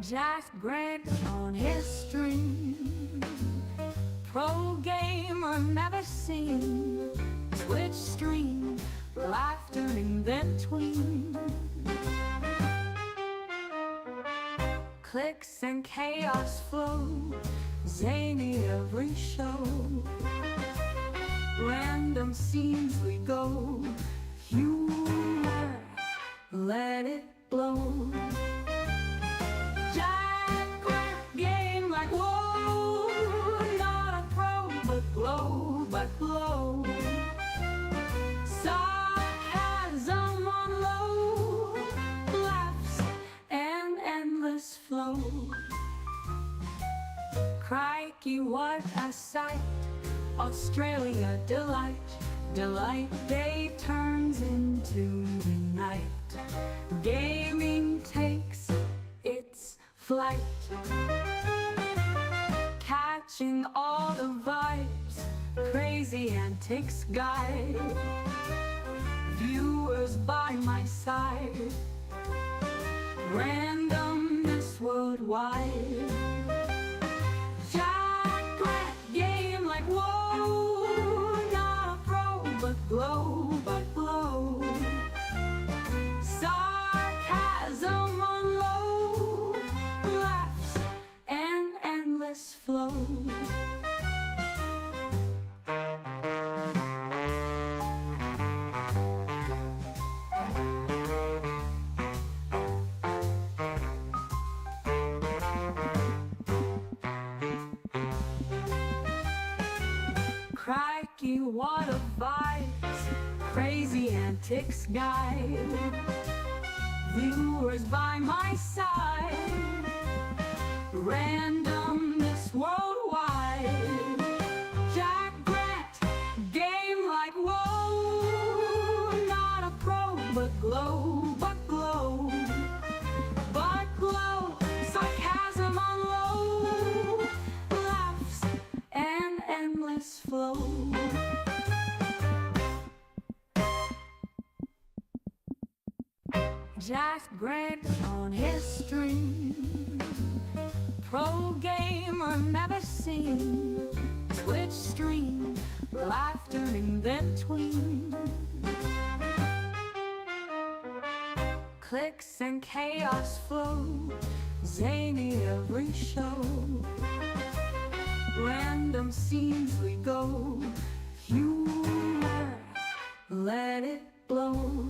Jack Grant on his string. Pro gamer never seen. Twitch stream, laughter in between. Clicks and chaos flow, zany every show. Random scenes we go, humor, let it blow. Jack Grant game like whoa, not a pro but glow. Sarcasm on low, laughs and endless flow. Crikey, what a sight! Australia delight, day turns into the night. Gaming takes its flight, catching all the vibes, crazy antics guide. Viewers by my side, randomness worldwide. Jack Grant game like whoa, not a pro but glow. Sarcasm on low, laughs and endless flow. Crikey, what a vibes, crazy antics guide. Viewers by my side, randomness worldwide. Jack Grant, game like whoa, not a pro but glow. Sarcasm on low, laughs and endless flow. Jack Grant on his string. Pro gamer never seen. Twitch stream, laughter in between. Clicks and chaos flow, zany every show. Random scenes we go, humor, let it blow.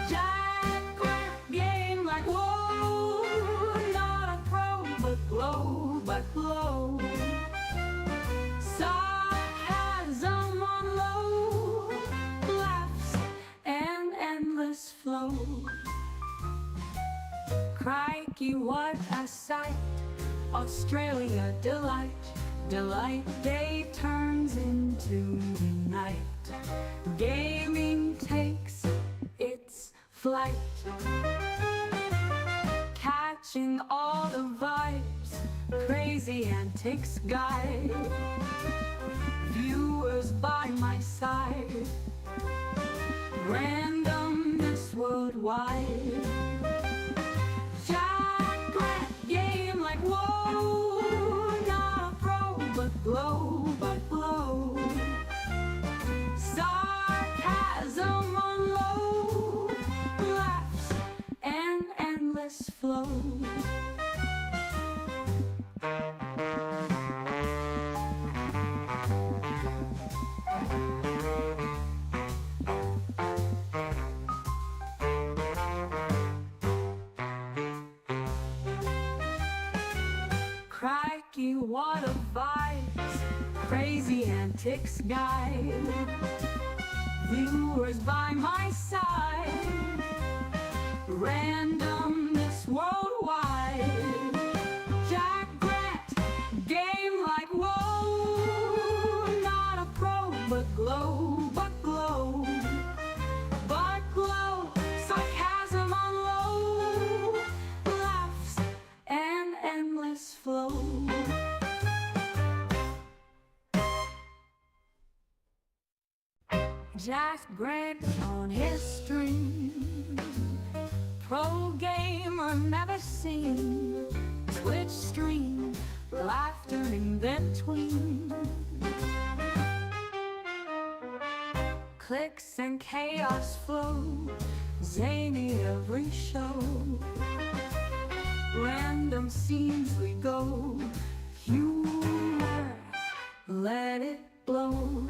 Jack Grant game like whoa, not a pro but glow. Sarcasm on low, laughs and endless flow. Crikey, what a sight! Australia delight, day turns into the night. Gaming takes its flight, catching all the vibes, crazy antics guide. Viewers by my side, randomness worldwide. Jack Grant game like whoa, not a pro but glow. Sarcasm on low, laughs and endless flow. Crikey, what a vibes, crazy antics guide. Viewers by my side, randomness worldwide. Jack Grant, game like whoa, not a pro but glow. Sarcasm on low, laughs and endless flow. Jack Grant on his string. Pro gamer never seen. Twitch stream, laughter in between. Clicks and chaos flow, zany every show. Random scenes we go, humor, let it blow.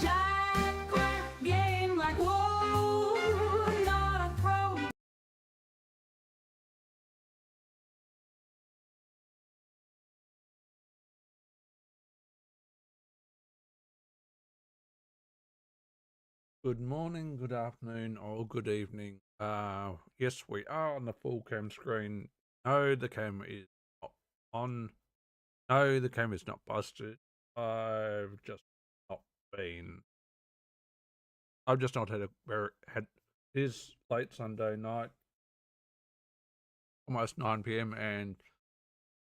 Jack game like whoa, not a pro. Good morning, good afternoon, or good evening. Yes, we are on the full cam screen. No, the camera is not on. No, the camera is not busted. I've just not been. I've just not had a very had. It is late Sunday night, almost 9 p.m. and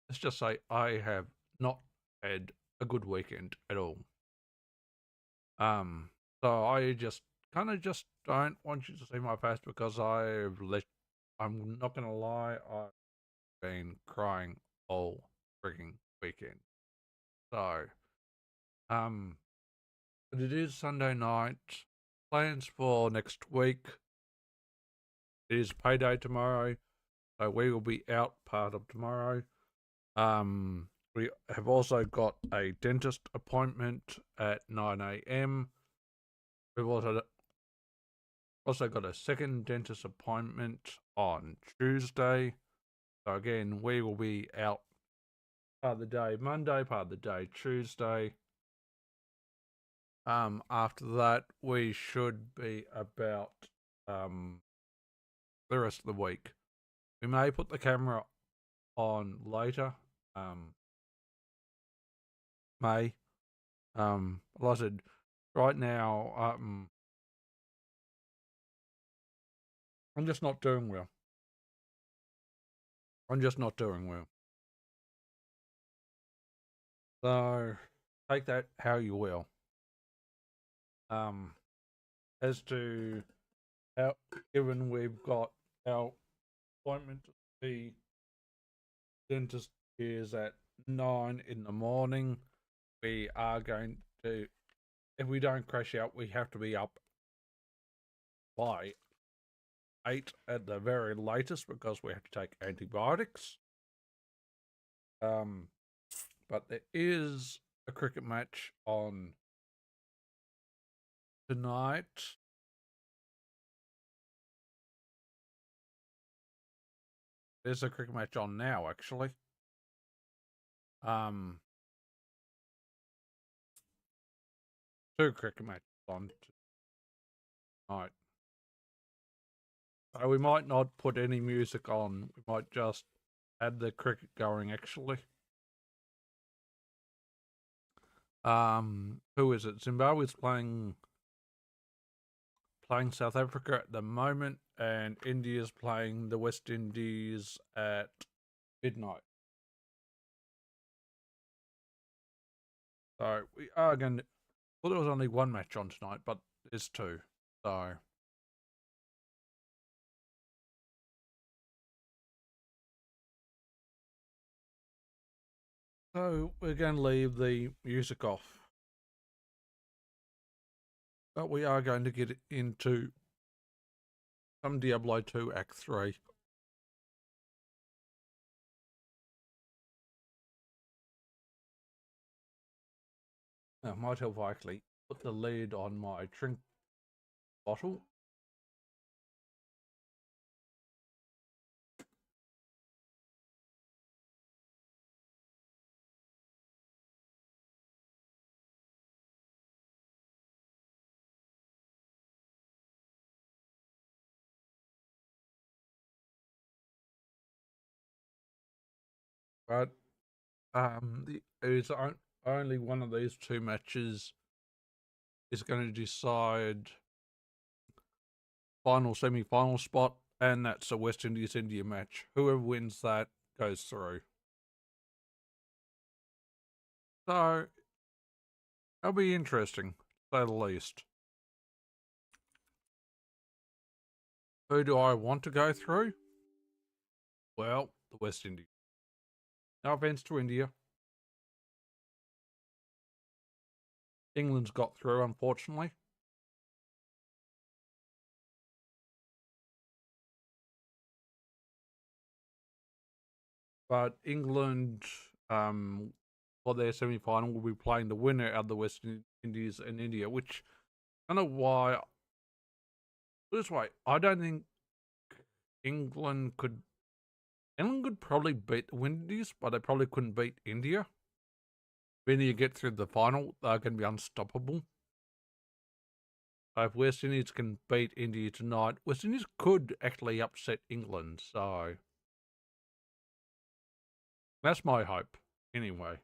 let's just say I have not had a good weekend at all. So I just kind of just don't want you to see my face because I'm not gonna lie, I've been crying all freaking weekend. So, but it is Sunday night. Plans for next week. It is payday tomorrow, so we will be out part of tomorrow. We have also got a dentist appointment at 9 a.m. We've also got a second dentist appointment on Tuesday. So again, we will be out part of the day Monday, part of the day Tuesday. After that, we should be about the rest of the week. We may put the camera on later. Like I said, right now, I'm just not doing well. So take that how you will. As to how, given we've got our appointment to see dentist is at 9 in the morning, we are going to, if we don't crash out, we have to be up by 8 at the very latest because we have to take antibiotics. But there is a cricket match on tonight. There's a cricket match on now, actually. Two cricket matches on tonight. So we might not put any music on. We might just add the cricket going, actually. Who is it? Zimbabwe's playing South Africa at the moment, and India's playing the West Indies at midnight. So we are going to. Well, there was only one match on tonight, but there's two. So we're going to leave the music off. But we are going to get into some Diablo 2 Act 3. Now, it might help if I actually put the lid on my drink bottle. But only one of these two matches is going to decide final semi-final spot, and that's a West Indies India match. Whoever wins that goes through. So that'll be interesting, to say the least. Who do I want to go through? Well, the West Indies. No offense to India. England's got through, unfortunately. But England, for their semi-final, will be playing the winner of the West Indies and India, which I don't know why. This way, I don't think England could. England could probably beat the Windies, but they probably couldn't beat India. If India get through the final, they're going to be unstoppable. If West Indies can beat India tonight, West Indies could actually upset England. So that's my hope, anyway.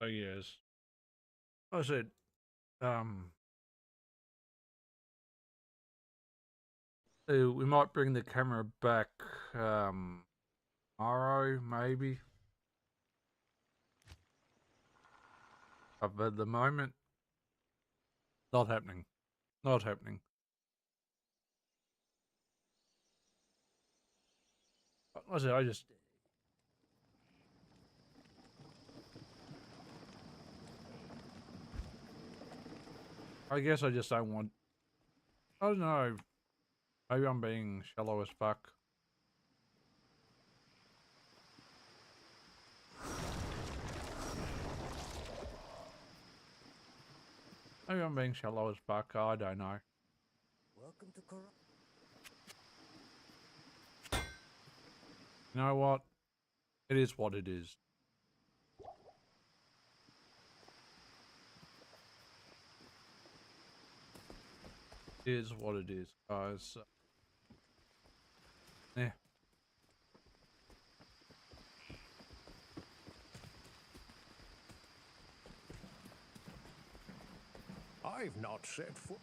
So yes, I said, um, we might bring the camera back tomorrow, maybe. But at the moment, not happening. Not happening. I just, I guess I just don't want. I don't know. Maybe I'm being shallow as fuck. Maybe I'm being shallow as fuck. I don't know. Welcome to Cor. You know what? It is what it is. It is what it is, guys. Yeah. I've not set foot.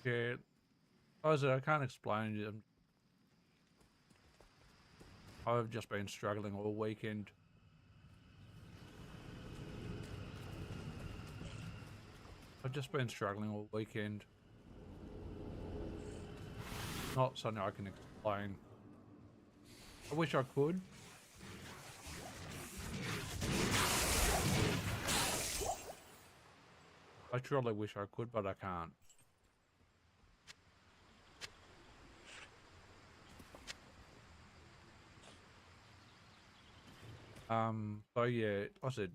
Yeah. I can't explain it. I've just been struggling all weekend. I've just been struggling all weekend. Not something I can explain. I wish I could. I truly wish I could, but I can't. So yeah, I said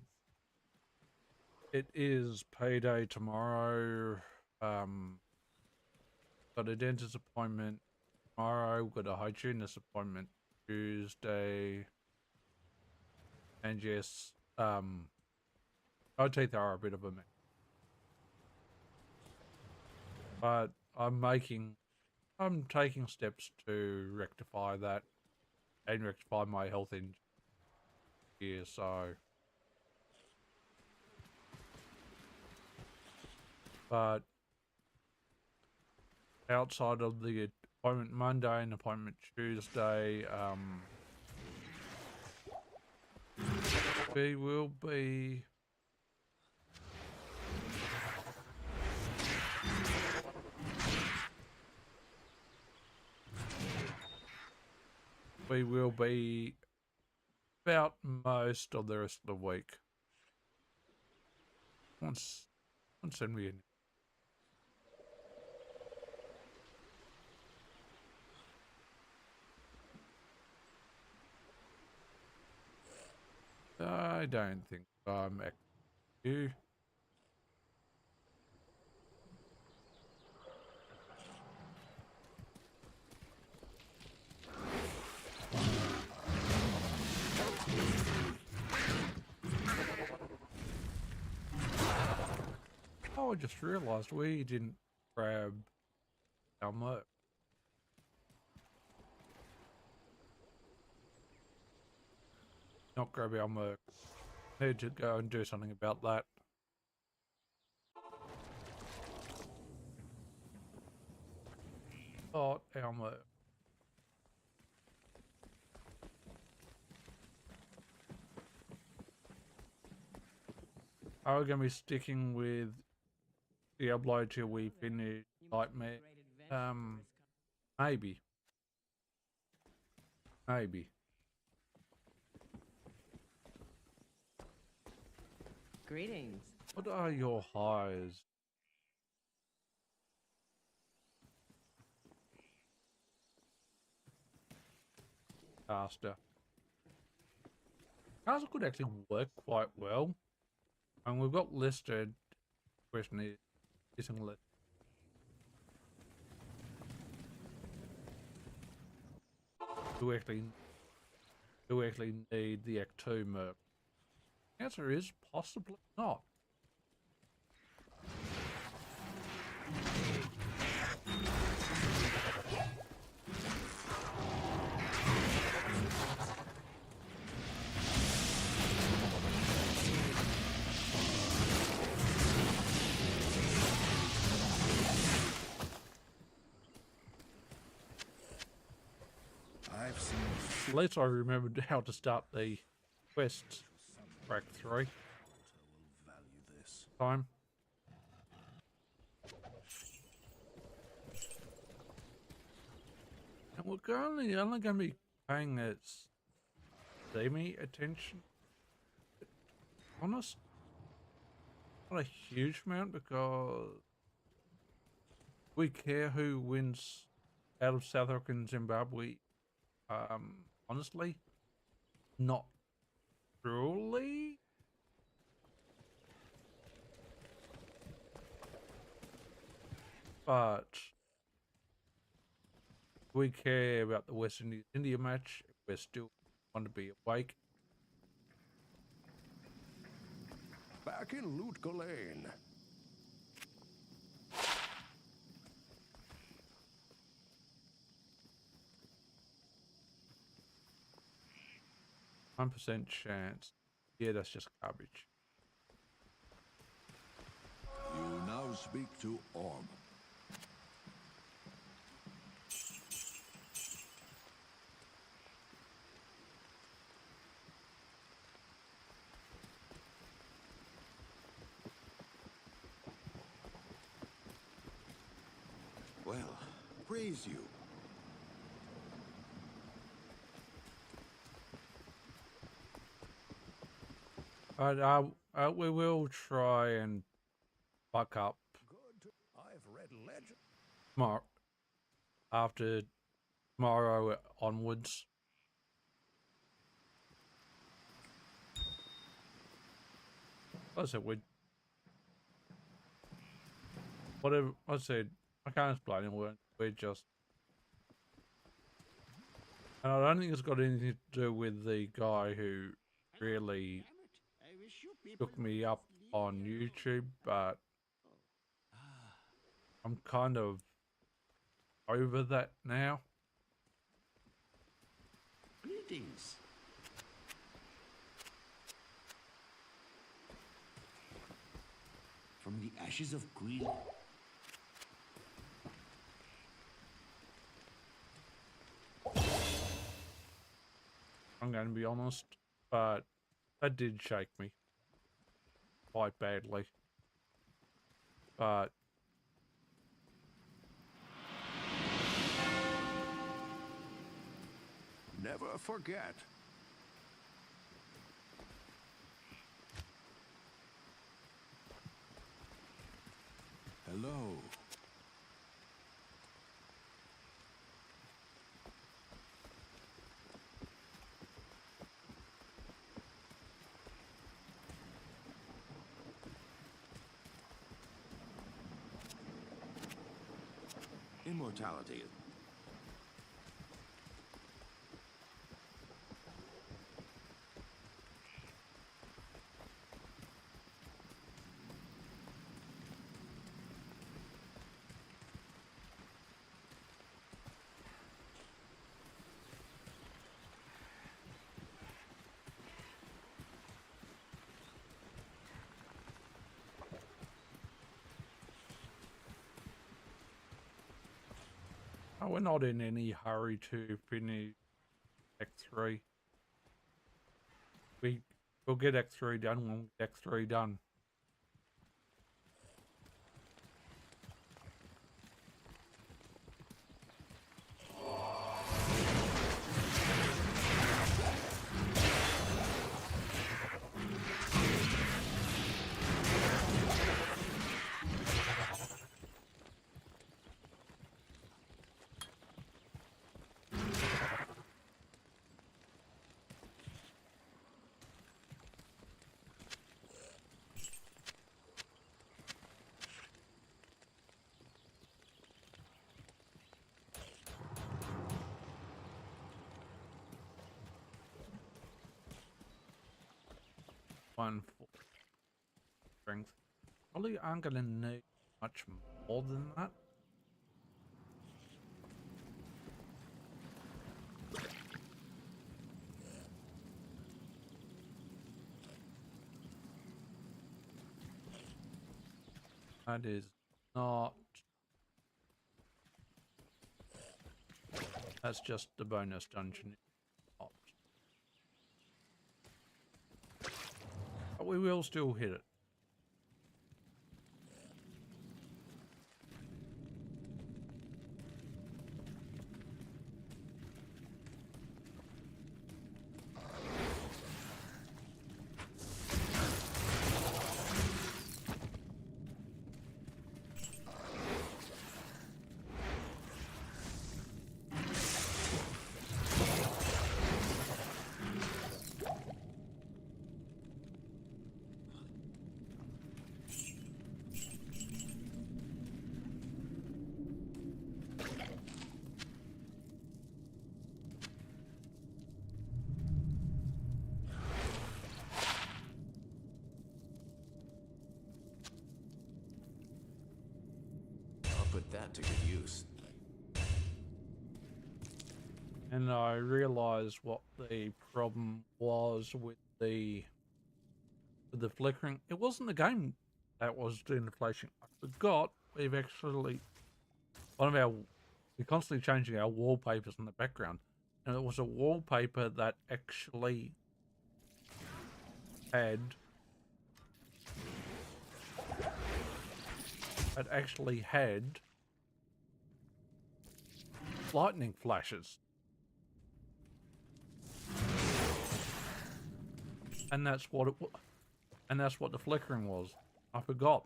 it is payday tomorrow. Got a dentist appointment tomorrow. Got a hygienist appointment Tuesday. And yes, my teeth are a bit of a mess. But I'm taking steps to rectify that and rectify my health in here, so. But outside of the appointment Monday and appointment Tuesday, we will be about most of the rest of the week. Once send me in. I don't think I'm you. Oh, I just realised we didn't grab our merch. Not grab our merch. Need to go and do something about that. Oh, our merch. Are we going to be sticking with Diablo till we finish Nightmare? Maybe. Maybe. Greetings. What are your highs? Caster. Caster could actually work quite well. And we've got listed. Question is, missing list. Do we actually need the Act 2 merc? The answer is possibly not. I've seen At least I remembered how to start the quest track 3 will value this. time. And we're only going to be paying it semi attention. Honest, not a huge amount because we care who wins out of South Africa and Zimbabwe. Honestly, not truly. But we care about the West India match. We're still want to be awake. Back in Lootco Lane. 1% chance. Yeah, that's just garbage. You now speak to Orm. Well, praise you. But we will try and buck up Good. I've read legend. tomorrow. After tomorrow onwards. Like I said, whatever I said, I can't explain it. We're just And I don't think it's got anything to do with the guy who really took me up on YouTube, but I'm kind of over that now. Greetings. From the ashes of Green. I'm going to be honest, but that did shake me quite badly. But Never forget. Hello. Immortality. we're not in any hurry to finish Act 3. We'll get Act 3 done when we get Act 3 done. One for strength. Probably aren't going to need much more than that. That is not. That's just the bonus dungeon. But we will still hit it. I'll put that to good use. And I realized what the problem was with the flickering. It wasn't the game that was doing the flashing. I forgot we've actually we're constantly changing our wallpapers in the background, and it was a wallpaper that actually had lightning flashes. And that's what the flickering was. I forgot.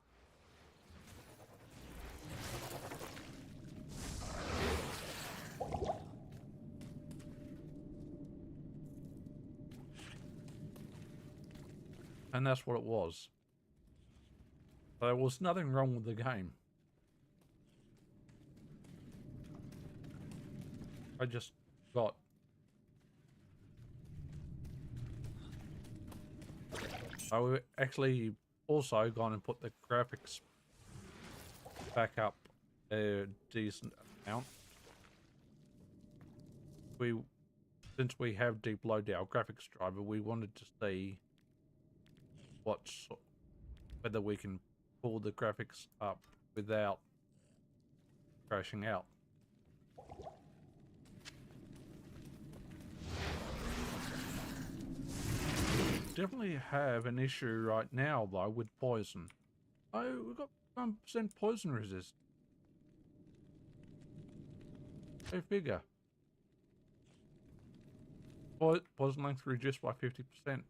And that's what it was. There was nothing wrong with the game. I just got we've actually also gone and put the graphics back up a decent amount. Since we have deep loaded our graphics driver, we wanted to see whether we can pull the graphics up without crashing out. Definitely have an issue right now though with poison. Oh, we've got 1% poison resist. Go figure. Poison length reduced by 50%.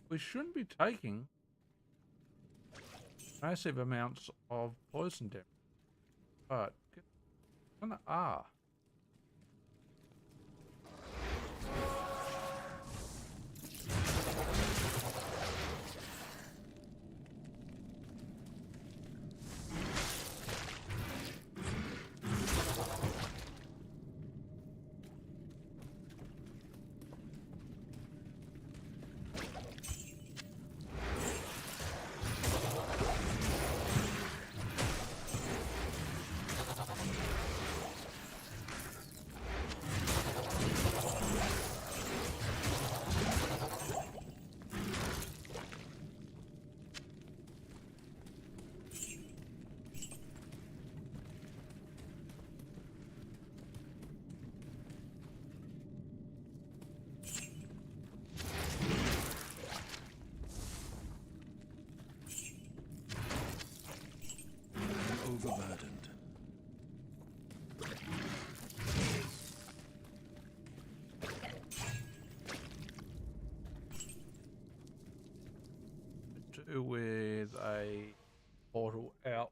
We shouldn't be taking massive amounts of poison damage, but kind of are. Overburdened. Do with a portal out,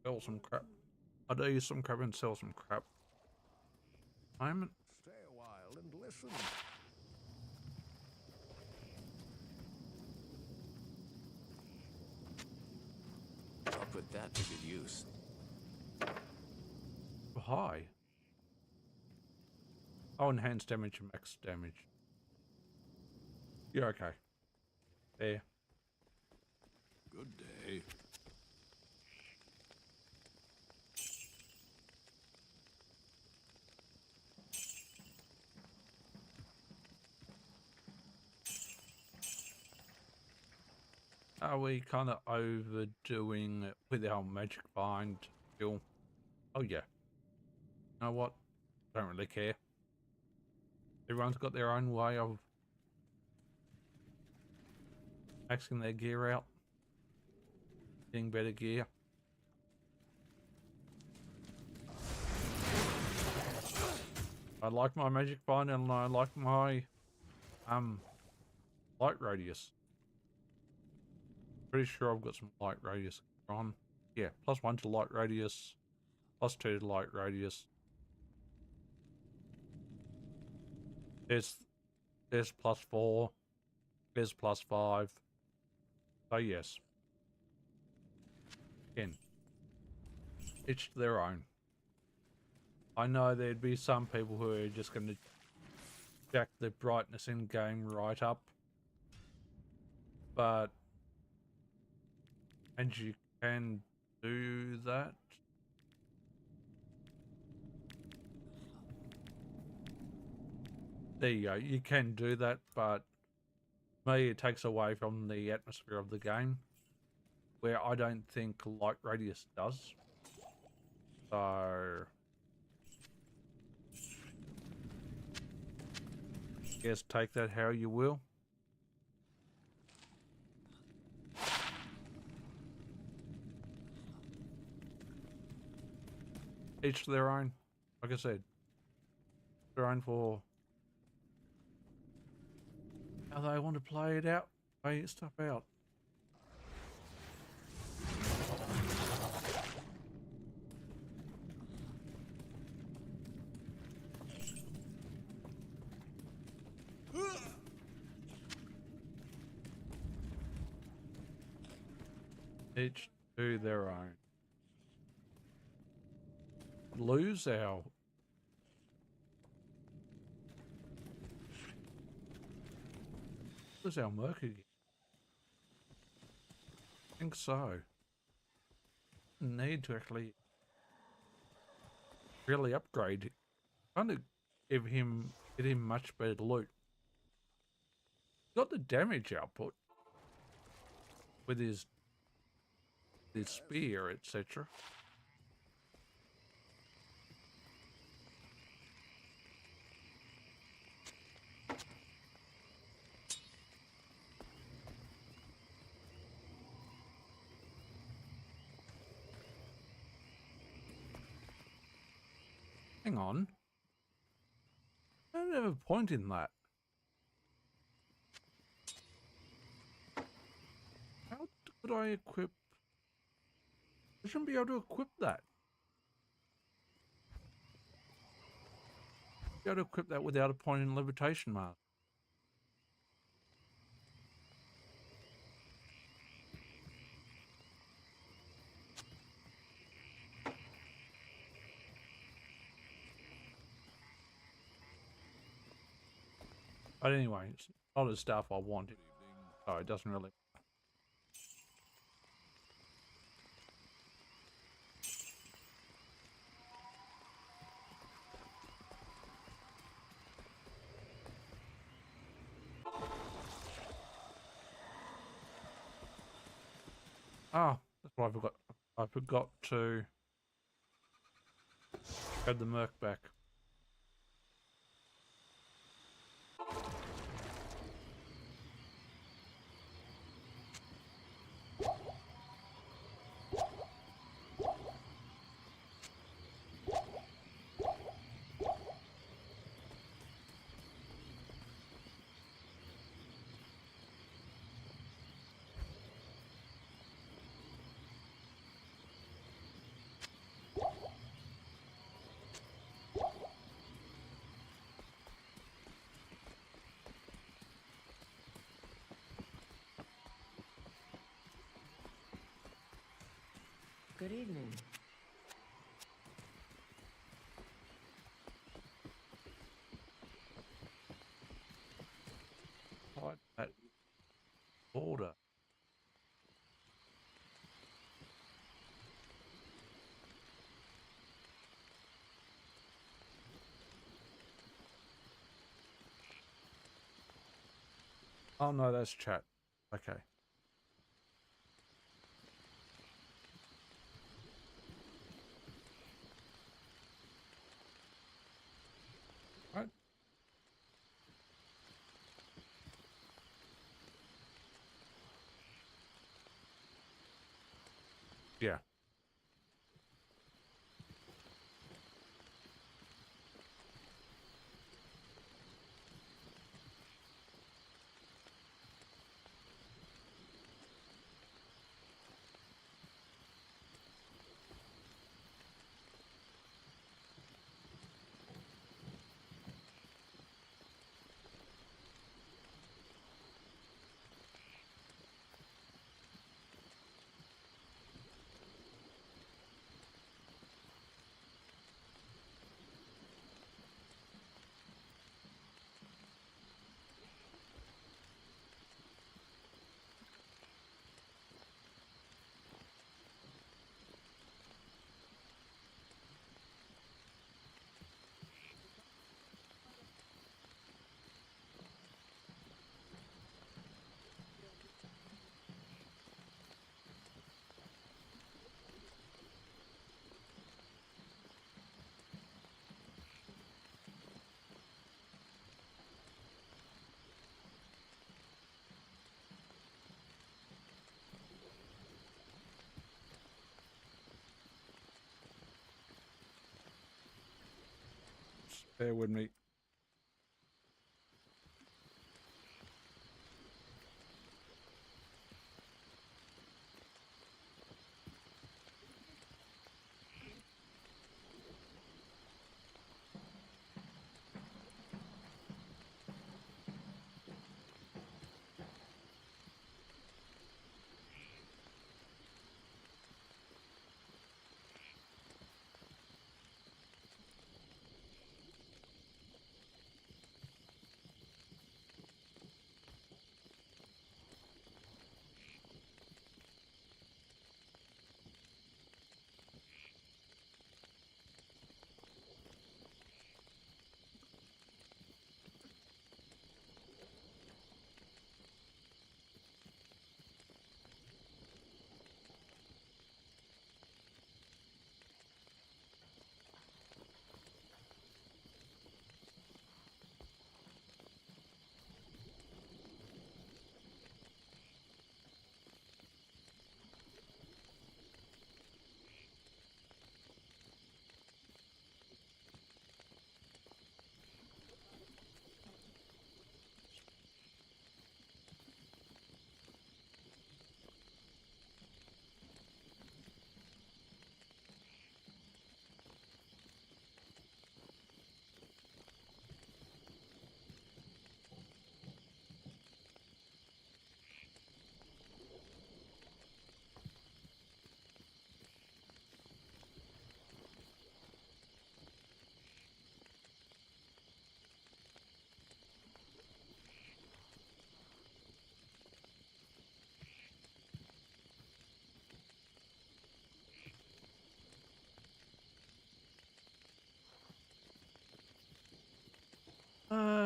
sell some crap. I do use some crap and sell some crap. Moment. Stay a while and listen. I'll put that to good use. Hi. Oh, enhanced damage and max damage. You're okay. There. Good day. Are we kind of overdoing it with our magic bind skill? Oh yeah. You know what? Don't really care. Everyone's got their own way of maxing their gear out. Getting better gear. I like my magic bind and I like my light radius. Pretty sure I've got some light radius on. Yeah, +1 to light radius, +2 to light radius. There's +4, there's +5. So yes. Again, each to their own. I know there'd be some people who are just going to jack the brightness in game right up, but and you can do that. There you go. You can do that, but me, it takes away from the atmosphere of the game, where I don't think light radius does. So, guess take that how you will. Each to their own. Like I said, their own for how they want to play it out, play stuff out. Each to their own. Lose our merc again. think so. Need to actually really upgrade. Trying to get him much better loot. Got the damage output with his spear, etc. Hang on. I don't have a point in that. How could I equip? I shouldn't be able to equip that. Be able to equip that without a point in levitation mask. But anyway, it's not the stuff I wanted. So it doesn't really. Oh, that's what I forgot. I forgot to grab the Merc back. Good evening. Right, that border. Oh no, that's chat. Okay. Right. Yeah. Just bear with me.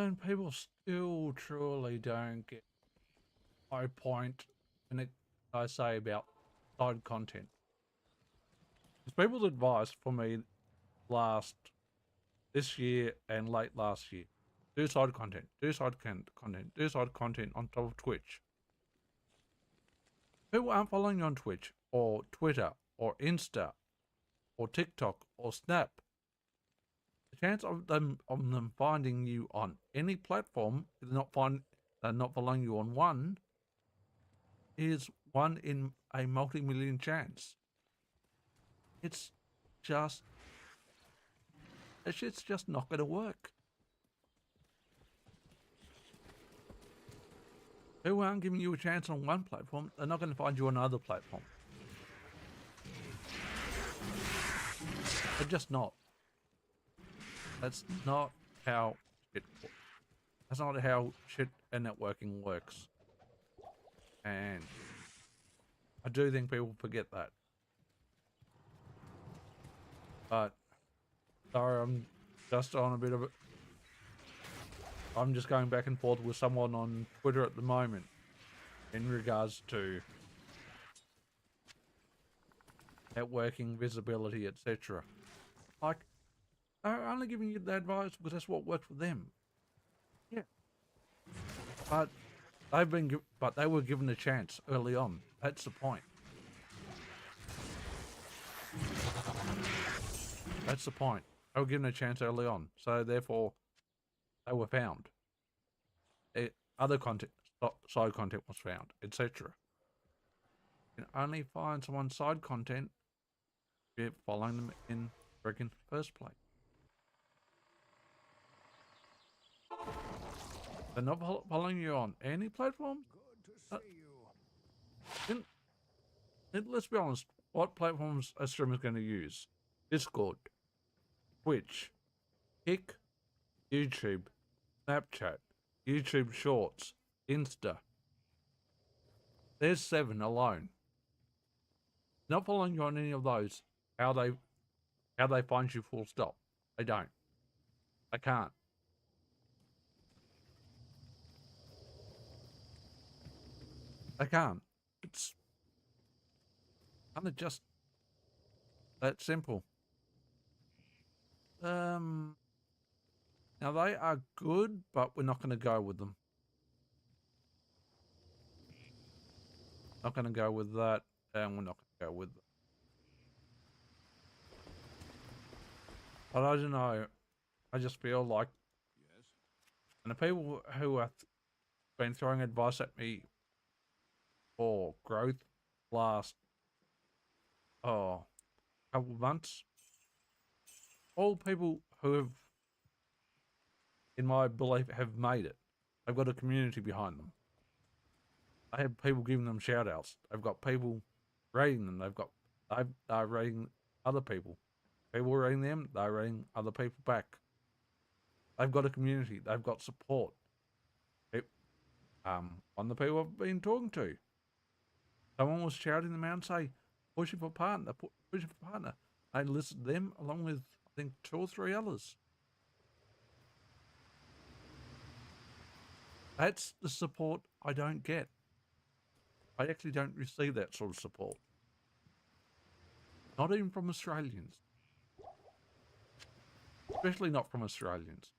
And people still truly don't get my point when I say about side content. It's people's advice for me this year and late last year. Do side content, do side content, do side content on top of Twitch. People aren't following you on Twitch or Twitter or Insta or TikTok or Snap. The chance of them finding you on any platform, they're not following you on one, is 1 in a multi-million chance. It's just not going to work. Who aren't giving you a chance on one platform, they're not going to find you on another platform. They're just not. That's not how shit works. That's not how shit and networking works. And I do think people forget that. But sorry, I'm just on a bit of it. I'm just going back and forth with someone on Twitter at the moment in regards to networking, visibility, etc. Like, they're only giving you that advice because that's what worked for them. Yeah. But they were given a chance early on. That's the point. That's the point. They were given a chance early on, so therefore they were found. Other content, side content was found, etc. You can only find someone's side content if you're following them in freaking first place. They're not following you on any platform. Good to see you. Let's be honest. What platforms a streamer is going to use? Discord, Twitch, Kick, YouTube, Snapchat, YouTube Shorts, Insta. There's 7 alone. Not following you on any of those. How they find you full stop. They don't. They can't. They can't. It's kind of just that simple. Now they are good, but we're not going to go with them. Not going to go with that, and we're not going to go with them. But I don't know. I just feel like, Yes. and the people who have been throwing advice at me for growth last couple of months, all people who have, in my belief, have made it. They've got a community behind them. They have people giving them shout outs. They've got people rating them. They're rating other people. People rating them, they're rating other people back. They've got a community. They've got support. One of the people I've been talking to, someone was shouting them out and say, pushing for partner, pushing for partner. I listed them along with, I think, 2 or 3 others. That's the support I don't get. I actually don't receive that sort of support. Not even from Australians. Especially not from Australians.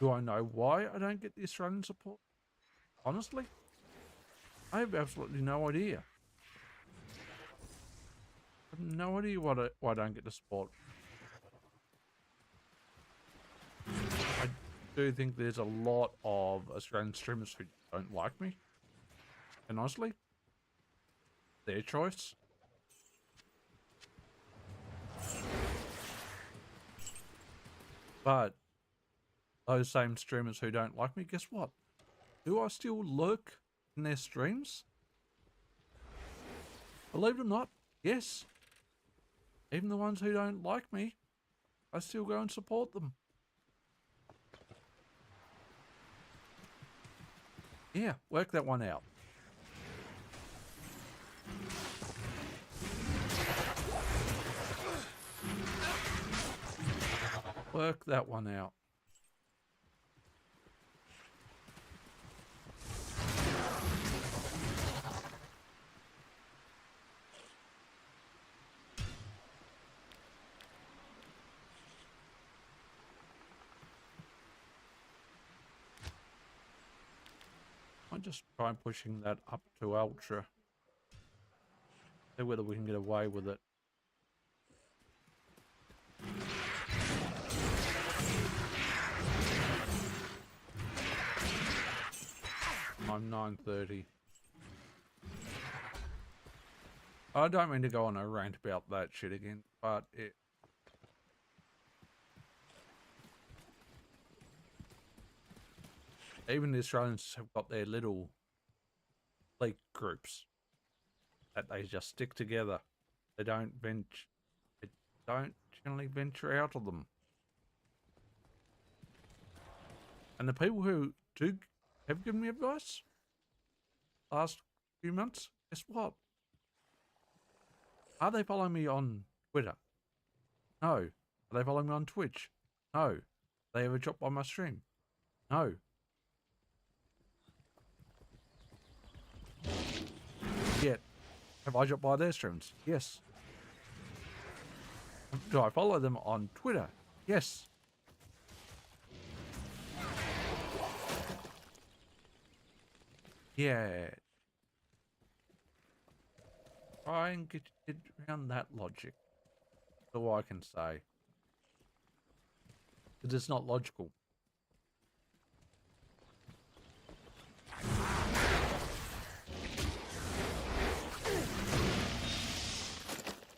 Do I know why I don't get the Australian support? Honestly, I have absolutely no idea. I have no idea why I don't get the support. I do think there's a lot of Australian streamers who don't like me. And honestly, their choice. But those same streamers who don't like me, guess what? Do I still lurk in their streams? Believe it or not, yes. Even the ones who don't like me, I still go and support them. Yeah, work that one out. Work that one out. I'll just try pushing that up to ultra. See whether we can get away with it. I'm 9:30. I don't mean to go on a rant about that shit again, but even the Australians have got their little league groups that they just stick together. They don't generally venture out of them. And the people who do have given me advice last few months, guess what? Are they following me on Twitter? No. Are they following me on Twitch? No. They ever drop by my stream? No. Yet, have I dropped by their streams? Yes. Do I follow them on Twitter? Yes. Yeah. Try and get around that logic. That's all I can say. Because it's not logical.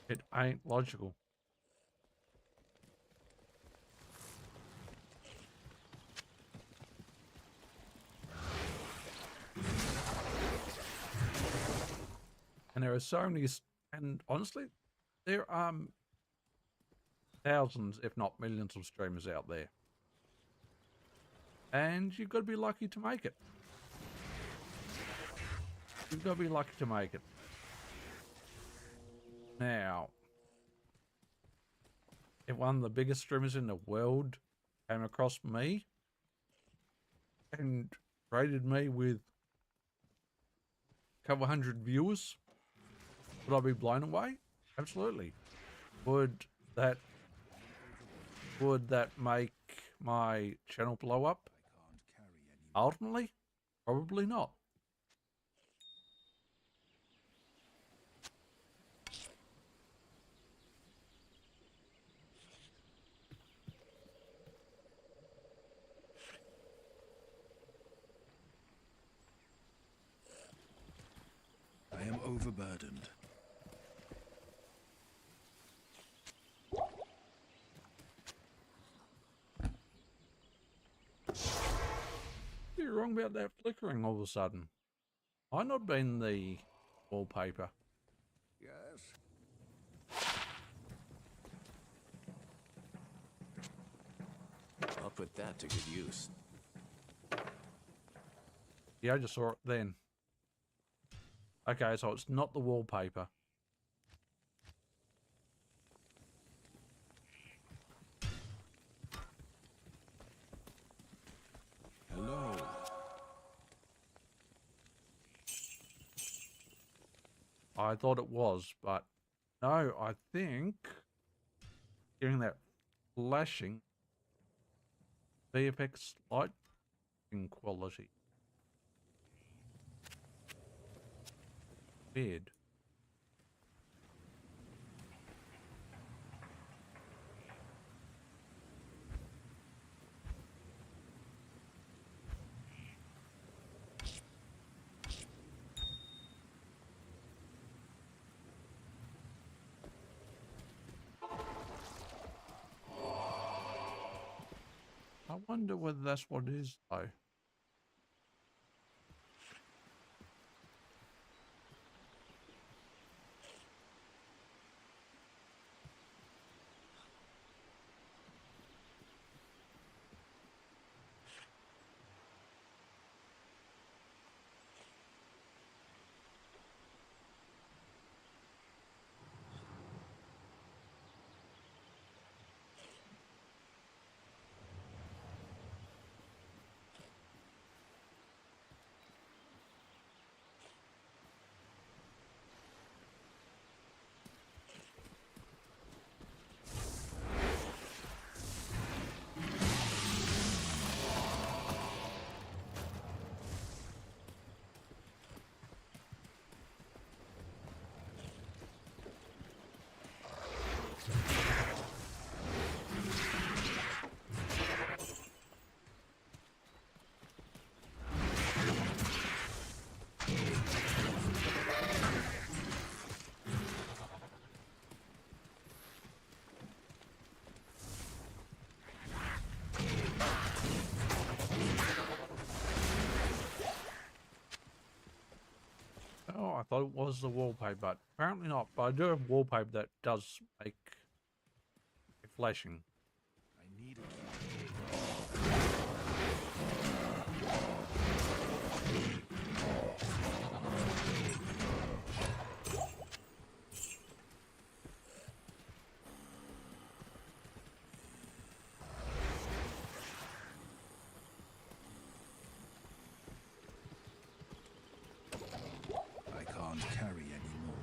It ain't logical. And there are so many, and honestly, there are thousands, if not millions, of streamers out there. And you've got to be lucky to make it. You've got to be lucky to make it. Now, if one of the biggest streamers in the world came across me and rated me with a couple hundred viewers, would I be blown away? Absolutely. Would that make my channel blow up? Ultimately, probably not. I am overburdened. You're wrong about that flickering all of a sudden. Might not have been the wallpaper. Yes. I'll put that to good use. Yeah, I just saw it then. Okay, so it's not the wallpaper. Hello. I thought it was, but no, I think hearing that flashing VFX lighting quality. Weird. I wonder whether that's what it is, though. thought it was the wallpaper, but apparently not. But I do have wallpaper that does make it flashing. I need a key. I can't carry anymore.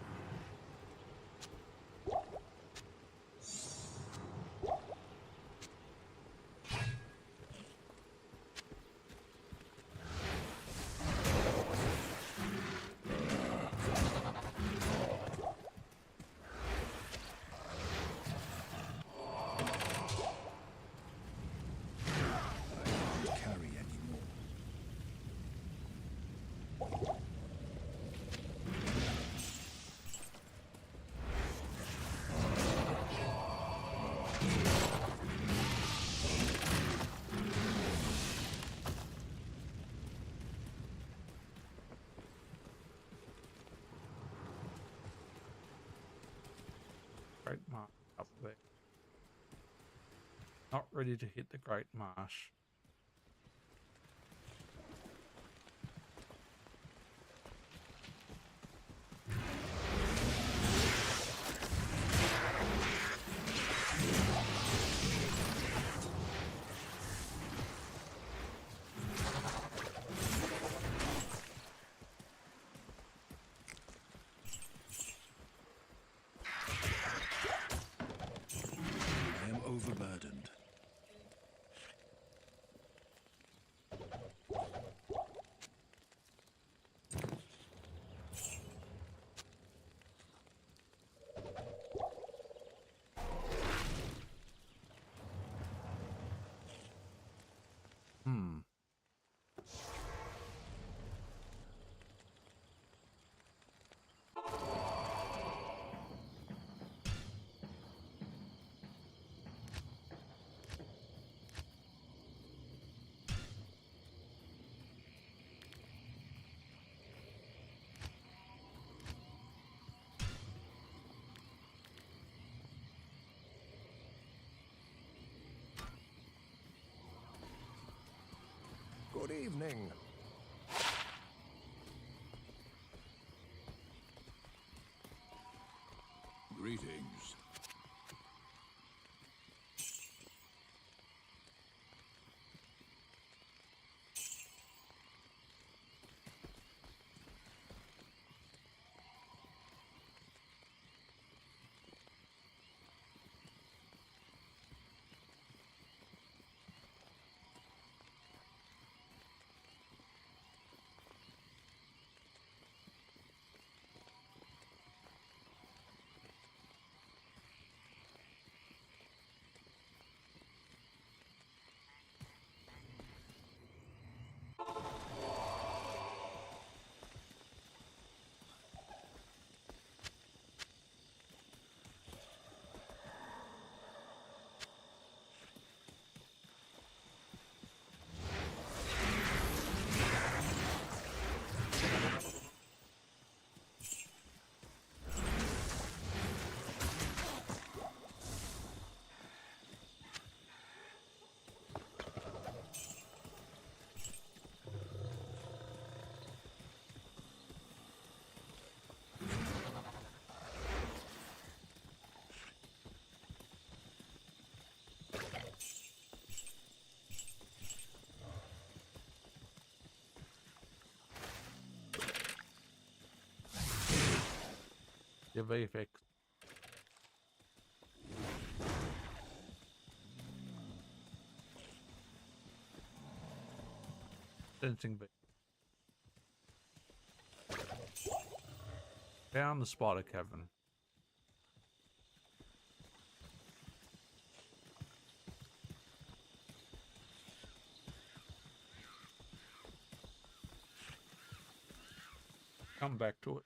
I can't carry anymore. Great Marsh up there. Not ready to hit the Great Marsh. I am overburdened. Hmm. Good evening. Greetings. Your VFX. Sensing B. Down the spider cavern. Come back to it.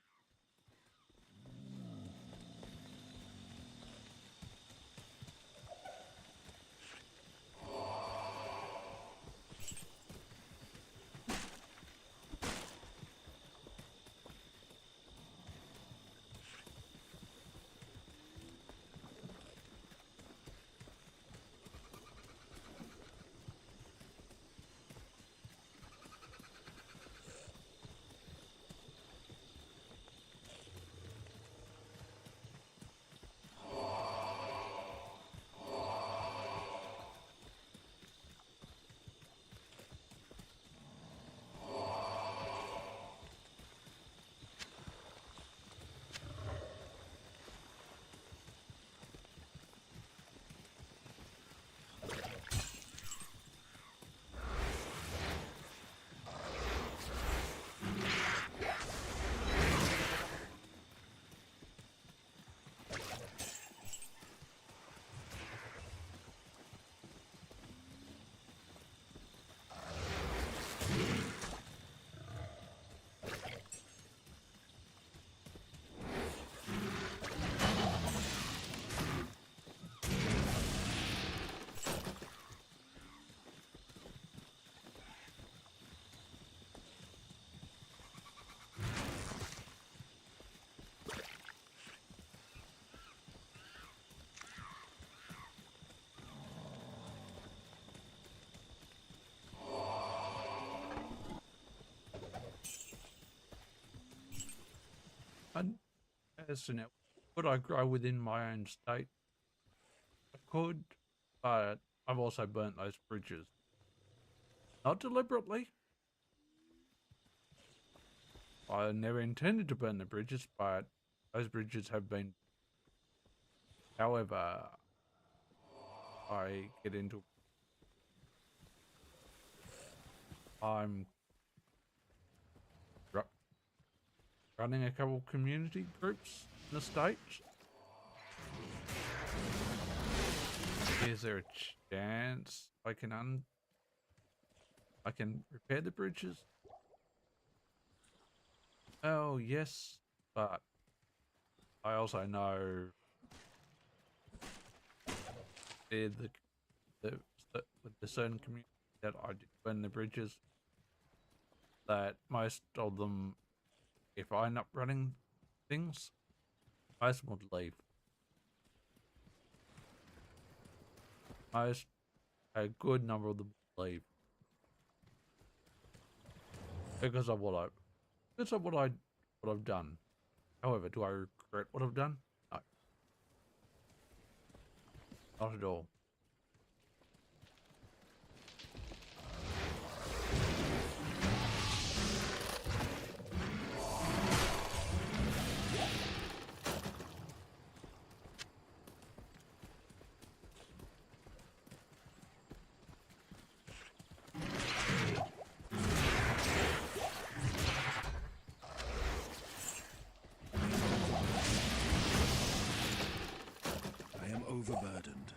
Yes, and could I grow within my own state? I could, but I've also burnt those bridges. Not deliberately. I never intended to burn the bridges, but those bridges have been. However, I get into. I'm running a couple community groups in the state. Is there a chance I can repair the bridges? Oh yes, but I also know the the with the certain community that I did burn the bridges, that most of them, if I end up running things, most would leave. Most, a good number of them would leave because of what I've done. However, do I regret what I've done? No, not at all. I am overburdened.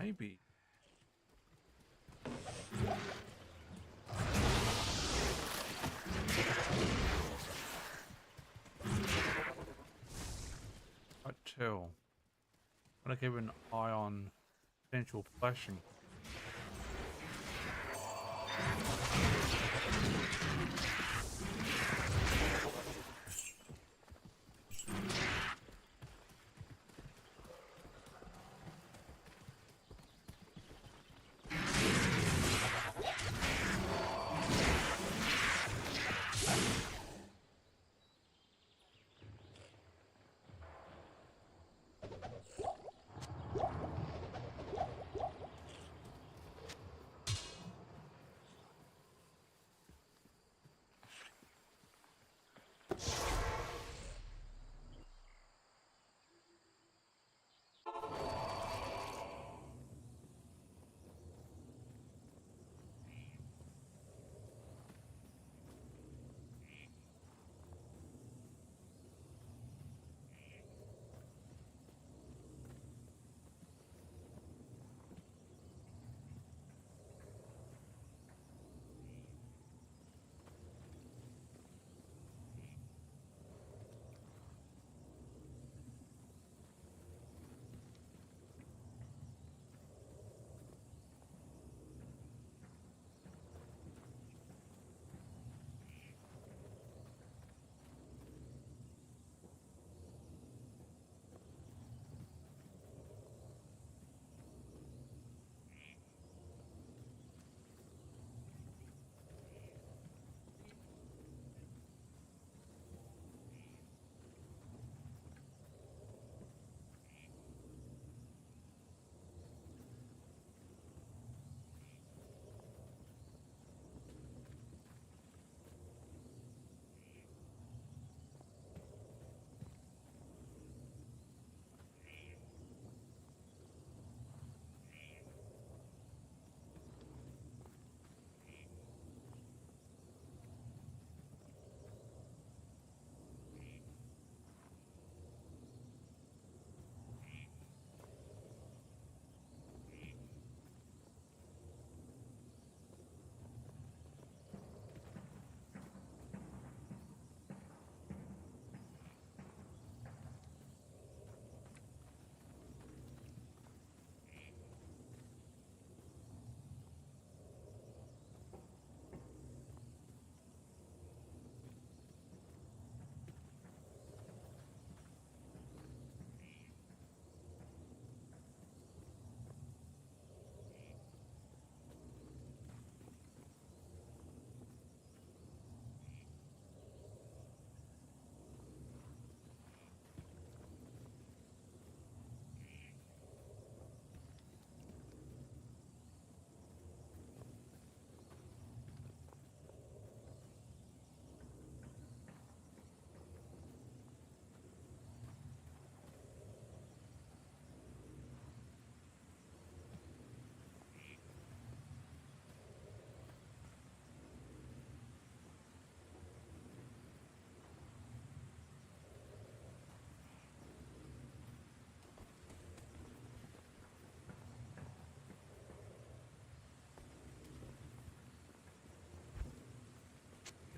Maybe. I tell. I'm gonna keep an eye on potential flashing.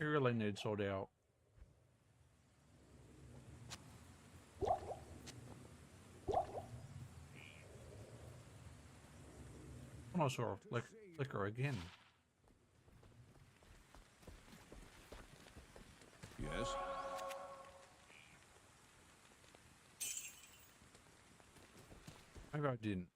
We really need to sort out. When I saw a flicker again. Yes? Maybe I didn't.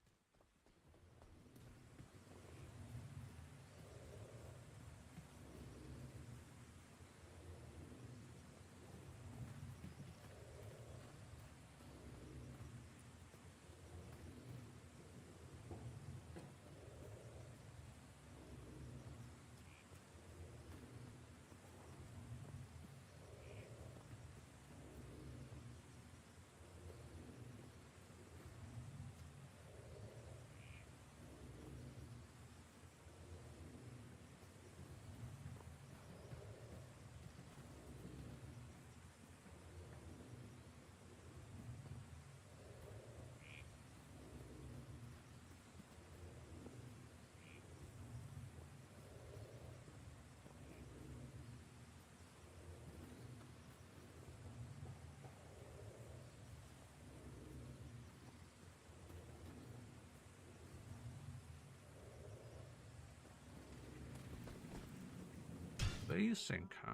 V-Sync, huh?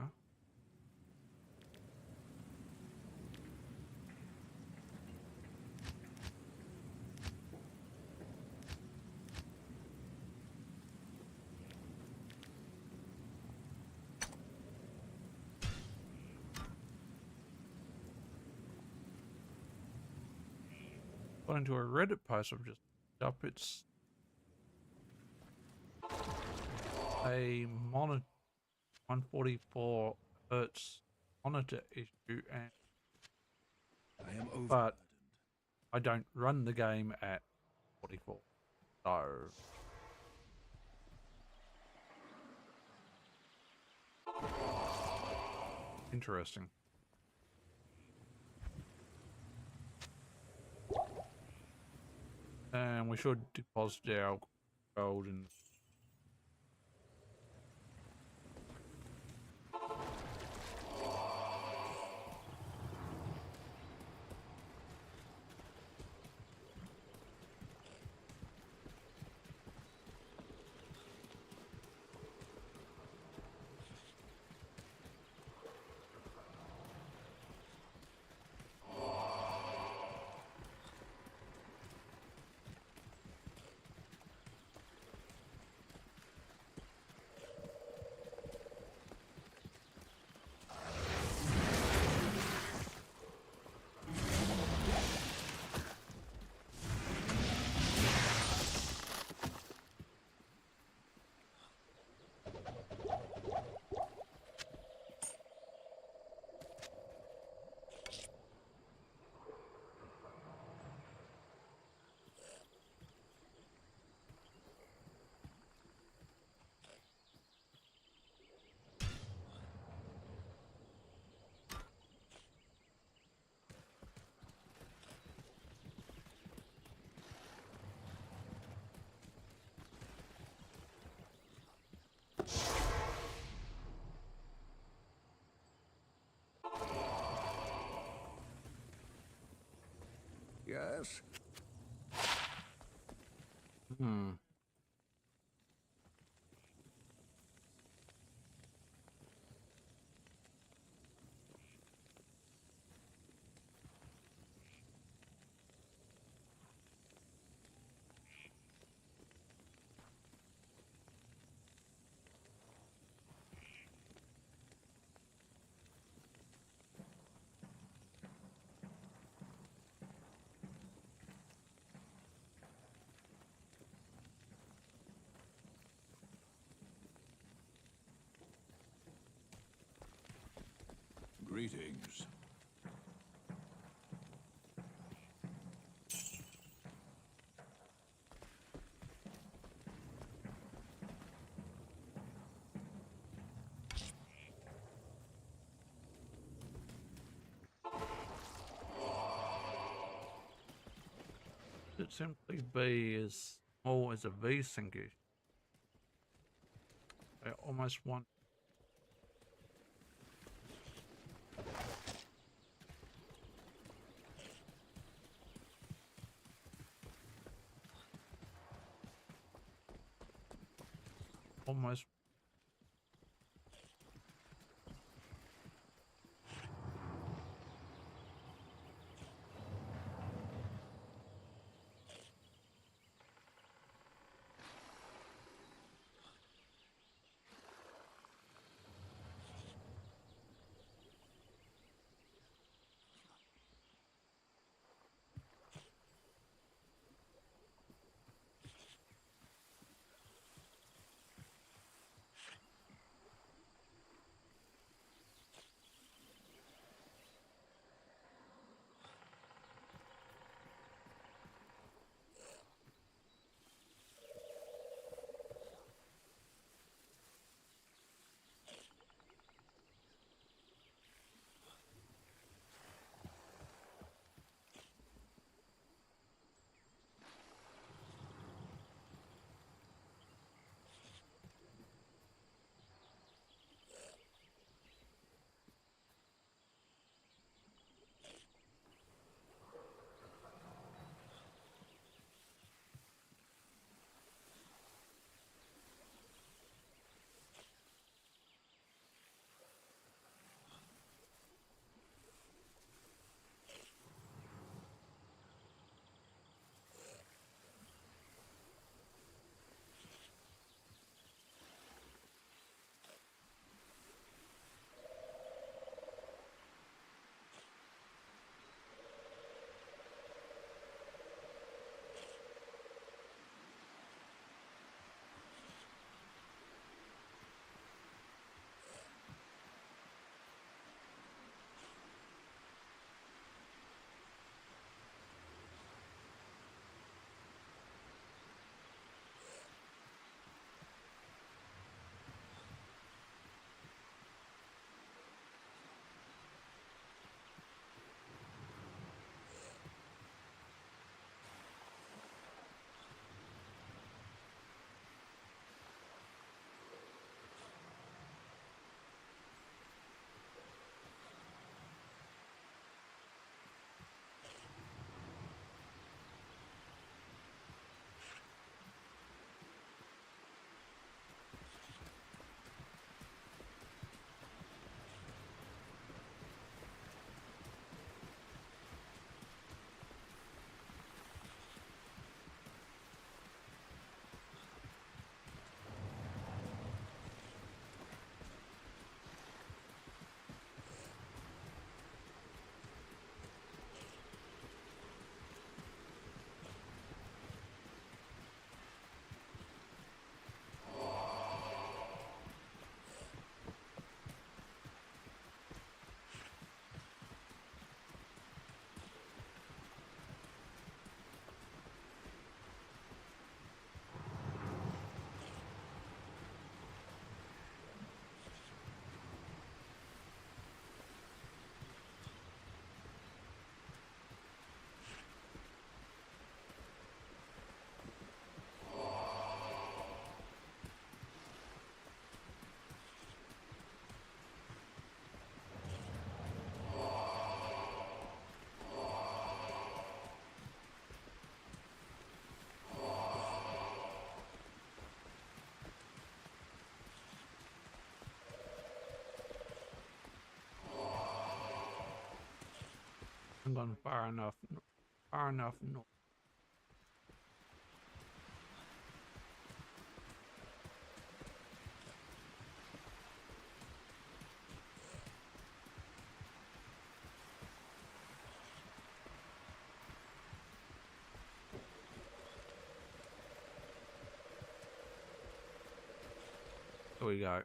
Going to a Reddit post I've just up. It's a monitor 144 hertz monitor issue, and I am overburdened. but I don't run the game at 44. So interesting. And we should deposit our gold in. Yes? Hmm. Greetings. It simply be as small as a V-Sync issue. I almost want almost. I'm gone far enough. Far enough north. Here we go.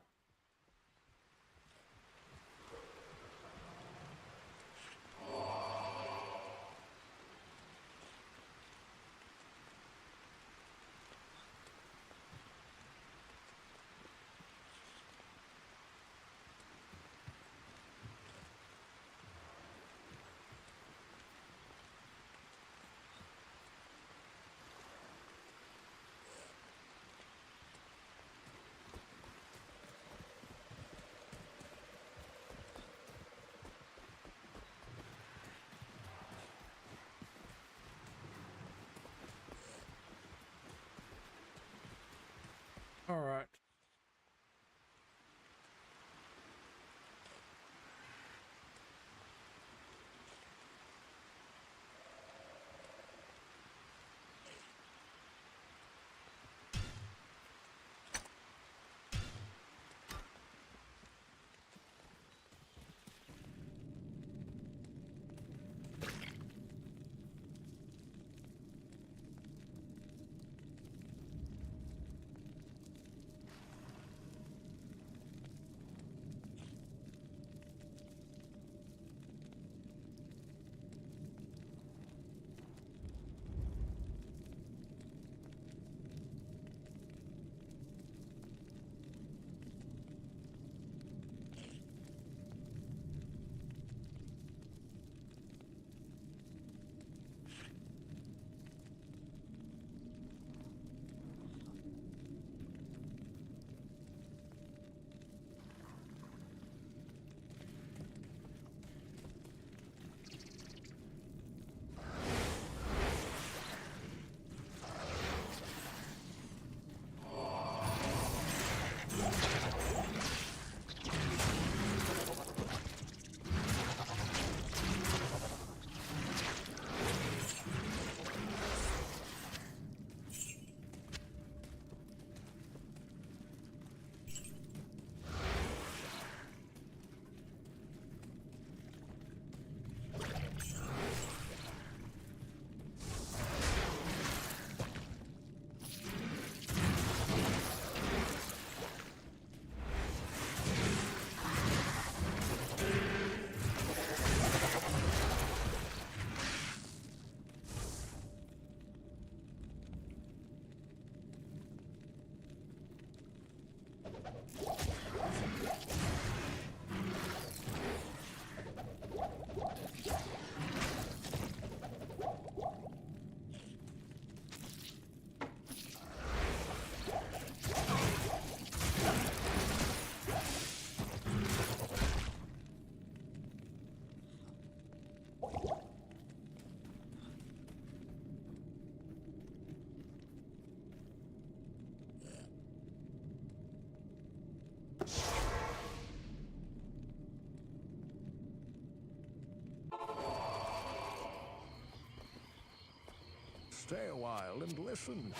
All right. Stay a while and listen.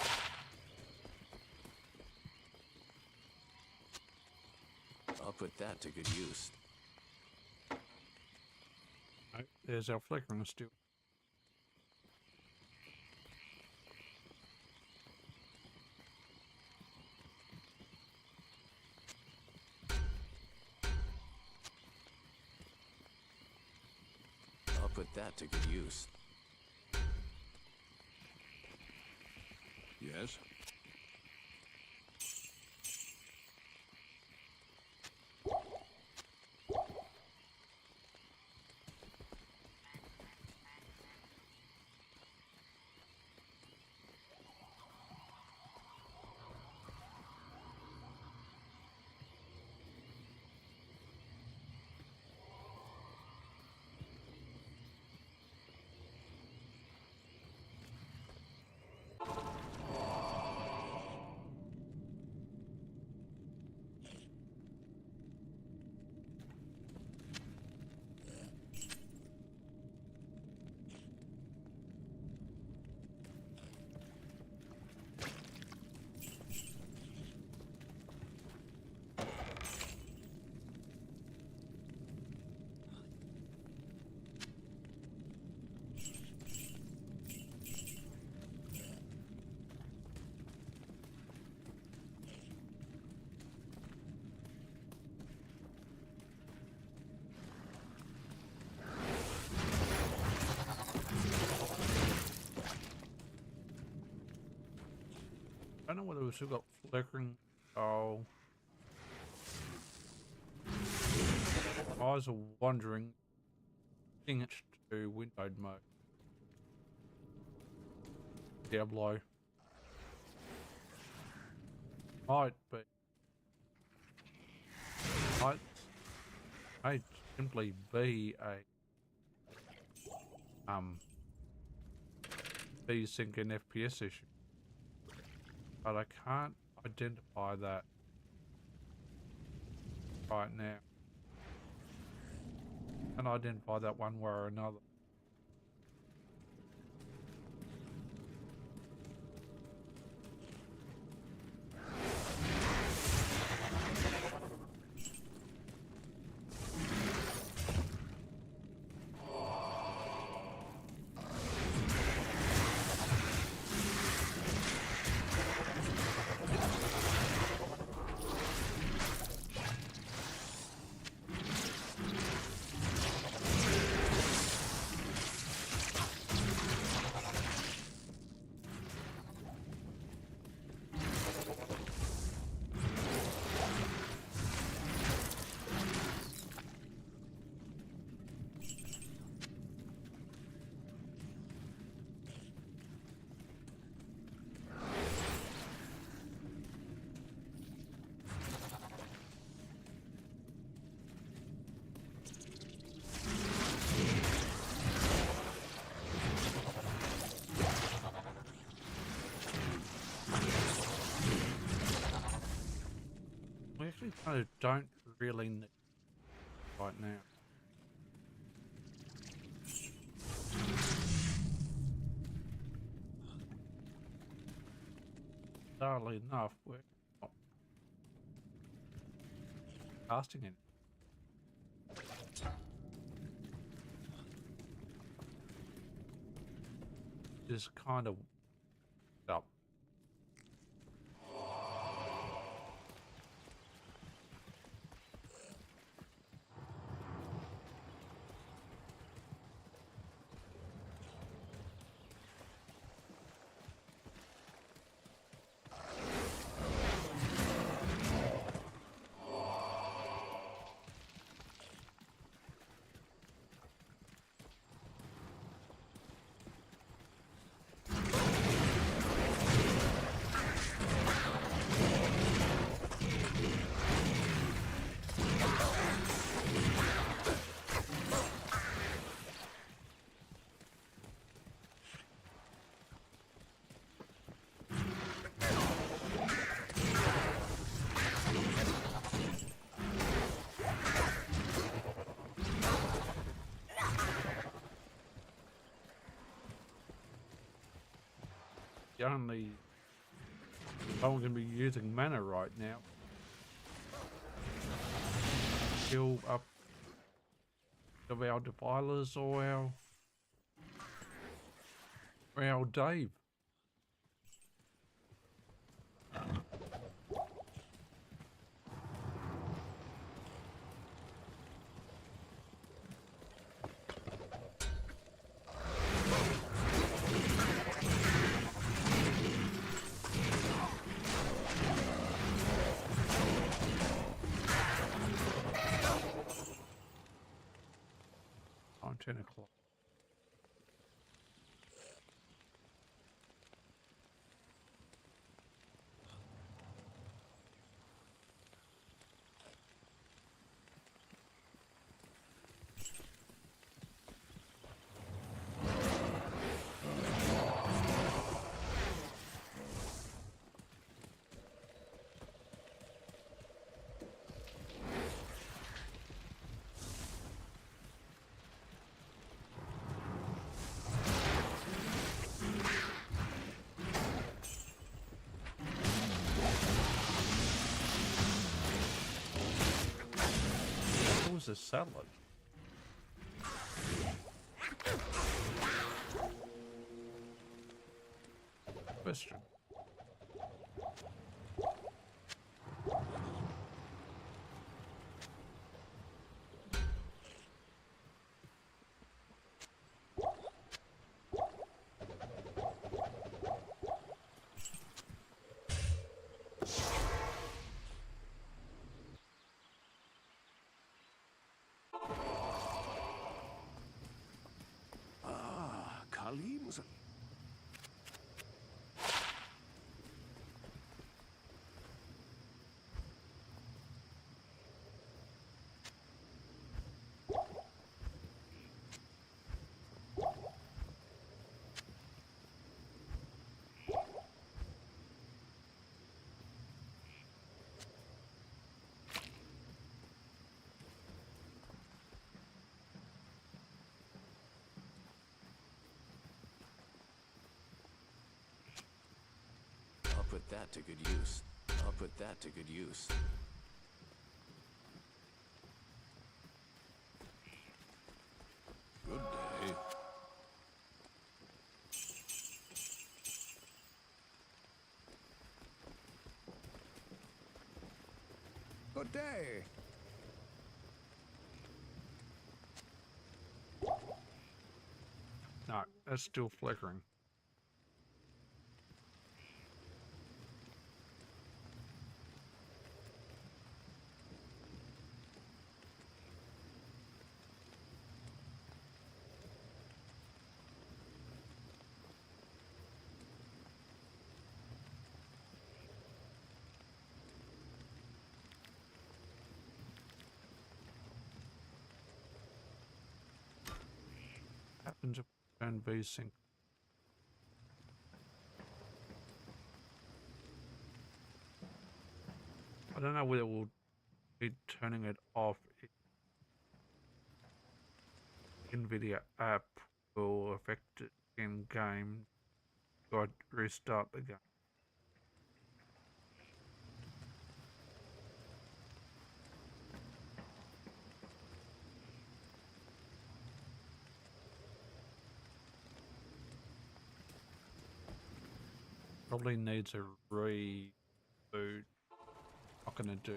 I'll put that to good use. Right, there's our flickering still. I'll put that to good use. Yes? I don't know whether we've still got flickering. Oh. Eyes are wandering. Getting it to windowed mode. Diablo. Might be. Might simply be a desync and FPS issue. But I can't identify that right now. And identify that one way or another. We actually kind of don't really need right now. Sadly enough, we're not casting it. Just kind of up. the only someone can be using mana right now. Heal up of our defilers or our Dave. On 10 o'clock. What was a salad? Question. Ah, Kalim's. I'll put that to good use. I'll put that to good use. Good day. Good day. No, that's still flickering. Happens if we turn VSync. I don't know whether we'll be turning it off. NVIDIA app will affect it in game. So I'd restart the game. Probably needs a reboot. Not gonna do.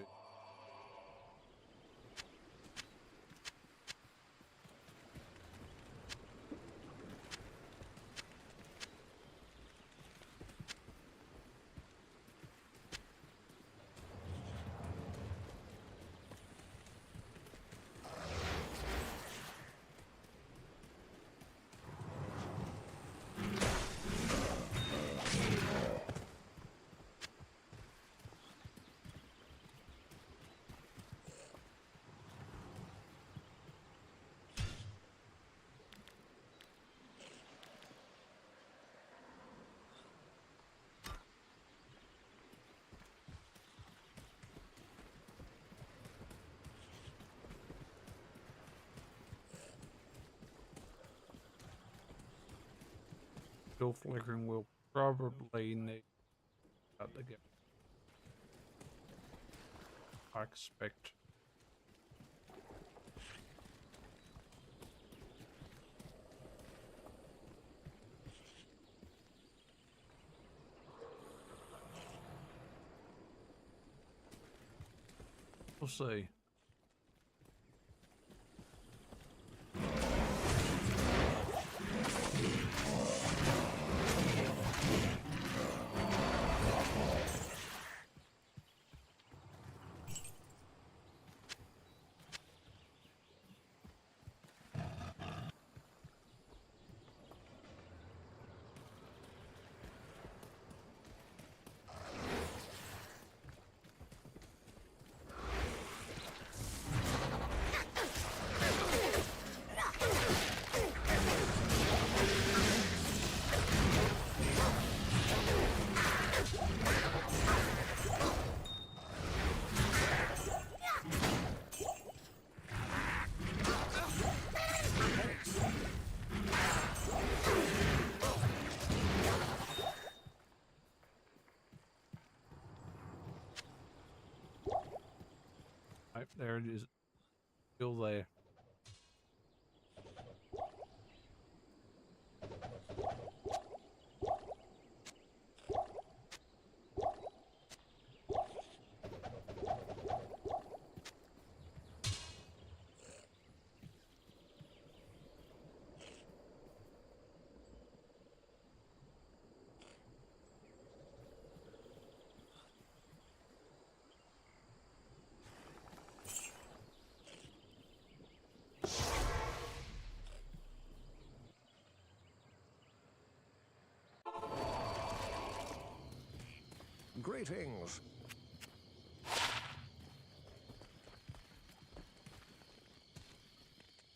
Still flickering will probably need out the game. I expect. We'll see. Right, there it is. Still there. Greetings.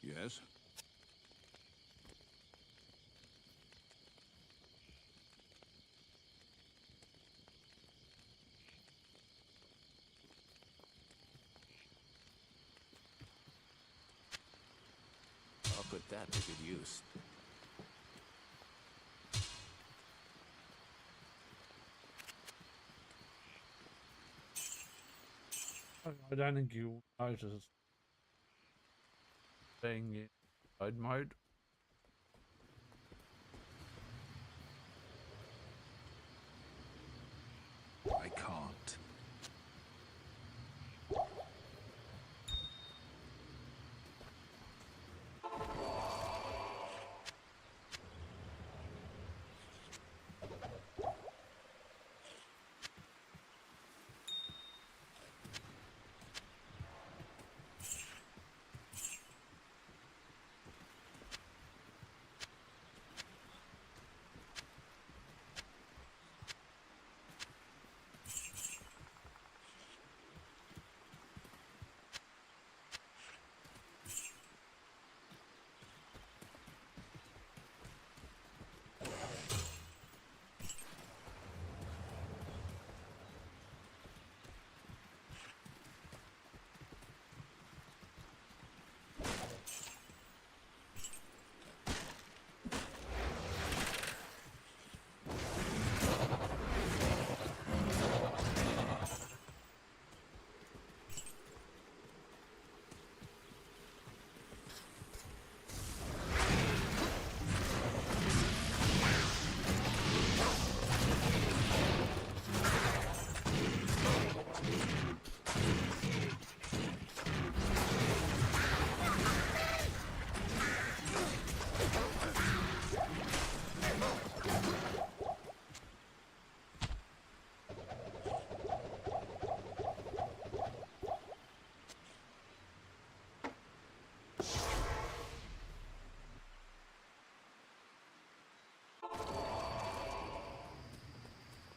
Yes? I'll put that to good use. I don't think you'll notice being in load mode. I can't.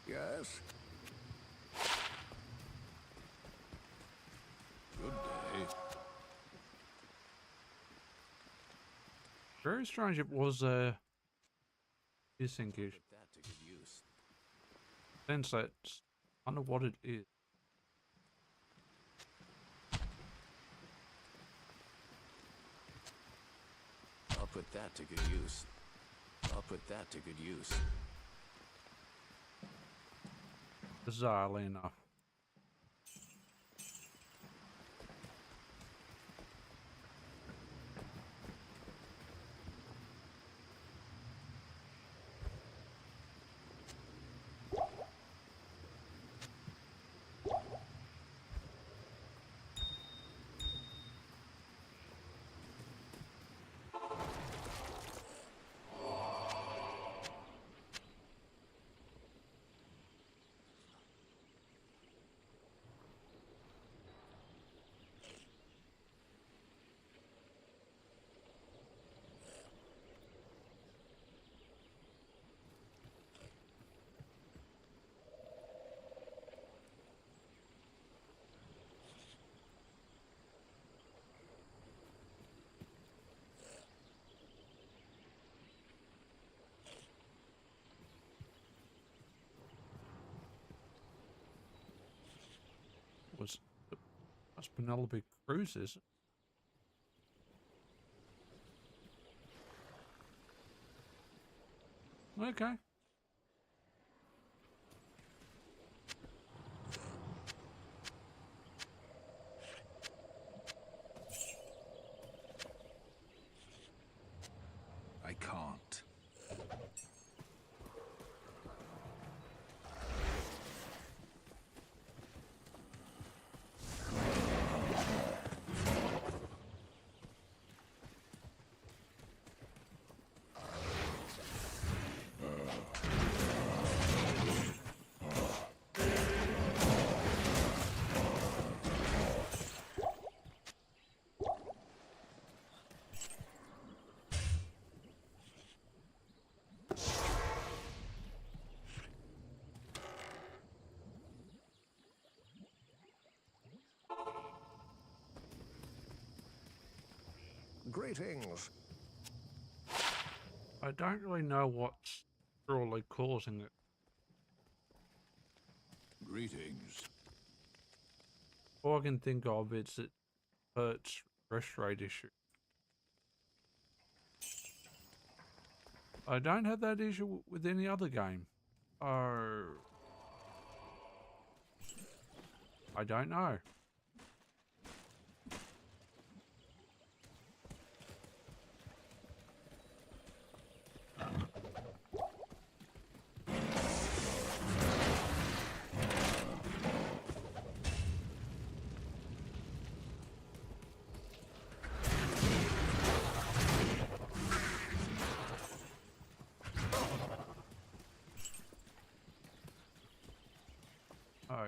Yes? Good day. Very strange it was disengaged. Put that to good use. Sense that's kind of what it is. I'll put that to good use. I'll put that to good use. bizarrely enough. Was that's Penelope Cruz, is it? Okay. I can't. Greetings. I don't really know what's truly causing it. Greetings. All I can think of is it hurts refresh rate issue. I don't have that issue with any other game. I don't know. Oh.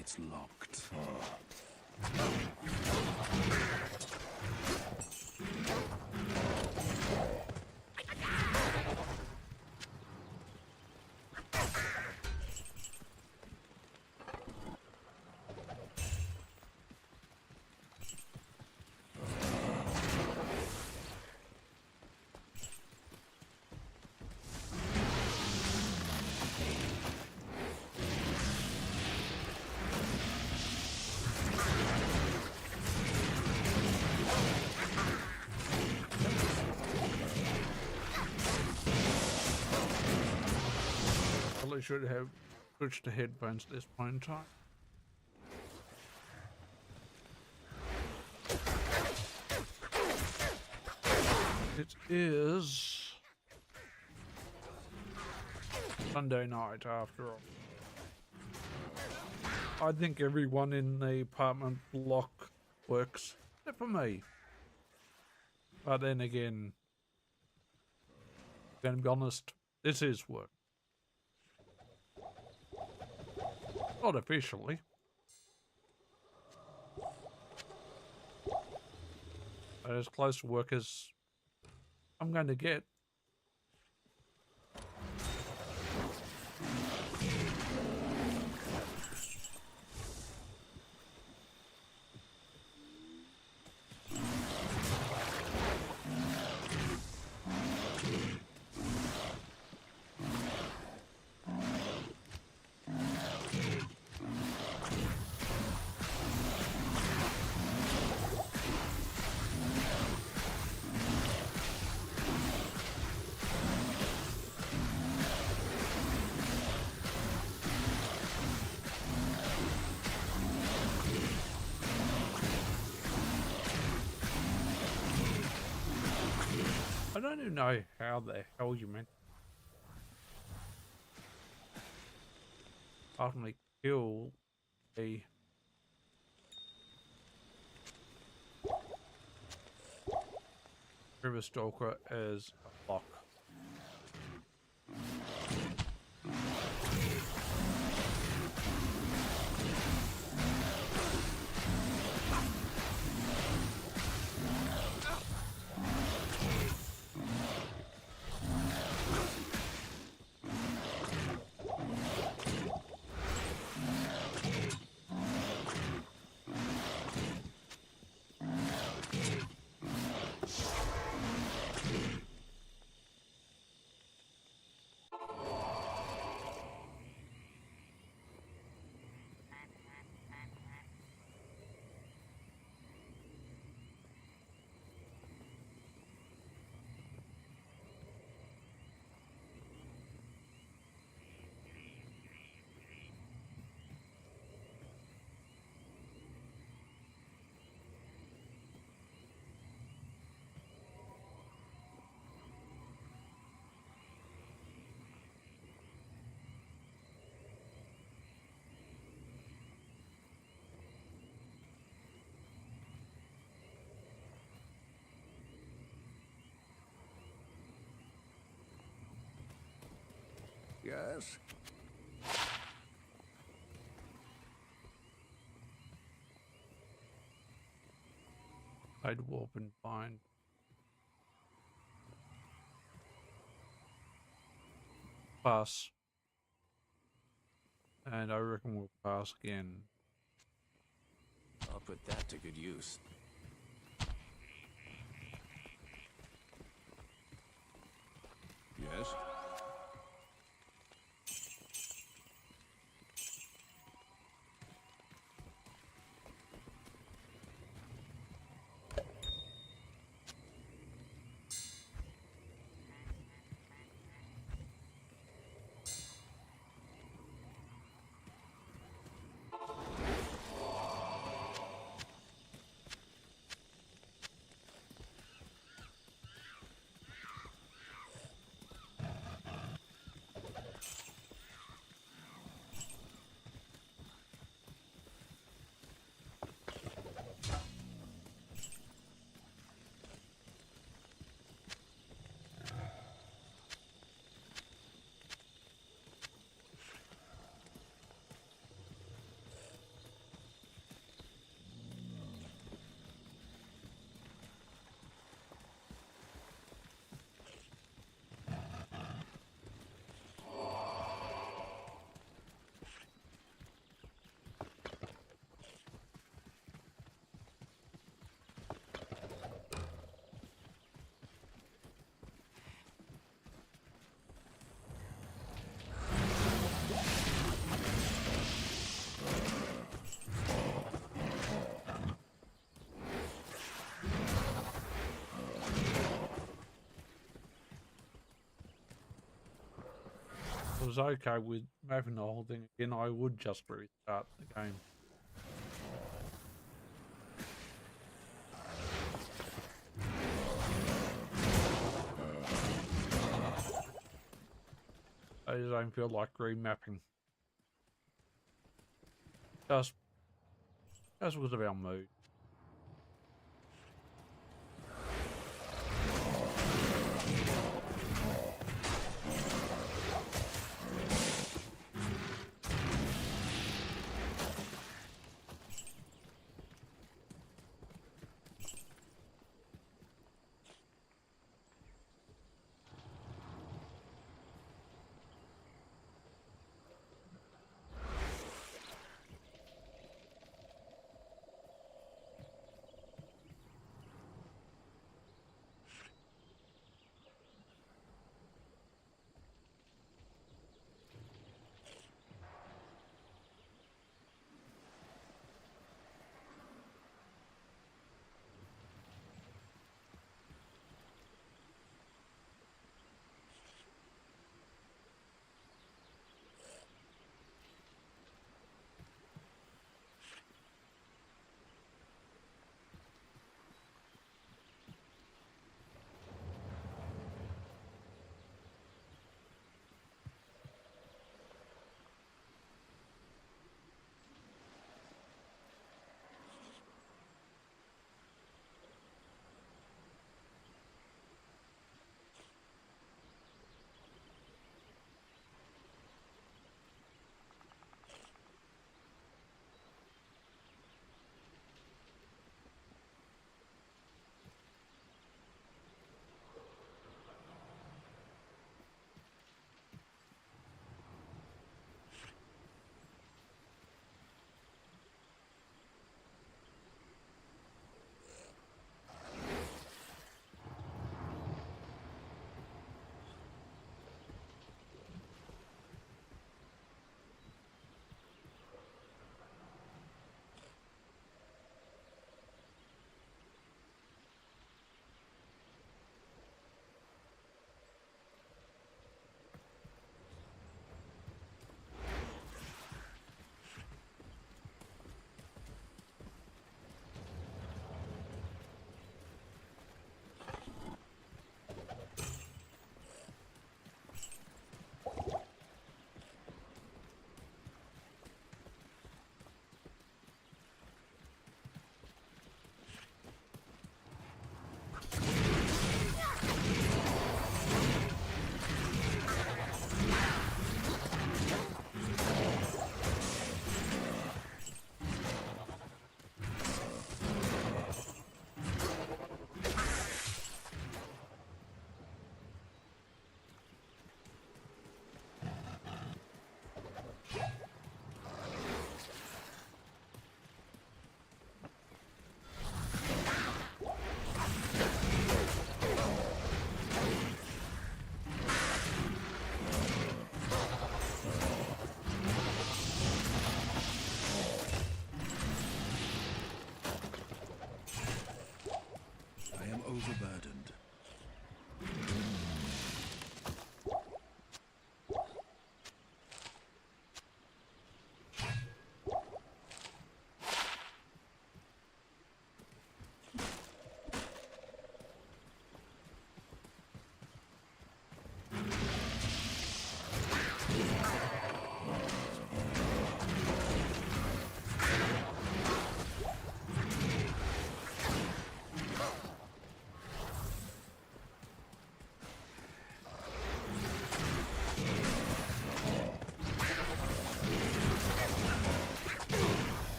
It's locked. Probably should have switched to headphones at this point in time. It is Sunday night after all. I think everyone in the apartment block works, except for me. But then again, I'm gonna be honest, this is work. Not officially. But as close to work as I'm going to get. I don't even know how the hell you meant to ultimately kill a river stalker as a block. Yes? I'd warp and bind. Pass. And I reckon we'll pass again. I'll put that to good use. Yes? If I was okay with moving the whole thing again, I would just restart the game. don't feel like remapping. Just because of our mood.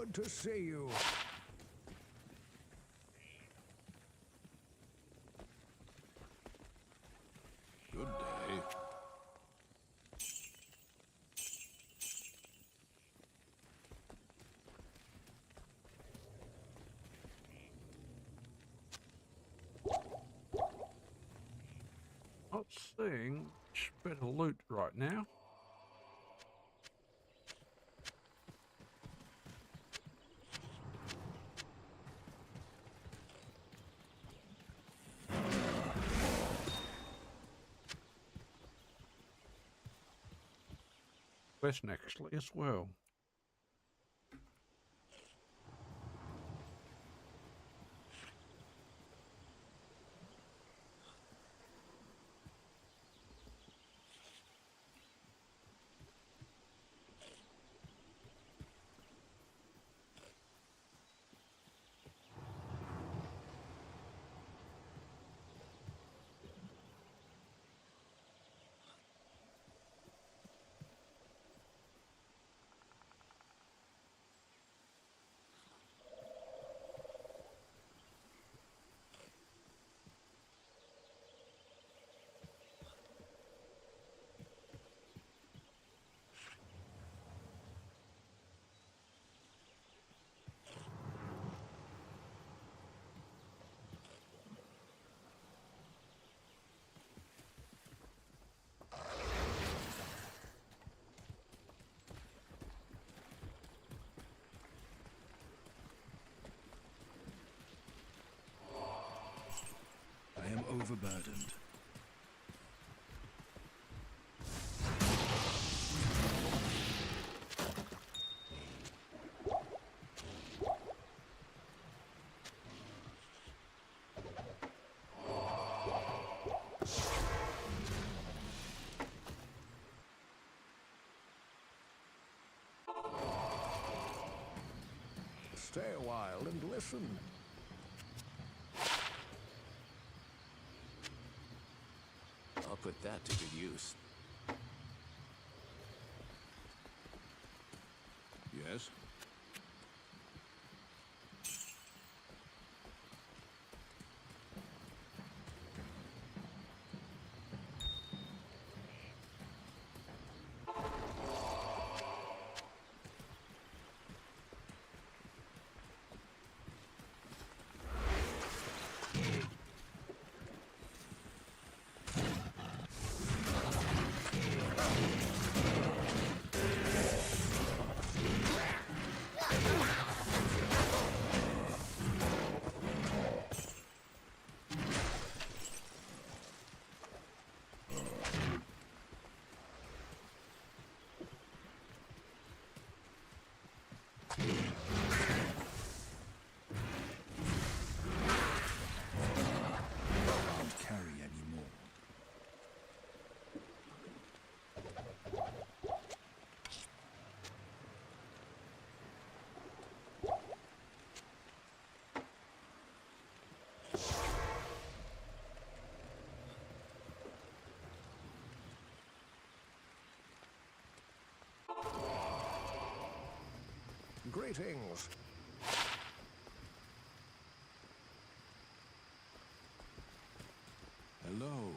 Good to see you. Good day. Not seeing much better loot right now. West actually as well. I am overburdened. Stay a while and listen. I'll put that to good use. Yes? Can't carry any more. Greetings. Hello.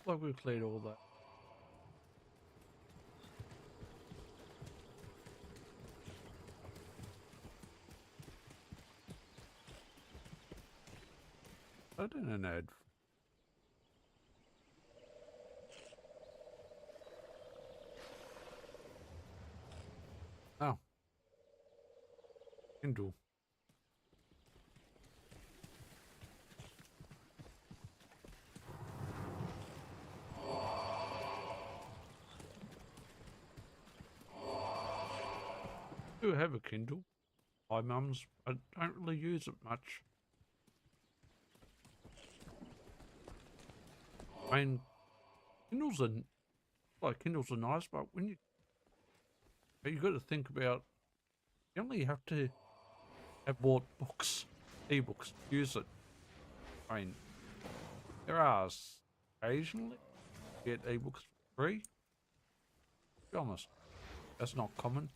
like we've cleared all that. I did an ad. Oh. Kindle. I do have a Kindle. My mum's. I don't really use it much. I mean, Kindles are nice, but when you got to think about, you only have to have bought books, ebooks, to use it. I mean, there are occasionally you get ebooks for free. To be honest, that's not common.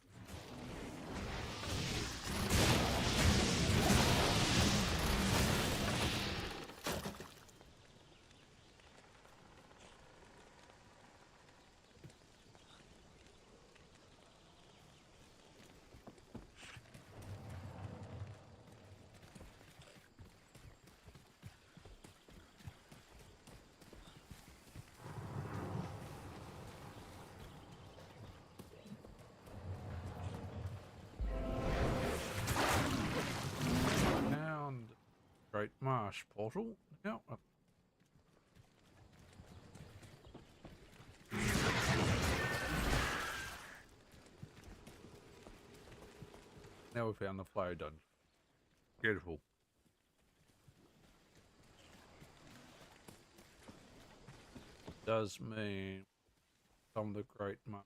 Found Great Marsh portal. Now, now we found the flow dungeon. Beautiful. Does mean some of the Great Marsh.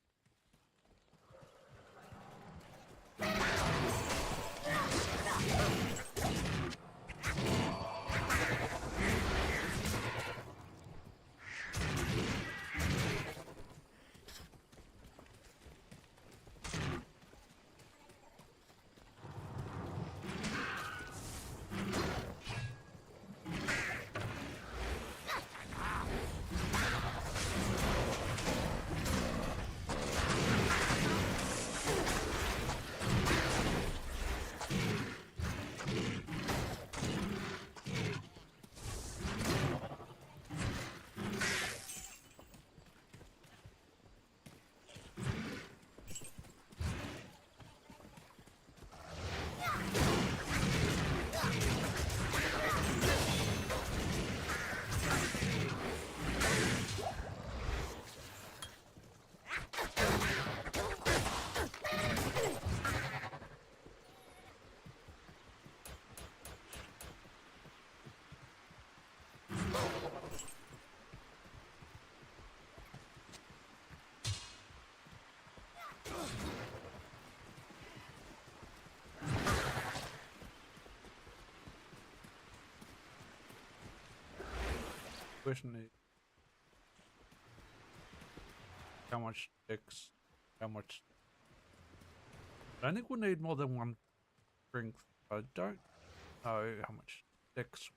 Question is, how much sticks? How much? I don't think we'll need more than one strength. I don't know how much sticks.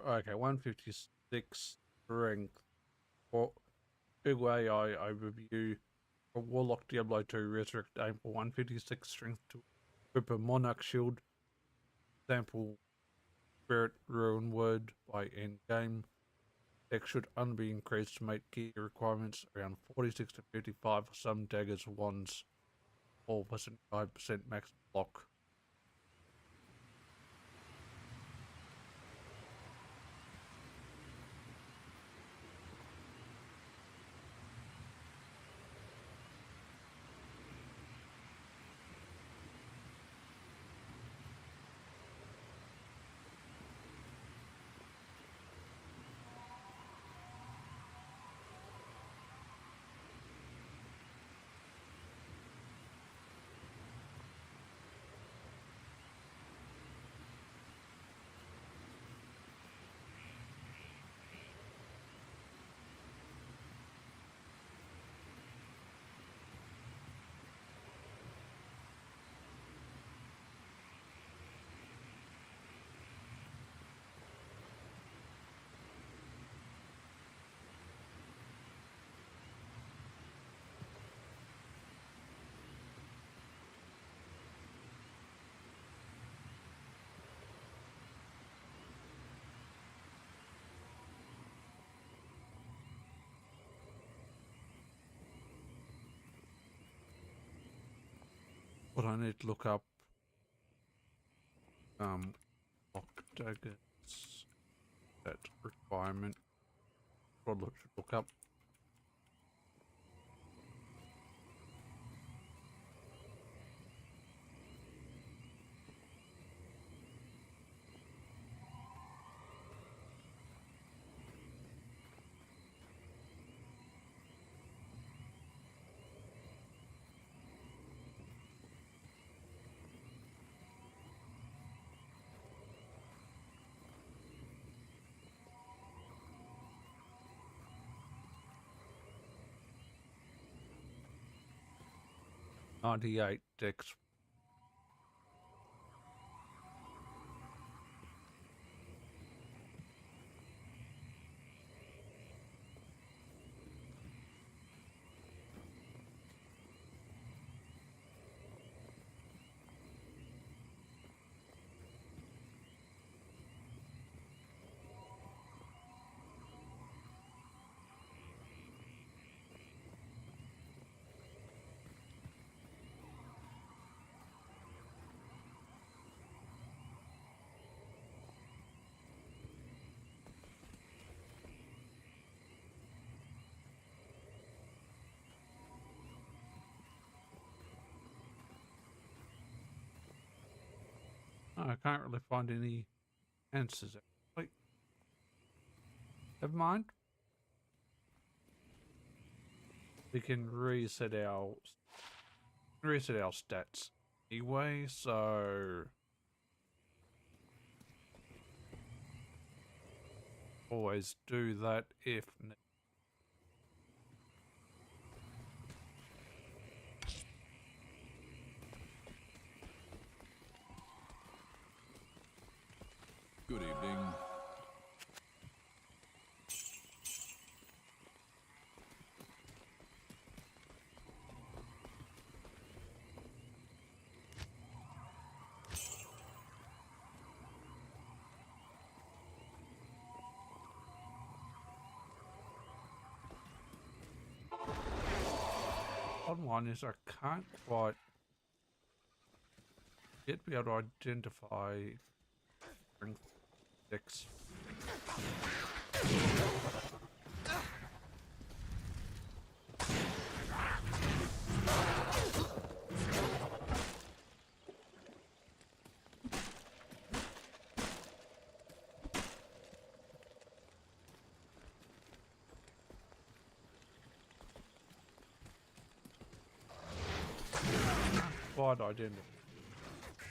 Okay, 156 strength. Well, big way I review For Warlock Diablo 2, resurrect aim for 156 strength to equip a Monarch shield. Sample Spirit Ruin Word by end game. Deck should only be increased to make gear requirements around 46 to 55 for some daggers, wands, 4% 5% max block. But I need to look up block daggers, that requirement. What I should look up. '98 decks. I can't really find any answers. Wait, never mind. We can reset our stats anyway. So always do that if needed. Good evening. Bottom line is I can't quite yet be able to identify strength decks. Quite identical.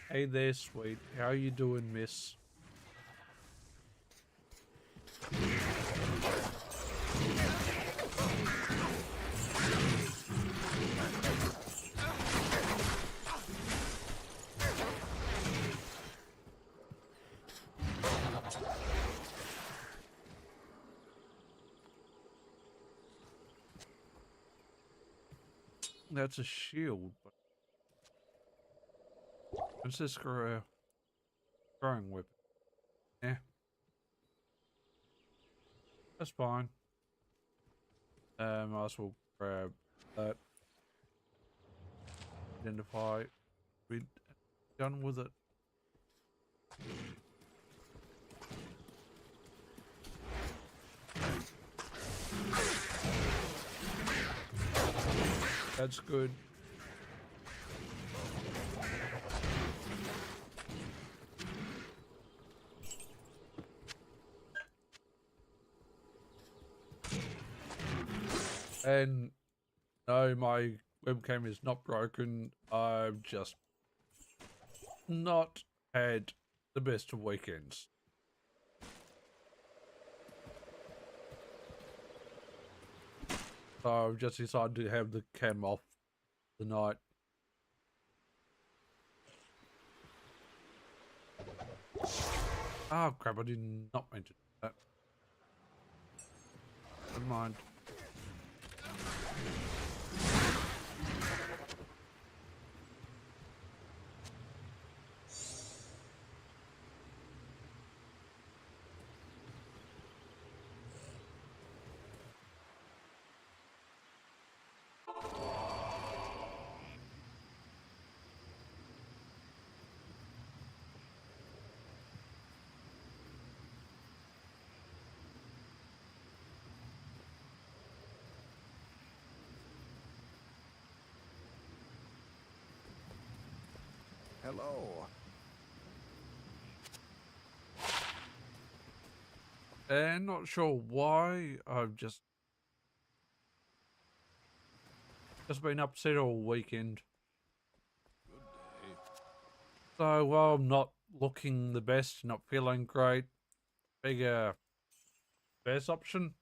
Hey there, sweet. How are you doing, miss? that's a shield. What's this throwing weapon? Yeah. That's fine. Might as well grab that. Identify. We're done with it. That's good. And no, my webcam is not broken. I've just not had the best of weekends. So I've just decided to have the cam off tonight. Oh crap, I did not mention that. Never mind. Hello. And not sure why, I've just been upset all weekend. Good day. So while I'm not looking the best, not feeling great, best option,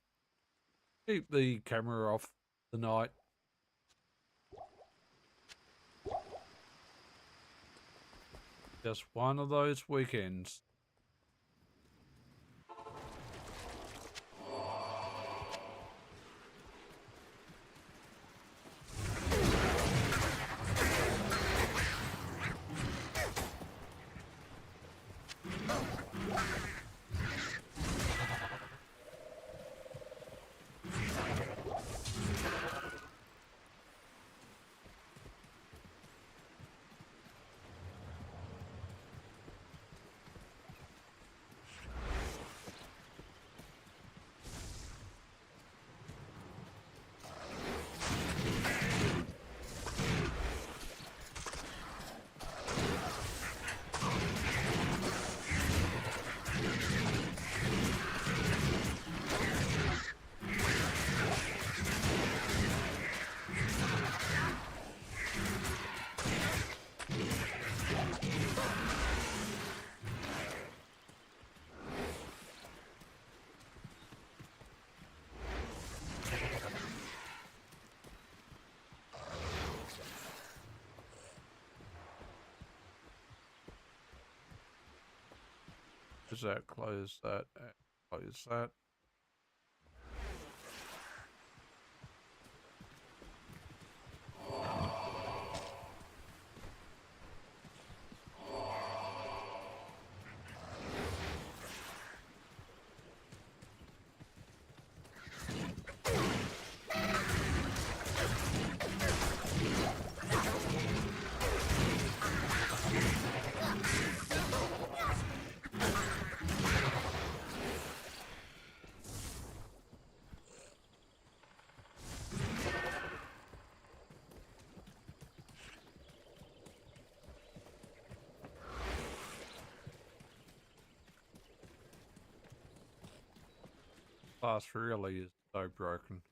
keep the camera off the night. Just one of those weekends. Does that close that? Close that. Class really is so broken.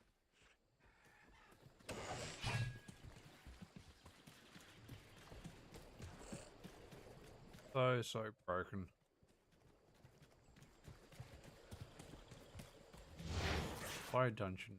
So broken. Fire dungeon.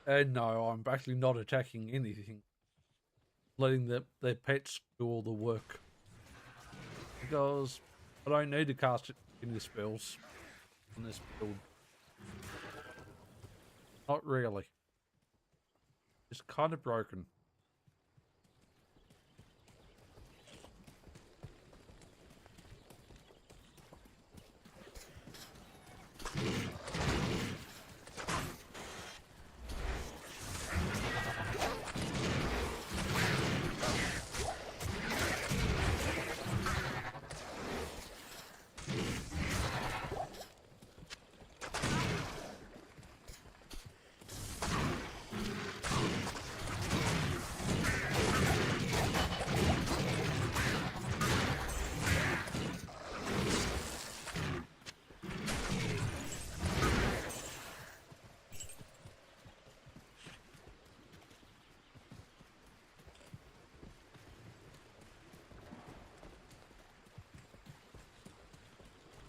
No, I'm actually not attacking anything. Letting their pets do all the work. Because I don't need to cast any spells on this build. Not really. It's kind of broken.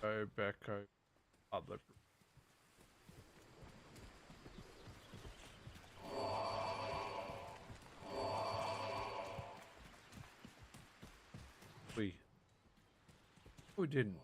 Go back over other. We didn't.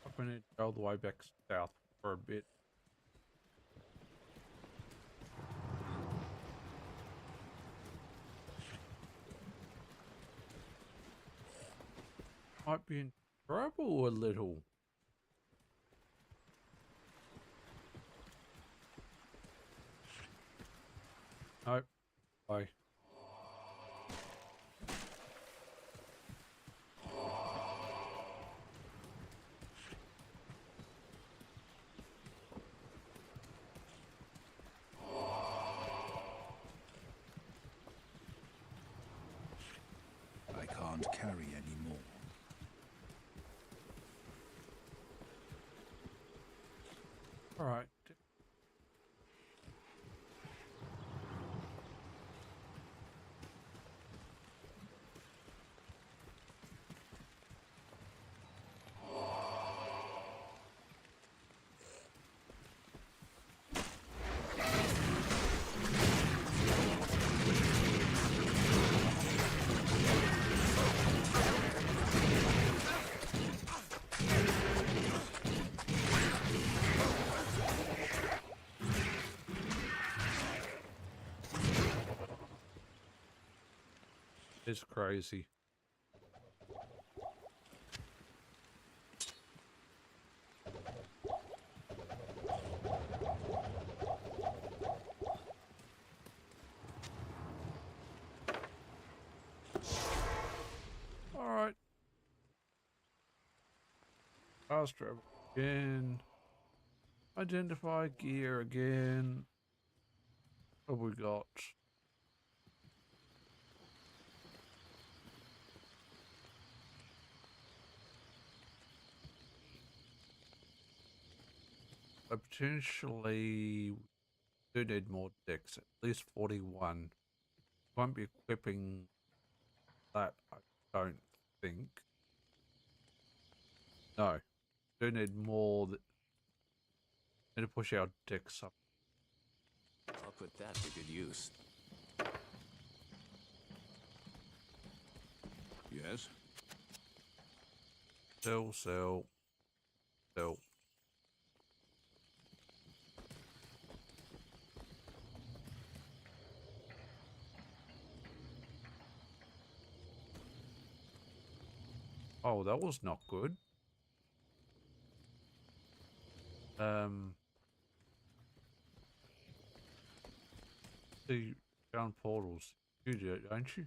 I'm gonna go all the way back south for a bit. Might be in trouble a little. Nope. Bye. I can't carry anymore. All right. It's crazy. All right. Fast travel again. Identify gear again. What have we got? I potentially do need more decks, at least 41. Won't be equipping that, I don't think. No, do need more. Need to push our decks up. I'll put that to good use. Yes? Sell, sell, sell. Oh, that was not good. The down portals. You do it, don't you?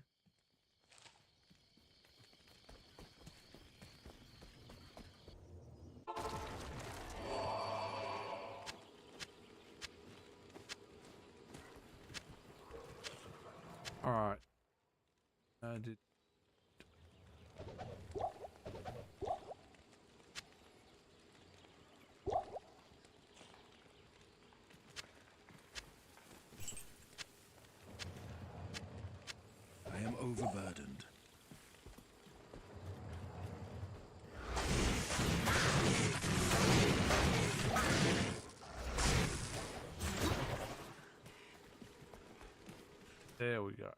All right. Did we go.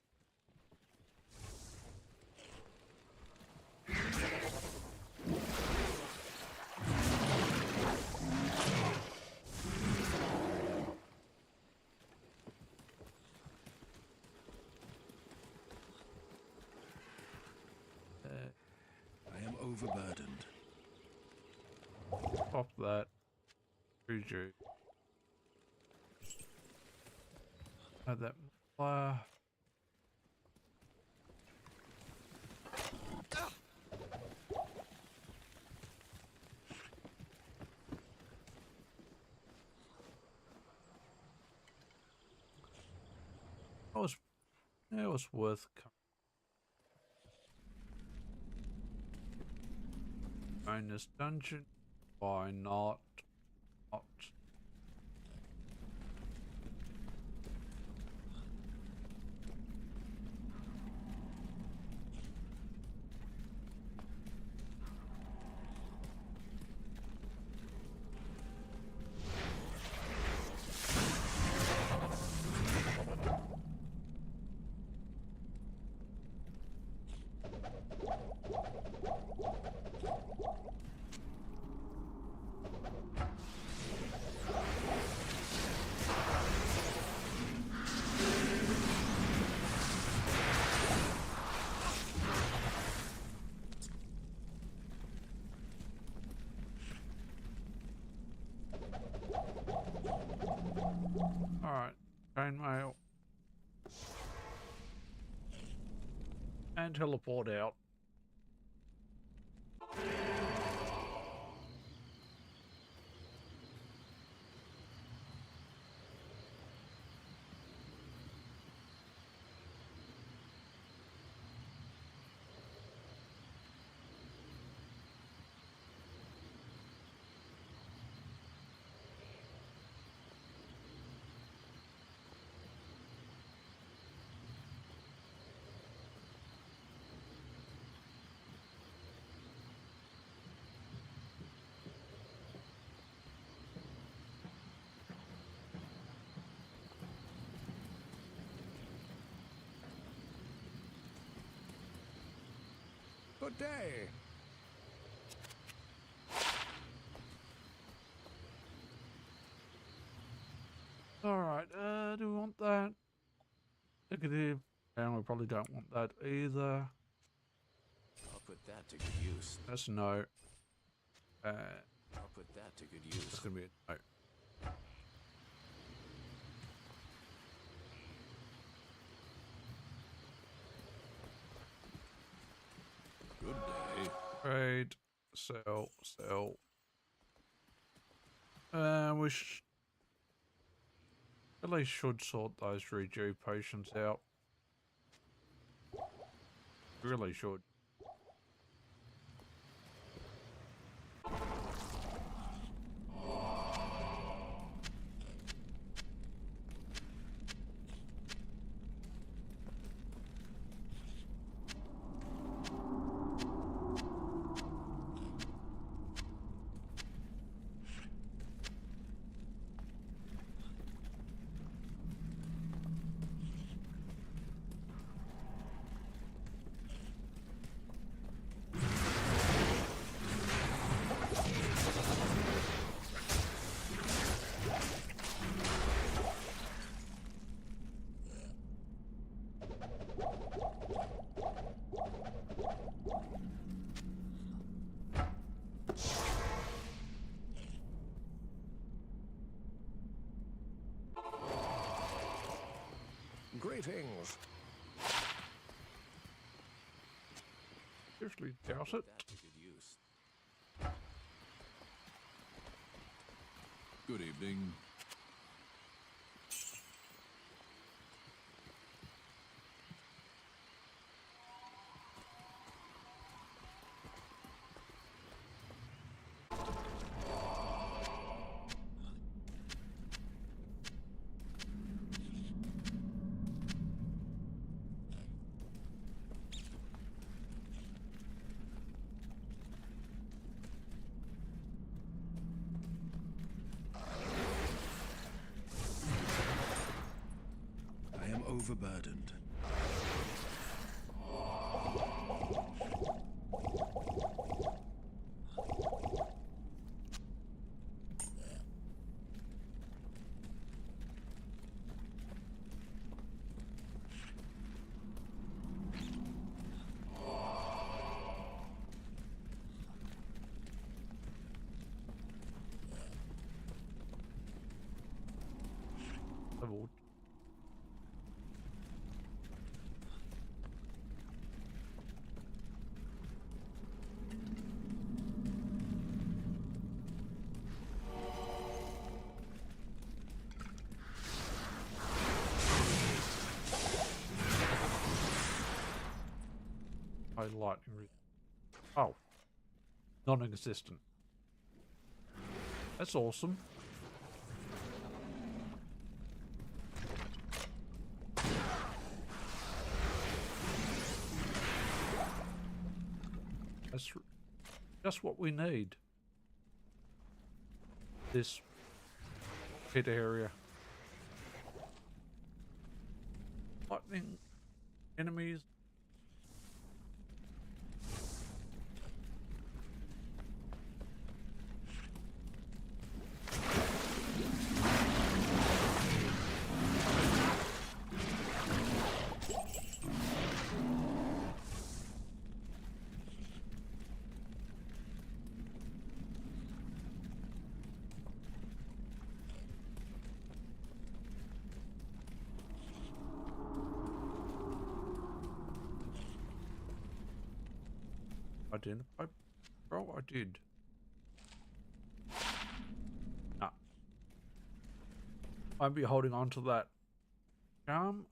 I am overburdened. Pop that. Redo. Add that. It was worth coming this dungeon. Why not? Not. Alright, chainmail. And teleport out. Good day. Alright, do we want that? Negative. And we probably don't want that either. I'll put that to good use. That's a no. I'll put that to good use. That's gonna be a no. Good day. Trade. Sell. Sell. We really should sort those redo potions out. Really should. Greetings. Seriously, douse it. That to good use. Good evening. I am overburdened. lightning. Oh, non-existent. That's awesome. That's just what we need. This pit area. Lightning enemies. I didn't. Bro, I did. Nah. I'd be holding on to that charm.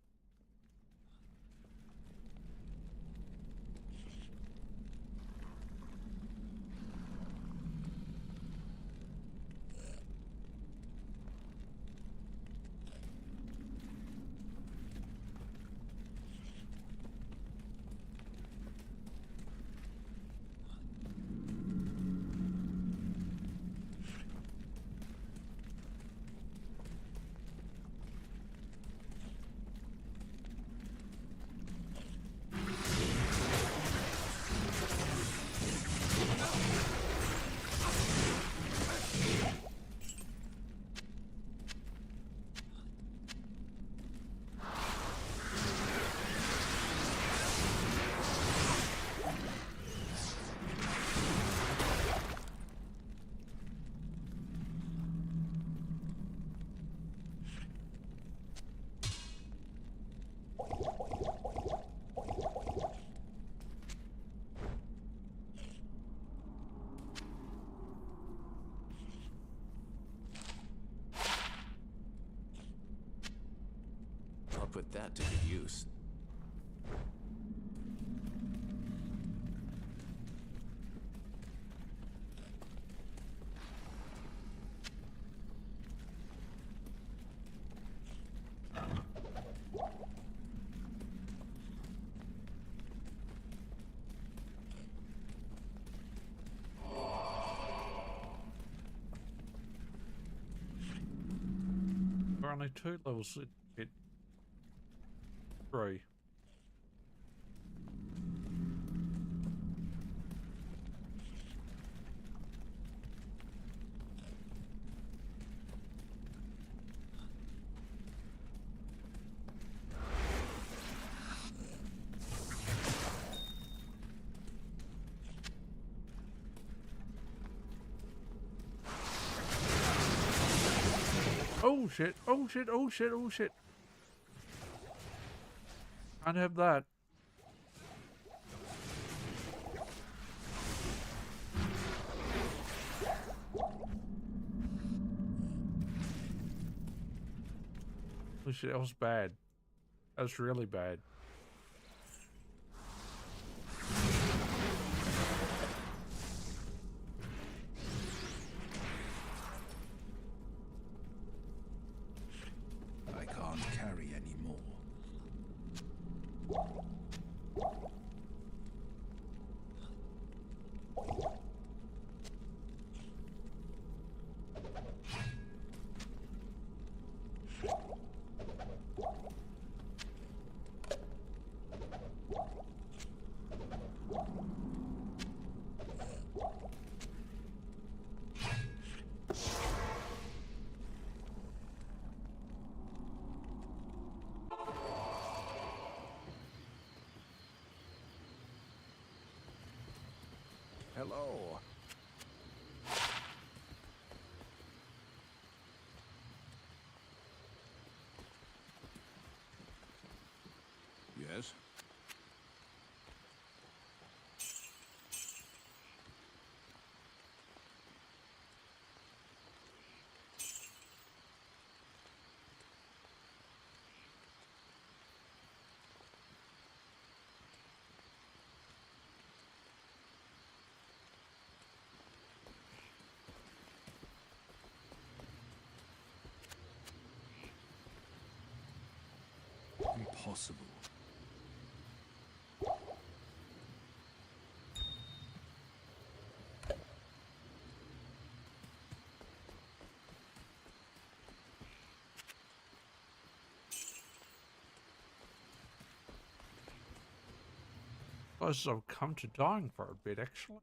I'll put that to good use. We're only 2 levels in pit 3. Oh shit, oh shit, oh shit, oh shit. Can't have that. Oh shit, that was bad. That was really bad. I can't carry any more. Hello. Yes? possible. Suppose I've come to dying for a bit, actually.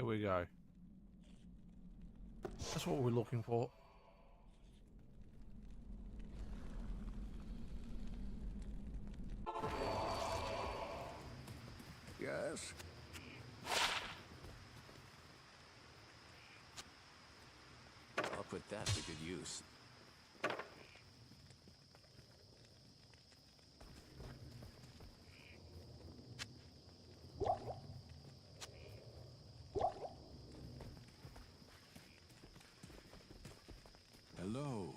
There we go. That's what we're looking for. Yes? I'll put that to good use. Hello.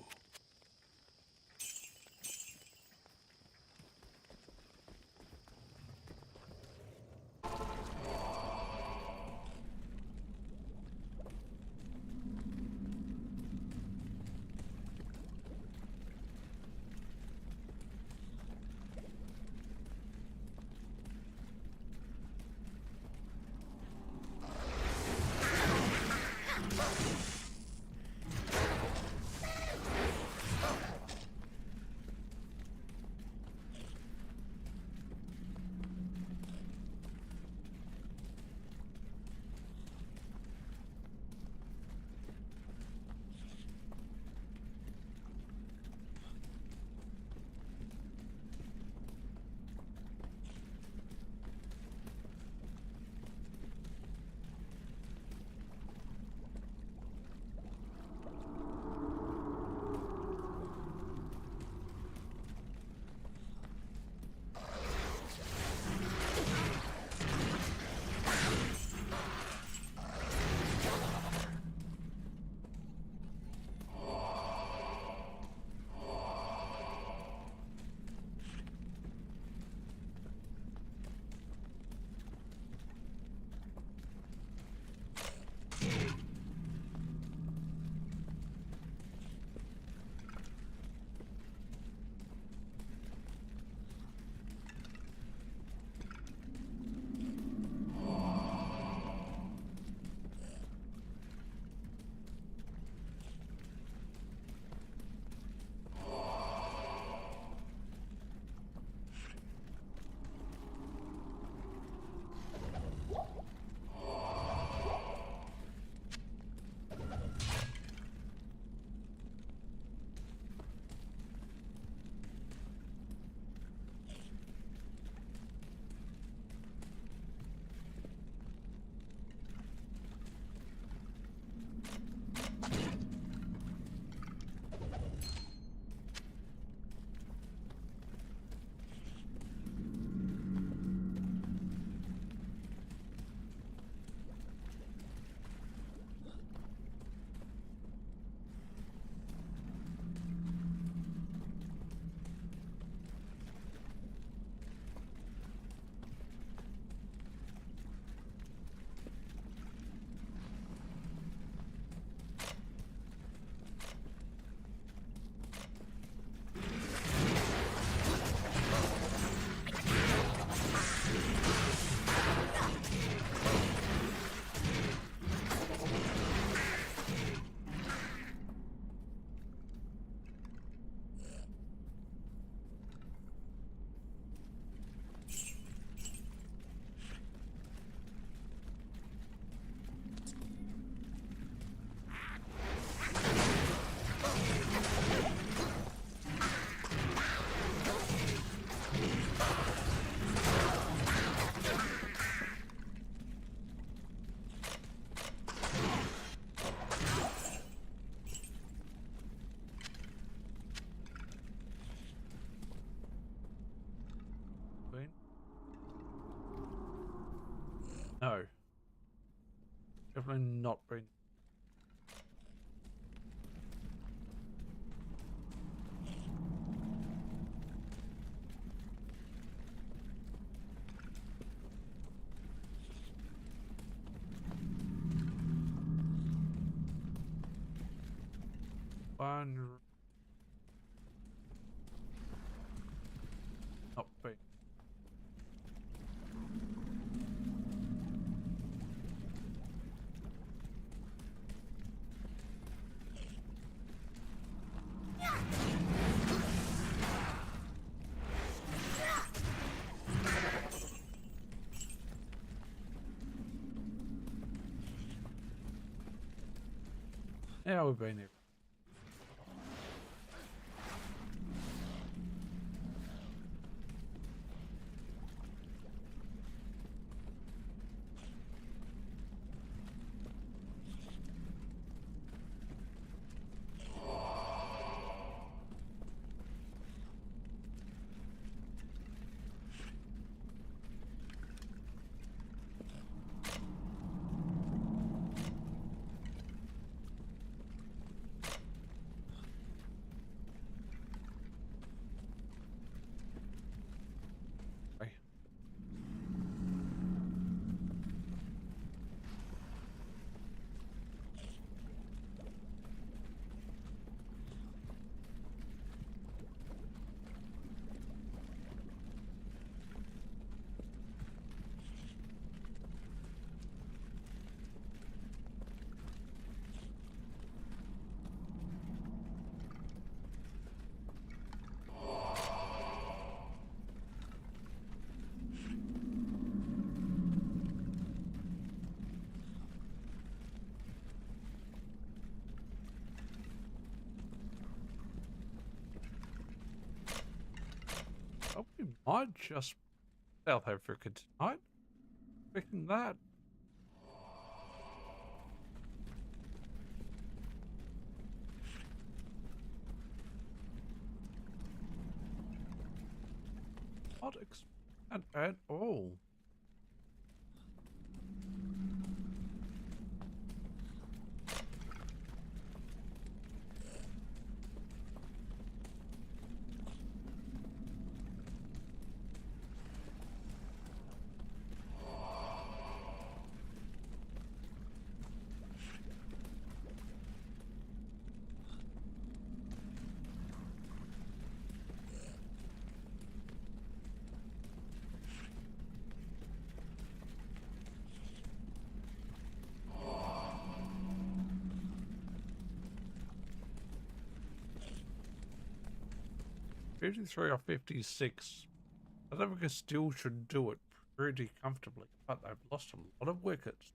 No. Definitely not been. One. Not been. Yeah, we've been here. Okay. Oh, we might just South Africa tonight. Picking that. Not expand at all. $53 or 56. South Africa still should do it pretty comfortably, but they've lost a lot of wickets.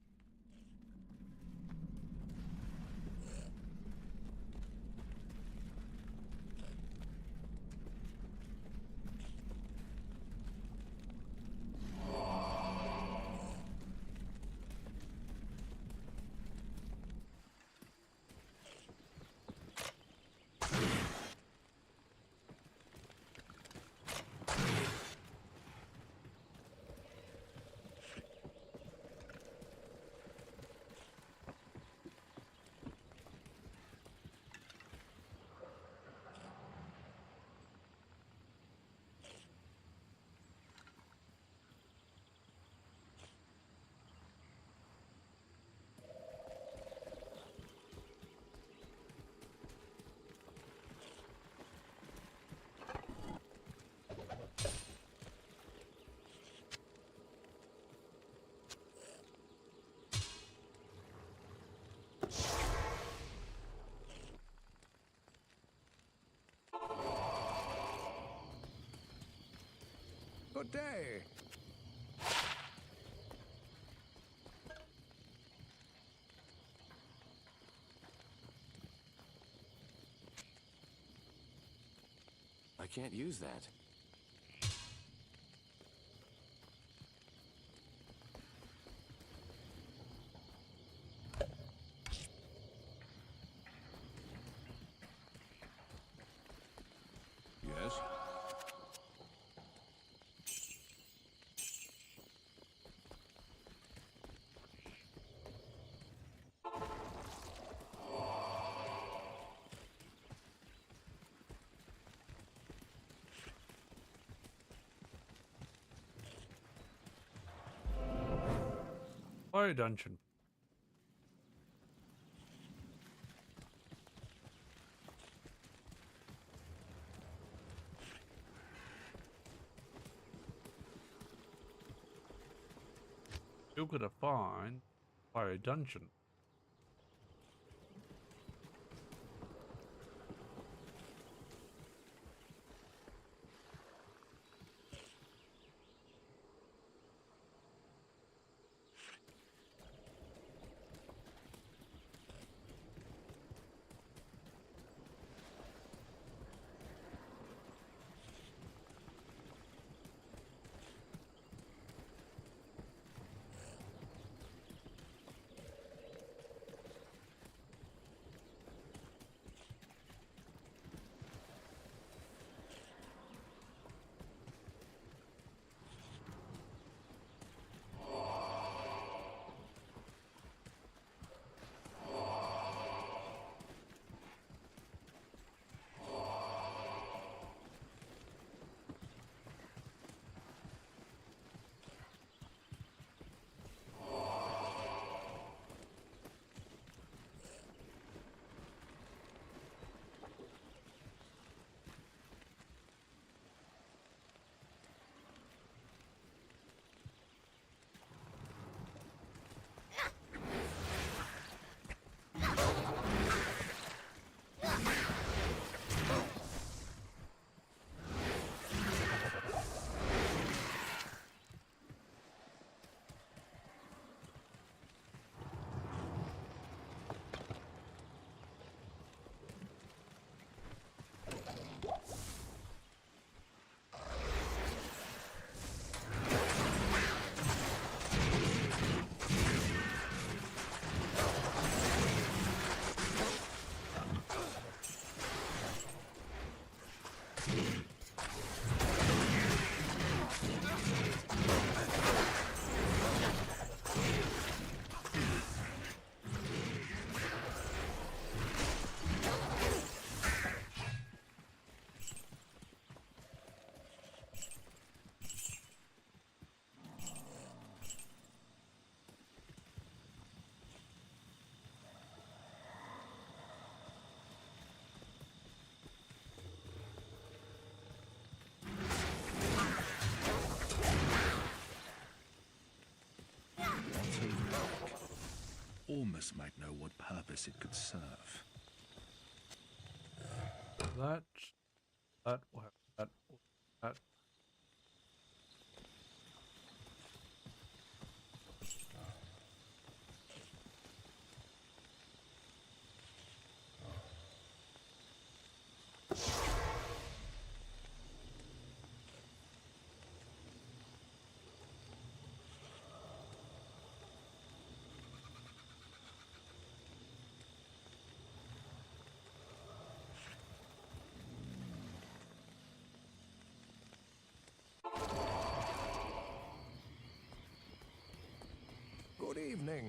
Good day. I can't use that. Yes? Fire dungeon. Still gotta find fire dungeon. Almost might know what purpose it could serve. That, that, that, that. Good evening.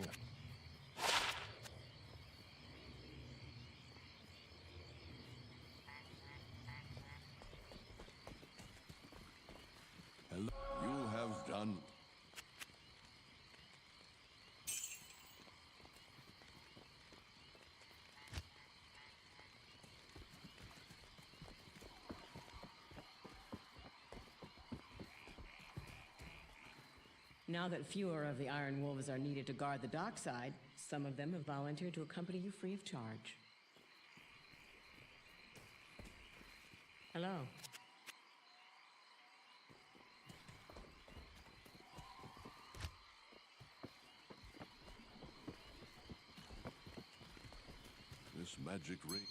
Hello. You have done. Now that fewer of the Iron Wolves are needed to guard the dock side, some of them have volunteered to accompany you free of charge. Hello. This magic ring.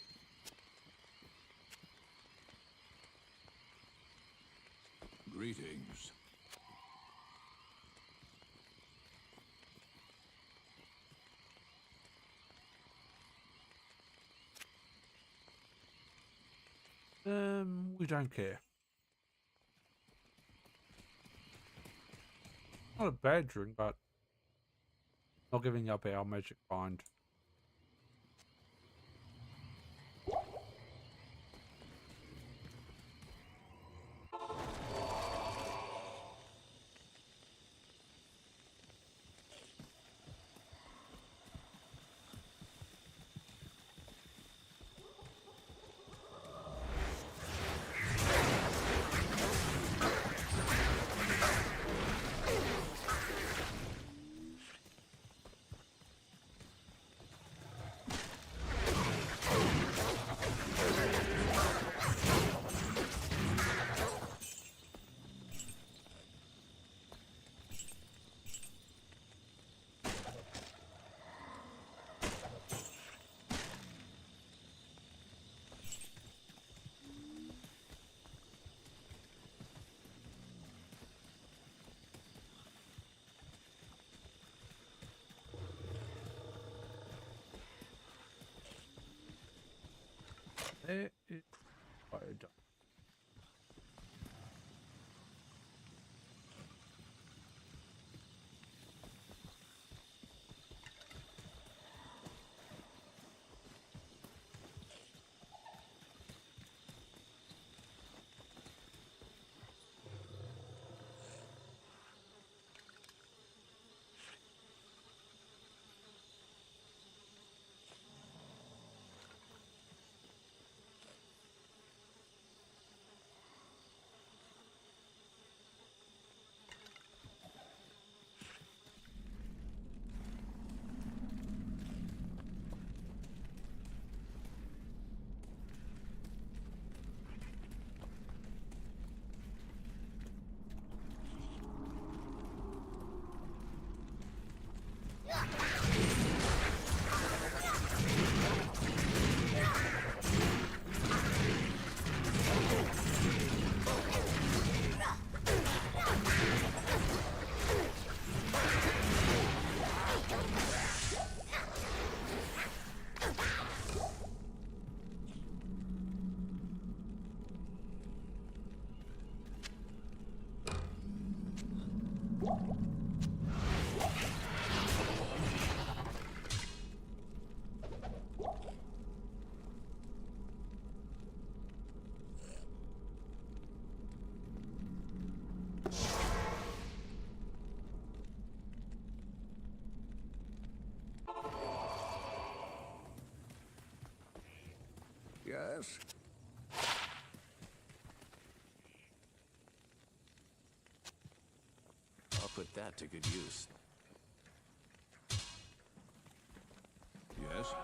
Greetings. We don't care. Not a bad drink, but not giving up our magic find. Fired. Yes? I'll put that to good use. Yes?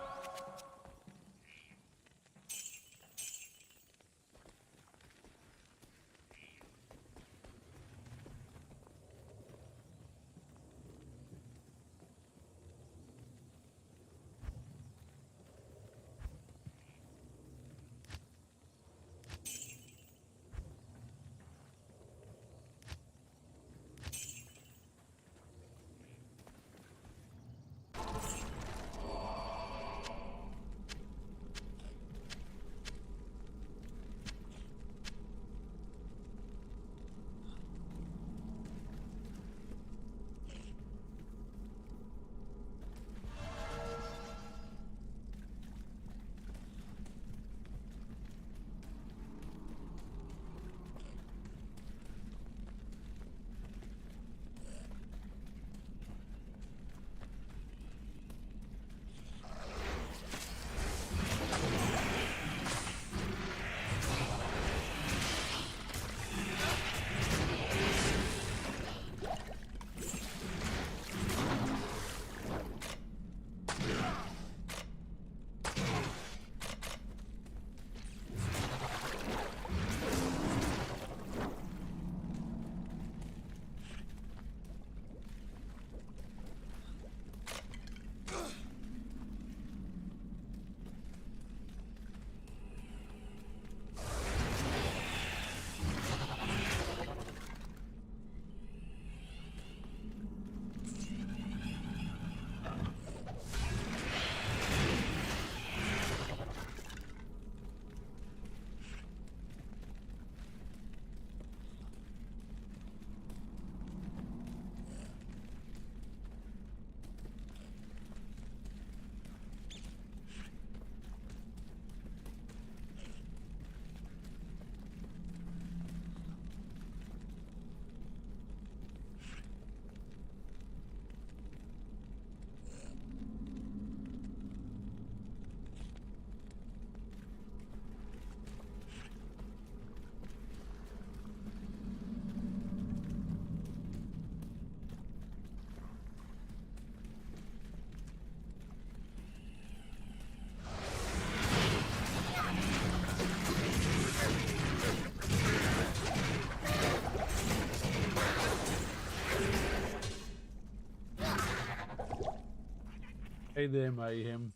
Hey there, Mayhem.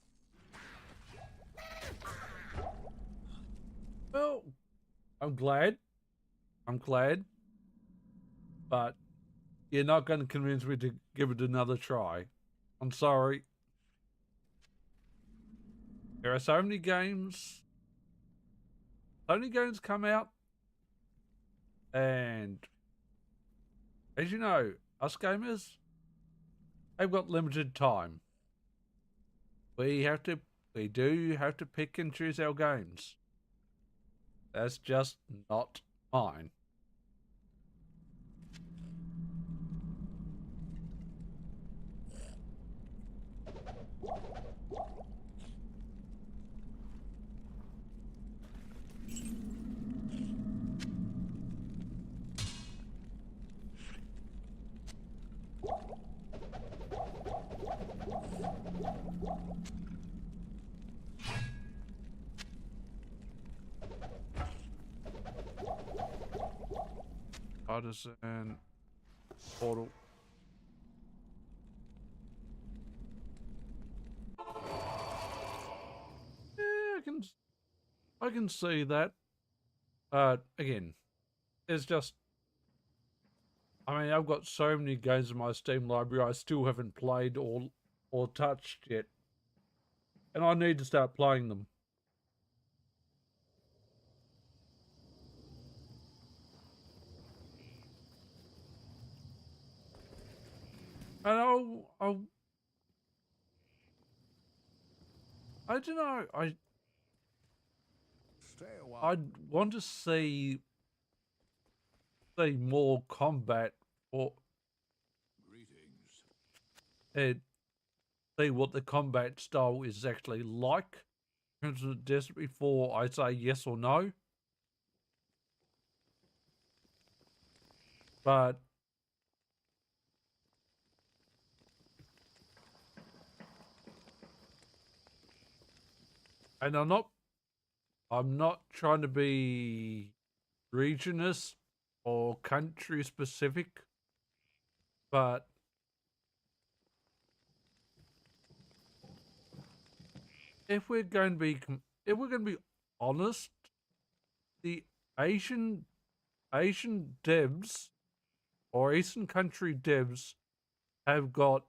Well, I'm glad. I'm glad. But you're not going to convince me to give it another try. I'm sorry. There are so many games Sony games come out, and as you know, us gamers, they've got limited time. We do have to pick and choose our games. That's just not mine. Artisan portal. Yeah, I can see that. Again, it's just, I mean, I've got so many games in my Steam library I still haven't played or touched yet, and I need to start playing them. And I don't know. Stay a while. I'd want to see more combat, or Greetings. see what the combat style is actually like. In terms of Destiny 4, I say yes or no. But and I'm not trying to be regionist or country specific, but if we're going to be honest, the Asian devs or Eastern country devs have got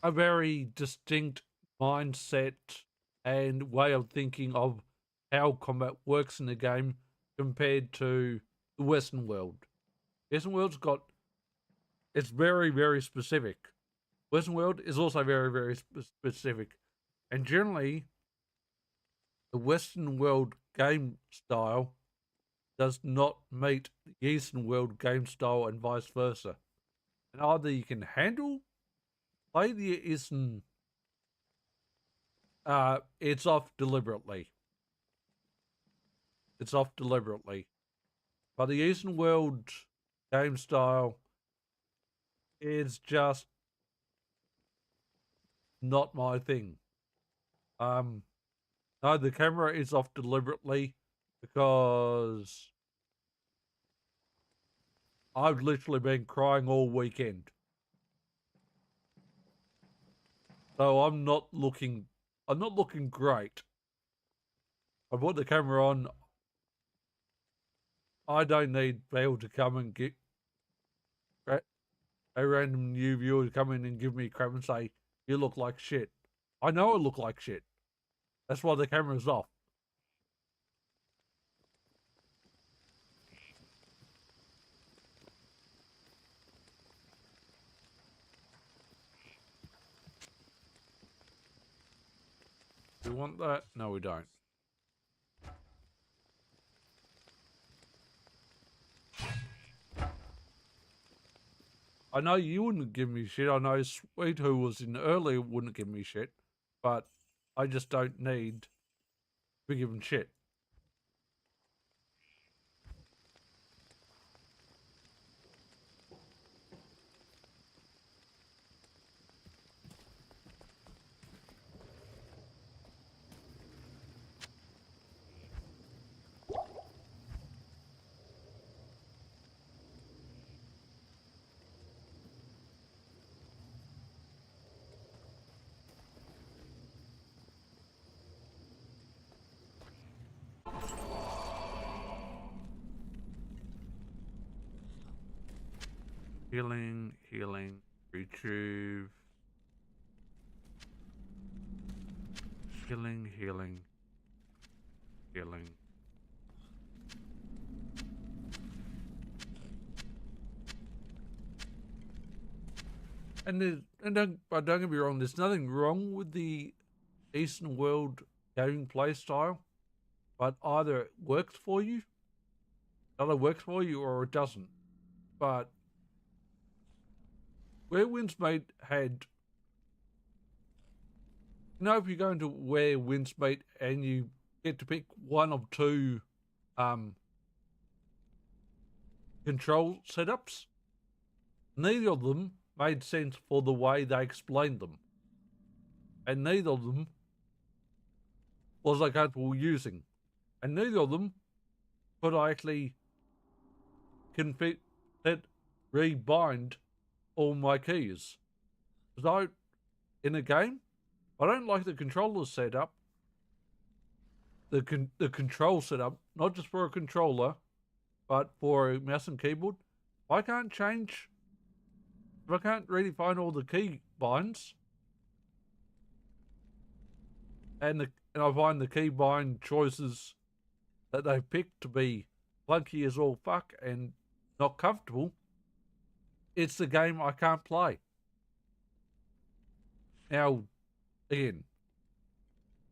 a very distinct mindset and way of thinking of how combat works in the game compared to the Western world. Western world's got, it's very, very specific. Western world is also very, very specific. And generally, the Western world game style does not meet the Eastern world game style and vice versa. And either you can play the Eastern, it's off deliberately. It's off deliberately. But the Eastern world game style is just not my thing. No, the camera is off deliberately because I've literally been crying all weekend. So I'm not looking great. I put the camera on. I don't need people to come and get a random new viewer to come in and give me crap and say, you look like shit. I know I look like shit. That's why the camera's off. Do we want that? No, we don't. I know you wouldn't give me shit. I know Sweet, who was in earlier, wouldn't give me shit. But I just don't need to be given shit. Healing, retrieve. Healing, healing, healing. And don't get me wrong, there's nothing wrong with the Eastern World gaming play style, but either it works for you, or it doesn't. But where Windsmate had, if you go into where Windsmate and you get to pick one of two control setups, neither of them made sense for the way they explained them. And neither of them was I comfortable using. And neither of them could I actually rebind all my keys. So, in a game, I don't like the controller setup. The control setup, not just for a controller, but for a mouse and keyboard. I can't change. If I can't really find all the key binds, and I find the key bind choices that they've picked to be clunky as all fuck and not comfortable, it's the game I can't play. Now, again,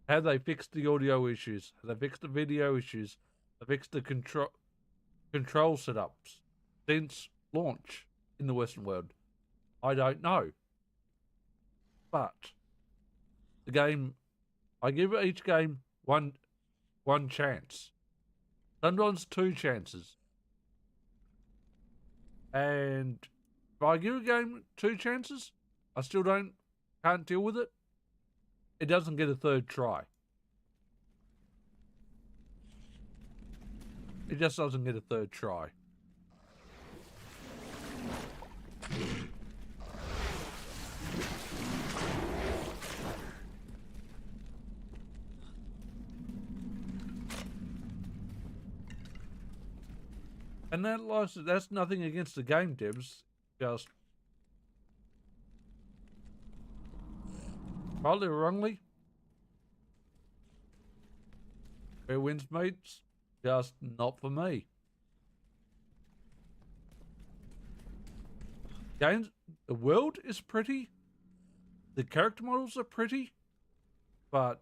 have they fixed the audio issues? Have they fixed the video issues? Have they fixed the control setups since launch in the Western world? I don't know. But the game, I give each game one chance. Sometimes two chances. And if I give a game two chances, I still can't deal with it, it doesn't get a third try. It just doesn't get a third try. And that's nothing against the game devs, just rightly or wrongly, where wins mates, just not for me. Games, the world is pretty, the character models are pretty, but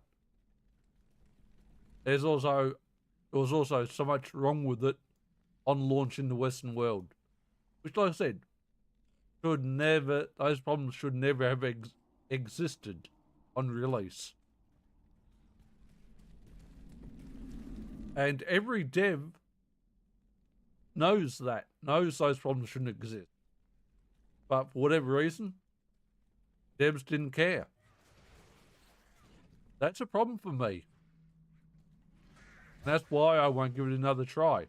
there was also so much wrong with it on launch in the Western world, which, like I said, those problems should never have existed on release. And every dev knows those problems shouldn't exist. But for whatever reason, devs didn't care. That's a problem for me. And that's why I won't give it another try.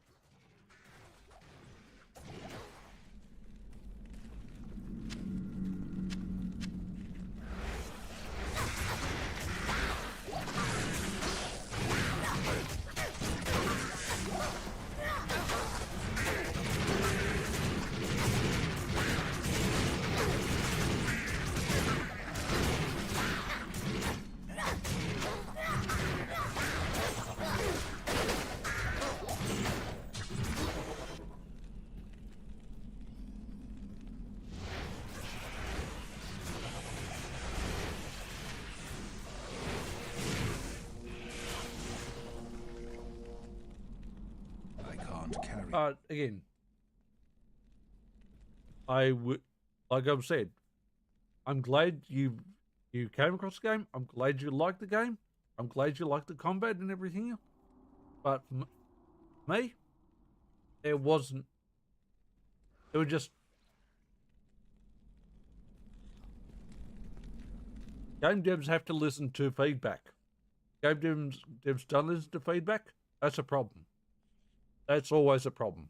Again, like I've said, I'm glad you came across the game. I'm glad you liked the game. I'm glad you liked the combat and everything. But for me, it wasn't. It was just game devs have to listen to feedback. Game devs don't listen to feedback. That's a problem. That's always a problem.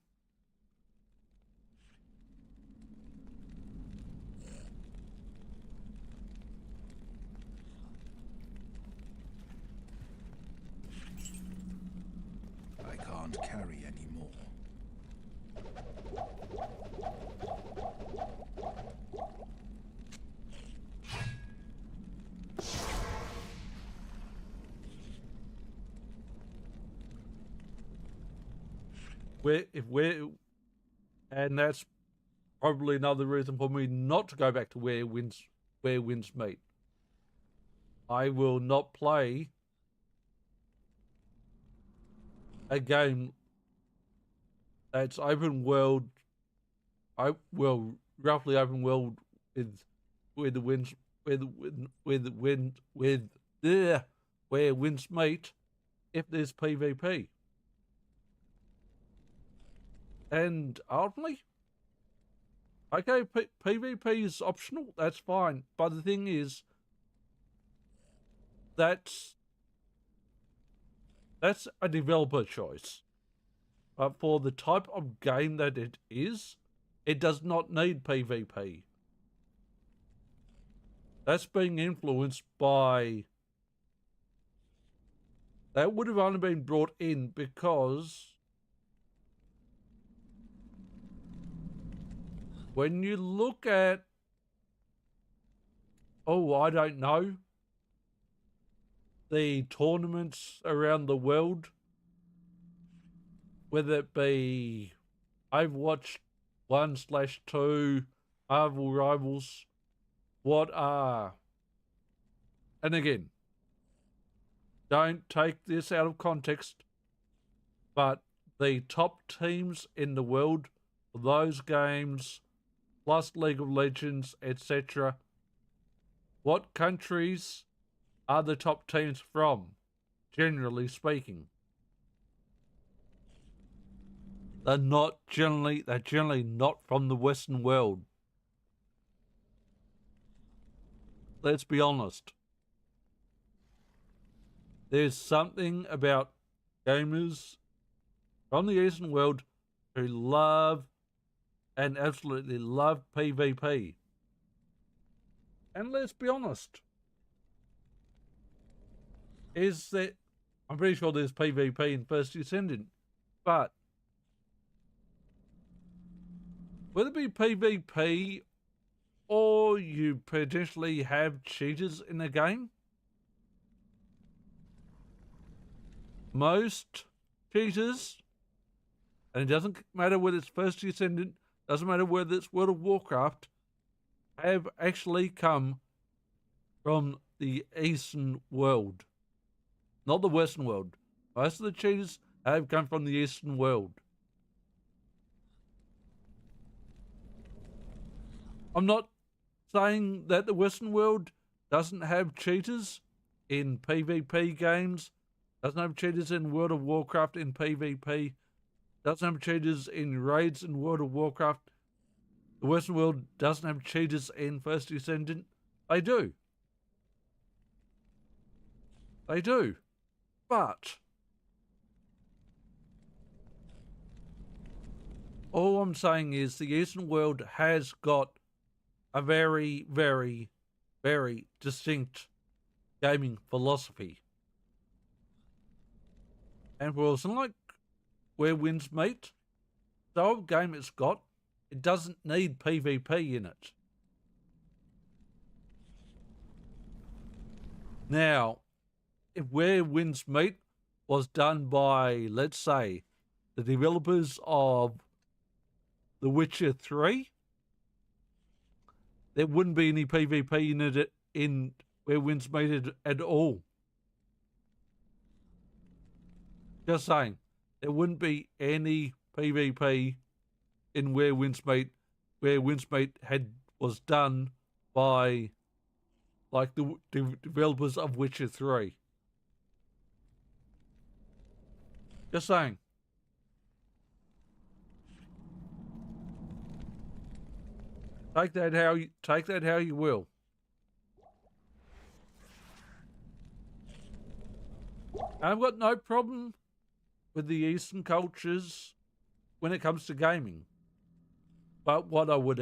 I can't carry anymore. and that's probably another reason for me not to go back to where winds meet. I will not play a game that's open world, roughly open world with where the winds where winds meet if there's PvP. And ultimately, okay, PvP is optional, that's fine. But the thing is, that's a developer choice. But for the type of game that it is, it does not need PvP. That's being influenced by... That would have only been brought in because when you look at, I don't know, the tournaments around the world, whether it be Overwatch 1/2, Marvel Rivals, and again, don't take this out of context, but the top teams in the world for those games, plus League of Legends, etc., what countries are the top teams from, generally speaking? They're generally not from the Western world. Let's be honest. There's something about gamers from the Eastern world who love and absolutely love PvP. And let's be honest. I'm pretty sure there's PvP in First Descendant, but whether it be PvP or you potentially have cheaters in a game, most cheaters, and it doesn't matter whether it's First Descendant, doesn't matter whether it's World of Warcraft, have actually come from the Eastern world, not the Western world. Most of the cheaters have come from the Eastern world. I'm not saying that the Western world doesn't have cheaters in PvP games, doesn't have cheaters in World of Warcraft in PvP, doesn't have cheaters in raids in World of Warcraft. The Western world doesn't have cheaters in First Descendant. They do. They do. But all I'm saying is the Eastern world has got a very, very, very distinct gaming philosophy. And for something like Where Winds Meet, the old game it's got, it doesn't need PvP in it. Now, if Where Winds Meet was done by, let's say, the developers of The Witcher 3, there wouldn't be any PvP in it in Where Winds Meet at all. Just saying, there wouldn't be any PvP in Where Winds Meet. Where Winds Meet was done by like the developers of Witcher 3. Just saying. Take that how you will. I've got no problem with the Eastern cultures when it comes to gaming. But what I would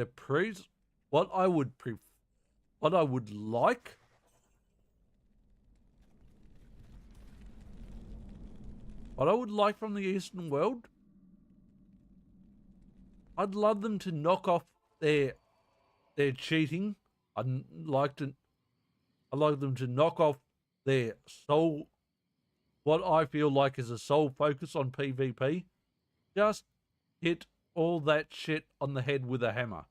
like from the Eastern world, I'd love them to knock off their cheating. I'd like them to knock off their what I feel like is a sole focus on PvP. Just hit all that shit on the head with a hammer.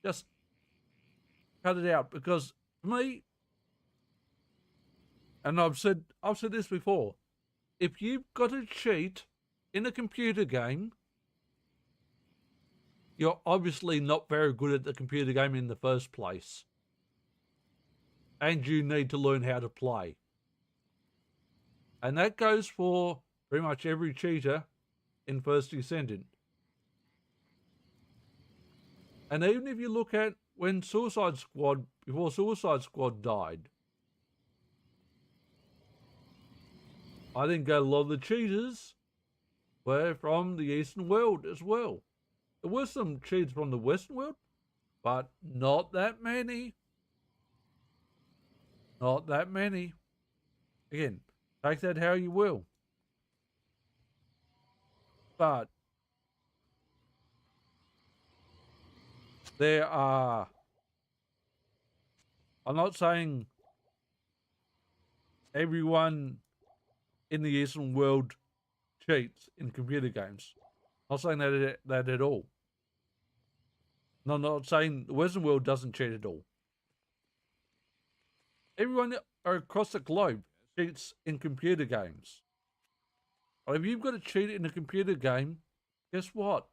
Just cut it out, because for me, and I've said this before, if you've got to cheat in a computer game, you're obviously not very good at the computer game in the first place. And you need to learn how to play. And that goes for pretty much every cheater in First Descendant. And even if you look at when before Suicide Squad died, I think a lot of the cheaters were from the Eastern world as well. There were some cheaters from the Western world, but not that many. Not that many. Again, take that how you will. But there are, I'm not saying everyone in the Eastern world cheats in computer games. I'm not saying that at all. No, I'm not saying the Western world doesn't cheat at all. Everyone across the globe cheats in computer games. But if you've got to cheat in a computer game, guess what?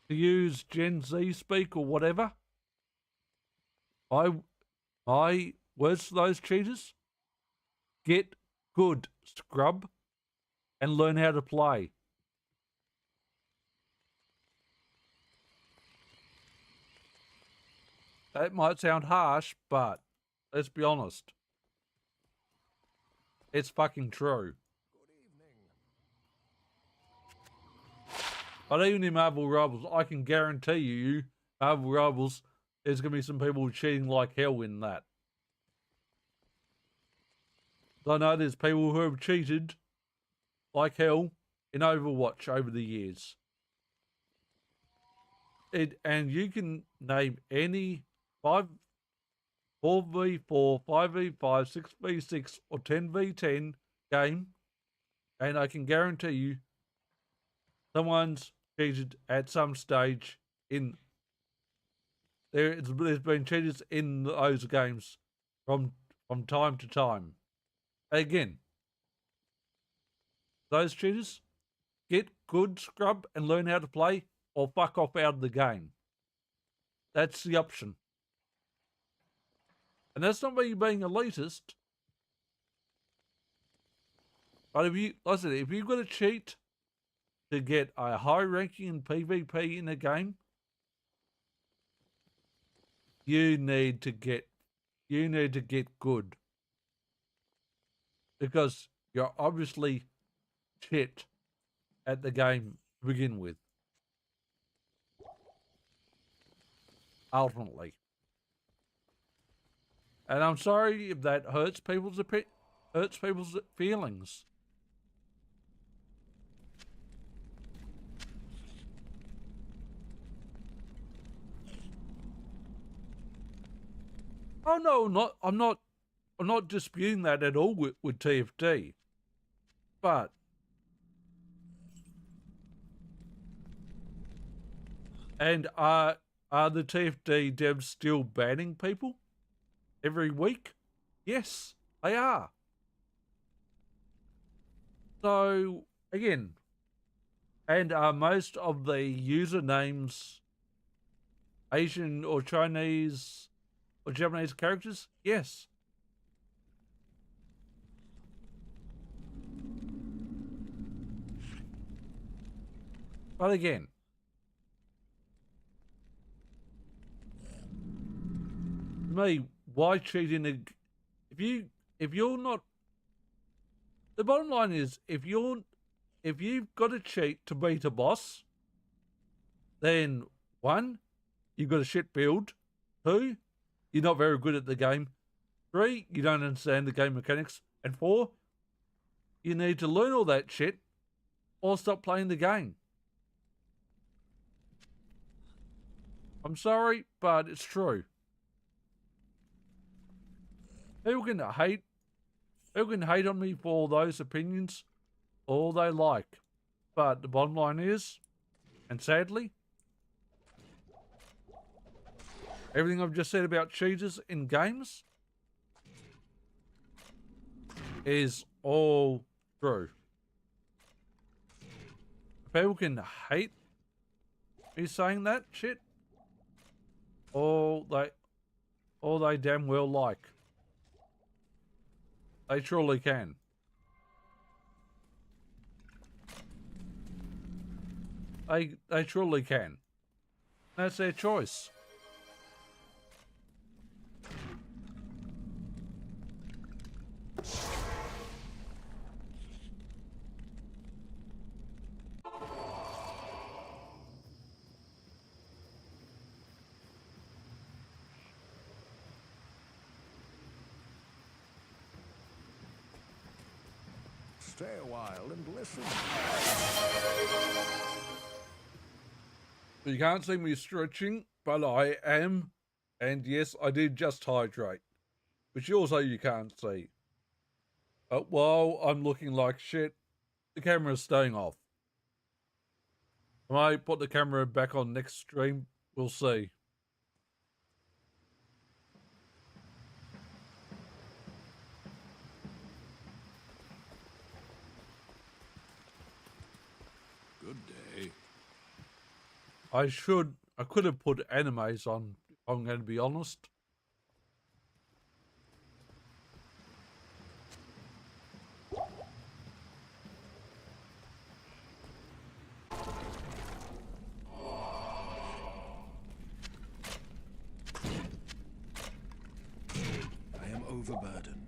To use Gen Z speak or whatever, my words to those cheaters: get good, scrub, and learn how to play. That might sound harsh, but let's be honest. It's fucking true. But even in Marvel Rivals, I can guarantee you, Marvel Rivals, there's going to be some people cheating like hell in that. I know there's people who have cheated like hell in Overwatch over the years. And you can name any 4v4, 5v5, 6v6, or 10v10 game, and I can guarantee you someone's cheated at some stage in there's been cheaters in those games from time to time. Again, those cheaters, get good, scrub, and learn how to play, or fuck off out of the game. That's the option. And that's not me being elitist. But if you, like I said, if you've got to cheat to get a high ranking in PvP in a game, you need to get good. Because you're obviously shit at the game to begin with. Ultimately. And I'm sorry if that hurts people's feelings. Oh no, I'm not disputing that at all with TFT. But and are the TFT devs still banning people every week? Yes, they are. So again, and are most of the usernames Asian or Chinese or Japanese characters? Yes. But again, me, why cheat in a... If you're not... The bottom line is, if you've got to cheat to beat a boss, then 1, you've got a shit build. 2, you're not very good at the game. 3, you don't understand the game mechanics. And 4, you need to learn all that shit or stop playing the game. I'm sorry, but it's true. People can hate on me for those opinions all they like. But the bottom line is, and sadly, everything I've just said about cheaters in games is all true. People can hate me saying that shit. All they damn well like. They truly can. They truly can. That's their choice. Stay a while and listen. You can't see me stretching, but I am. And yes, I did just hydrate. Which also you can't see. But while I'm looking like shit, the camera's staying off. When I put the camera back on next stream, we'll see. Good day. I could have put animes on, if I'm going to be honest. I am overburdened.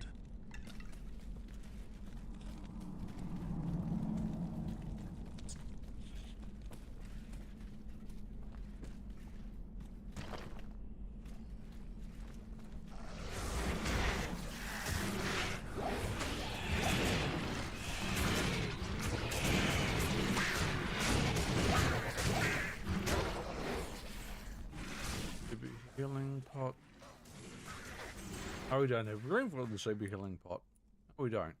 Healing pot. Oh, we don't have room for the super healing pot. No, we don't.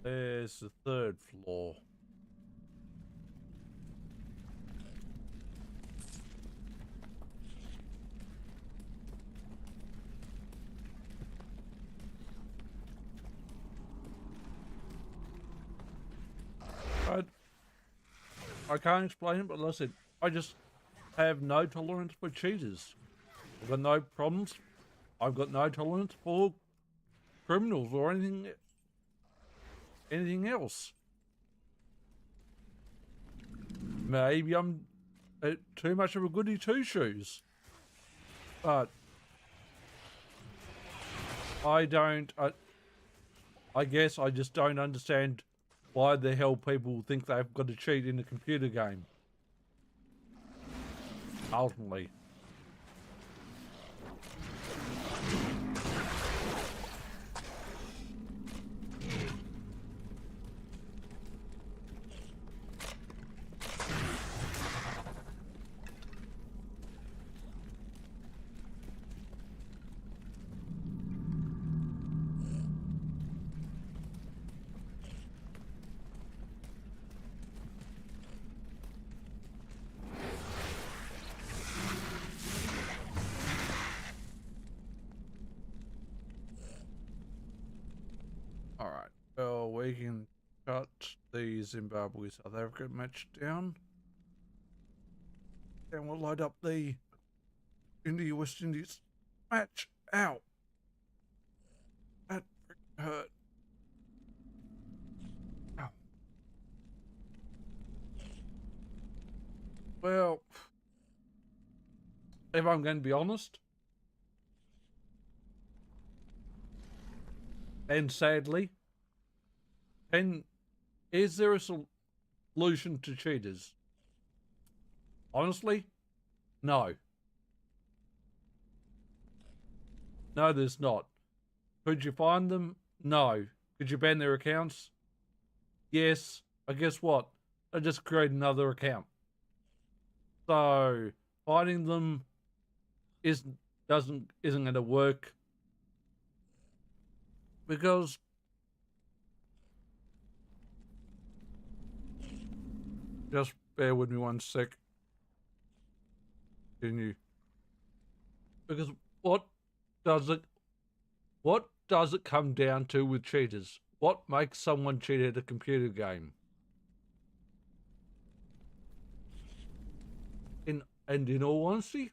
There's the third floor. I can't explain it, but listen, I just have no tolerance for cheaters. I've got no problems. I've got no tolerance for criminals or anything else. Maybe I'm too much of a goody two-shoes, but I guess I just don't understand why the hell people think they've got to cheat in a computer game. Ultimately. Alright, well, we can cut the Zimbabwe South Africa match down. And we'll load up the India West Indies match. Ow! That freaking hurt. Ow. Well, if I'm going to be honest, and sadly, is there a solution to cheaters? Honestly, no. No, there's not. Could you find them? No. Could you ban their accounts? Yes. But guess what? I just create another account. So finding them isn't going to work because just bear with me one sec. Continue. Because what does it come down to with cheaters? What makes someone cheat at a computer game? In all honesty,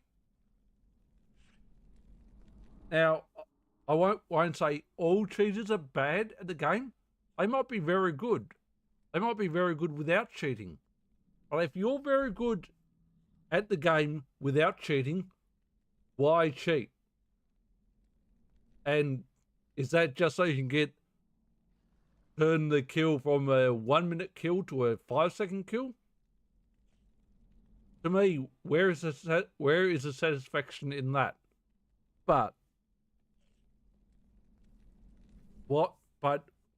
now I won't say all cheaters are bad at the game. They might be very good. They might be very good without cheating. But if you're very good at the game without cheating, why cheat? And is that just so you can turn the kill from a 1 minute kill to a 5-second kill? To me, where is the satisfaction in that? But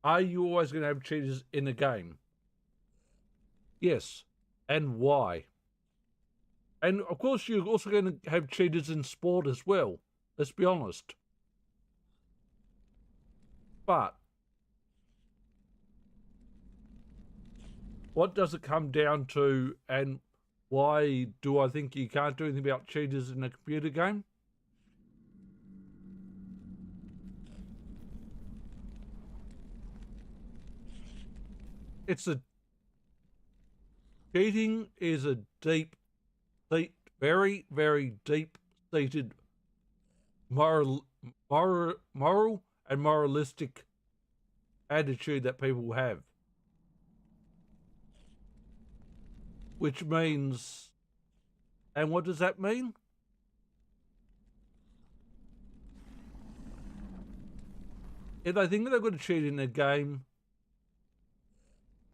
are you always going to have cheaters in a game? Yes. And why? And of course, you're also going to have cheaters in sport as well. Let's be honest. But what does it come down to, and why do I think you can't do anything about cheaters in a computer game? Cheating is a very, very deep-seated moral and moralistic attitude that people have. Which means, and what does that mean? If they think they're going to cheat in a game,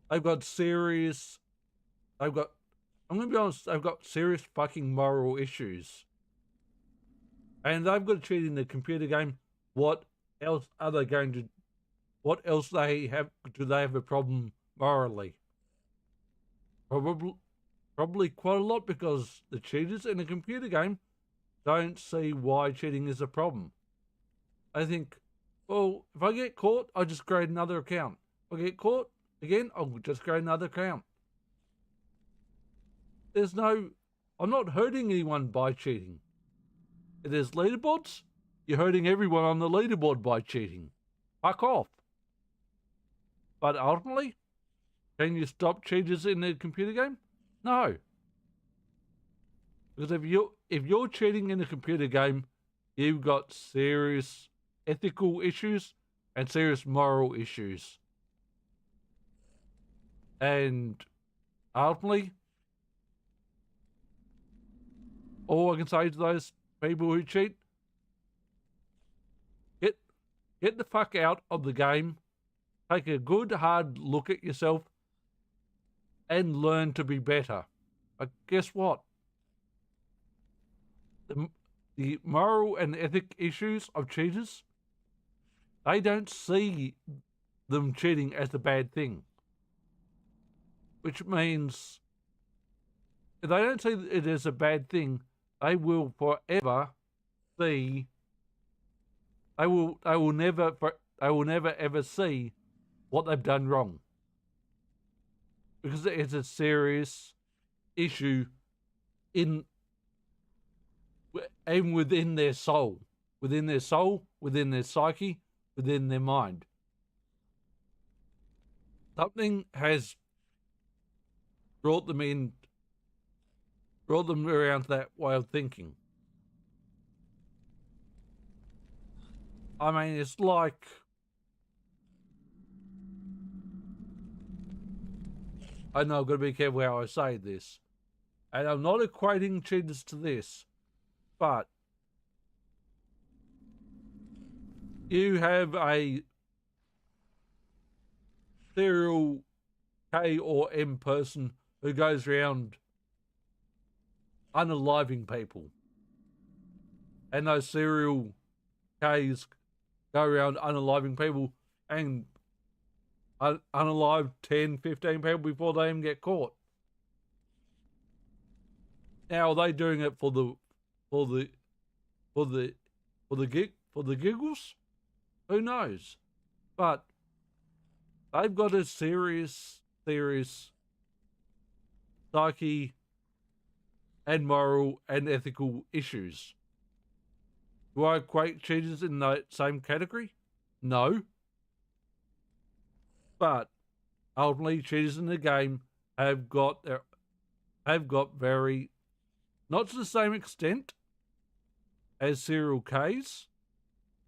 I'm going to be honest, they've got serious fucking moral issues. And they've got to cheat in a computer game. What else do they have a problem morally? Probably quite a lot, because the cheaters in a computer game don't see why cheating is a problem. They think, well, if I get caught, I'll just create another account. If I get caught again, I'll just create another account. I'm not hurting anyone by cheating. If there's leaderboards, you're hurting everyone on the leaderboard by cheating. Fuck off. But ultimately, can you stop cheaters in a computer game? No. Because if you're cheating in a computer game, you've got serious ethical issues and serious moral issues. And ultimately, all I can say to those people who cheat, get the fuck out of the game, take a good hard look at yourself, and learn to be better. But guess what? The moral and ethic issues of cheaters, they don't see them cheating as a bad thing. Which means, if they don't see it as a bad thing, they will forever see. They will never ever see what they've done wrong, because it's a serious issue even within their soul, within their psyche, within their mind. Something has brought them around to that way of thinking. I mean, it's like, I know I've got to be careful how I say this, and I'm not equating cheaters to this, but you have a serial K or M person who goes around unaliving people, and those serial Ks go around unaliving people, and unalive 10, 15 people before they even get caught. Now, are they doing it for the giggles? Who knows? But they've got a serious psyche and moral and ethical issues. Do I equate cheaters in the same category? No. But ultimately, cheaters in the game have got very, not to the same extent as serial Ks,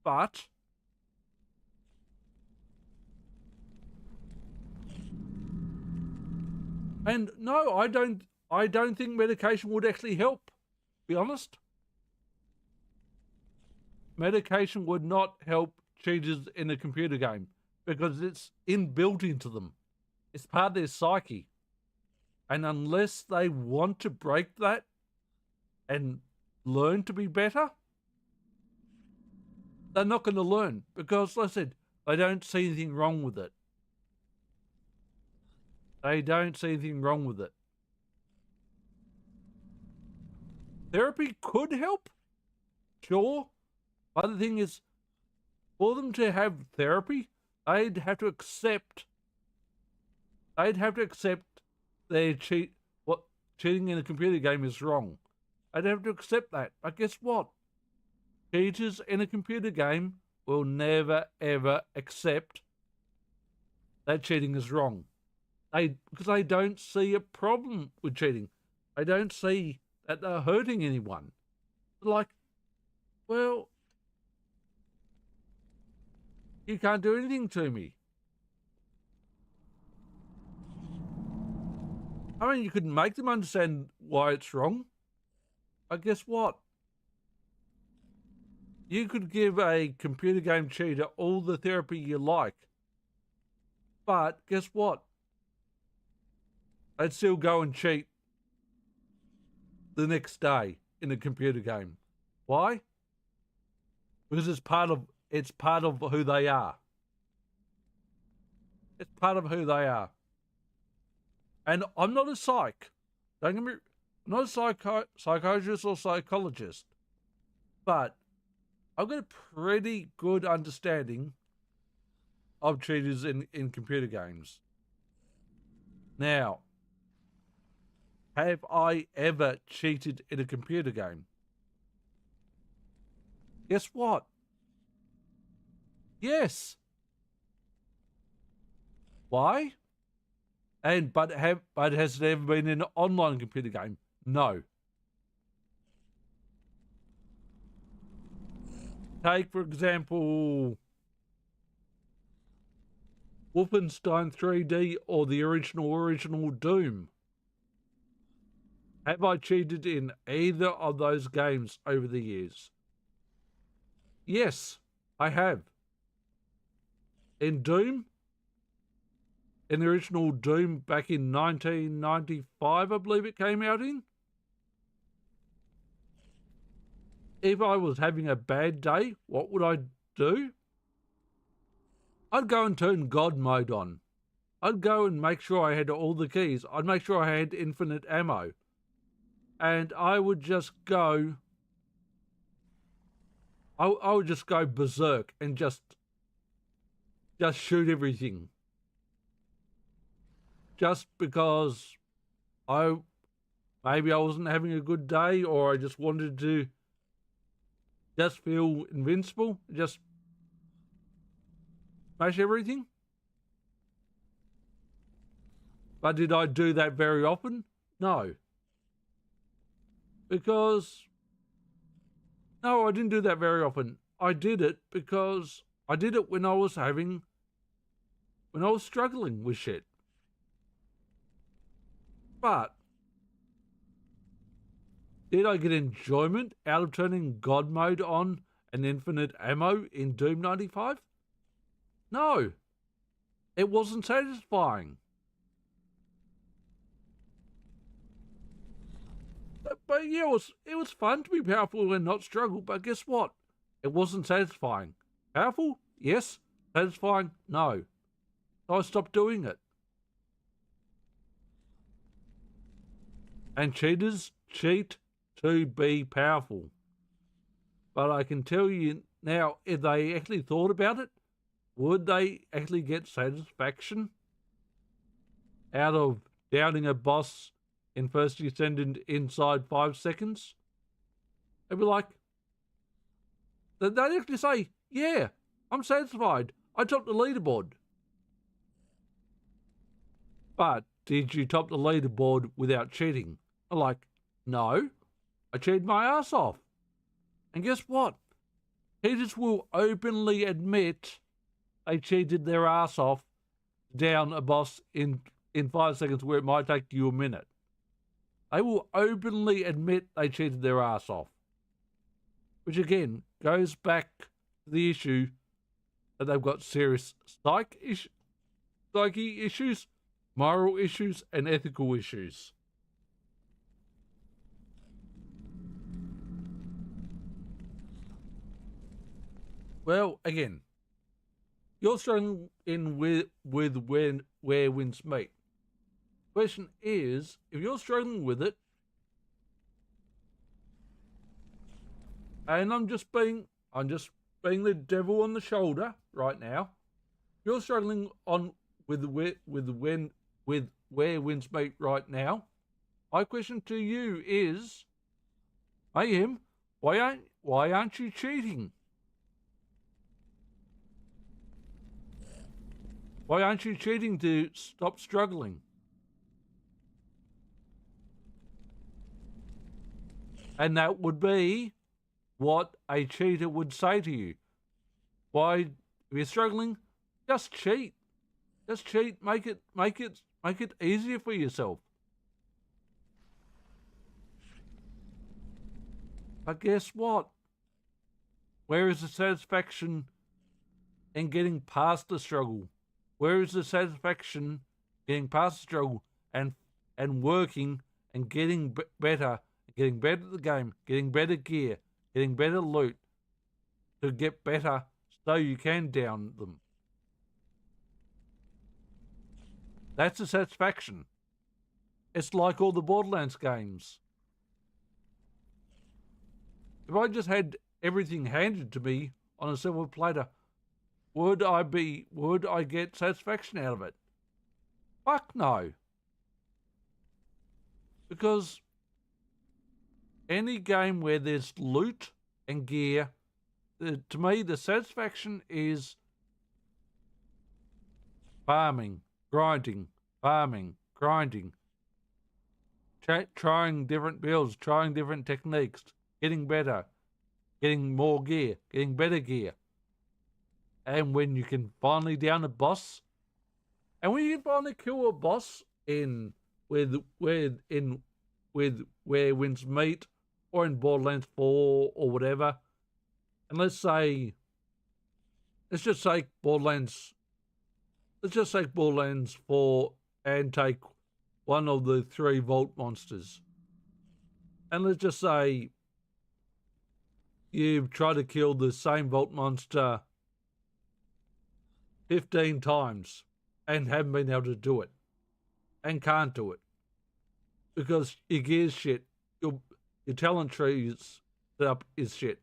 but and no, I don't think medication would actually help. Be honest. Medication would not help cheaters in a computer game because it's inbuilt into them. It's part of their psyche. And unless they want to break that and learn to be better, they're not going to learn because, like I said, they don't see anything wrong with it. They don't see anything wrong with it. Therapy could help, sure. But the thing is, for them to have therapy, they'd have to accept their cheating in a computer game is wrong. They'd have to accept that. But guess what? Cheaters in a computer game will never ever accept that cheating is wrong. Because they don't see a problem with cheating. They don't see that they're hurting anyone. Like, well, you can't do anything to me. I mean, you could make them understand why it's wrong. But guess what? You could give a computer game cheater all the therapy you like. But guess what? They'd still go and cheat the next day in a computer game. Why? Because it's part of who they are. It's part of who they are. And I'm not a psych. Don't get me. I'm not a psychiatrist or psychologist. But I've got a pretty good understanding of cheaters in computer games. Now, have I ever cheated in a computer game? Guess what? Yes. Why? But has it ever been in an online computer game? No. Take, for example, Wolfenstein 3D or the original Doom. Have I cheated in either of those games over the years? Yes, I have. In Doom, in the original Doom back in 1995, I believe it came out in. If I was having a bad day, what would I do? I'd go and turn God mode on. I'd go and make sure I had all the keys. I'd make sure I had infinite ammo. And I would just go... I would just go berserk and just shoot everything. Just because maybe I wasn't having a good day, or I just wanted to just feel invincible, just smash everything. But did I do that very often? No. No, I didn't do that very often. I did it because I did it when I was struggling with shit. But did I get enjoyment out of turning God mode on and infinite ammo in Doom 95? No. It wasn't satisfying. But yeah, it was fun to be powerful and not struggle, but guess what? It wasn't satisfying. Powerful? Yes. Satisfying? No. So I stopped doing it. And cheaters cheat to be powerful. But I can tell you now, if they actually thought about it, would they actually get satisfaction out of downing a boss in first descendant inside 5 seconds? They'd be like, they'd actually say, yeah, I'm satisfied. I topped the leaderboard. But did you top the leaderboard without cheating? I'm like, no, I cheated my ass off. And guess what? Cheaters will openly admit they cheated their ass off down a boss in 5 seconds where it might take you a minute. They will openly admit they cheated their ass off. Which again goes back to the issue that they've got serious psyche issues, moral issues, and ethical issues. Well, again, you're struggling in with where wins meet. Question is, if you're struggling with it, and I'm just being the devil on the shoulder right now. If you're struggling with where wins meet right now, my question to you is, Mayhem, why aren't you cheating? Why aren't you cheating to stop struggling? And that would be what a cheater would say to you. Why, if you're struggling, just cheat. Just cheat. Make it easier for yourself. But guess what? Where is the satisfaction in getting past the struggle? Where is the satisfaction getting past the struggle and working and getting better, getting better at the game, getting better gear, getting better loot to get better so you can down them? That's the satisfaction. It's like all the Borderlands games. If I just had everything handed to me on a silver platter, would I get satisfaction out of it? Fuck no. Because any game where there's loot and gear, to me the satisfaction is farming, grinding, trying different builds, trying different techniques, getting better, getting more gear, getting better gear. And when you can finally down a boss, and when you can finally kill a boss with where wins meet, or in Borderlands 4 or whatever, and let's just say Borderlands 4 and take one of the 3 vault monsters. And let's just say you've tried to kill the same vault monster 15 times and haven't been able to do it and can't do it because your gear's shit, your talent tree setup is shit,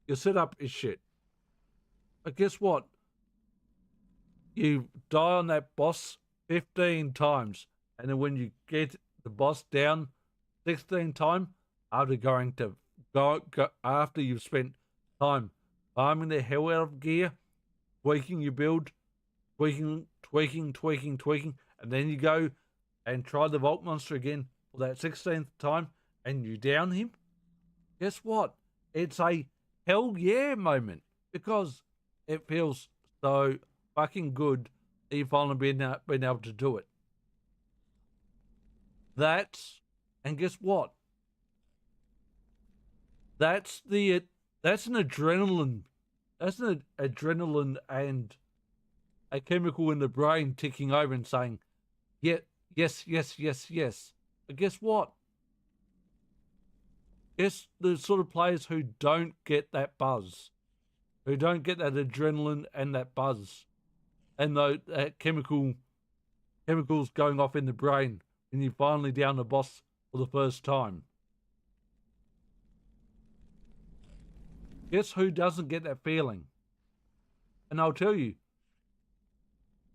your setup is shit. But guess what? You die on that boss 15 times, and then when you get the boss down 16 times, after going to go after you've spent time farming the hell out of gear, tweaking your build, tweaking, and then you go and try the Vault Monster again for that 16th time, and you down him. Guess what? It's a hell yeah moment because it feels so fucking good that you've finally been able to do it. And guess what? That's an adrenaline. That's an adrenaline and a chemical in the brain ticking over and saying, yeah, yes. But guess what? It's the sort of players who don't get that buzz, who don't get that adrenaline and that buzz. and that chemicals going off in the brain when you finally down the boss for the first time. Guess who doesn't get that feeling? And I'll tell you,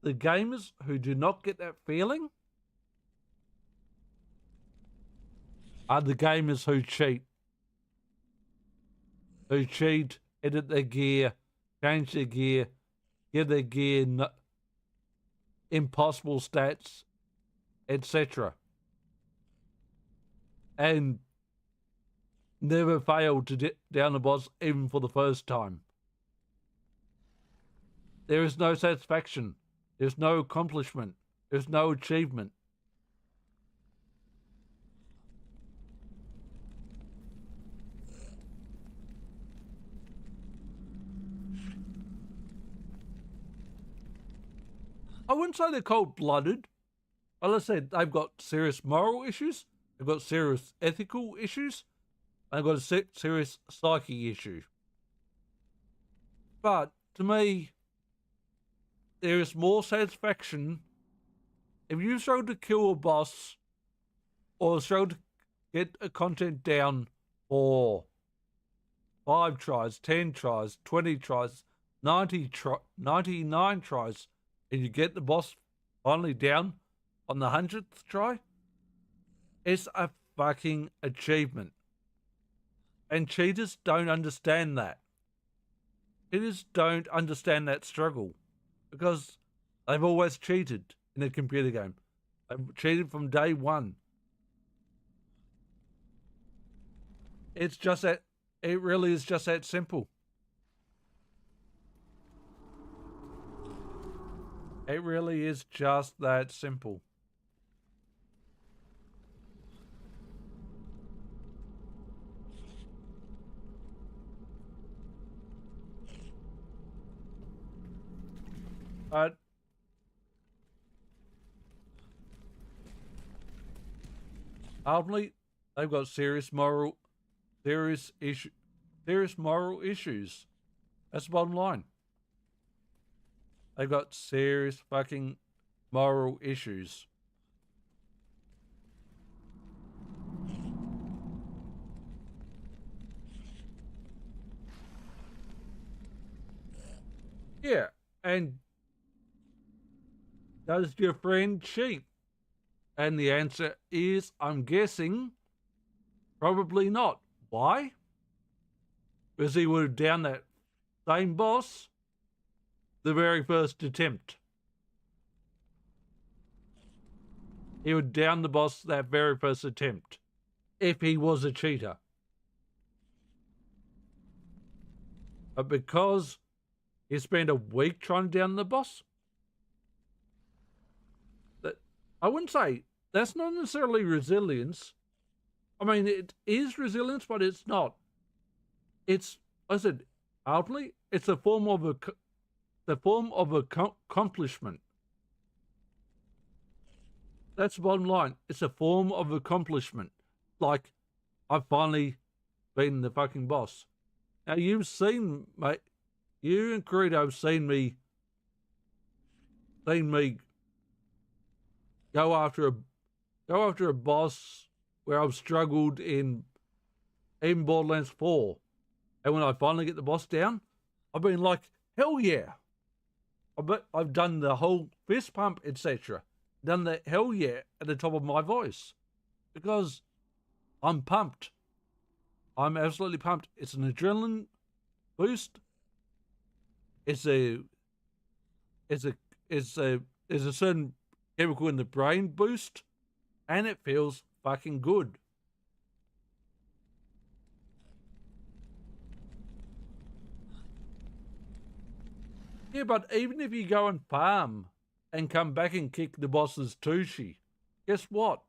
the gamers who do not get that feeling are the gamers who cheat. Who cheat, edit their gear, change their gear, give their gear impossible stats, etc. And never fail to down the boss even for the first time. There is no satisfaction. There's no accomplishment. There's no achievement. I wouldn't say they're cold-blooded. Like I said, they've got serious moral issues. They've got serious ethical issues. They've got a serious psyche issue. But to me, there is more satisfaction if you struggle to kill a boss or struggle to get a content down for 5 tries, 10 tries, 20 tries, 99 tries, and you get the boss finally down on the 100th try. It's a fucking achievement. And cheaters don't understand that. Cheaters don't understand that struggle because they've always cheated in a computer game. They've cheated from day one. It's just that, it really is just that simple. It really is just that simple. But ultimately, they've got serious moral issues. That's the bottom line. They've got serious fucking moral issues. Yeah, and does your friend cheat? And the answer is, I'm guessing, probably not. Why? Because he would have downed that same boss the very first attempt. He would down the boss that very first attempt if he was a cheater. But because he spent a week trying to down the boss, I wouldn't say that's not necessarily resilience. I mean, it is resilience, but it's not. It's, I said, ultimately, it's a form of accomplishment. That's the bottom line. It's a form of accomplishment. Like, I've finally beaten the fucking boss. Now, you've seen, mate, you and Credo have seen me go after a boss where I've struggled in even Borderlands 4. And when I finally get the boss down, I've been like, hell yeah. I've done the whole fist pump, etc. Done the hell yeah at the top of my voice. Because I'm pumped. I'm absolutely pumped. It's an adrenaline boost. There's a certain chemical in the brain boost, and it feels fucking good. Yeah, but even if you go and farm and come back and kick the boss's tushy, guess what?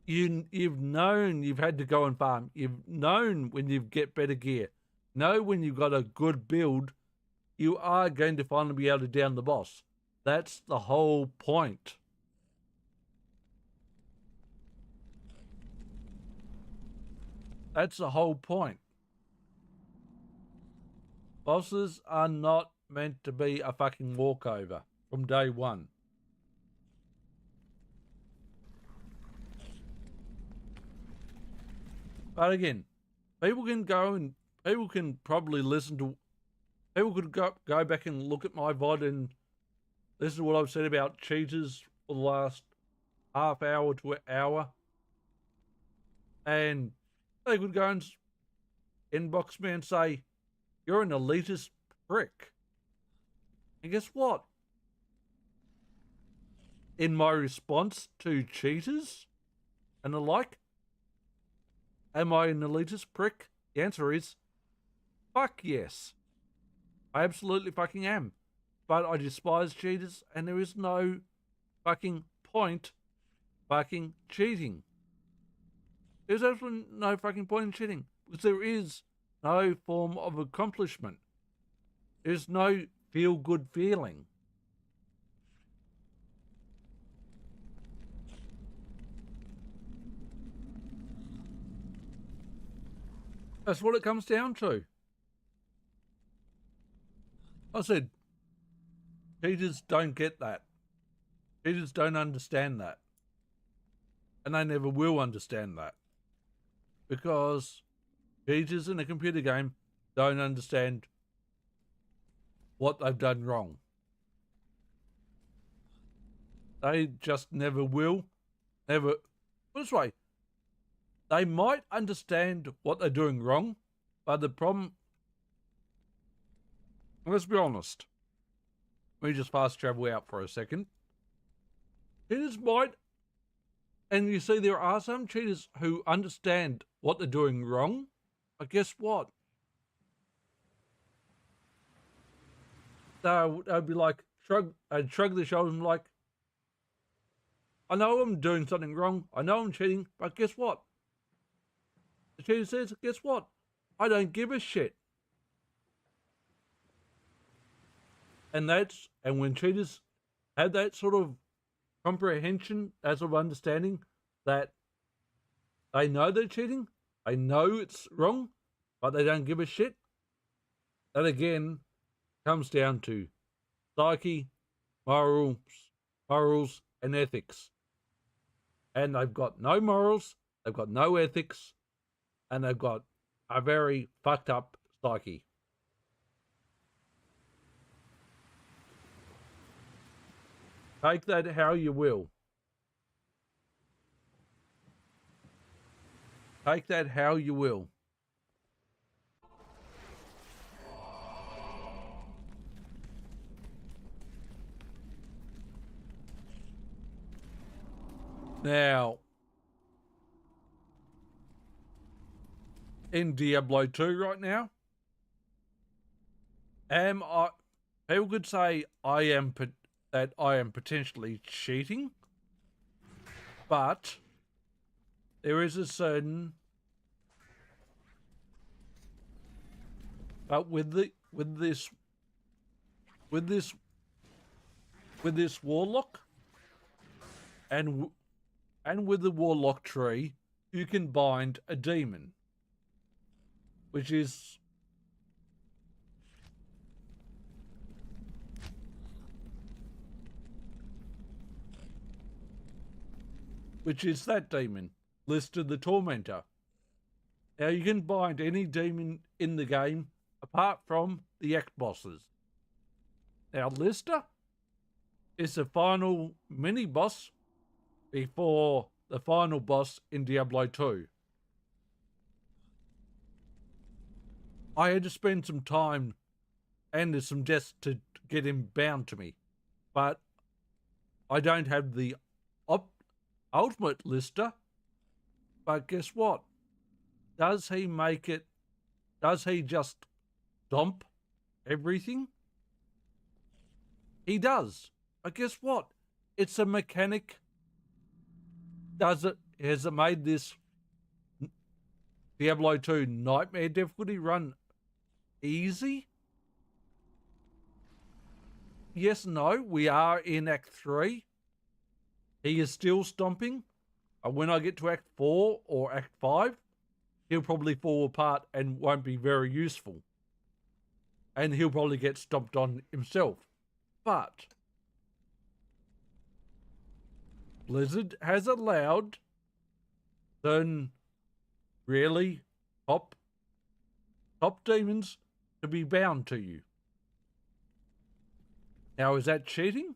You've known you've had to go and farm. You've known when you get better gear. Know when you've got a good build, you are going to finally be able to down the boss. That's the whole point. That's the whole point. Bosses are not meant to be a fucking walkover from day one. But again, people can probably listen to, people could go back and look at my VOD and listen to what I've said about cheaters for the last half hour to an hour. And they could go and inbox me and say, you're an elitist prick. And guess what? In my response to cheaters and the like, am I an elitist prick? The answer is, fuck yes. I absolutely fucking am. But I despise cheaters and there is no fucking point fucking cheating. There's absolutely no fucking point in cheating because there is no form of accomplishment. There's no feel-good feeling. That's what it comes down to. I said, cheaters don't get that. Cheaters don't understand that. And they never will understand that. Because cheaters in a computer game don't understand what they've done wrong. They just never will. Never. Put it this way. They might understand what they're doing wrong, but the problem, let's be honest. Let me just fast travel out for a second. Cheaters might, and you see there are some cheaters who understand what they're doing wrong, but guess what? They'd be like, shrug their shoulders and be like, I know I'm doing something wrong. I know I'm cheating, but guess what? The cheater says, guess what? I don't give a shit. And when cheaters have that sort of comprehension, that sort of understanding that they know they're cheating, they know it's wrong, but they don't give a shit, that again comes down to psyche, morals, and ethics. And they've got no morals, they've got no ethics, and they've got a very fucked up psyche. Take that how you will. Take that how you will. Now, in Diablo 2 right now, people could say that I am potentially cheating, but there is a certain, but with this warlock and with the warlock tree, you can bind a demon, which is that demon, Lister the Tormentor. Now you can bind any demon in the game apart from the act bosses. Now Lister is the final mini boss before the final boss in Diablo 2. I had to spend some time and some deaths to get him bound to me, but I don't have the ultimate Lister. But guess what? Does he make it? Does he just dump everything? He does. But guess what? It's a mechanic. Has it made this Diablo 2 Nightmare difficulty run easy? Yes, no. We are in Act 3. He is still stomping. And when I get to Act 4 or Act 5, he'll probably fall apart and won't be very useful. and he'll probably get stomped on himself. But Blizzard has allowed certain really top demons to be bound to you. Now, is that cheating?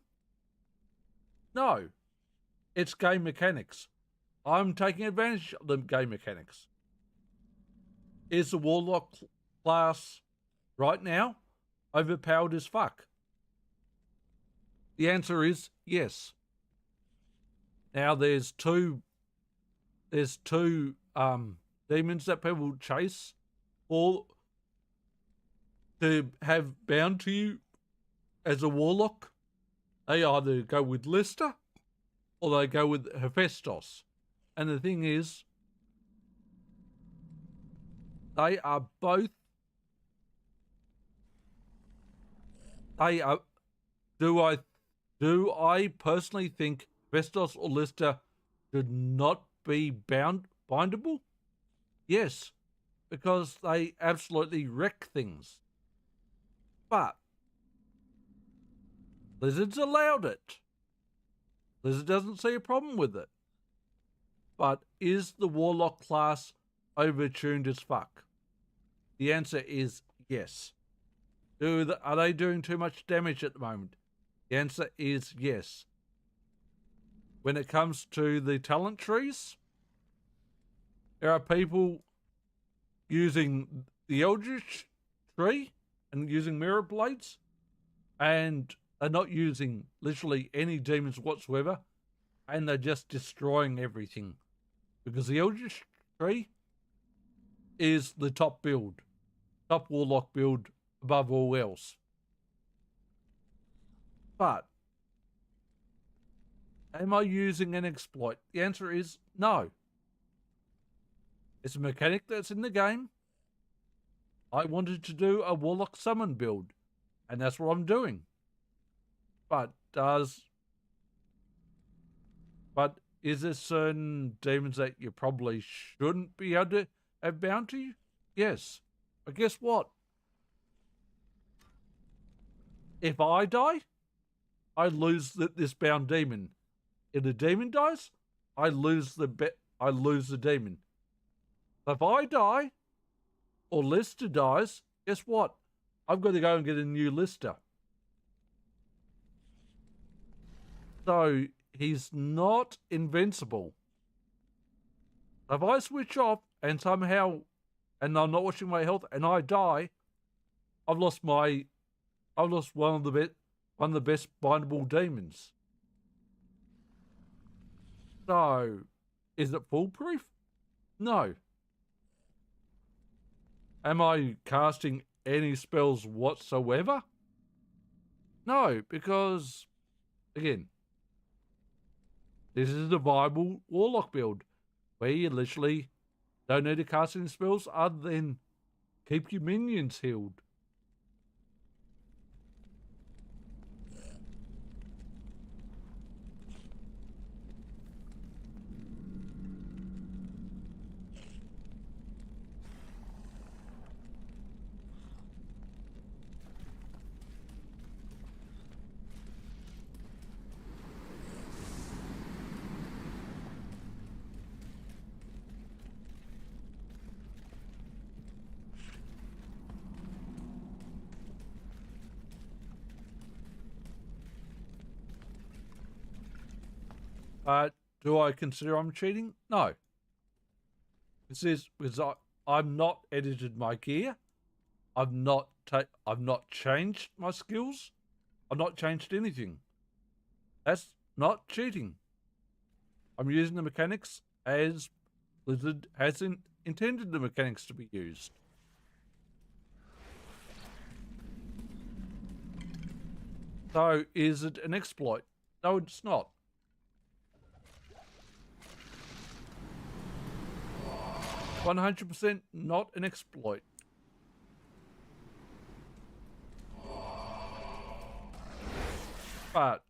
No. It's game mechanics. I'm taking advantage of the game mechanics. Is the Warlock class right now overpowered as fuck? The answer is yes. Now there's two demons that people chase or to have bound to you as a Warlock. They either go with Lister or they go with Hephaestus. And the thing is, they are both. Do I personally think Hephaestus or Lister should not be bindable? Yes, because they absolutely wreck things. But Blizzard's allowed it. Blizzard doesn't see a problem with it. But is the Warlock class overtuned as fuck? The answer is yes. Are they doing too much damage at the moment? The answer is yes. When it comes to the talent trees, there are people using the Eldritch tree and using mirror blades, and they're not using literally any demons whatsoever, and they're just destroying everything. Because the Eldritch tree is the top build, top Warlock build above all else. But am I using an exploit? The answer is no. It's a mechanic that's in the game. I wanted to do a Warlock summon build, and that's what I'm doing. But is there certain demons that you probably shouldn't be able to have bound to you? Yes. But guess what? If I die, I lose this bound demon. If the demon dies, I lose the demon. So if I die, or Lister dies, guess what? I've got to go and get a new Lister. So he's not invincible. If I switch off and somehow, and I'm not watching my health, and I die, I've lost one of the best bindable demons. So, is it foolproof? No. Am I casting any spells whatsoever? No, because, again, this is a viable Warlock build where you literally don't need to cast any spells other than keep your minions healed. But do I consider I'm cheating? No. This is because I'm not edited my gear. I've not changed my skills. I've not changed anything. That's not cheating. I'm using the mechanics as Blizzard has intended the mechanics to be used. So is it an exploit? No, it's not. 100% not an exploit. But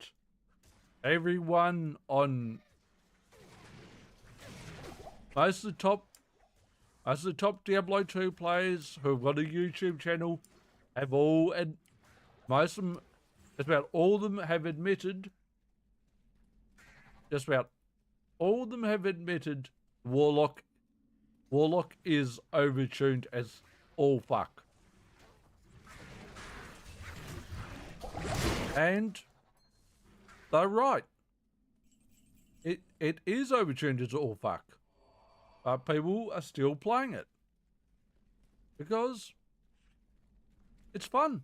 everyone on most of the top Diablo 2 players who have got a YouTube channel have all, and most of them, just about all of them have admitted, just about all of them have admitted Warlock is overtuned as all fuck. And they're right. It is overtuned as all fuck. But people are still playing it. Because it's fun.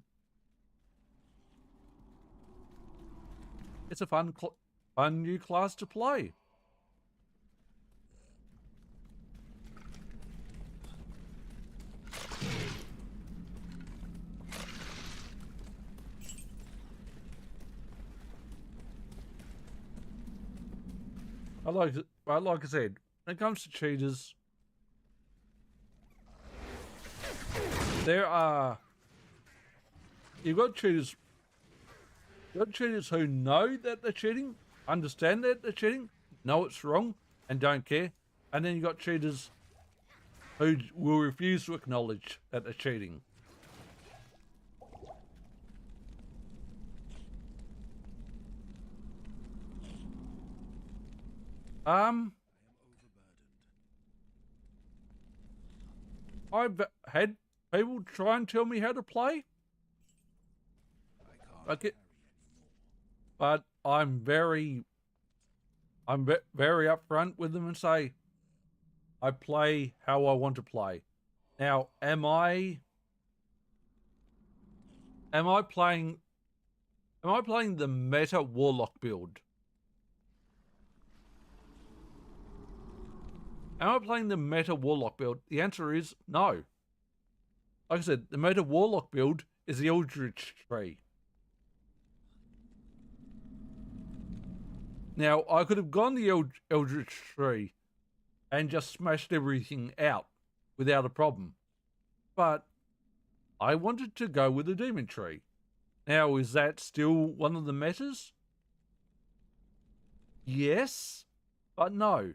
It's a fun new class to play. Like I said, when it comes to cheaters, you've got cheaters who know that they're cheating, understand that they're cheating, know it's wrong, and don't care. And then you've got cheaters who will refuse to acknowledge that they're cheating. I've had people try and tell me how to play. But I'm very upfront with them and say, I play how I want to play. Now, am I playing the meta Warlock build? Am I playing the meta Warlock build? The answer is no. Like I said, the meta Warlock build is the Eldritch tree. Now, I could have gone the Eldritch tree and just smashed everything out without a problem. But I wanted to go with the Demon tree. Now, is that still one of the metas? Yes, but no.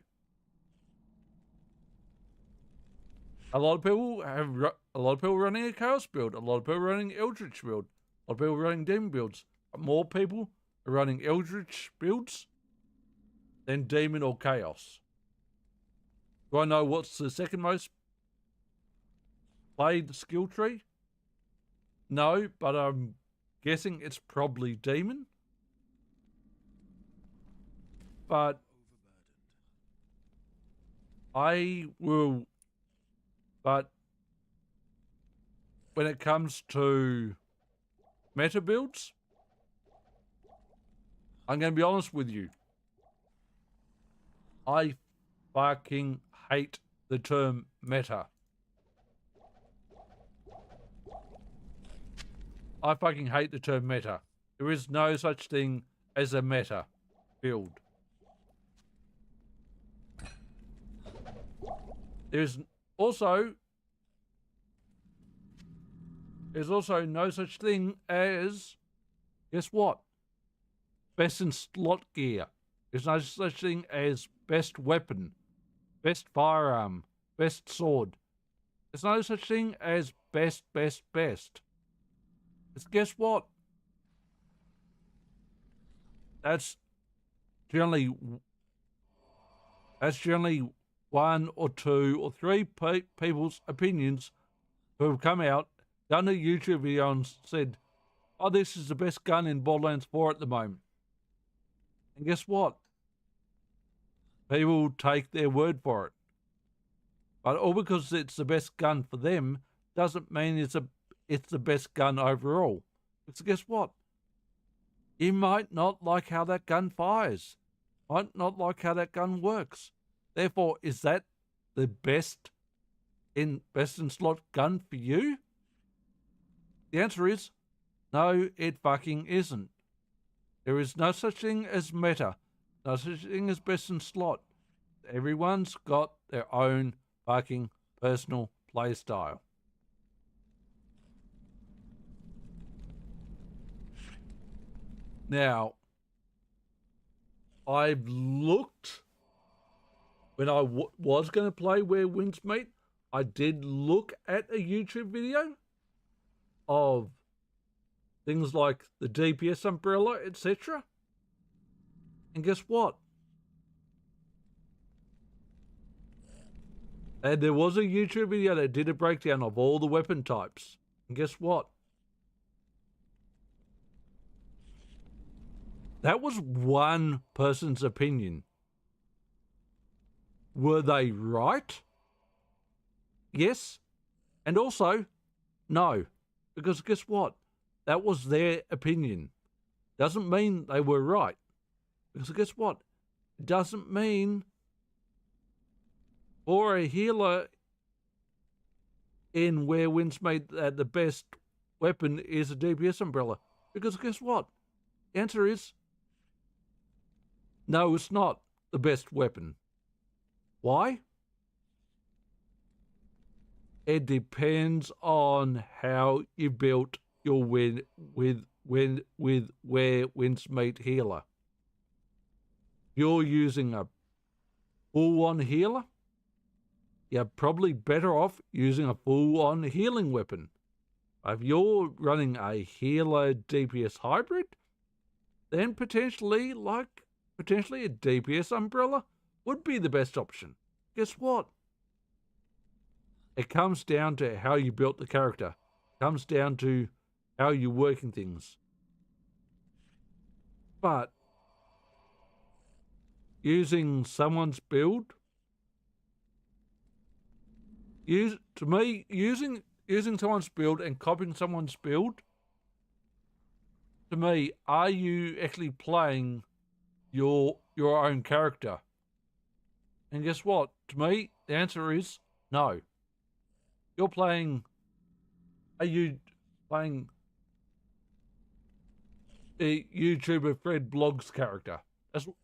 A lot of people running a Chaos build, a lot of people running Eldritch build, a lot of people running Demon builds. More people are running Eldritch builds than Demon or Chaos. Do I know what's the second most played skill tree? No, but I'm guessing it's probably Demon. But when it comes to meta builds, I'm going to be honest with you. I fucking hate the term meta. I fucking hate the term meta. There is no such thing as a meta build. There's also no such thing as, guess what? Best in slot gear. There's no such thing as best weapon, best firearm, best sword. There's no such thing as best. It's guess what? That's generally one or two or three people's opinions who have come out, done a YouTube video and said, oh, this is the best gun in Borderlands 4 at the moment. And guess what? People take their word for it. But all because it's the best gun for them doesn't mean it's the best gun overall. Because guess what? You might not like how that gun fires. Might not like how that gun works. Therefore, is that the best in slot gun for you? The answer is no, it fucking isn't. There is no such thing as meta, no such thing as best in slot. Everyone's got their own fucking personal play style. Now, I've looked, when I was going to play Where Winds Meet, I did look at a YouTube video of things like the DPS umbrella, etc. And guess what? And there was a YouTube video that did a breakdown of all the weapon types. And guess what? That was one person's opinion. Were they right? Yes. And also, no. Because guess what? That was their opinion. Doesn't mean they were right. Because guess what? It doesn't mean for a healer in where Winds made that the best weapon is a DPS umbrella. Because guess what? The answer is no, it's not the best weapon. Why? It depends on how you built your win with where Winds meet healer. You're using a full-on healer, you're probably better off using a full-on healing weapon. If you're running a healer DPS hybrid, then potentially a DPS umbrella would be the best option. Guess what? It comes down to how you built the character. It comes down to how you're working things. But using someone's build, using someone's build and copying someone's build, to me, are you actually playing your own character? And guess what? To me, the answer is no. Are you playing a YouTuber Fred Blog's character?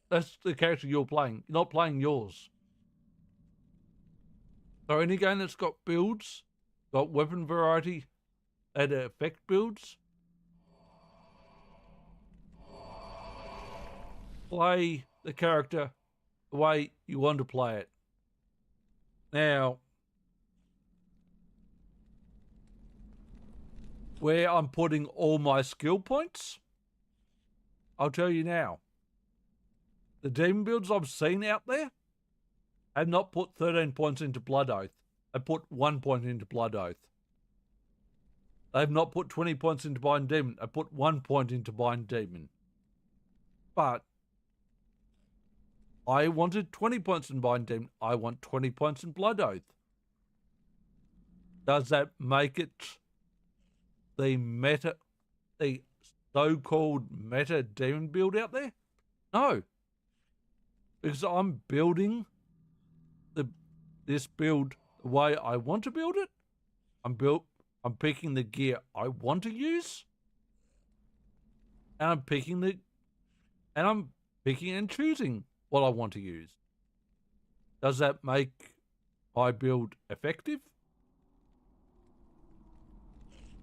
That's the character you're playing. You're not playing yours. So any game that's got builds, got weapon variety that affect builds, play the character the way you want to play it. Now, where I'm putting all my skill points, I'll tell you now. The demon builds I've seen out there have not put 13 points into Blood Oath. They put 1 point into Blood Oath. They've not put 20 points into Bind Demon. They put 1 point into Bind Demon. But I wanted 20 points in Bind Demon. I want 20 points in Blood Oath. Does that make it the so-called meta demon build out there? No. Because I'm building this build the way I want to build it. I'm picking the gear I want to use. And I'm picking and choosing what I want to use. Does that make my build effective?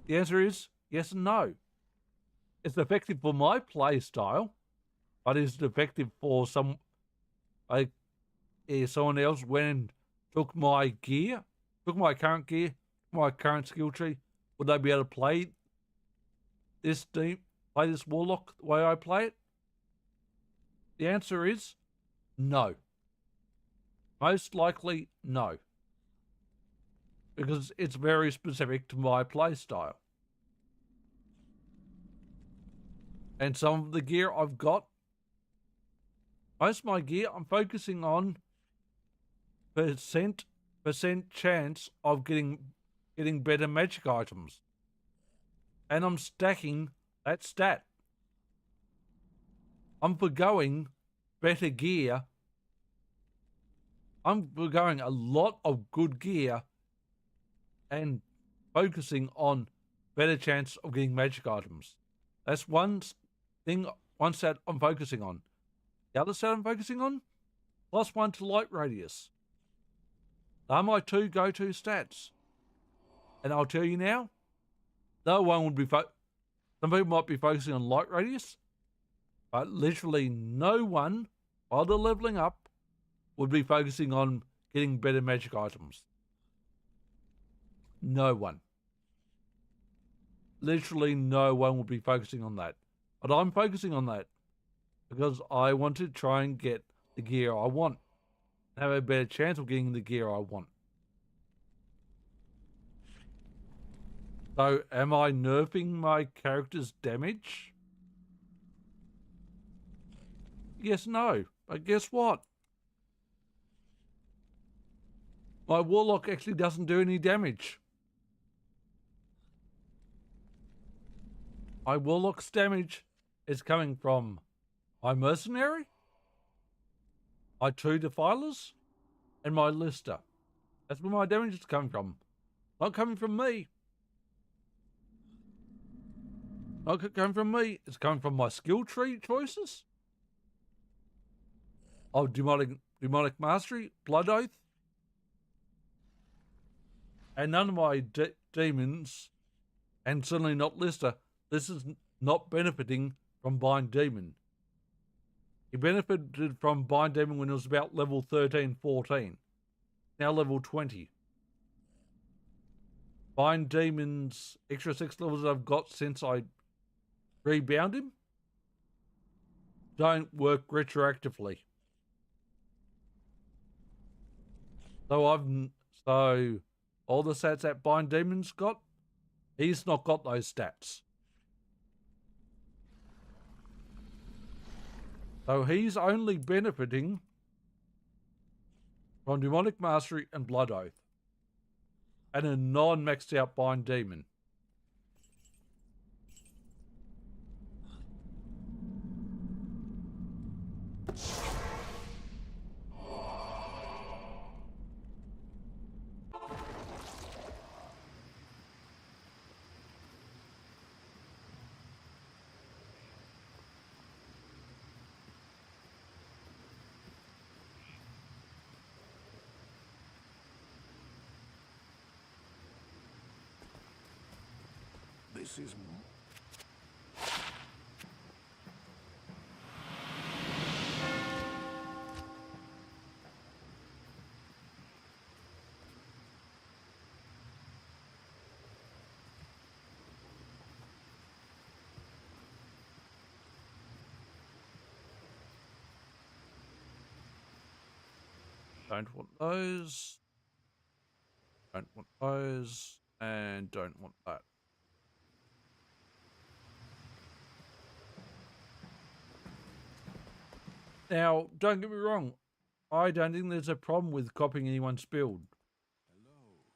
The answer is yes and no. It's effective for my play style, but is it effective for someone else went and took my gear, took my current gear, my current skill tree? Would they be able to play this warlock the way I play it? The answer is no. Most likely no. Because it's very specific to my play style. And some of the gear I've got, most of my gear I'm focusing on percent chance of getting better magic items. And I'm stacking that stat. I'm forgoing better gear. I'm forgoing a lot of good gear and focusing on better chance of getting magic items. That's one stat I'm focusing on. The other stat I'm focusing on, +1 to light radius. They're my two go-to stats. And I'll tell you now, no one would be some people might be focusing on light radius, but literally no one, while they're leveling up, would be focusing on getting better magic items. No one. literally no one will be focusing on that. But I'm focusing on that because I want to try and get the gear I want. Have a better chance of getting the gear I want. So, am I nerfing my character's damage? Yes, no. But guess what? My Warlock actually doesn't do any damage. My Warlock's damage is coming from my Mercenary, my 2 Defilers, and my Lister. That's where my damage is coming from. Not coming from me. Not coming from me. It's coming from my skill tree choices of demonic mastery, blood oath, and none of my demons, and certainly not Lister. This is not benefiting from Bind Demon. He benefited from Bind Demon when it was about level 13, 14. Now level 20. Bind Demon's extra 6 levels that I've got since I rebound him don't work retroactively. So all the stats that Bind Demon's got, he's not got those stats. So he's only benefiting from Demonic Mastery and Blood Oath and a non-maxed out Bind Demon. This is... Don't want those. Don't want those. And don't want that. Now, don't get me wrong. I don't think there's a problem with copying anyone's build.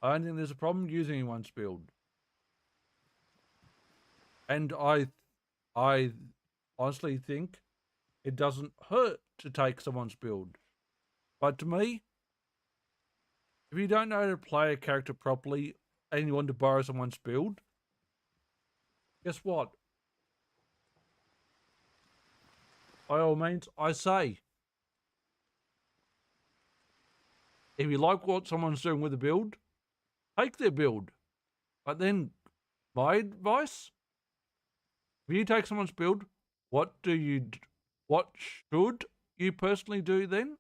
I don't think there's a problem using anyone's build. And I honestly think it doesn't hurt to take someone's build. But to me, if you don't know how to play a character properly and you want to borrow someone's build, guess what? By all means, I say, if you like what someone's doing with a build, take their build. But then, my advice, if you take someone's build, what should you personally do then?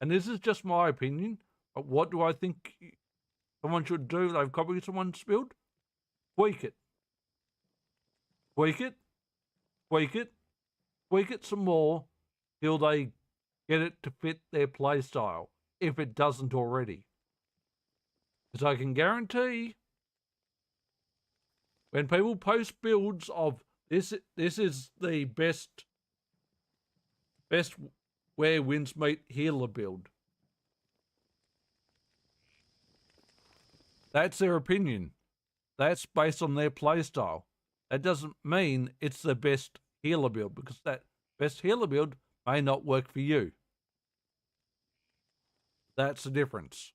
And this is just my opinion, but what do I think someone should do if they've copied someone's build? Tweak it. Tweak it. Tweak it. Tweak it some more till they get it to fit their play style, if it doesn't already. Because I can guarantee when people post builds of this is the best where winds meet healer build. That's their opinion. That's based on their playstyle. That doesn't mean it's the best healer build, because that best healer build may not work for you. That's the difference.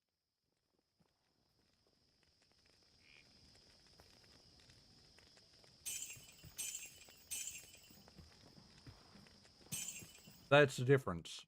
That's the difference.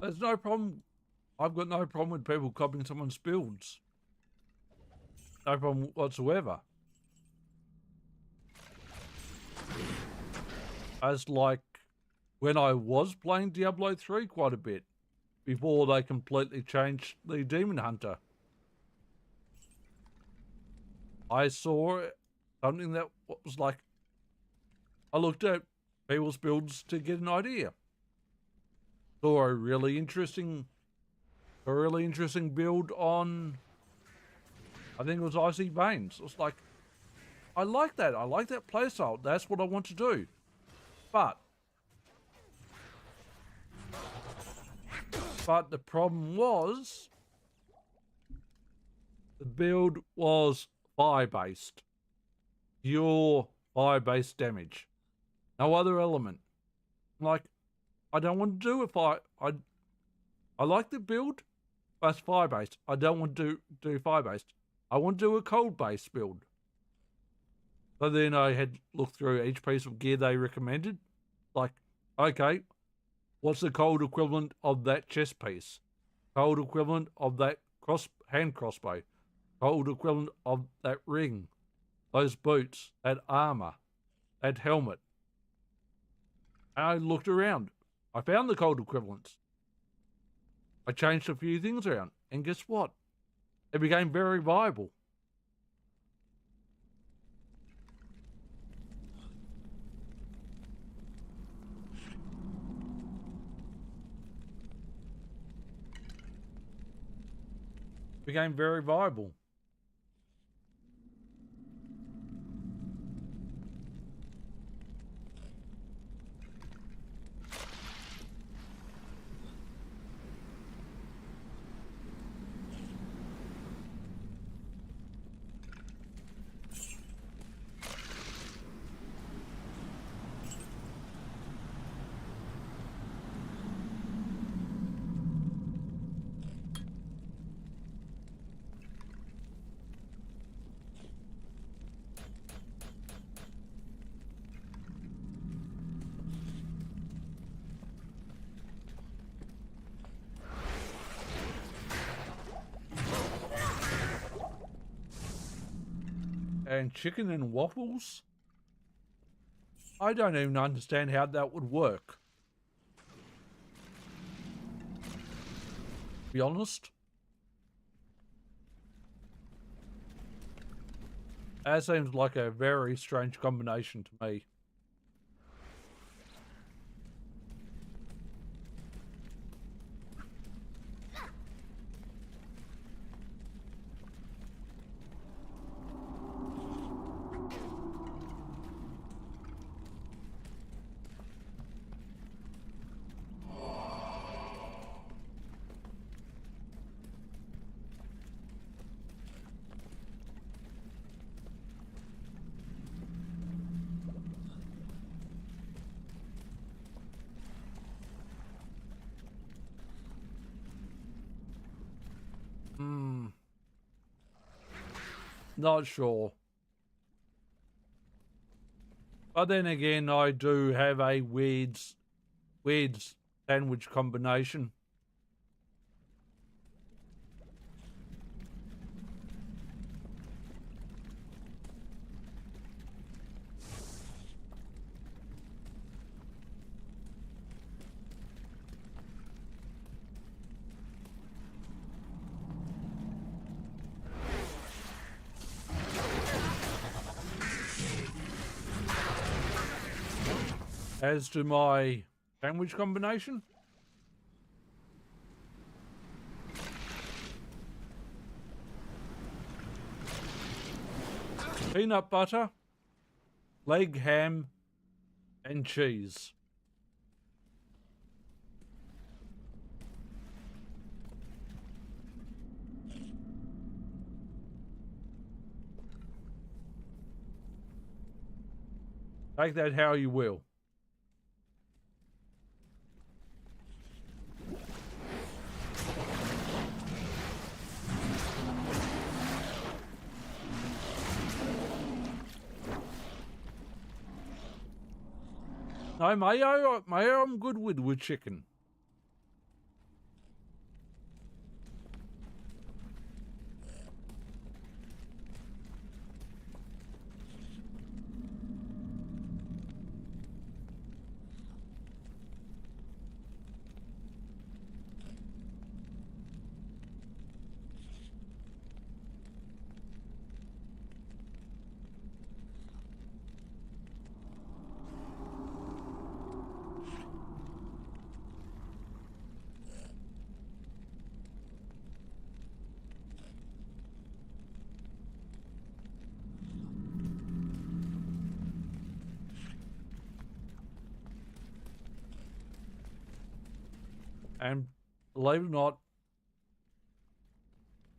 There's no problem. I've got no problem with people copying someone's builds. No problem whatsoever. As like when I was playing Diablo 3 quite a bit before they completely changed the Demon Hunter. I saw something that was like, I looked at people's builds to get an idea. Saw a really interesting build on, I think it was Icy Veins. It's like, I like that. I like that playstyle. That's what I want to do. But the problem was the build was fire-based. Pure fire-based damage. No other element. Like, I don't want to do a fire. I like the build, but it's fire-based. I don't want to do fire-based. I want to do a cold-based build. So then I had looked through each piece of gear they recommended. Like, okay, what's the cold equivalent of that chest piece? Cold equivalent of that hand crossbow? Cold equivalent of that ring? Those boots? That armor? That helmet? And I looked around. I found the cold equivalents. I changed a few things around. And guess what? It became very viable. Became very viable. And chicken and waffles? I don't even understand how that would work. To be honest. That seems like a very strange combination to me. Not sure. But then again, I do have a weird sandwich combination. As to my sandwich combination, peanut butter, leg ham, and cheese. Take that how you will. No, mayo I'm good with chicken. And believe it or not,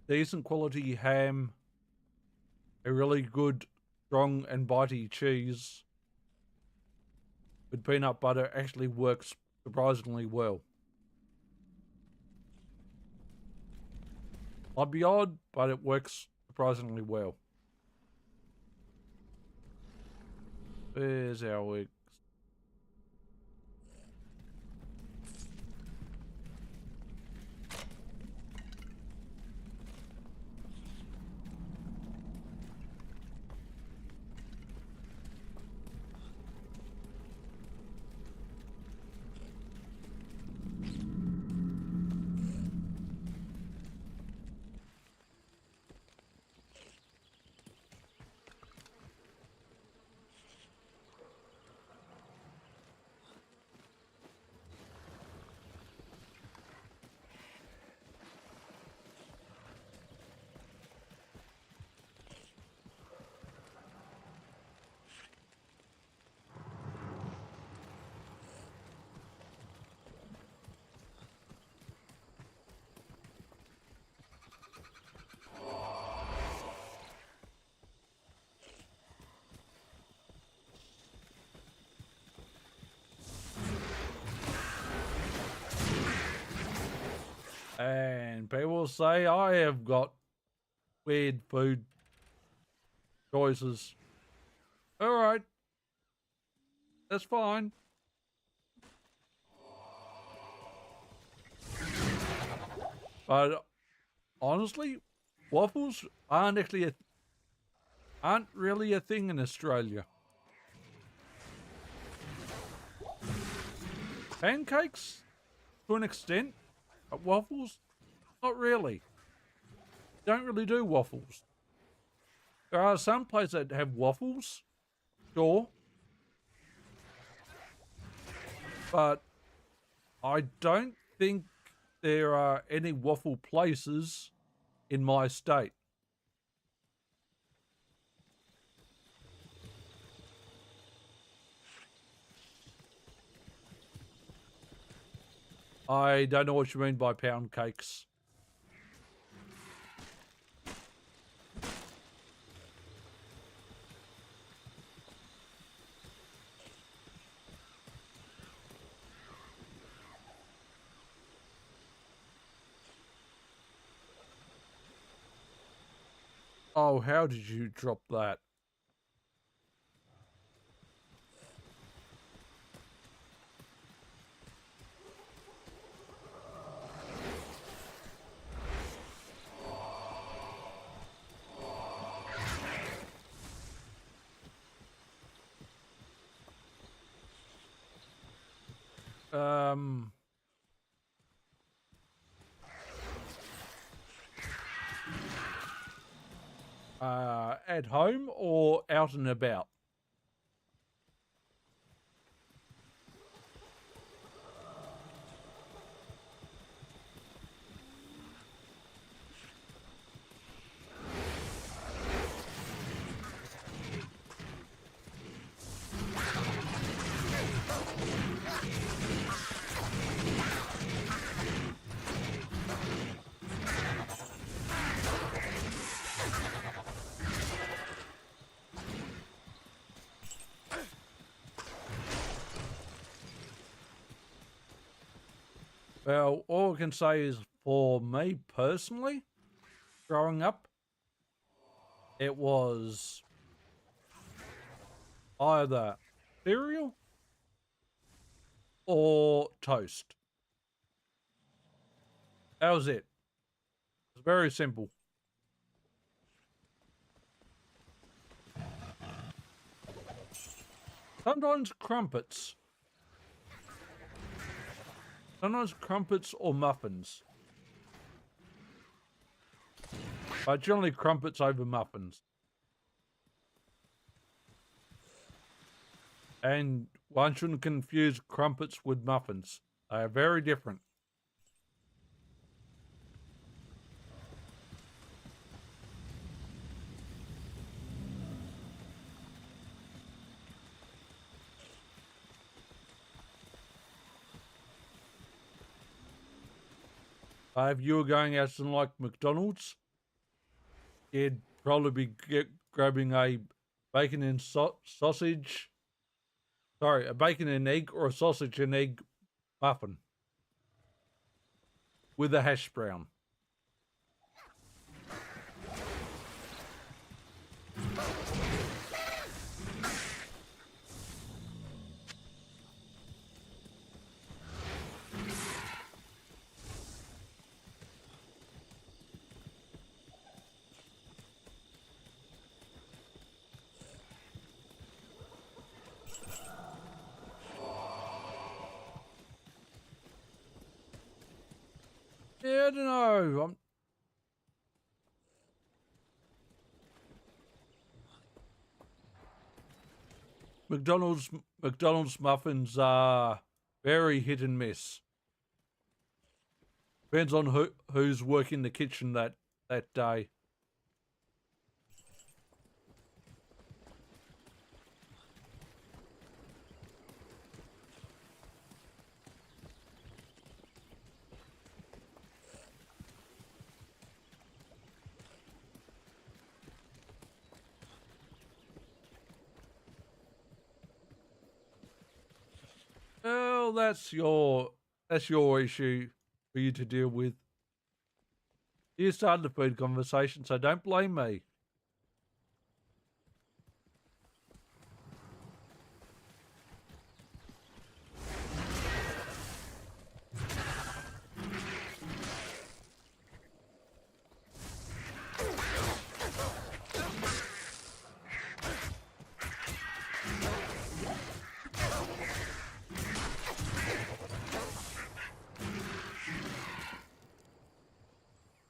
decent quality ham, a really good, strong and bitey cheese with peanut butter actually works surprisingly well. Might be odd, but it works surprisingly well. There's our eggs. And people say I have got weird food choices. Alright. That's fine. But honestly, waffles aren't really a thing in Australia. Pancakes, to an extent, but waffles, not really. Don't really do waffles. There are some places that have waffles, sure, but I don't think there are any waffle places in my state. I don't know what you mean by pound cakes. Oh, how did you drop that? At home or out and about? Well, all I can say is for me personally, growing up, it was either cereal or toast. That was it. It's very simple. Sometimes crumpets. Sometimes crumpets or muffins. But generally crumpets over muffins. And one shouldn't confuse crumpets with muffins. They are very different. If you were going out to like McDonald's, you'd probably be grabbing a bacon and sausage. Sorry, a bacon and egg or a sausage and egg muffin with a hash brown. Yeah, I don't know. McDonald's muffins are very hit and miss. Depends on who's working the kitchen that day. Well, that's your issue for you to deal with. You started the food conversation, so don't blame me.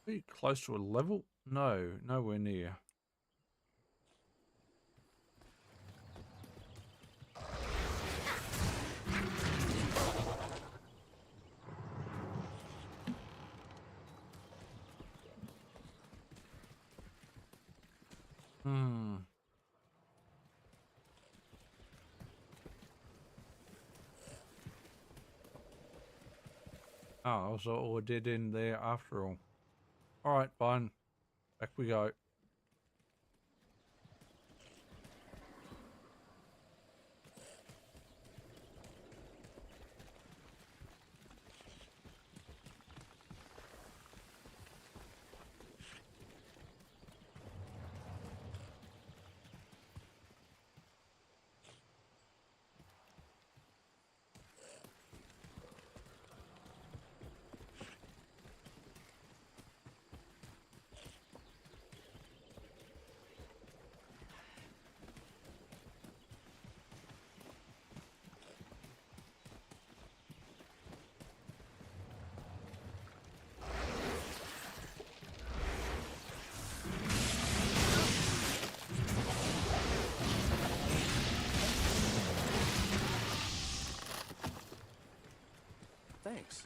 Are you close to a level? No, nowhere near. Hmm. Oh, I was all dead in there after all. Alright, fine. Back we go. Thanks.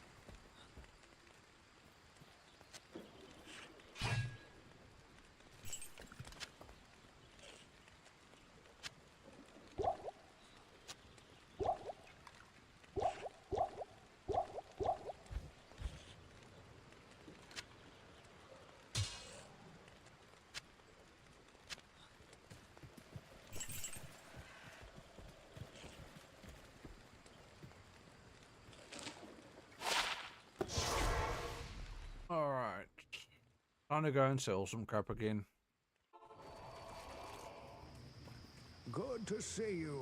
Alright. Time to go and sell some crap again. Good to see you.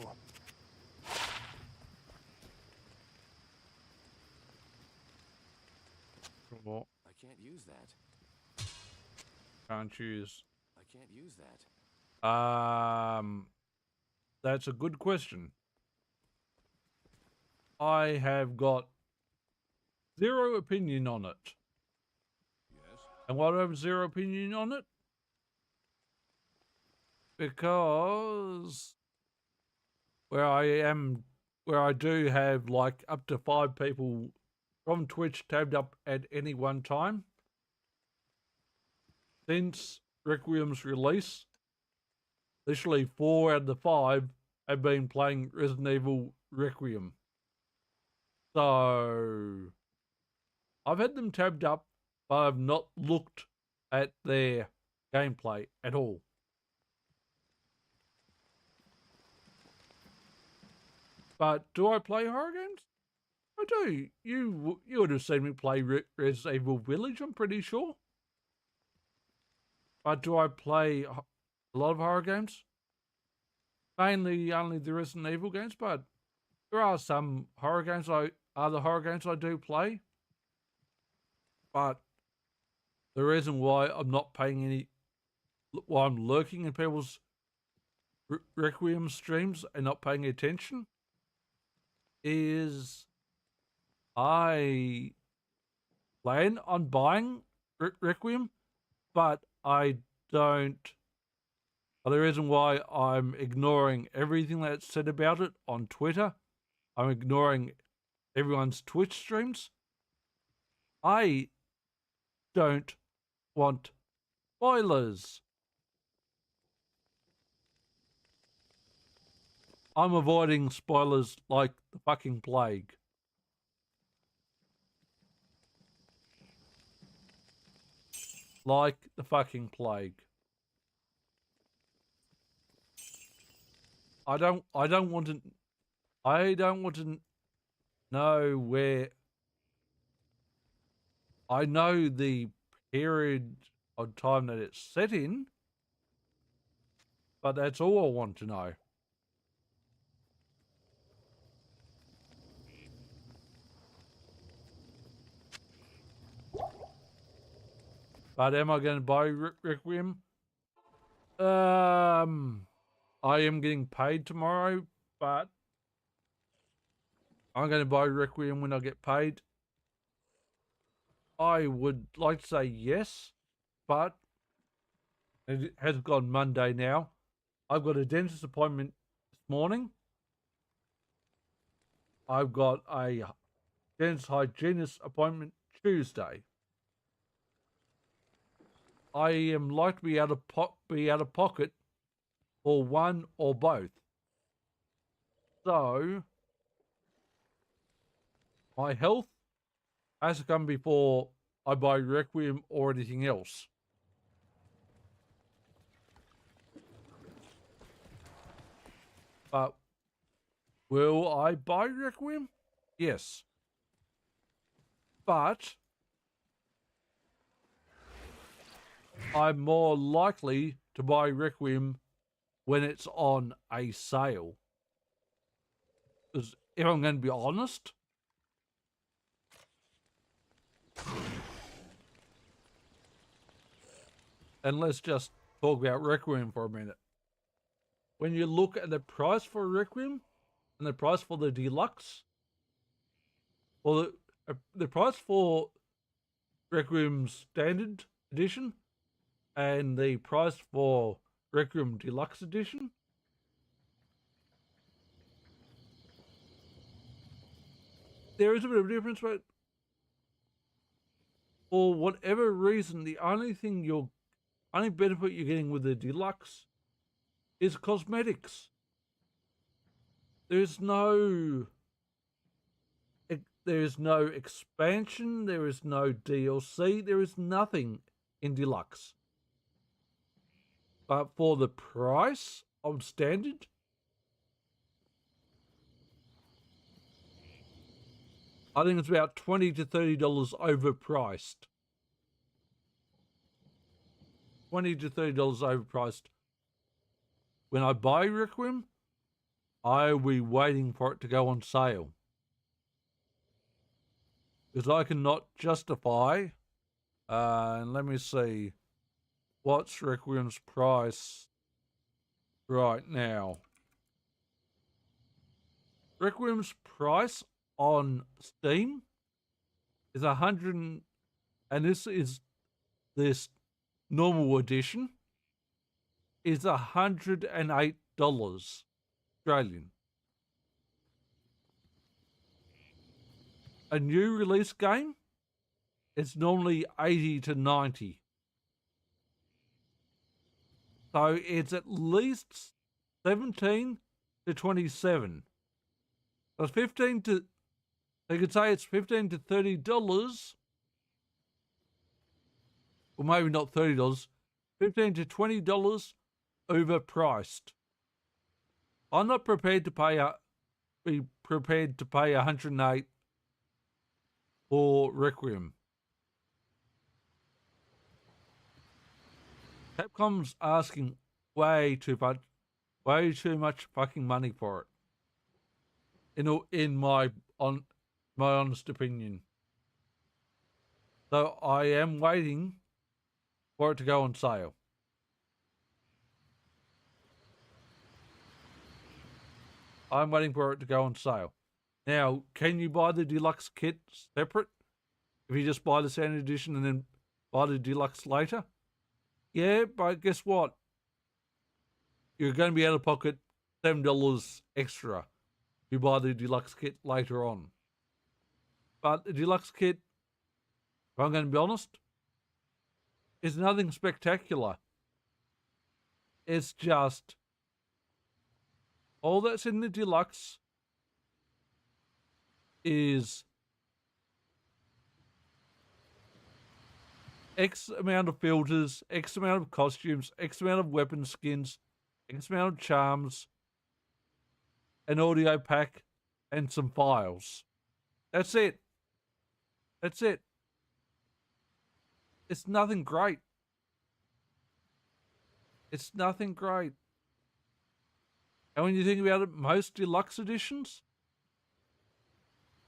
What? I can't use that. Can't choose. I can't use that. That's a good question. I have got zero opinion on it. Yes? And why do I have zero opinion on it? Because where I do have like up to 5 people from Twitch tabbed up at any one time. Since Requiem's release, literally 4 out of the 5 have been playing Resident Evil Requiem. So I've had them tabbed up but I've not looked at their gameplay at all. But do I play horror games? I do. You would have seen me play Resident Evil Village, I'm pretty sure. But do I play a lot of horror games? Mainly only the Resident Evil games, but there are some other horror games I do play. But the reason why I'm not paying why I'm lurking in people's Requiem streams and not paying attention is I plan on buying Requiem, but I don't. The reason why I'm ignoring everything that's said about it on Twitter, I'm ignoring everyone's Twitch streams. I don't want spoilers. I'm avoiding spoilers like the fucking plague. Like the fucking plague. I don't want to know where. I know the period of time that it's set in, but that's all I want to know. But am I going to buy Requiem? I am getting paid tomorrow, but I'm going to buy Requiem when I get paid. I would like to say yes, but it has gone Monday now. I've got a dentist appointment this morning. I've got a dentist hygienist appointment Tuesday. I am likely to be out of pocket for one or both. So my health has to come before I buy Requiem or anything else. But will I buy Requiem? Yes. But I'm more likely to buy Requiem when it's on a sale. Because if I'm going to be honest, and let's just talk about Requiem for a minute. When you look at the price for Requiem and the price for the deluxe, well, the price for Requiem Standard Edition and the price for Requiem Deluxe Edition, there is a bit of a difference, but for whatever reason, the only benefit you're getting with the deluxe is cosmetics. There's no expansion, there is no DLC, there is nothing in deluxe. But for the price of standard, I think it's about $20 to $30 overpriced. $20 to $30 overpriced. When I buy Requiem, I'll be waiting for it to go on sale. Because I cannot justify, and let me see, what's Requiem's price right now? Requiem's price on Steam is and this is this normal edition, is $108 Australian. A new release game, it's normally 80 to 90. So it's at least 17 to 27. So it's you could say it's $15 to $30 or maybe not $30, $15 to $20 overpriced. I'm not prepared to be prepared to pay 108 for Requiem. Capcom's asking way too much fucking money for it. In my honest opinion. So I am waiting for it to go on sale. I'm waiting for it to go on sale. Now, can you buy the deluxe kit separate? If you just buy the standard edition and then buy the deluxe later? Yeah, but guess what? You're going to be out of pocket $7 extra if you buy the deluxe kit later on. But the deluxe kit, if I'm going to be honest, is nothing spectacular. It's just all that's in the deluxe is X amount of filters, X amount of costumes, X amount of weapon skins, X amount of charms, an audio pack, and some files. That's it. That's it. It's nothing great. It's nothing great. And when you think about it, most deluxe editions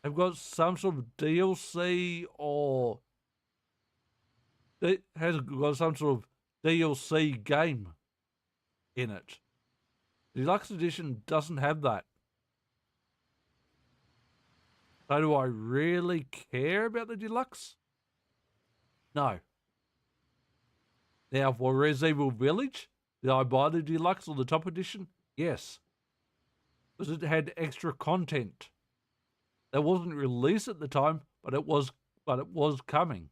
have got some sort of DLC or it has got some sort of DLC game in it. The deluxe edition doesn't have that. So do I really care about the deluxe? No. Now for Resident Evil Village, did I buy the deluxe or the top edition? Yes. Because it had extra content. That wasn't released at the time, but it was coming.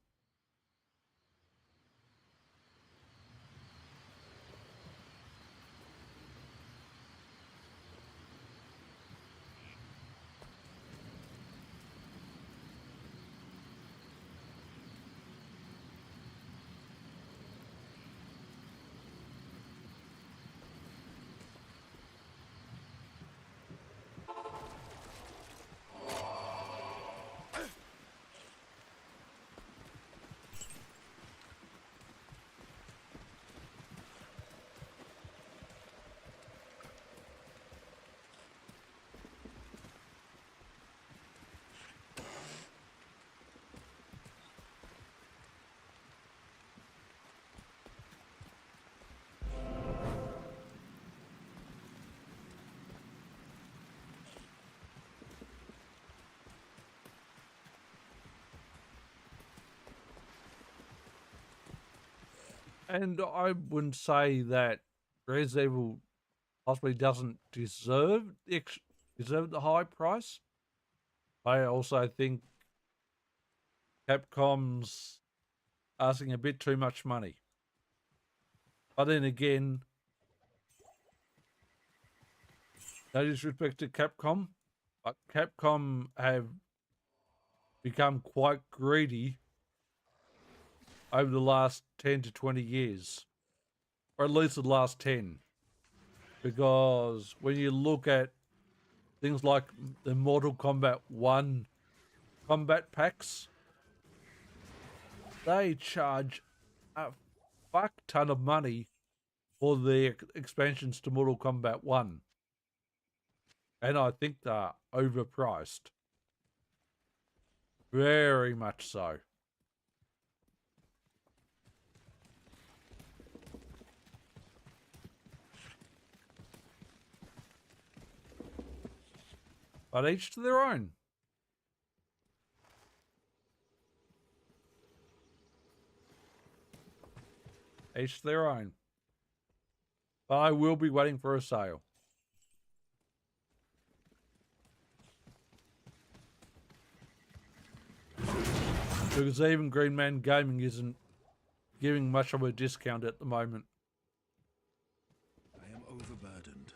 And I wouldn't say that Resident Evil possibly doesn't deserve the high price. I also think Capcom's asking a bit too much money. But then again, no disrespect to Capcom, but Capcom have become quite greedy over the last 10 to 20 years, or at least the last 10, because when you look at things like the Mortal Kombat 1 combat packs, they charge a fuck ton of money for the expansions to Mortal Kombat 1, and I think they're overpriced, very much so. But each to their own. Each to their own. But I will be waiting for a sale. Because even Green Man Gaming isn't giving much of a discount at the moment. I am overburdened.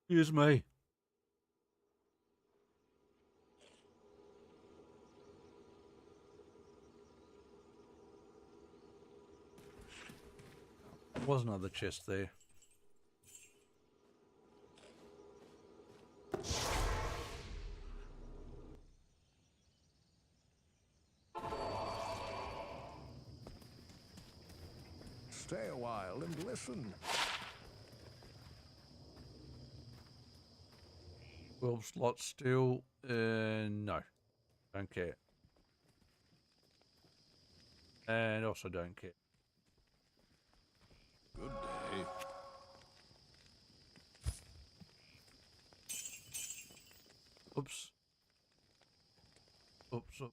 Excuse me. There was another chest there. Stay a while and listen. 12 slots still. No. Don't care. And also don't care. Good day. Oops. Oops. Oops.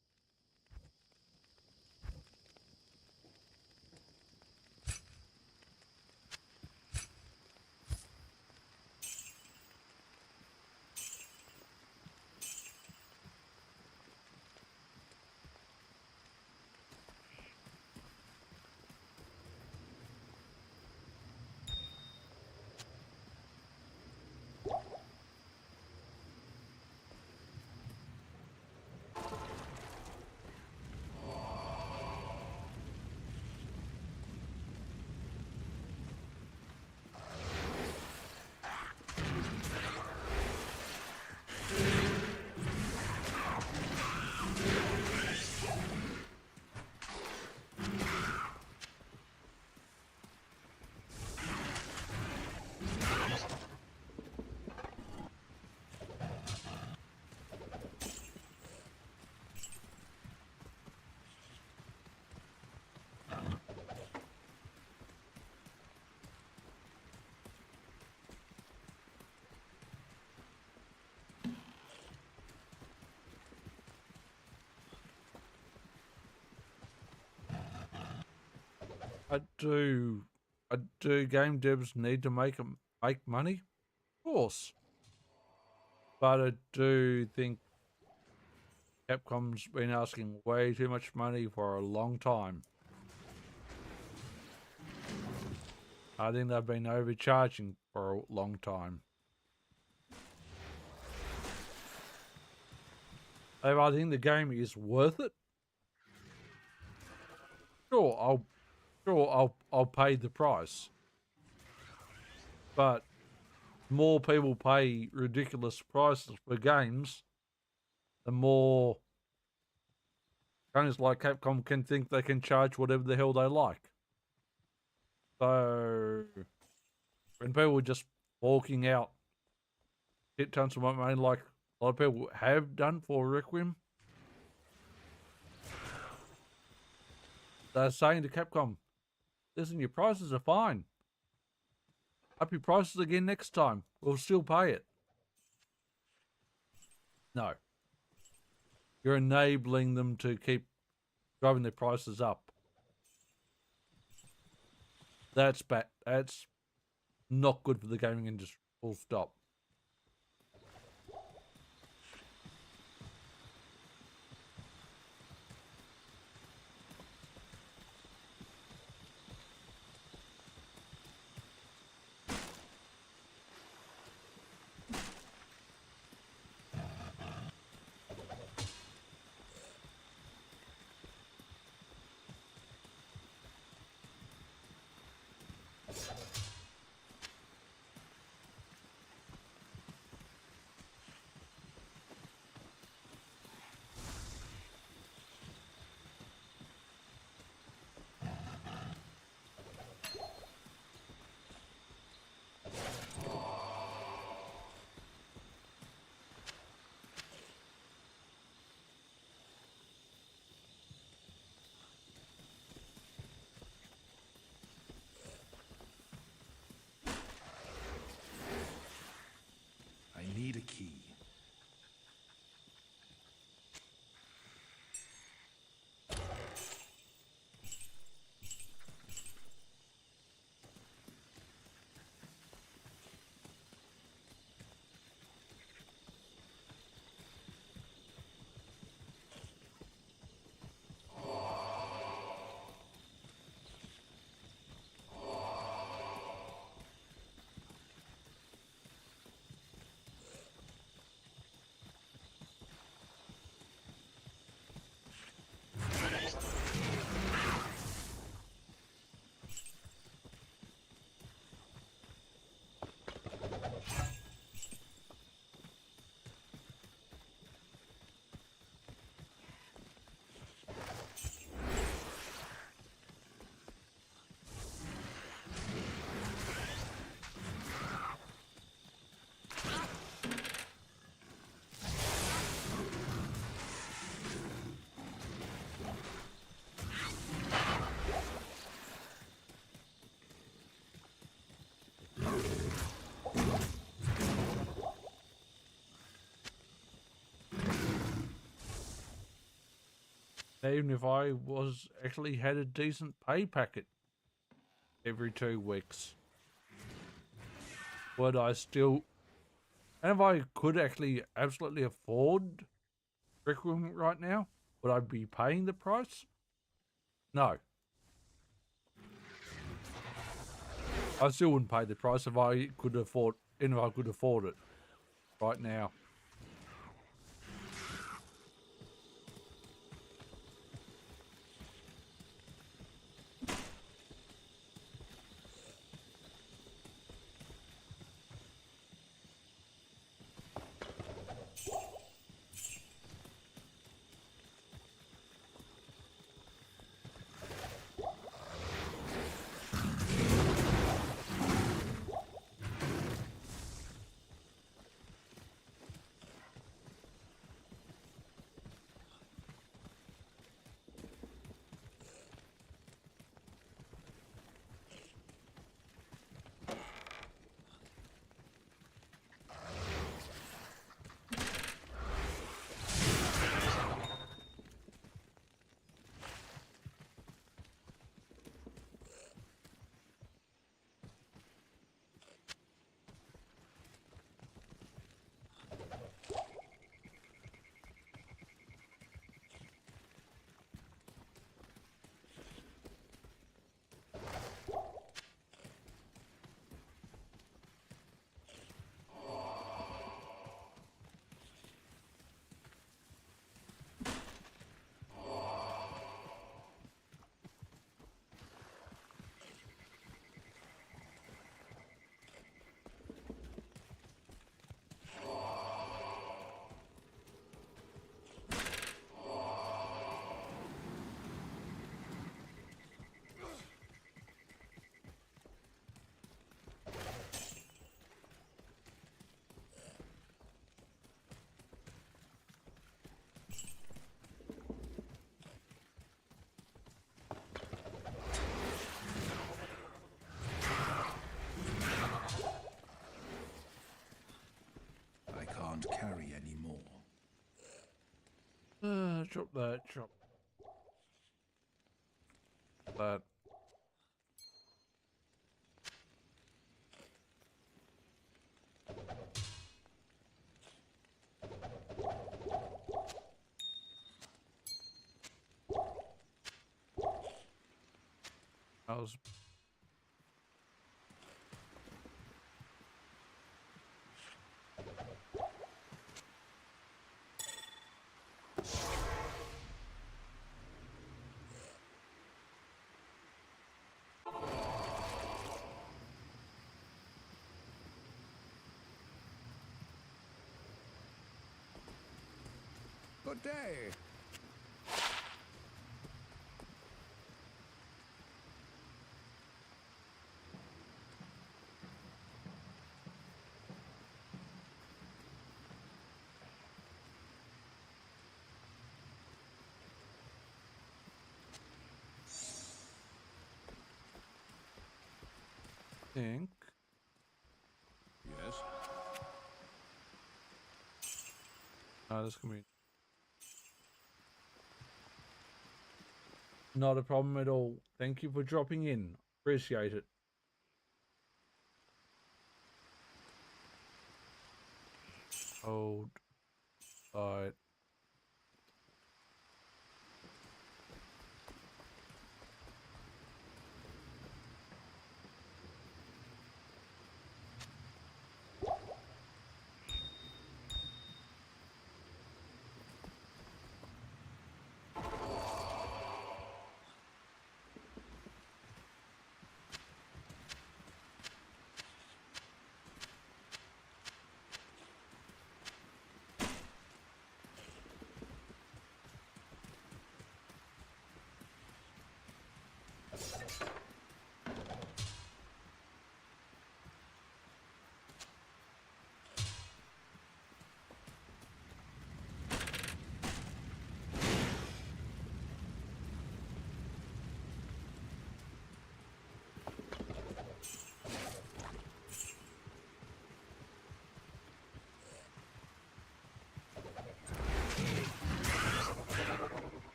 Do game devs need to make money? Of course. But I do think Capcom's been asking way too much money for a long time. I think they've been overcharging for a long time. If I think the game is worth it, sure, I'll pay the price. But more people pay ridiculous prices for games, the more companies like Capcom can think they can charge whatever the hell they like. So when people are just walking out shit tons of money like a lot of people have done for Requiem, they're saying to Capcom, listen, your prices are fine. Up your prices again next time. We'll still pay it. No. You're enabling them to keep driving their prices up. That's bad. That's not good for the gaming industry. Full stop. Even if I was actually had a decent pay packet every 2 weeks, would I still, and if I could actually absolutely afford curriculum right now, would I be paying the price? No. I still wouldn't pay the price if I could afford, even if I could afford it right now. I can't carry any more. Chop that, chop that. I was Good day. think. Yes? No, this can be not a problem at all. Thank you for dropping in. Appreciate it. Hold tight.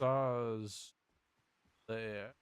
stars there.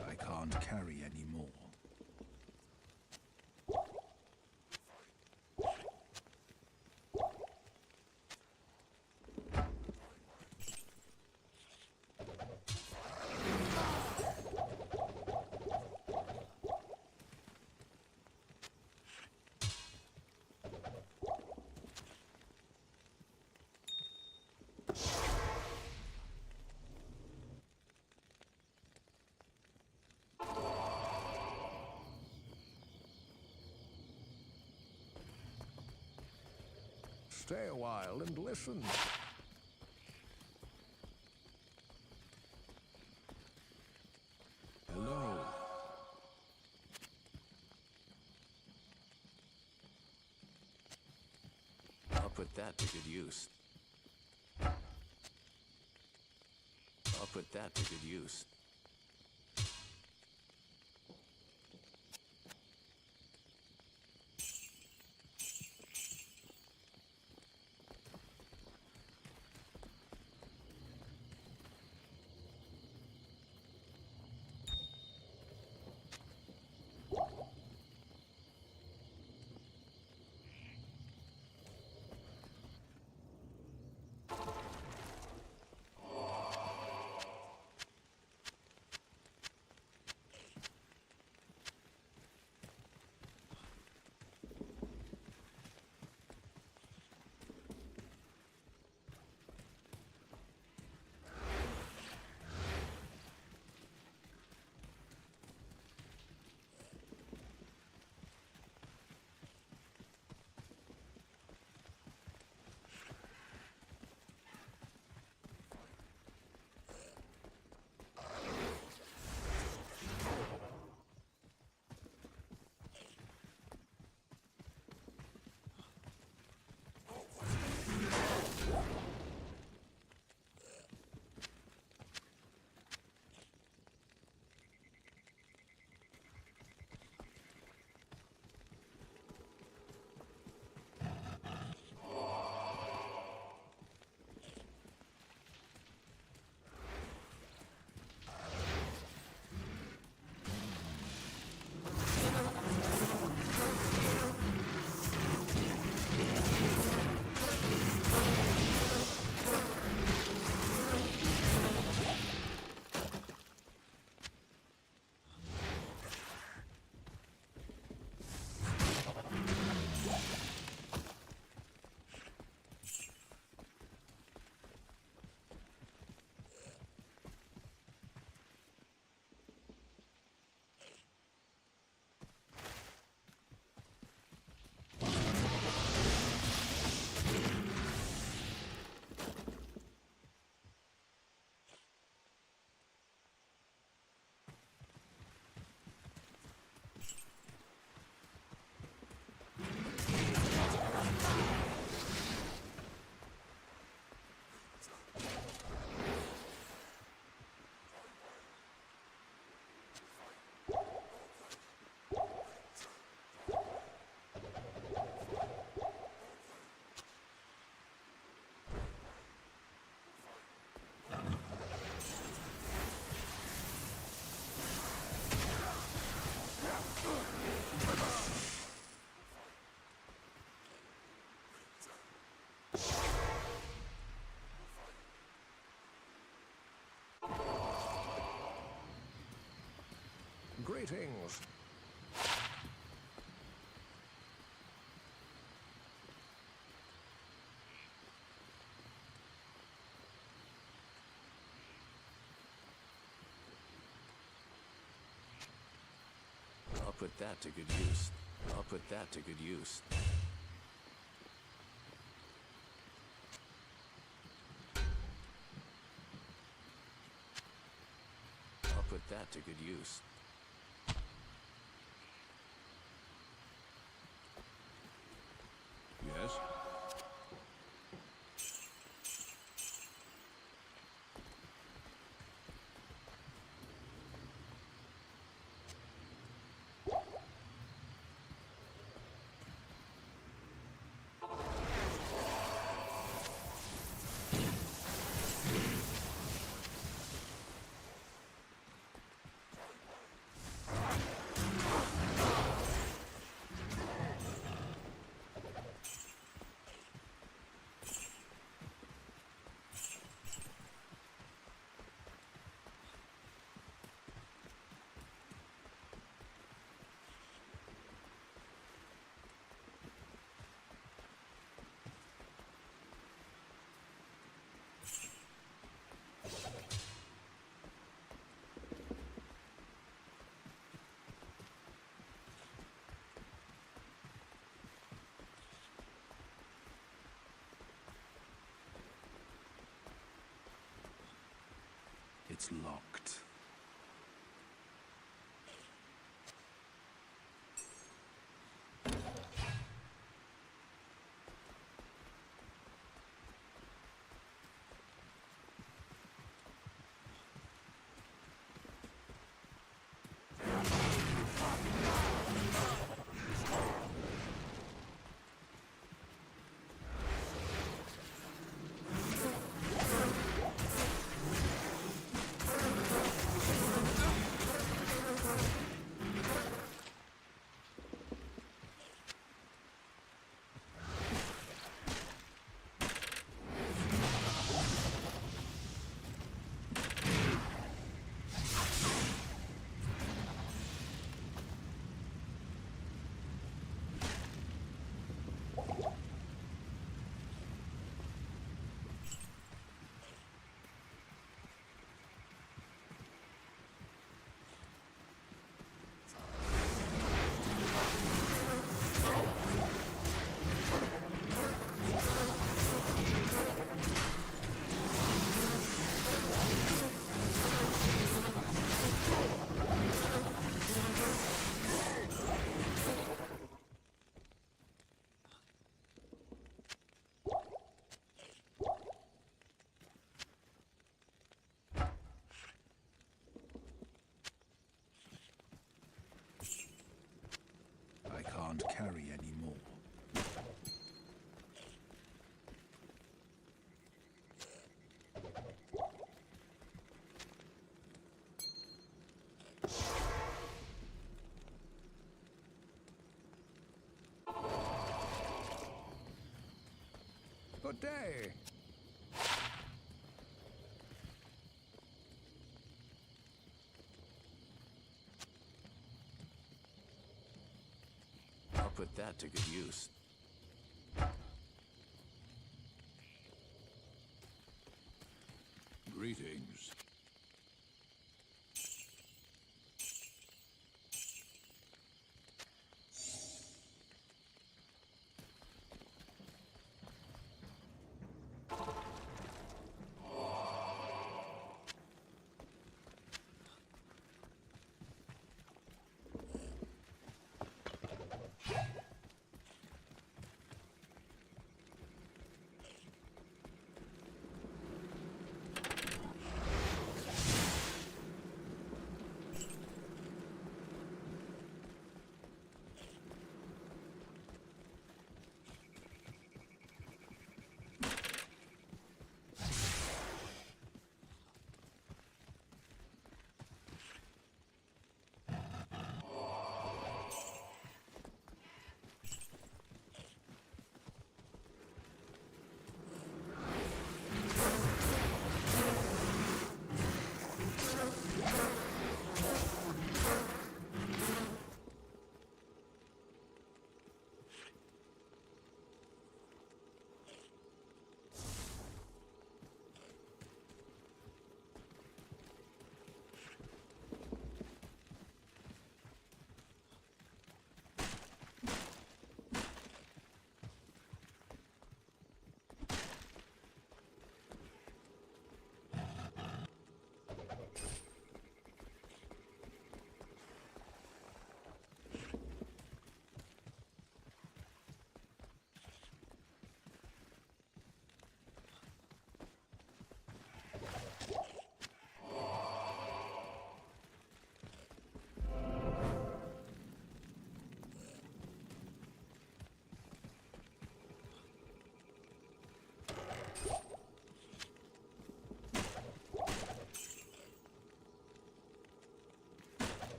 I can't carry any more. Stay a while and listen. Hello. I'll put that to good use. I'll put that to good use. Greetings. I'll put that to good use. I'll put that to good use. I'll put that to good use. Yes? It's locked. I can't carry any more. Good day. I'll put that to good use. Greetings.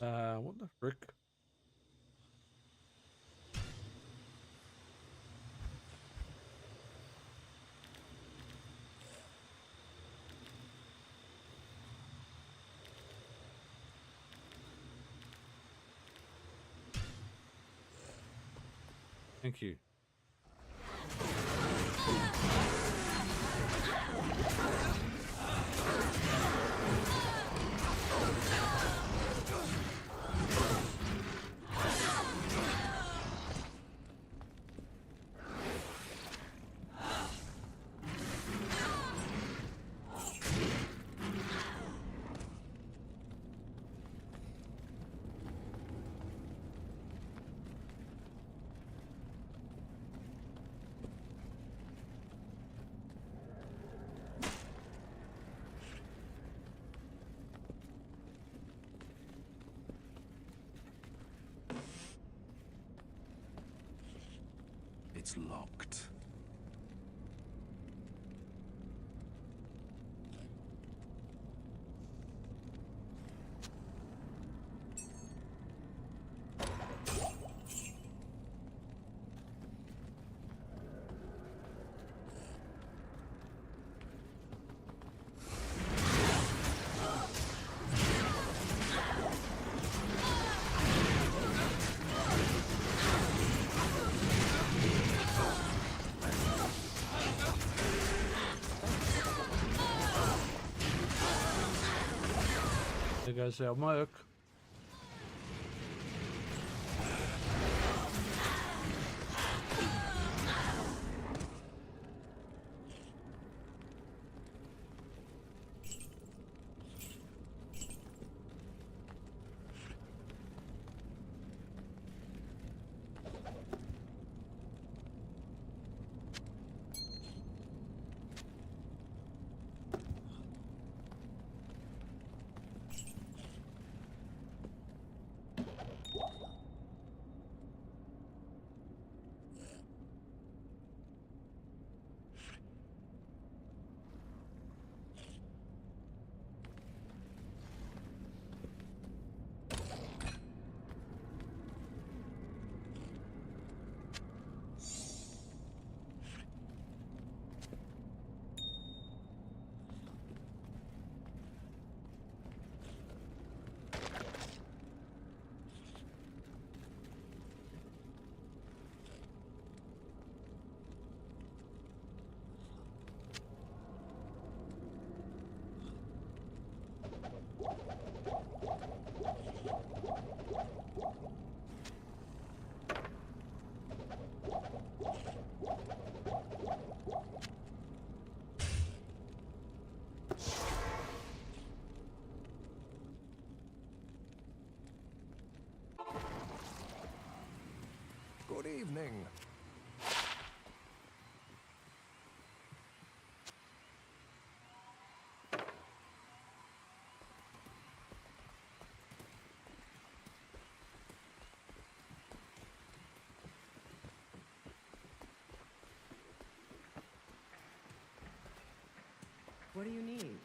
What the frick? Thank you. It's locked. There goes our merc. Good evening. What do you need?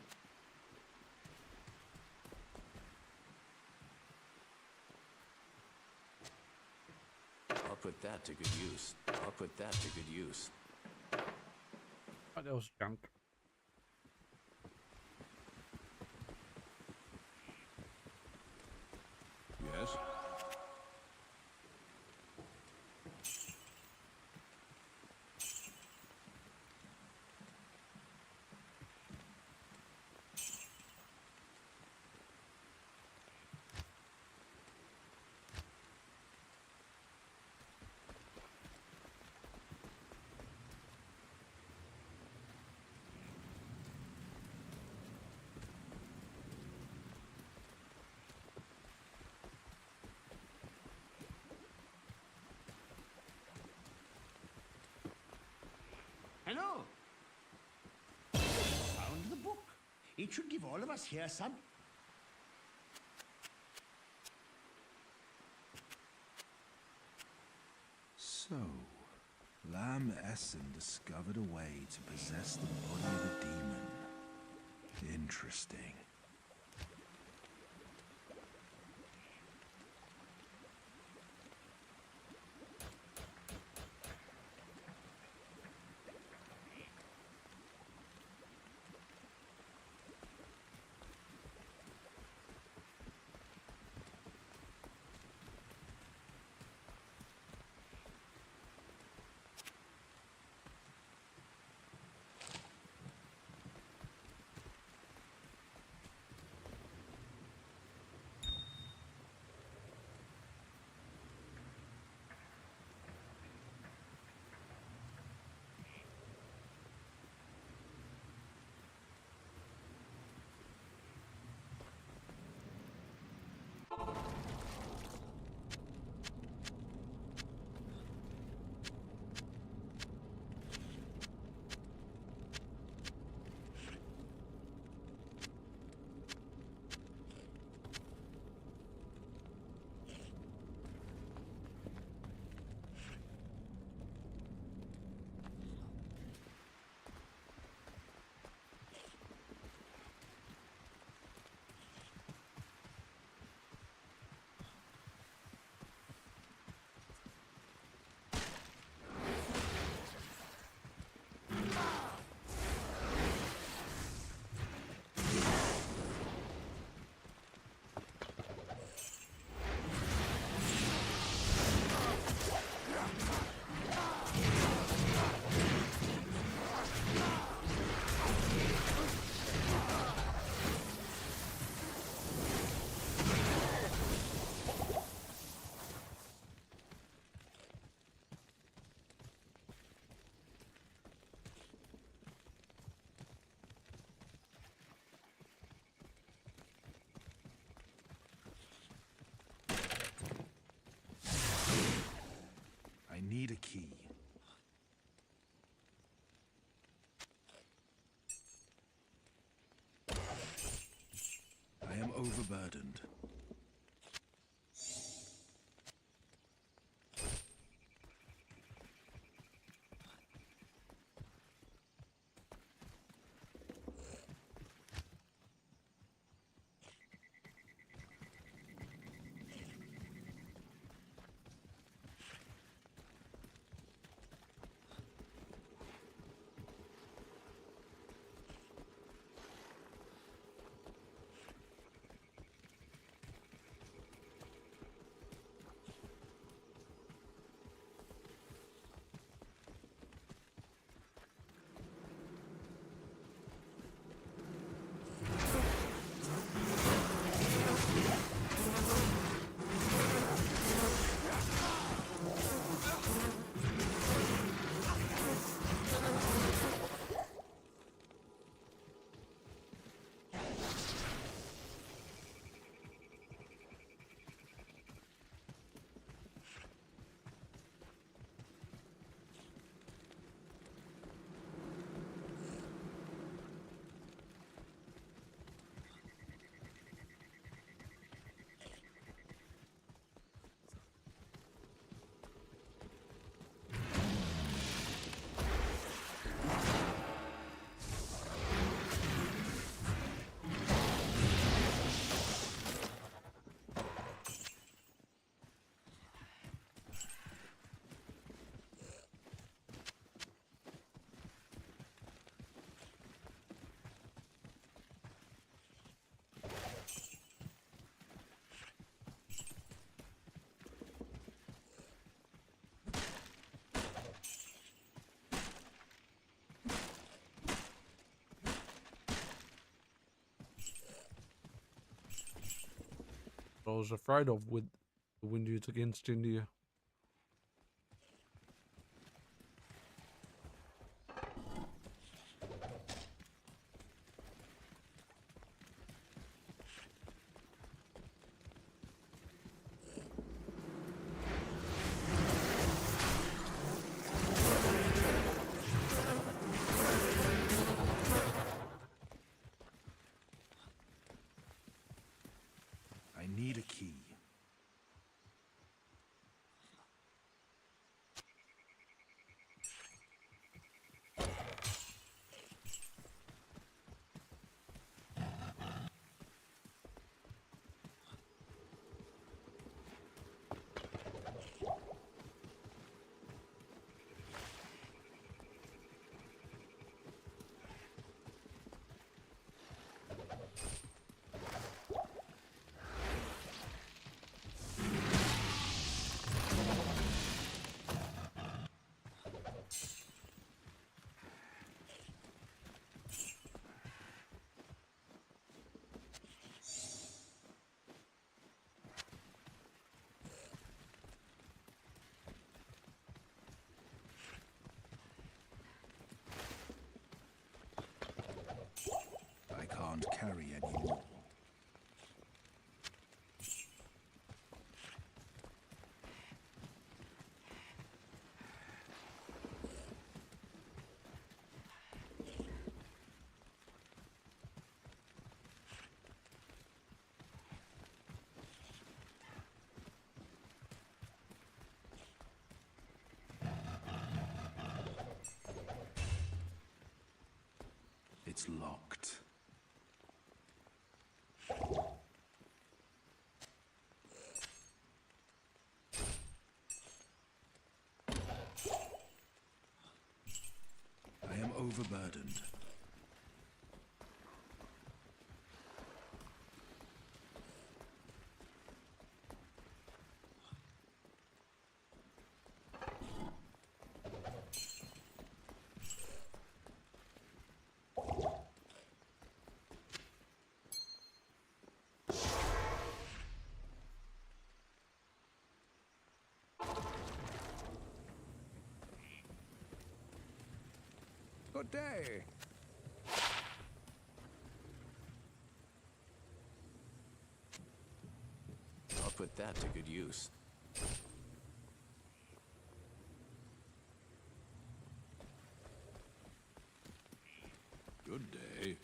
I'll put that to good use. I'll put that to good use. Oh, that was junk. Yes? Hello. Found the book. It should give all of us here some. So, Lam Essen discovered a way to possess the body of a demon. Interesting. overburdened. I was afraid of with the Windies against India. I need a key. I can't carry any more. It's locked. I am overburdened. Good day. I'll put that to good use. Good day.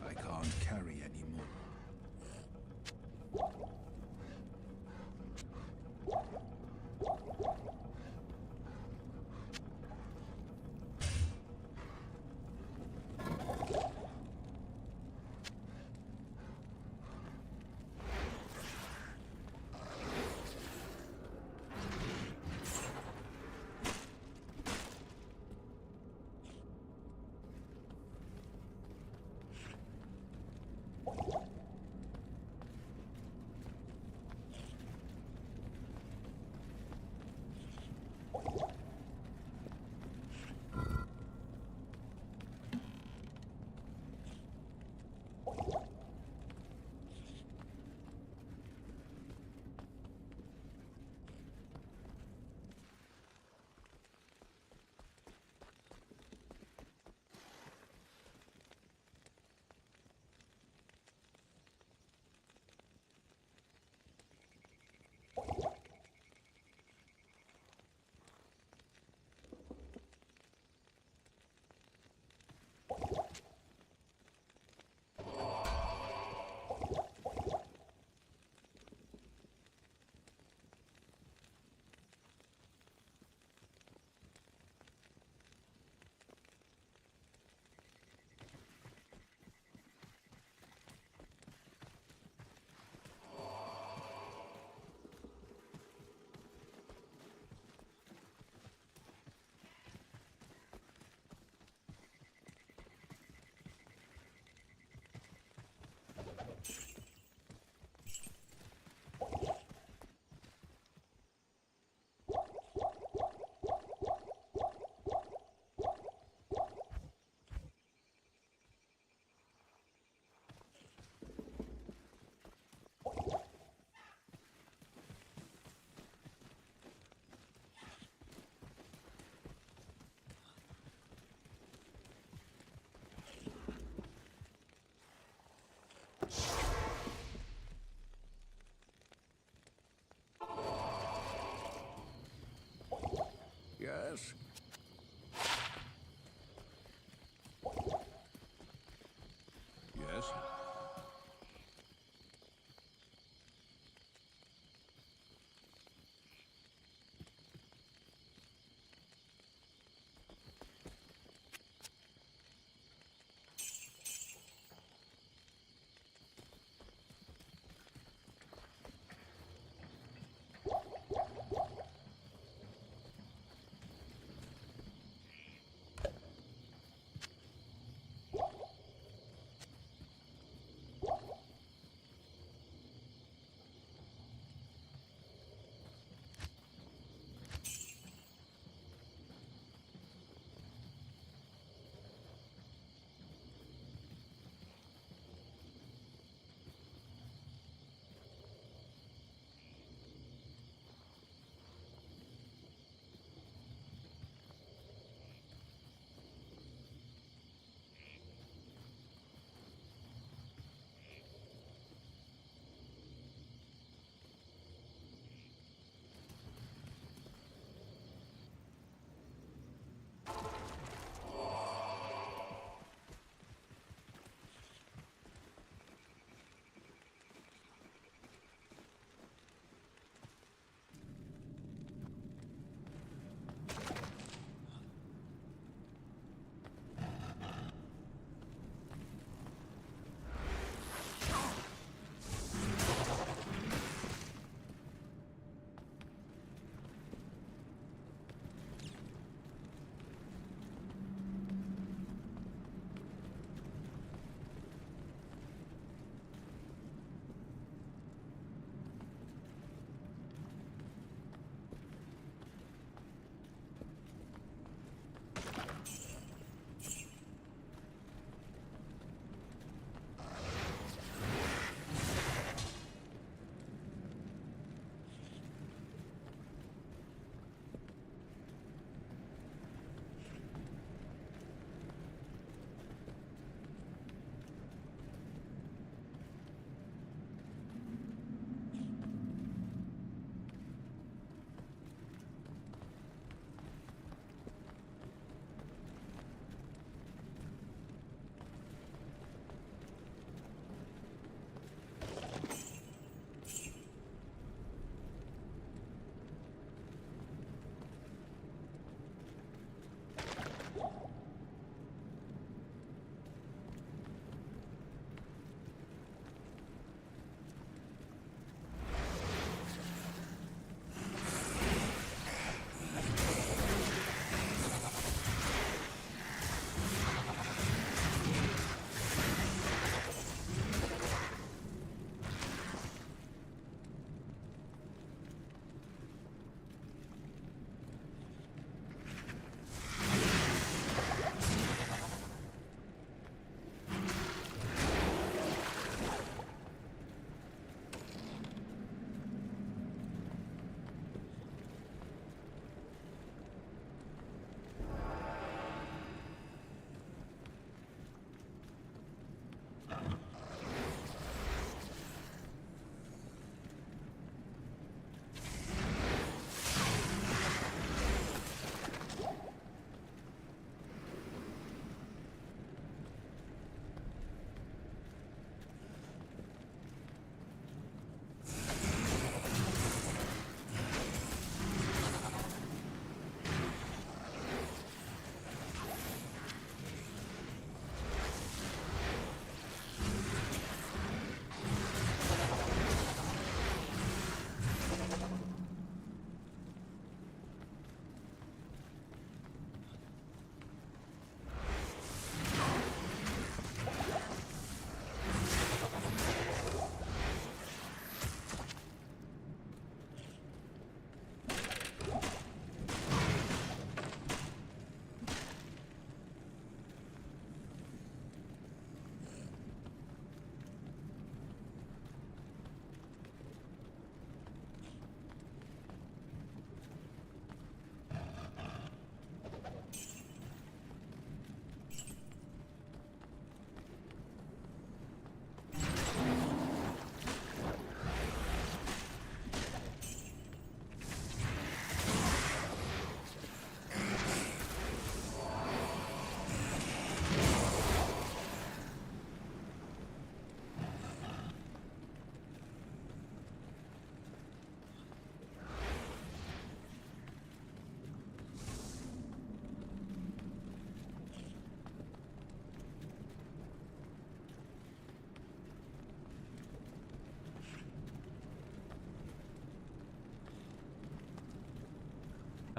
I can't carry anymore. Yes? Yes?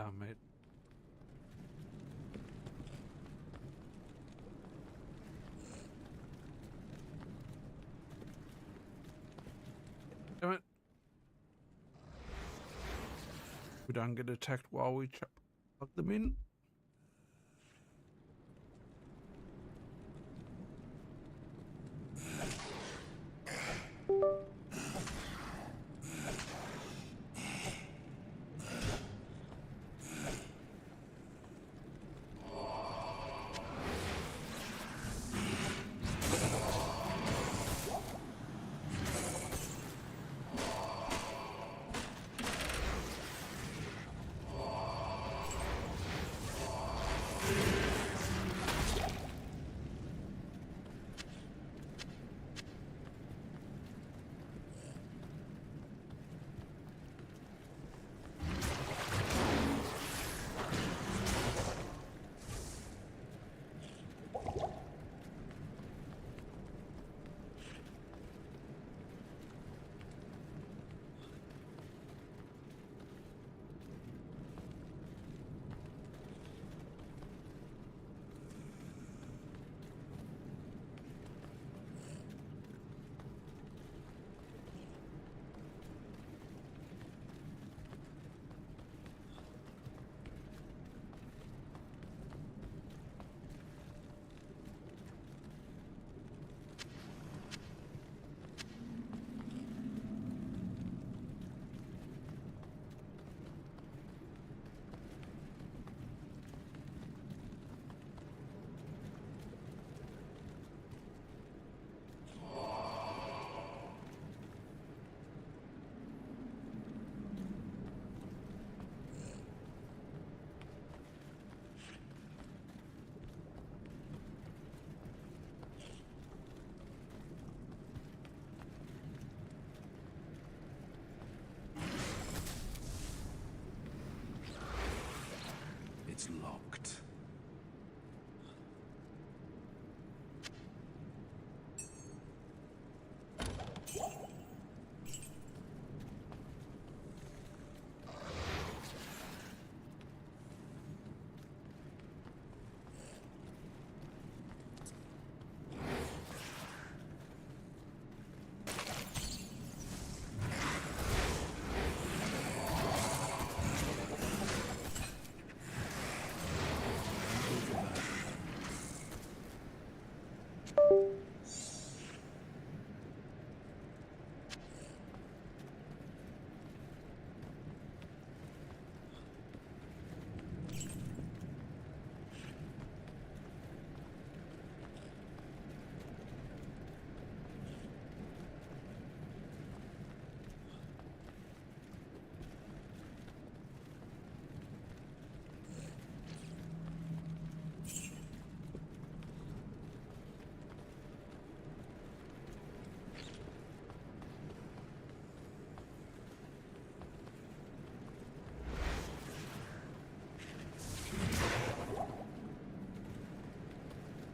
Damn it. Damn it. We don't get attacked while we plug them in. It's locked.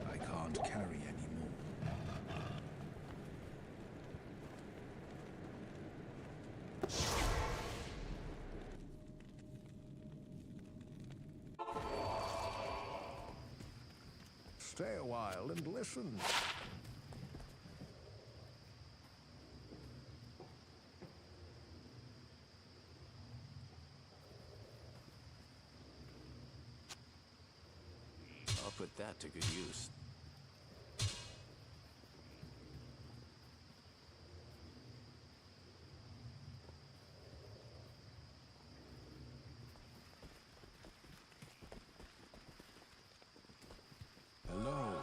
I can't carry anymore. Stay a while and listen. I'll put that to good use. Hello.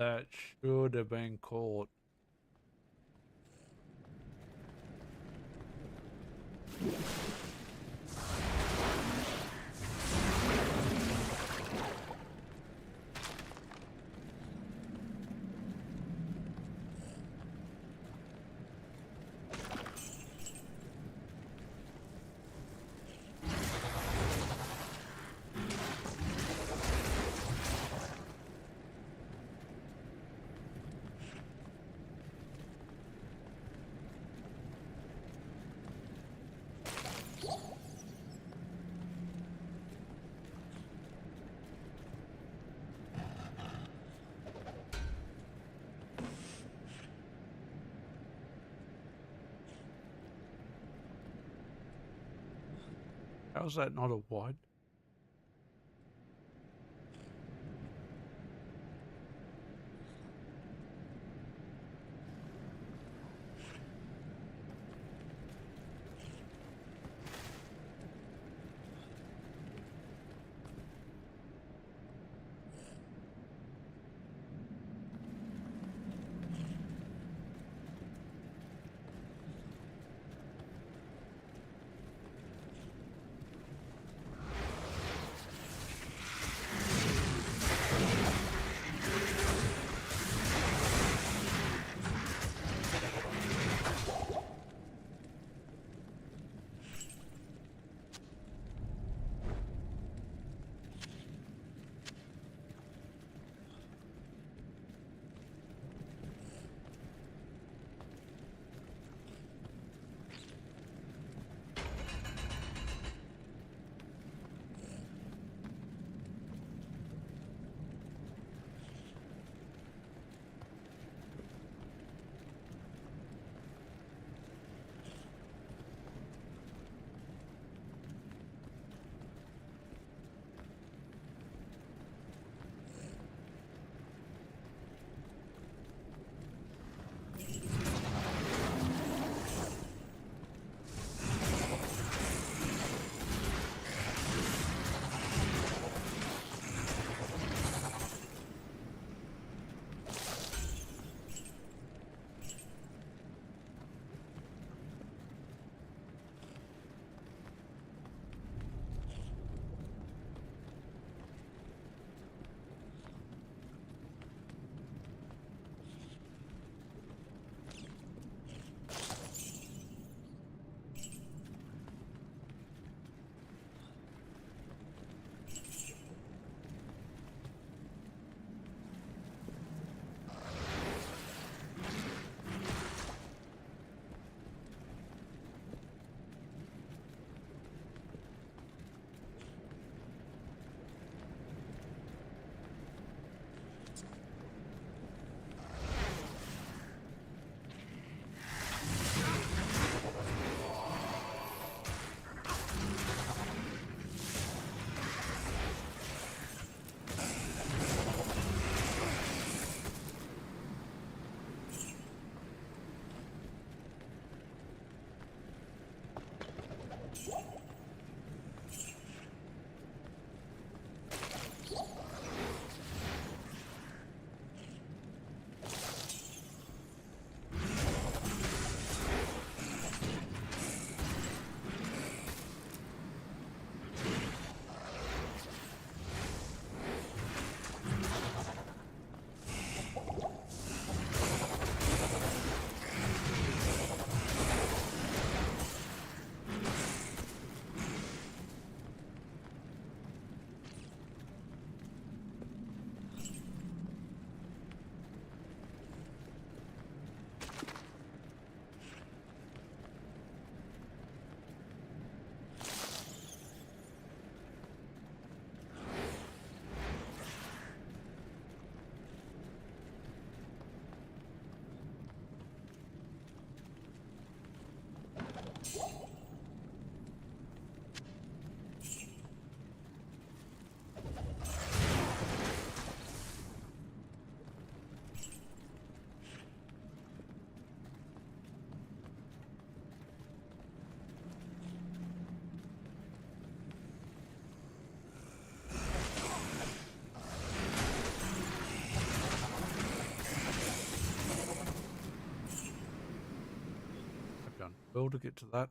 That should have been caught. How's that not a wide? well to get to that.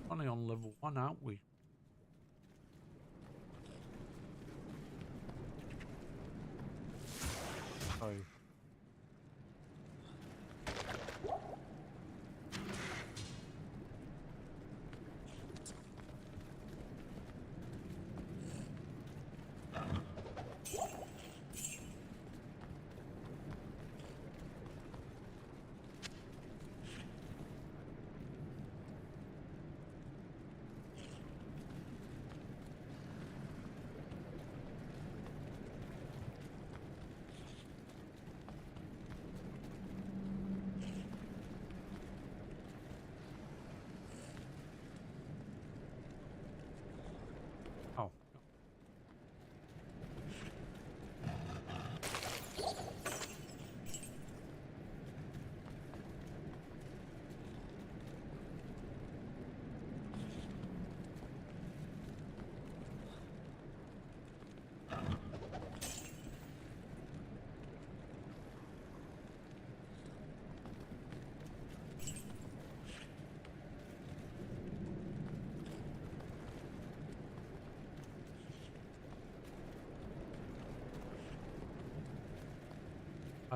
Only on level 1, aren't we? So oh.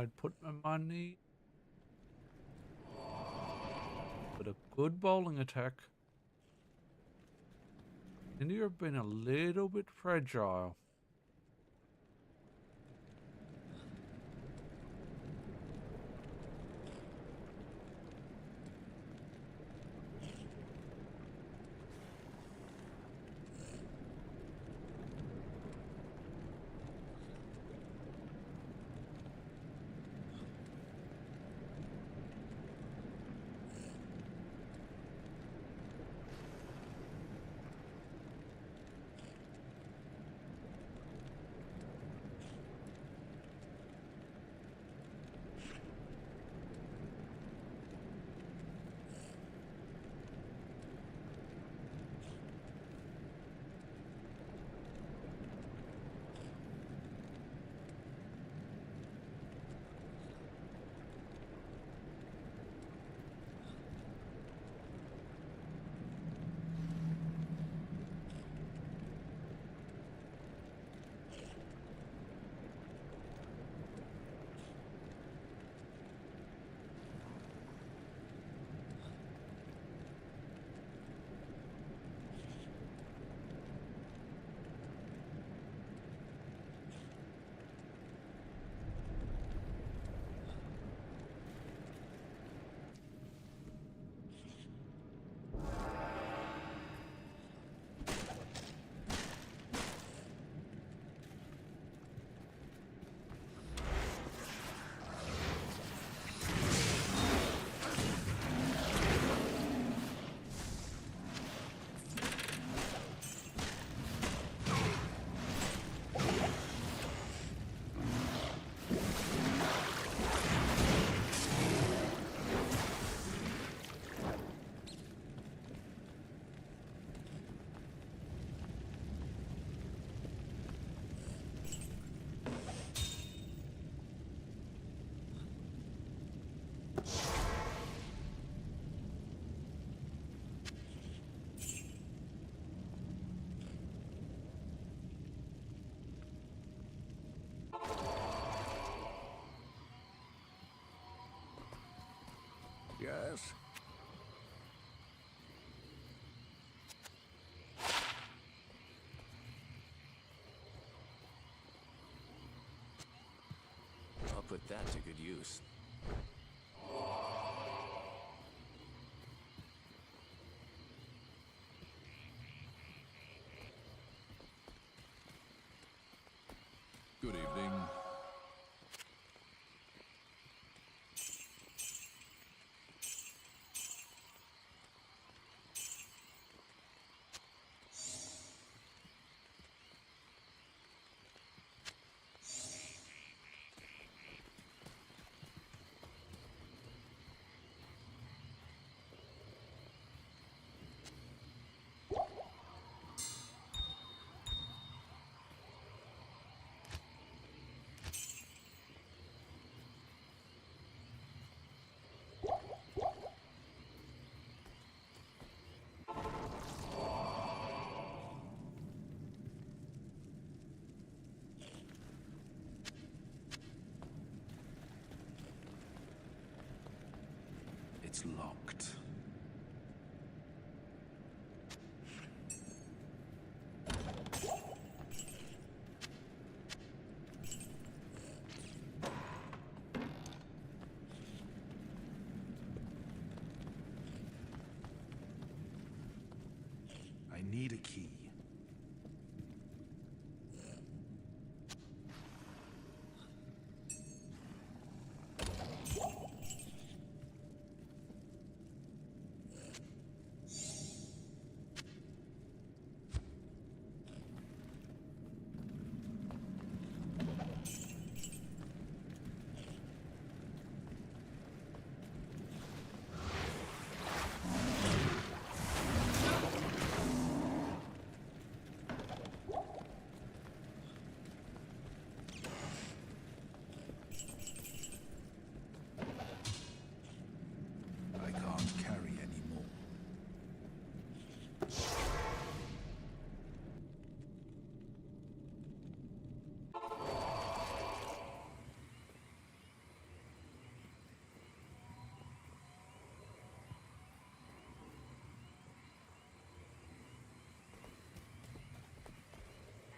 I'd put my money with a good bowling attack. And you've been a little bit fragile. Yes? I'll put that to good use. Good evening. It's locked. I need a key. I can't carry any more.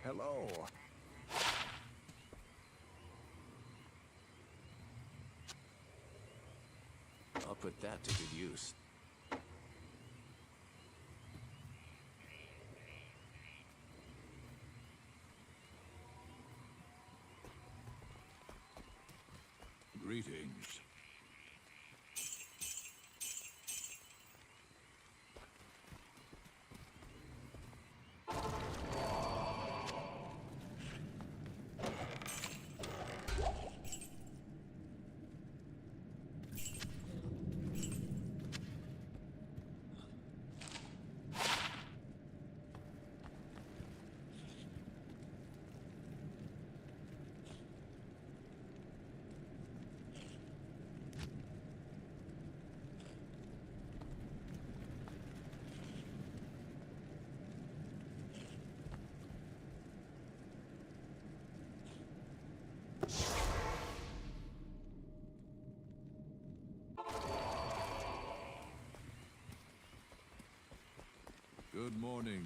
Hello. I'll put that to good use. Greetings. Good morning.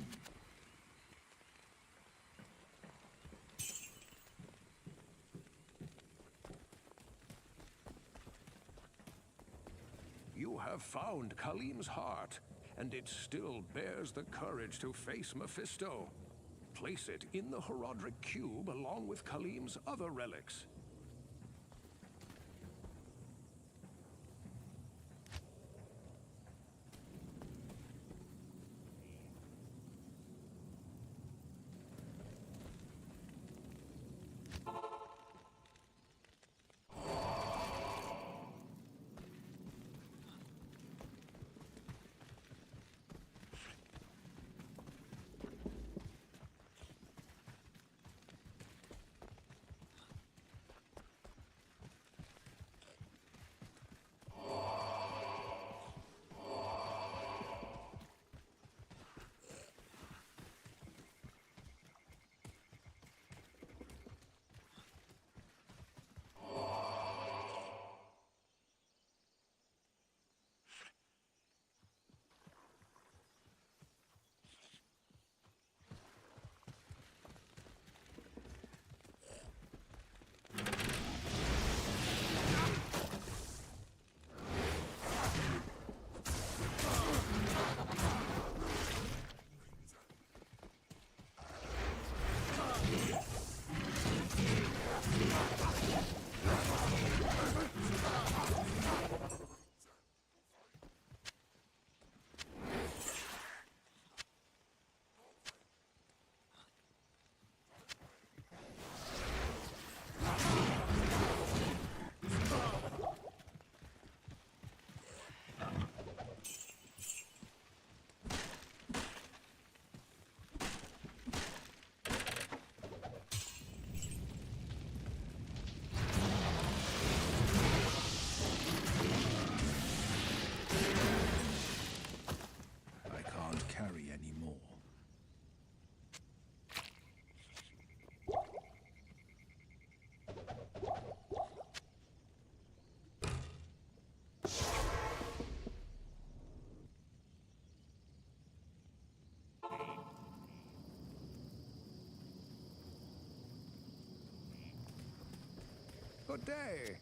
You have found Kalim's heart, and it still bears the courage to face Mephisto. Place it in the Herodric Cube along with Kalim's other relics. Good day.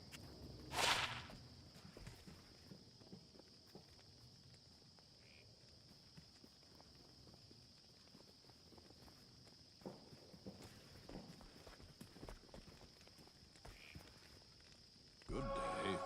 Good day.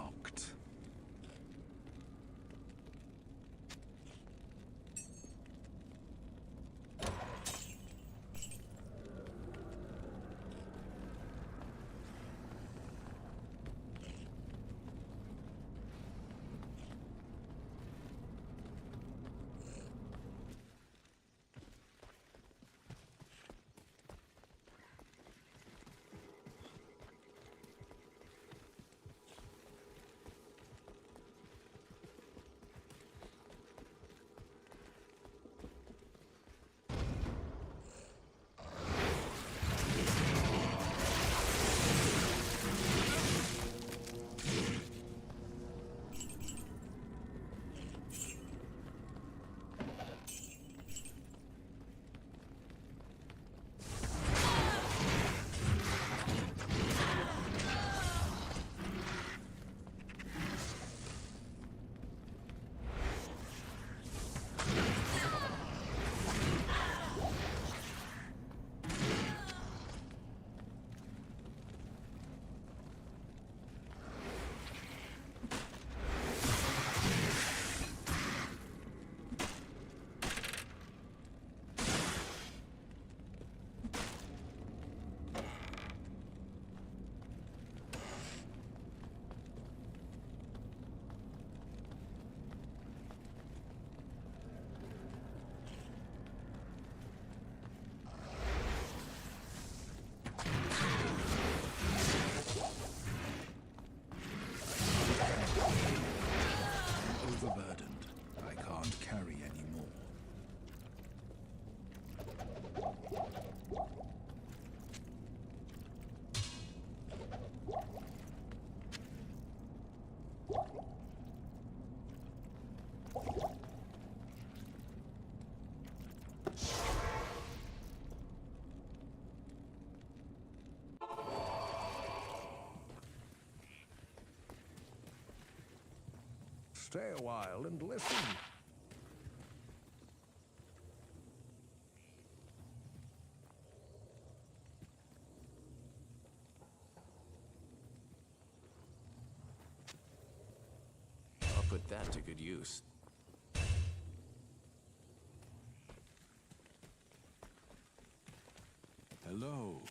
locked. Overburdened. I can't carry anymore. Stay a while and listen. I'll put that to good use. Hello.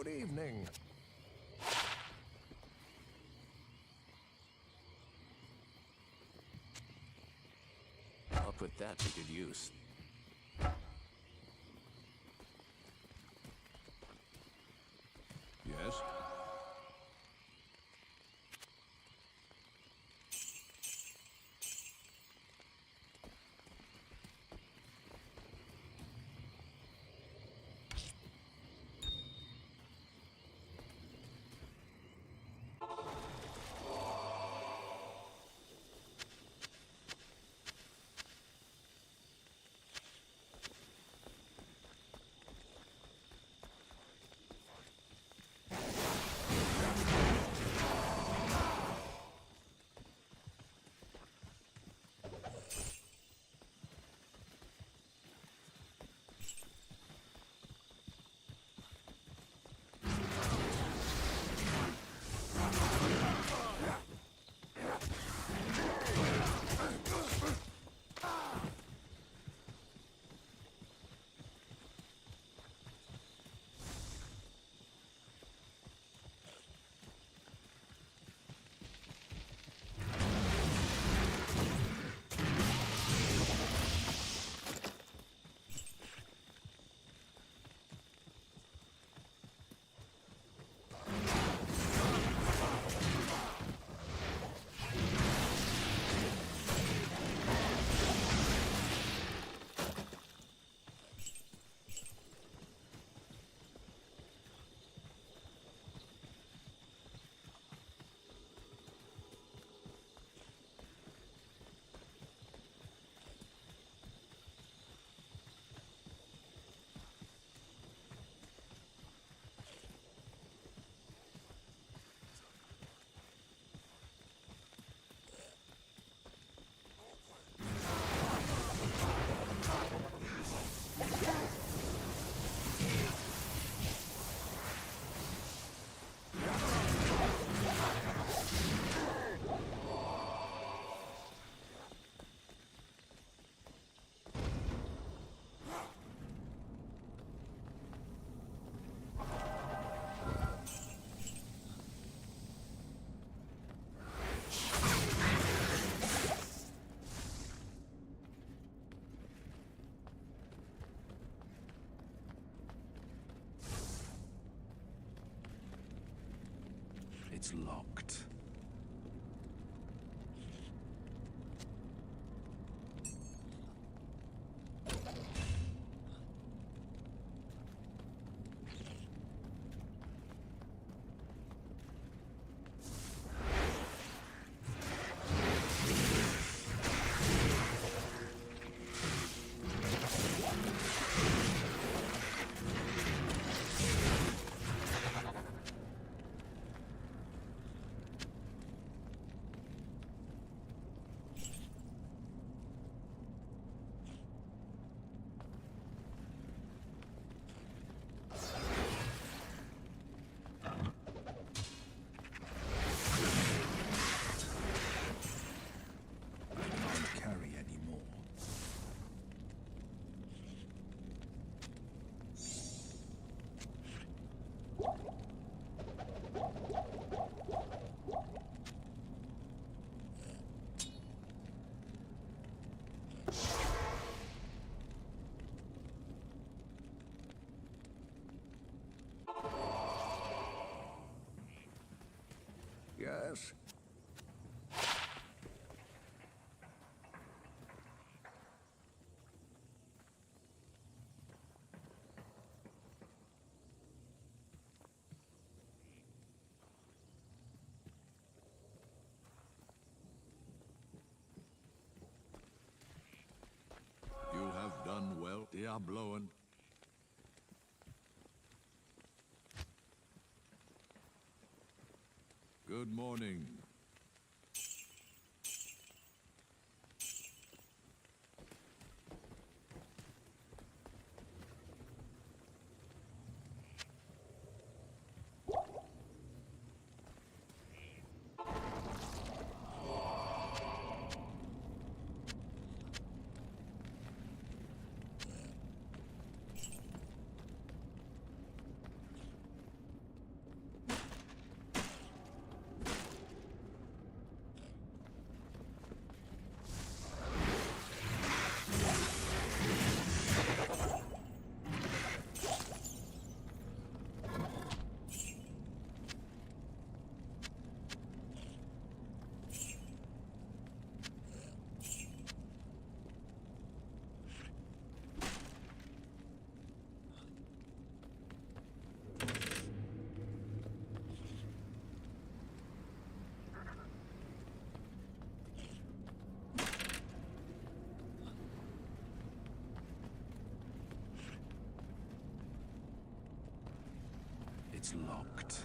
Good evening. I'll put that to good use. Yes? It's locked. Can't carry any more. Yes? You have done well, Diabloan. Good morning. It's locked.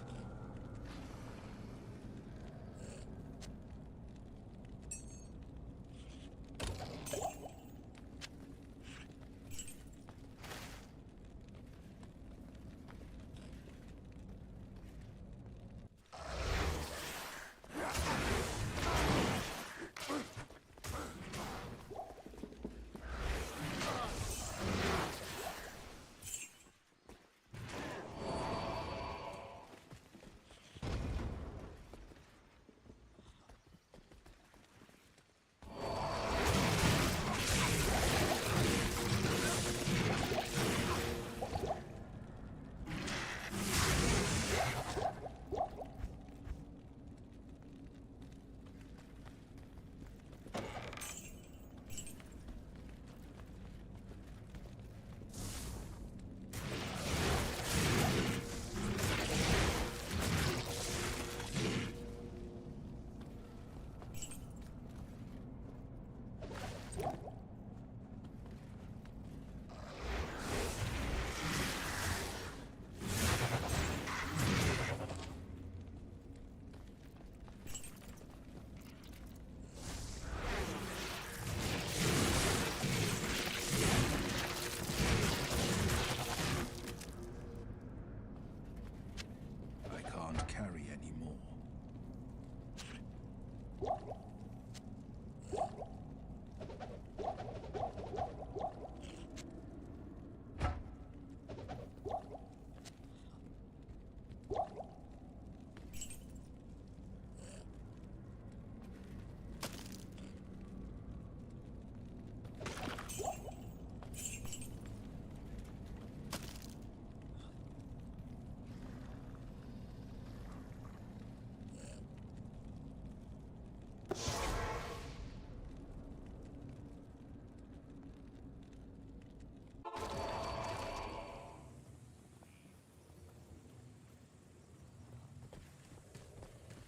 I can't carry anymore.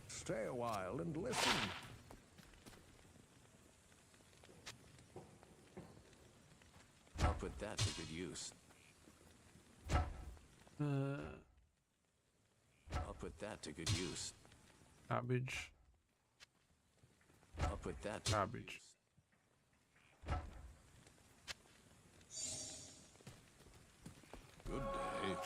Stay a while and listen. I'll put that to good use. I'll put that to good use. Garbage. I'll put that to Garbage. Good day.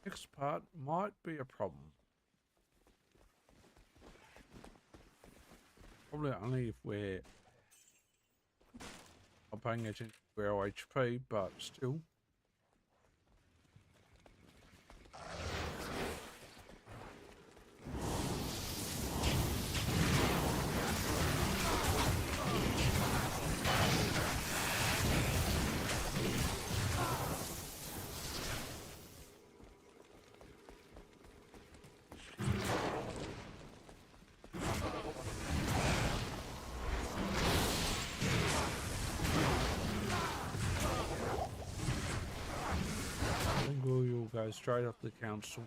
Next part might be a problem. Probably only if we're not paying attention to our HP, but still. go straight off the council.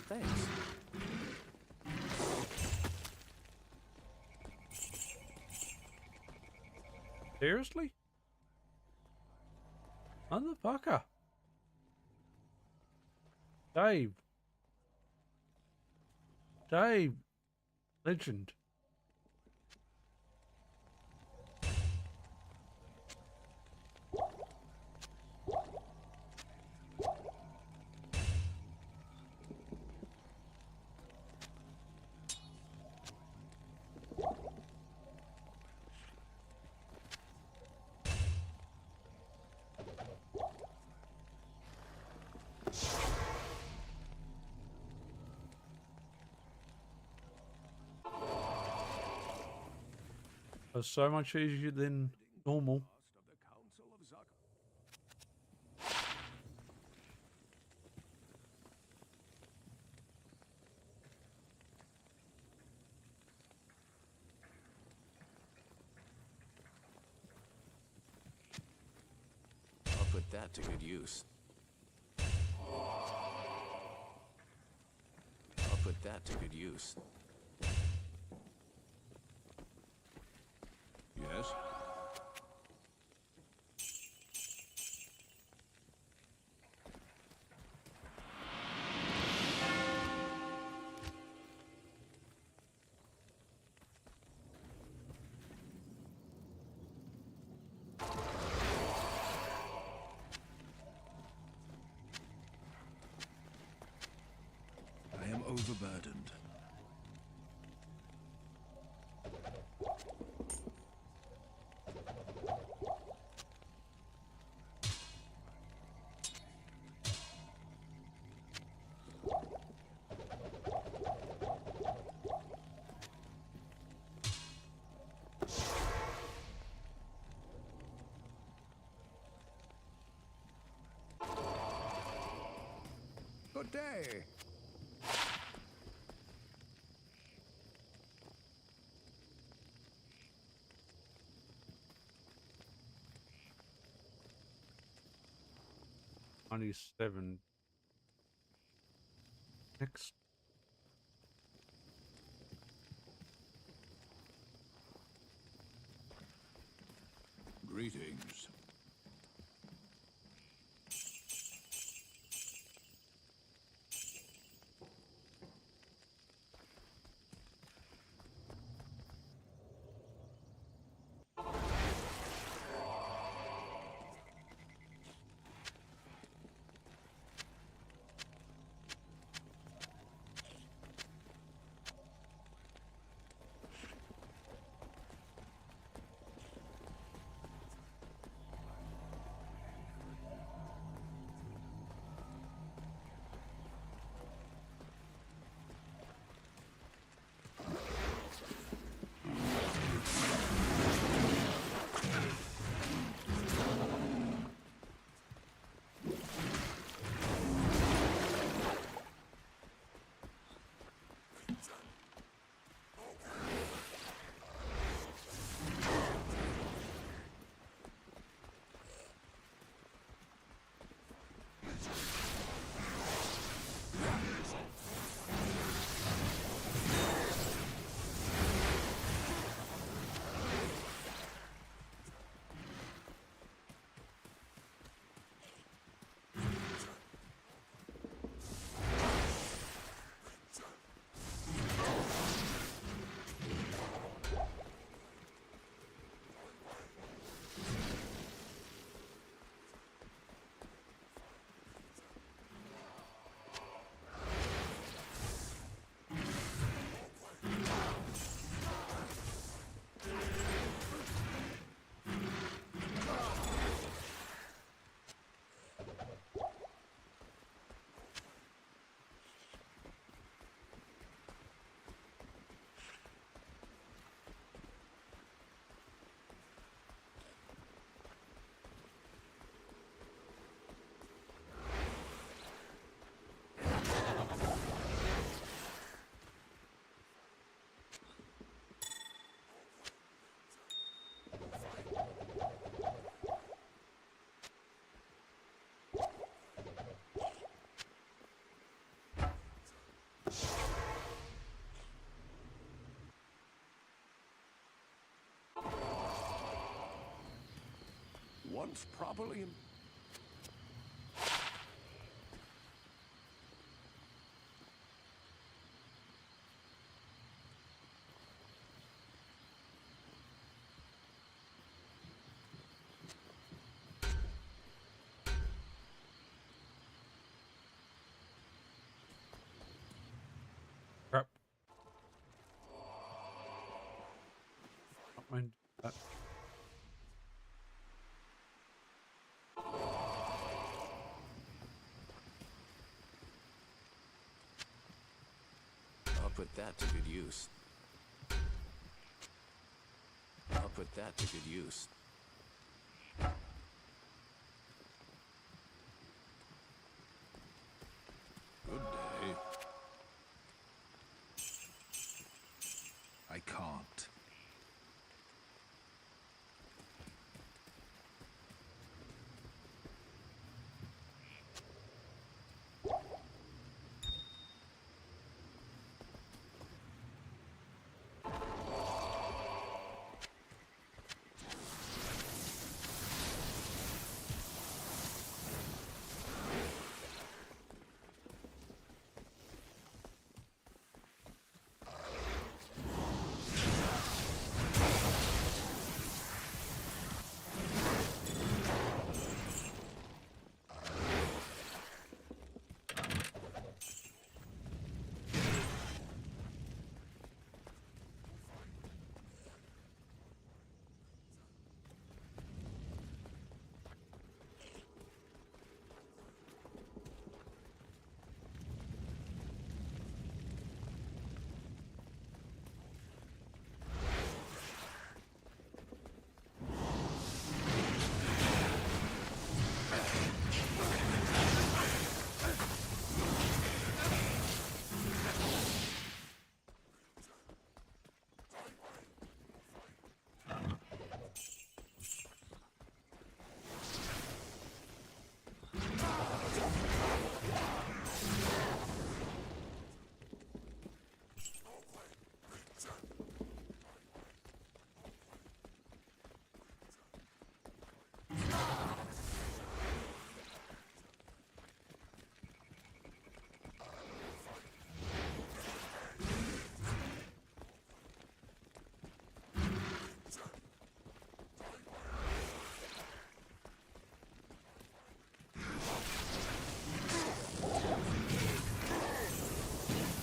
Thanks. Seriously? Motherfucker. Dave. Dave. Legend. It's so much easier than normal. Of the Council of Zuck. I'll put that to good use. I'll put that to good use. Yes? I am overburdened. Good day. '97. Next. Greetings. once properly... Crap. Not mind that. I'll put that to good use. I'll put that to good use. Good day. I can't.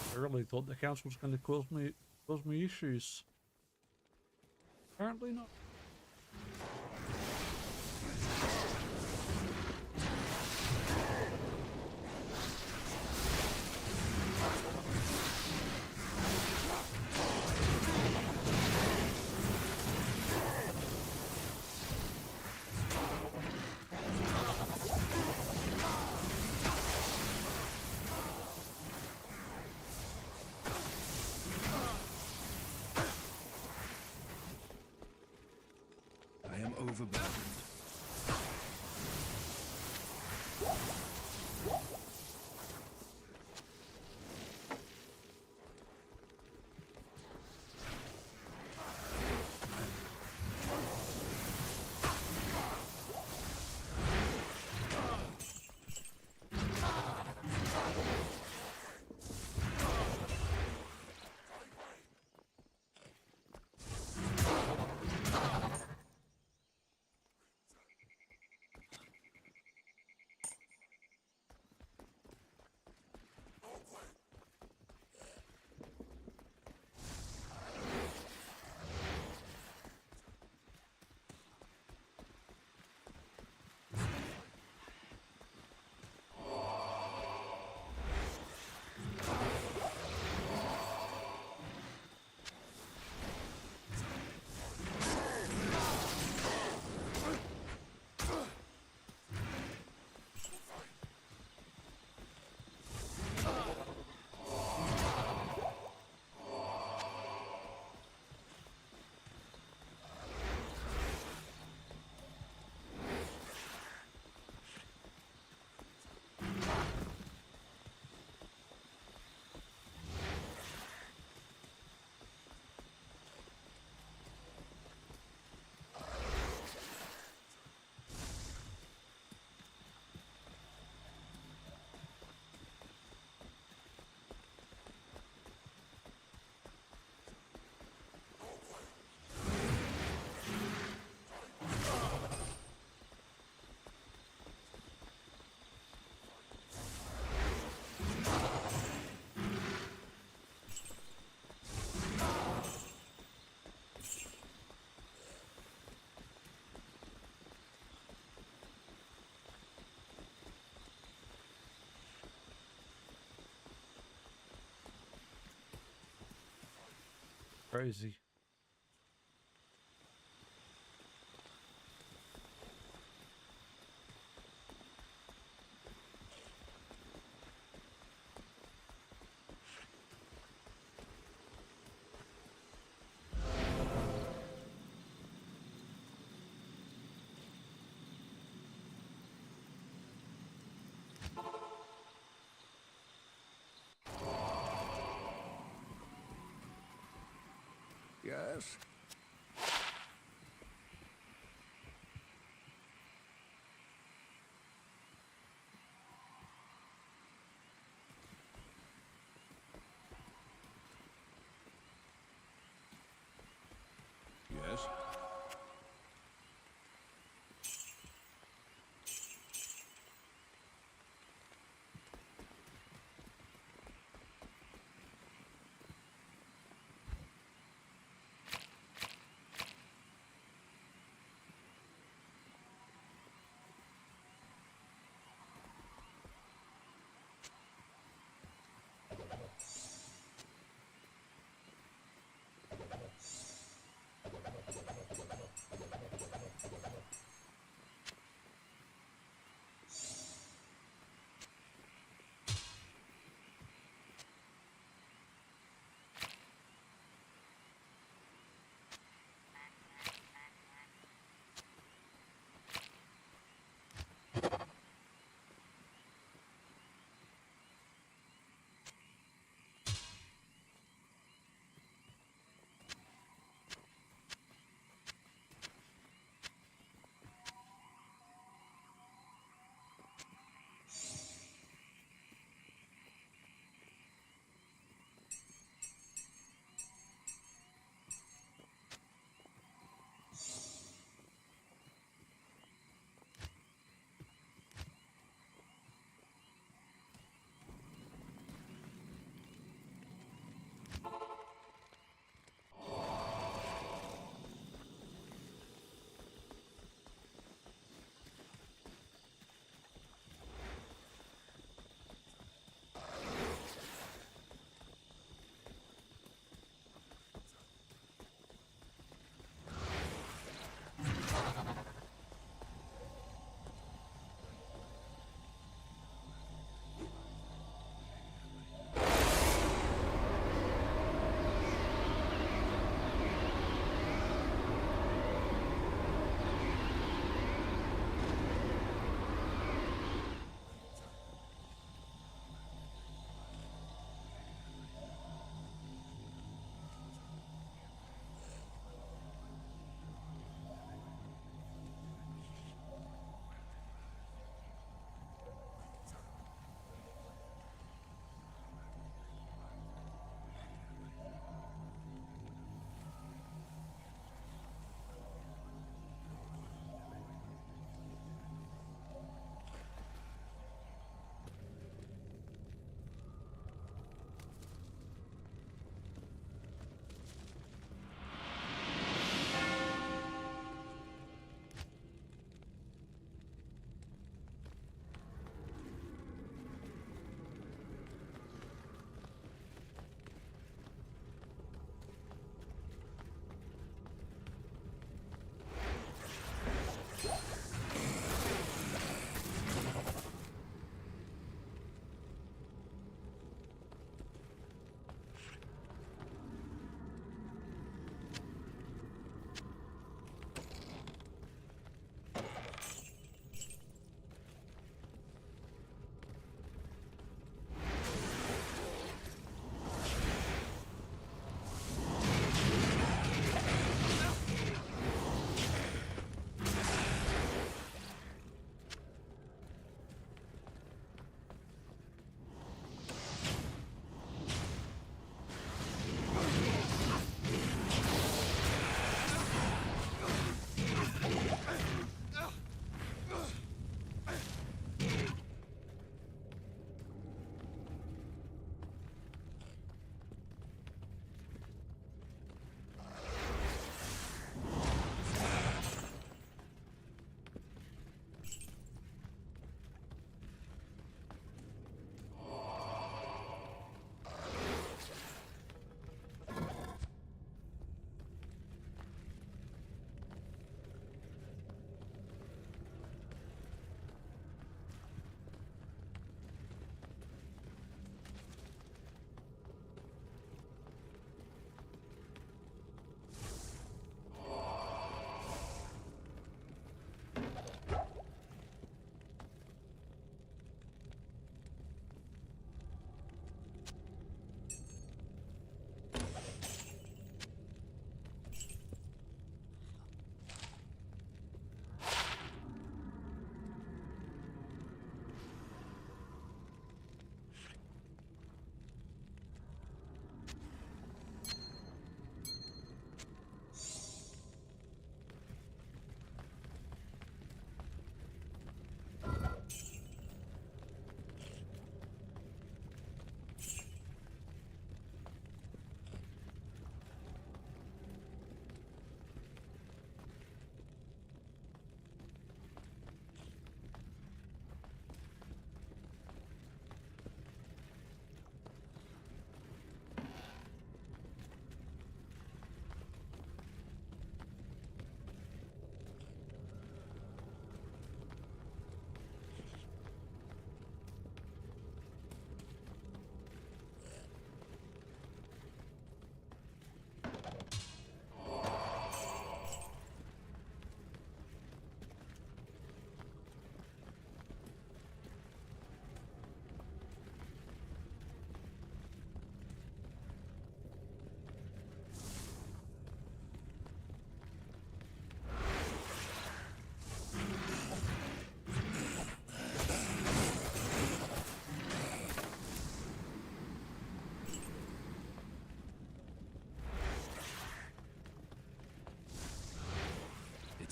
I really thought the council was going to cause me issues. Apparently not. I am overburdened. crazy. Yes? Yes?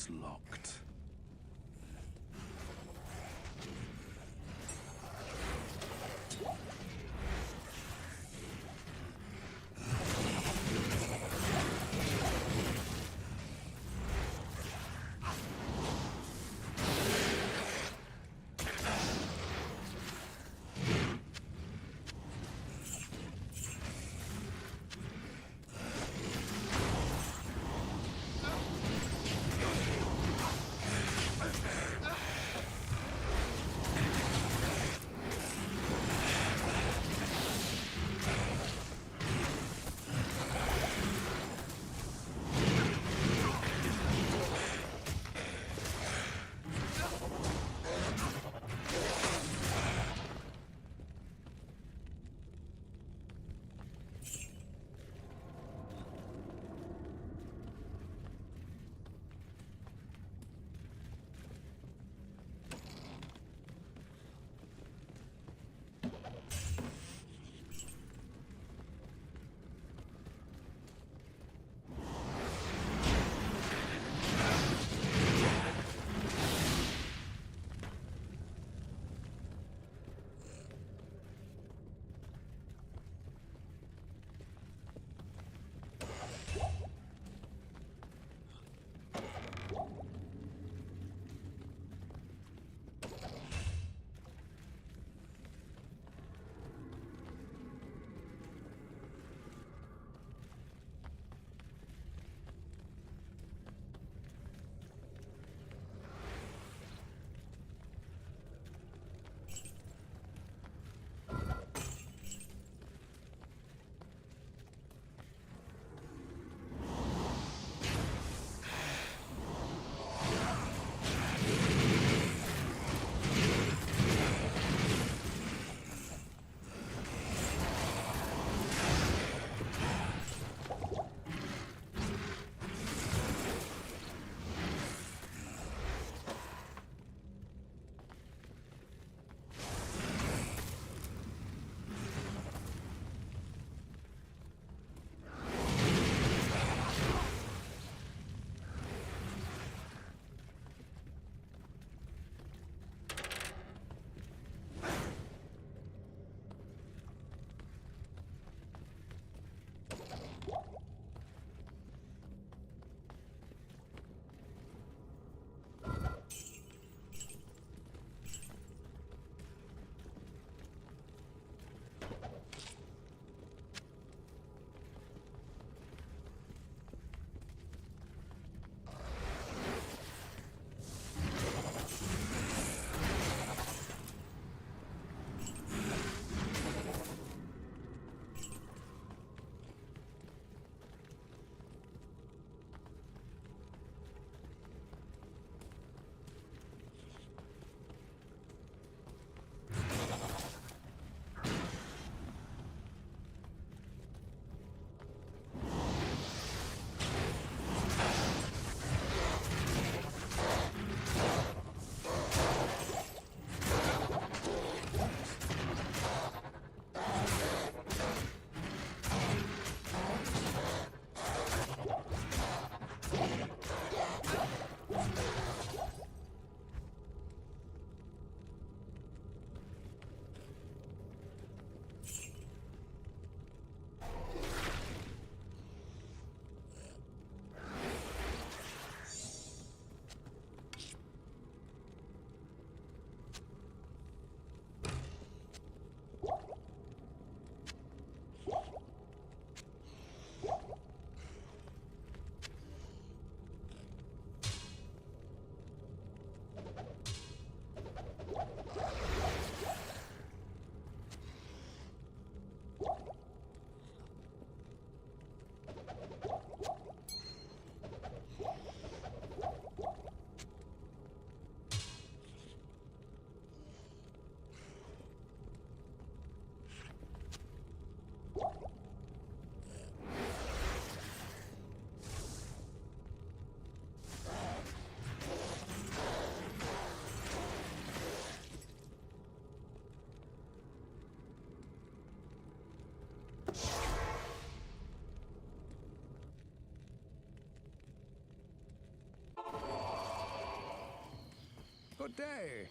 is locked. Good day.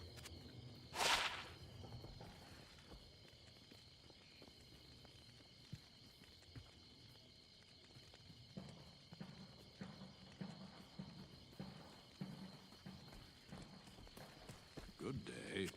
Good day.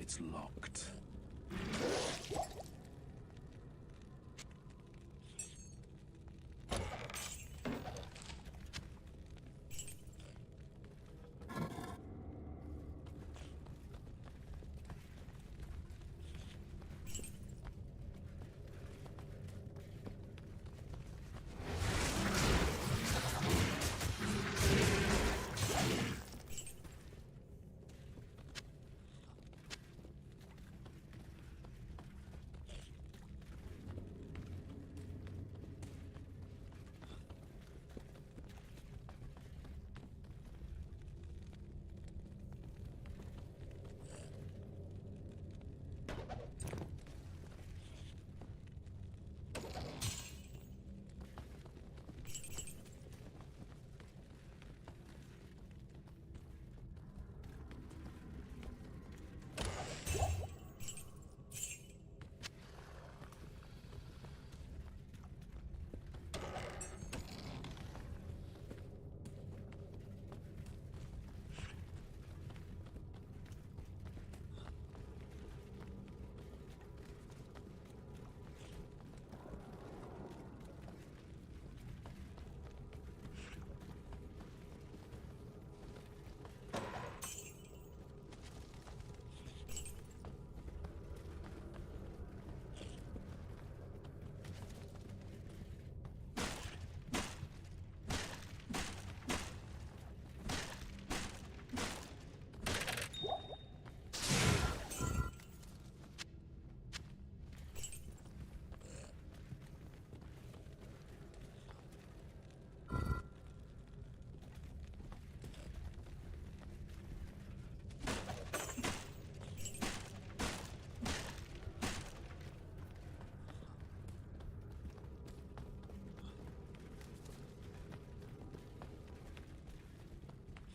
It's locked.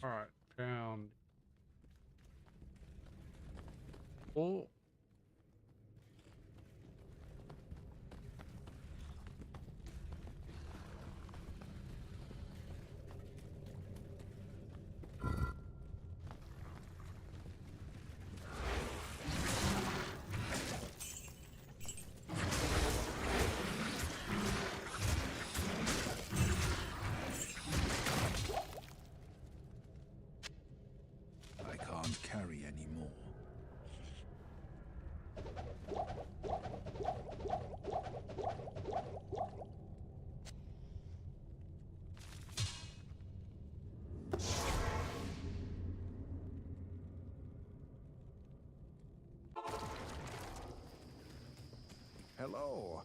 All right, down. Oh. I can't carry any more. Hello.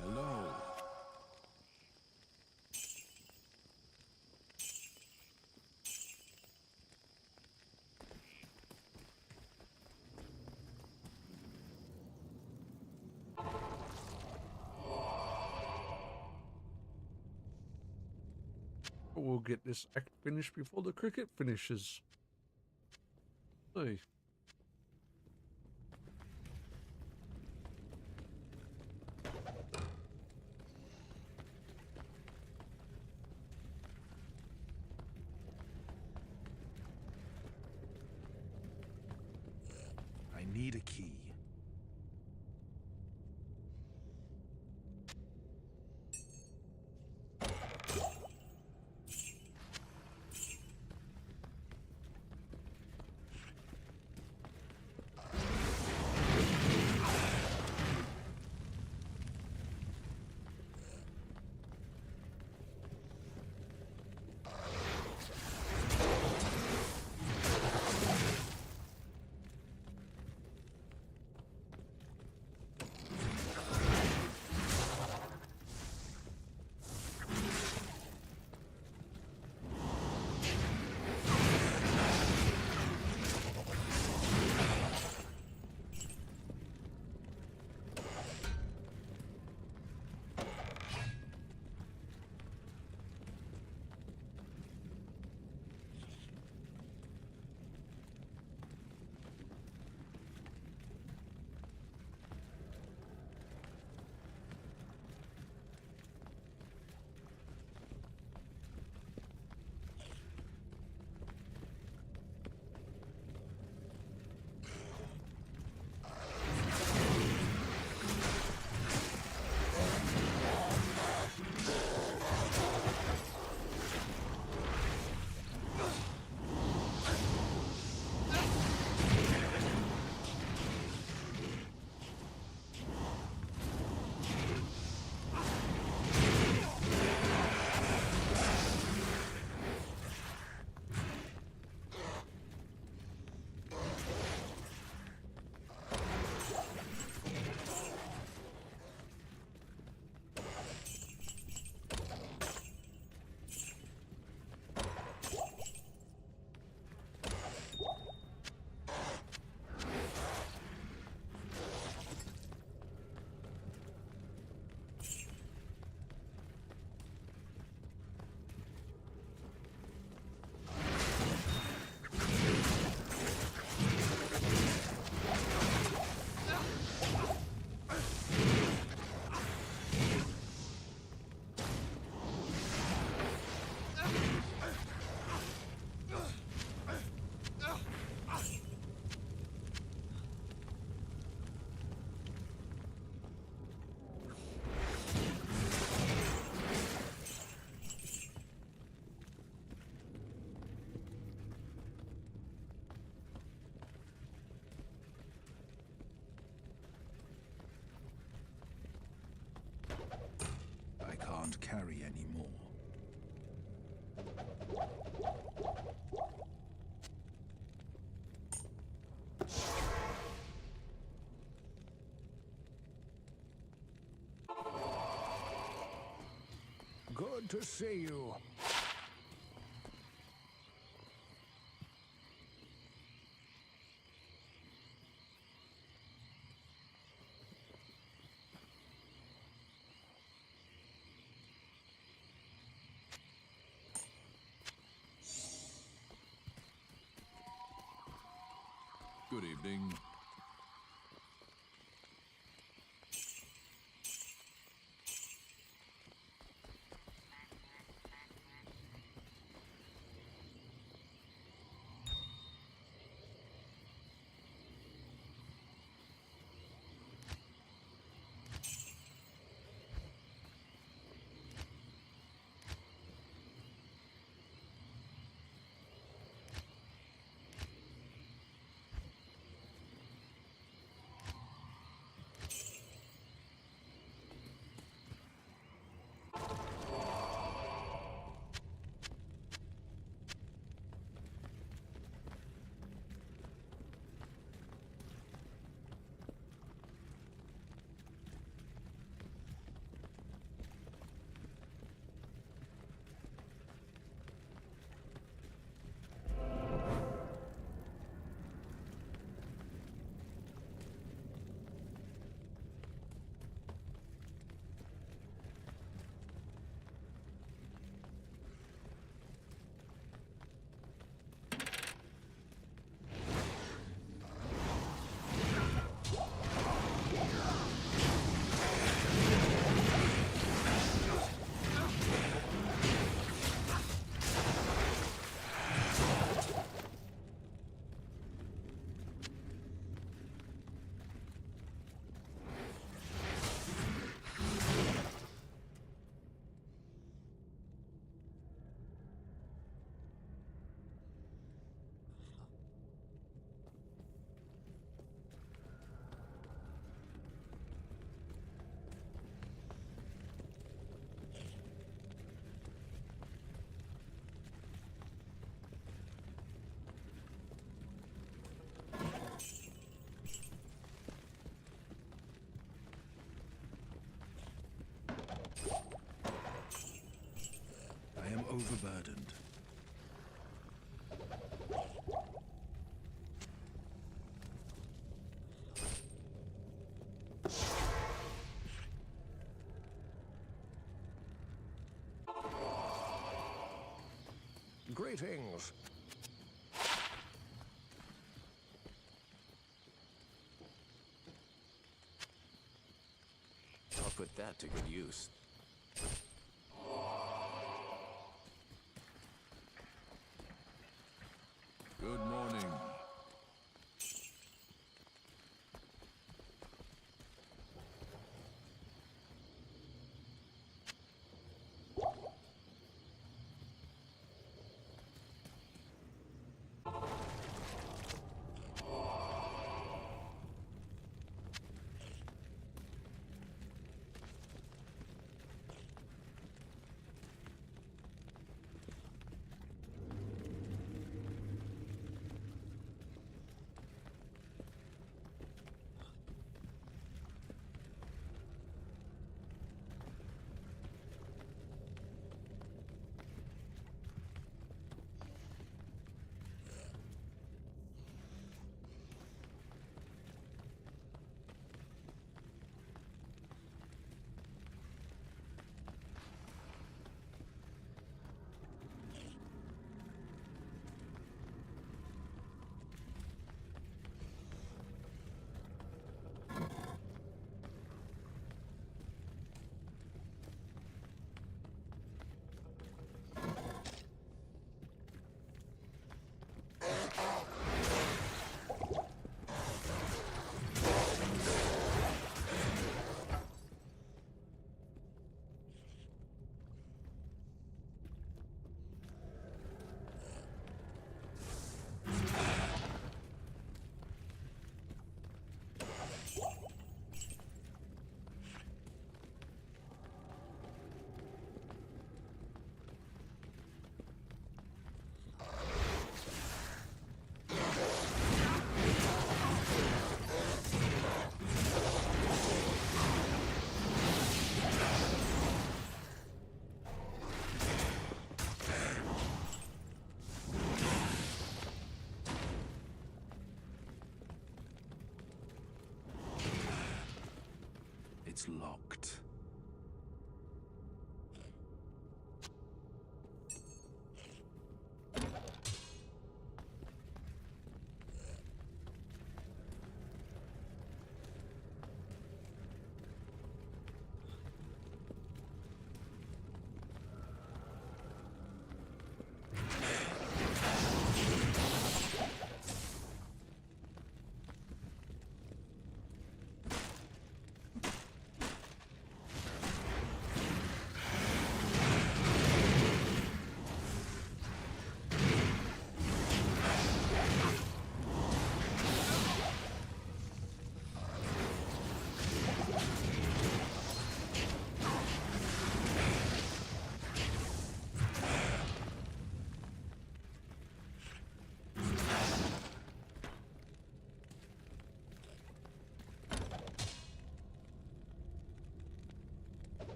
Hello. We'll get this act finished before the cricket finishes. See. I need a key. I can't carry any more. Good to see you. Good evening. I am overburdened. Greetings. I'll put that to good use. Good morning. It's locked.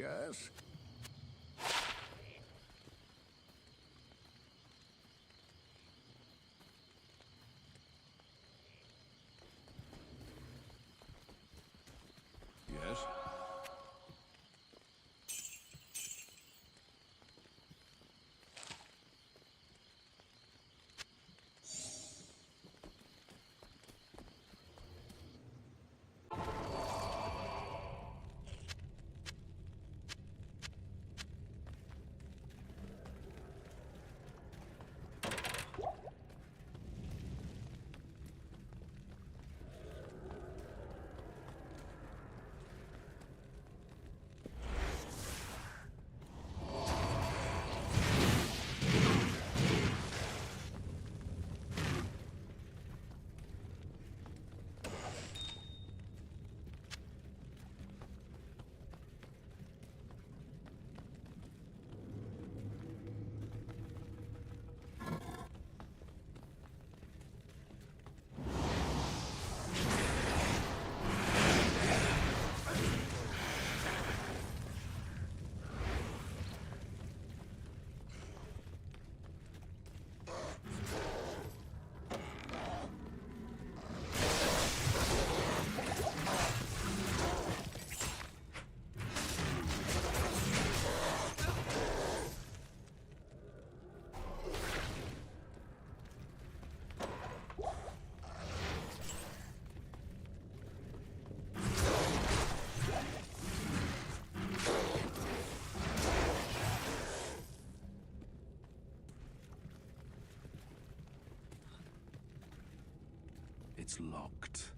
Yes? Yes? It's locked.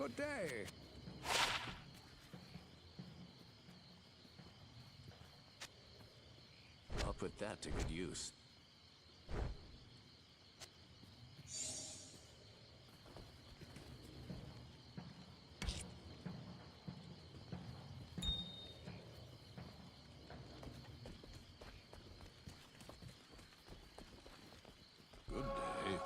Good day. I'll put that to good use. Good day.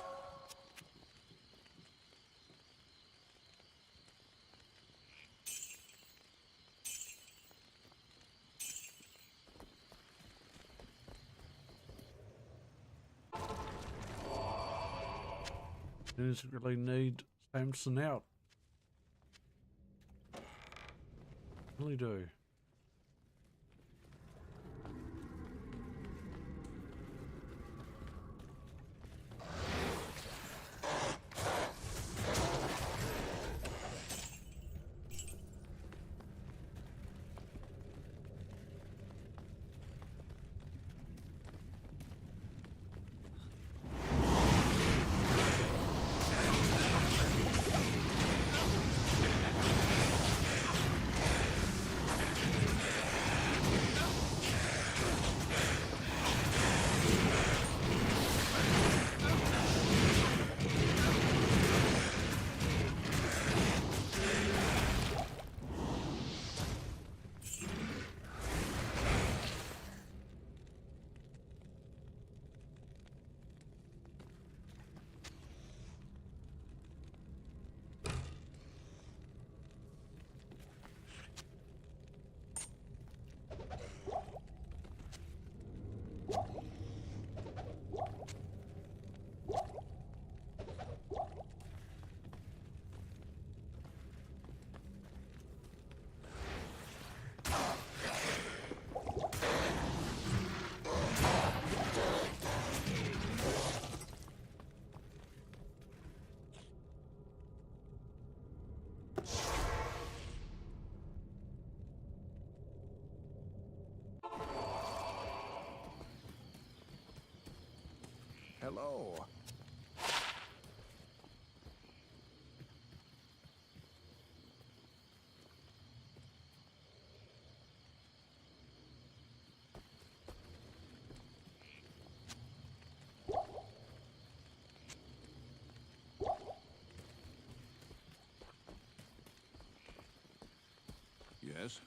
Desperately need Samson out. Really do. Hello. Yes?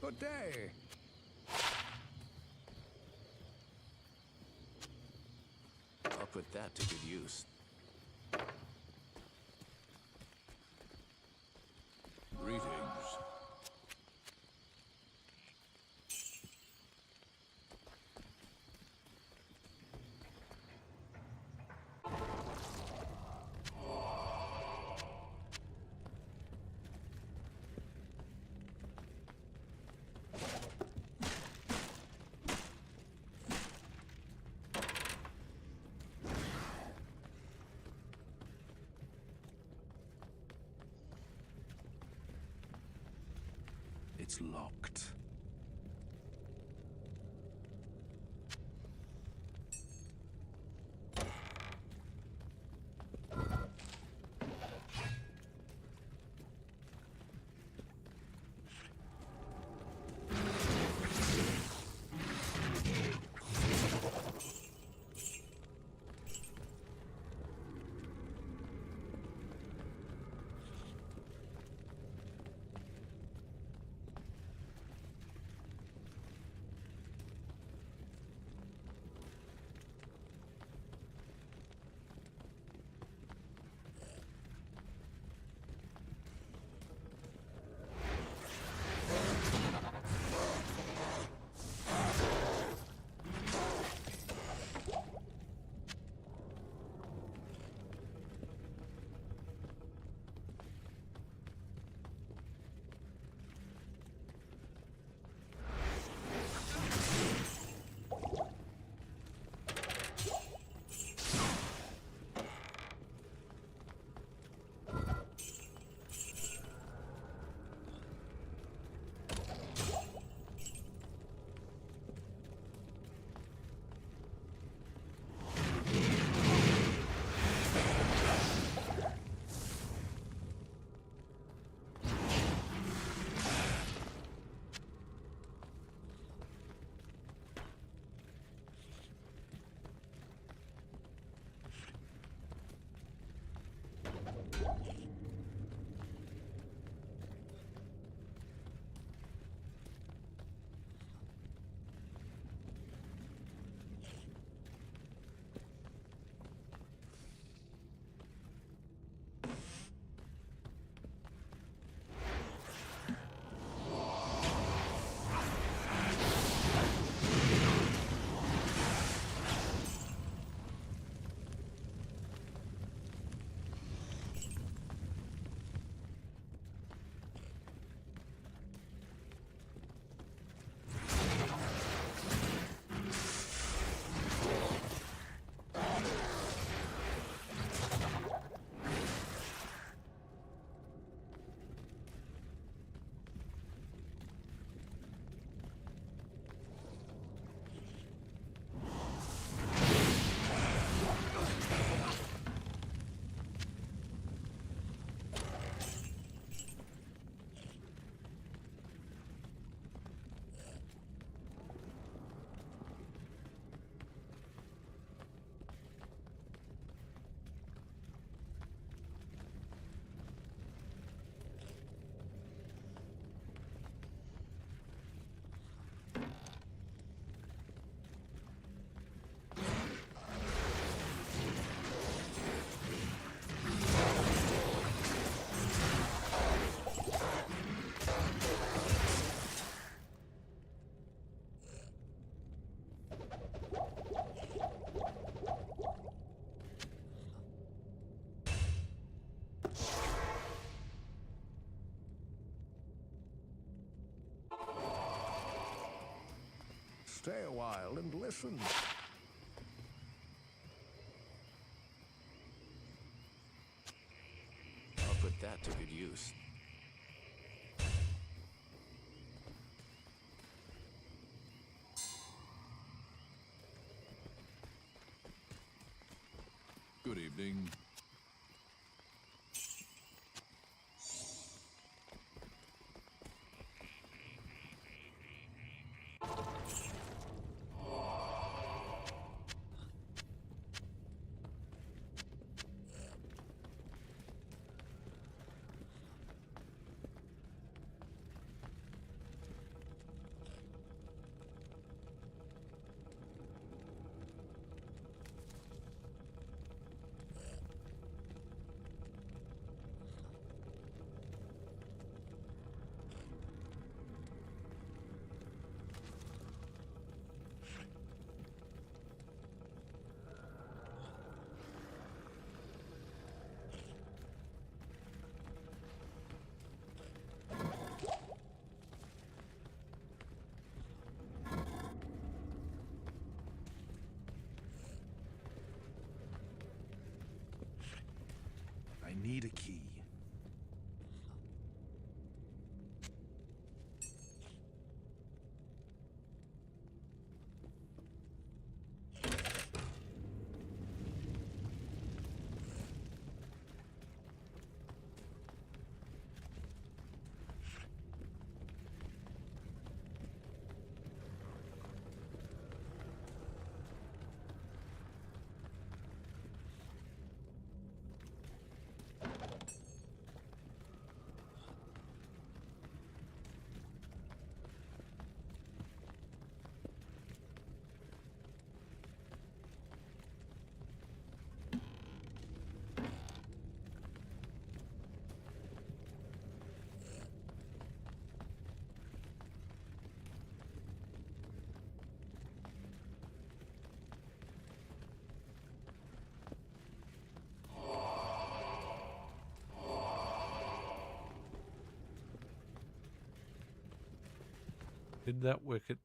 Good day. I'll put that to good use. Greetings. It's locked. Stay a while and listen. I'll put that to good use. Good evening. need a key. Did that wicket.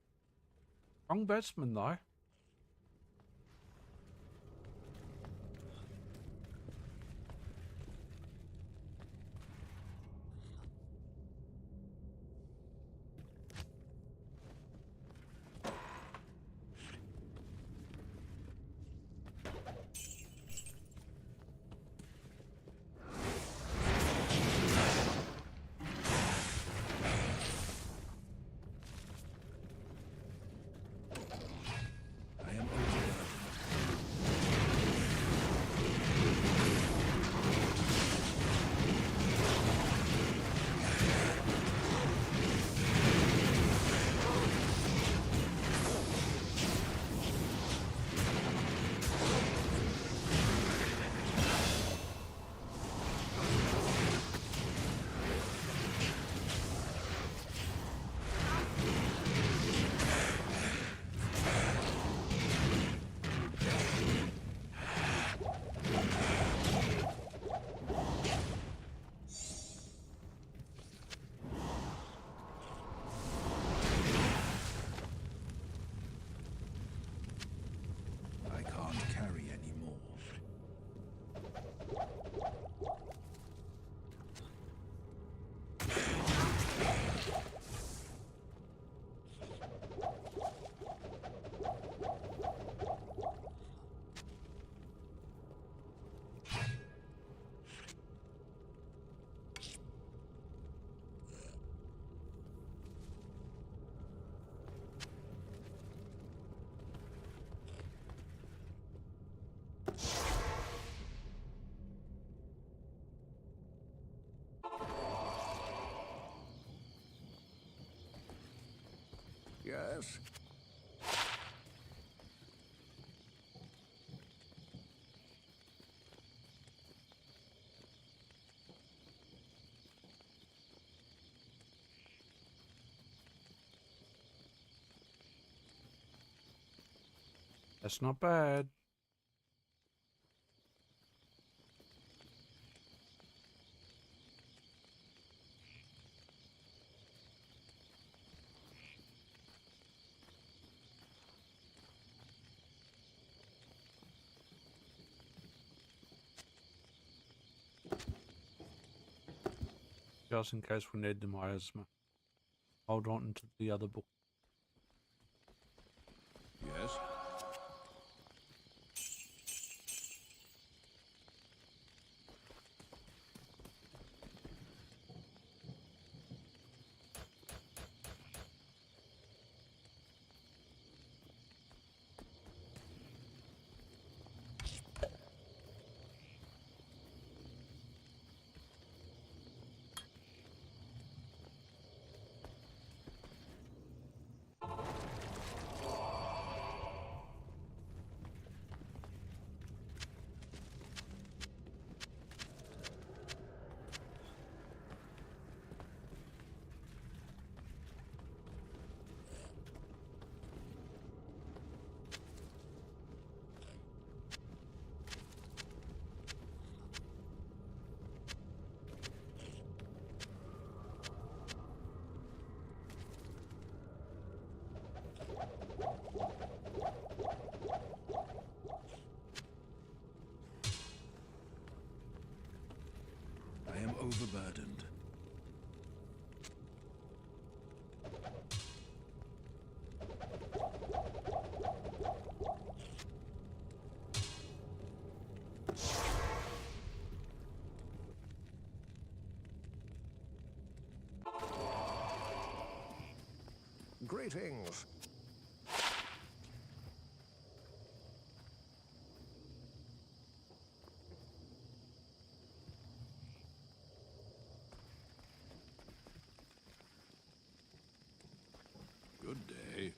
Wrong batsman though. I am overburdened. I can't carry anymore. Yes? That's not bad. Just in case we need the miasma. Hold on to the other book. Yes? become overburdened. Greetings. Good day.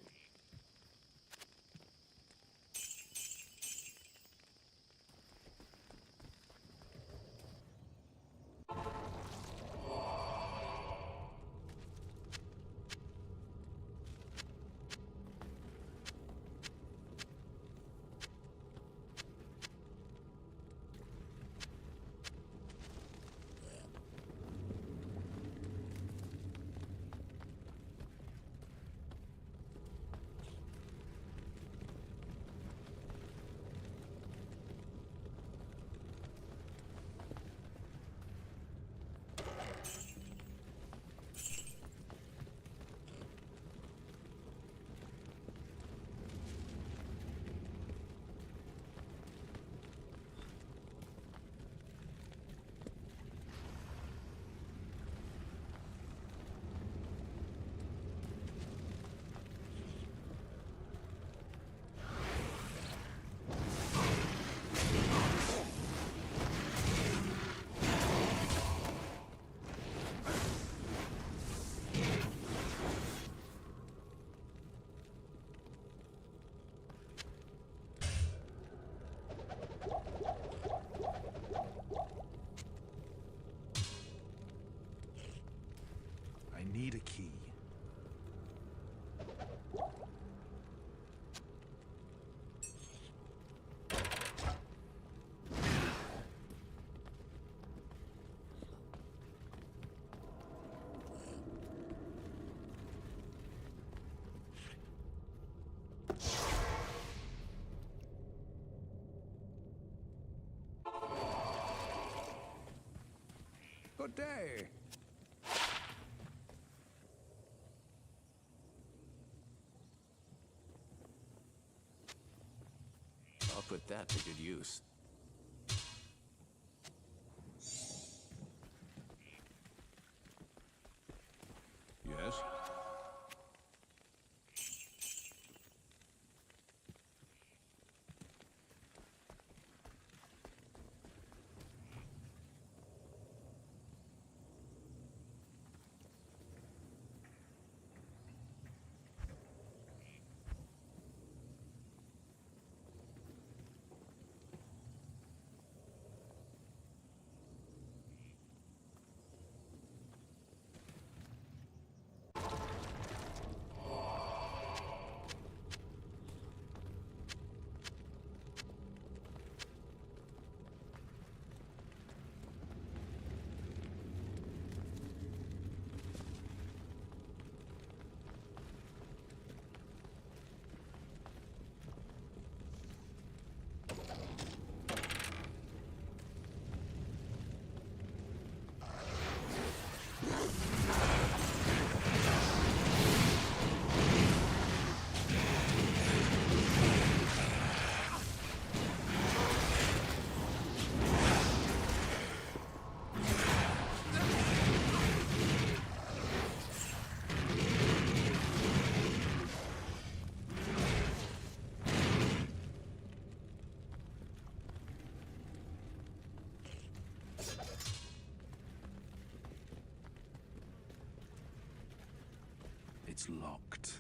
I need a key. Good day. I'll put that to good use. Yes? It's locked.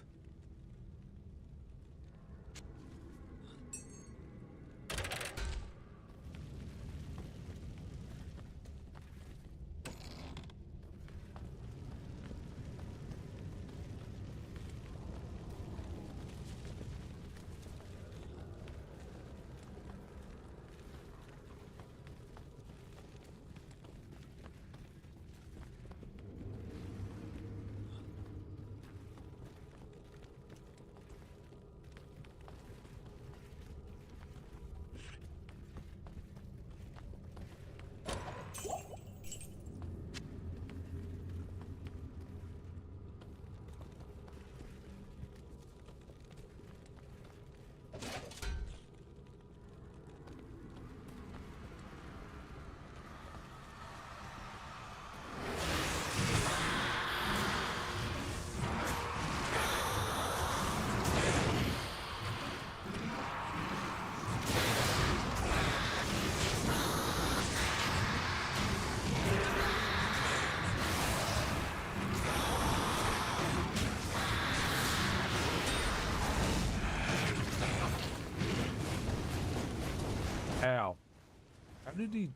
did he?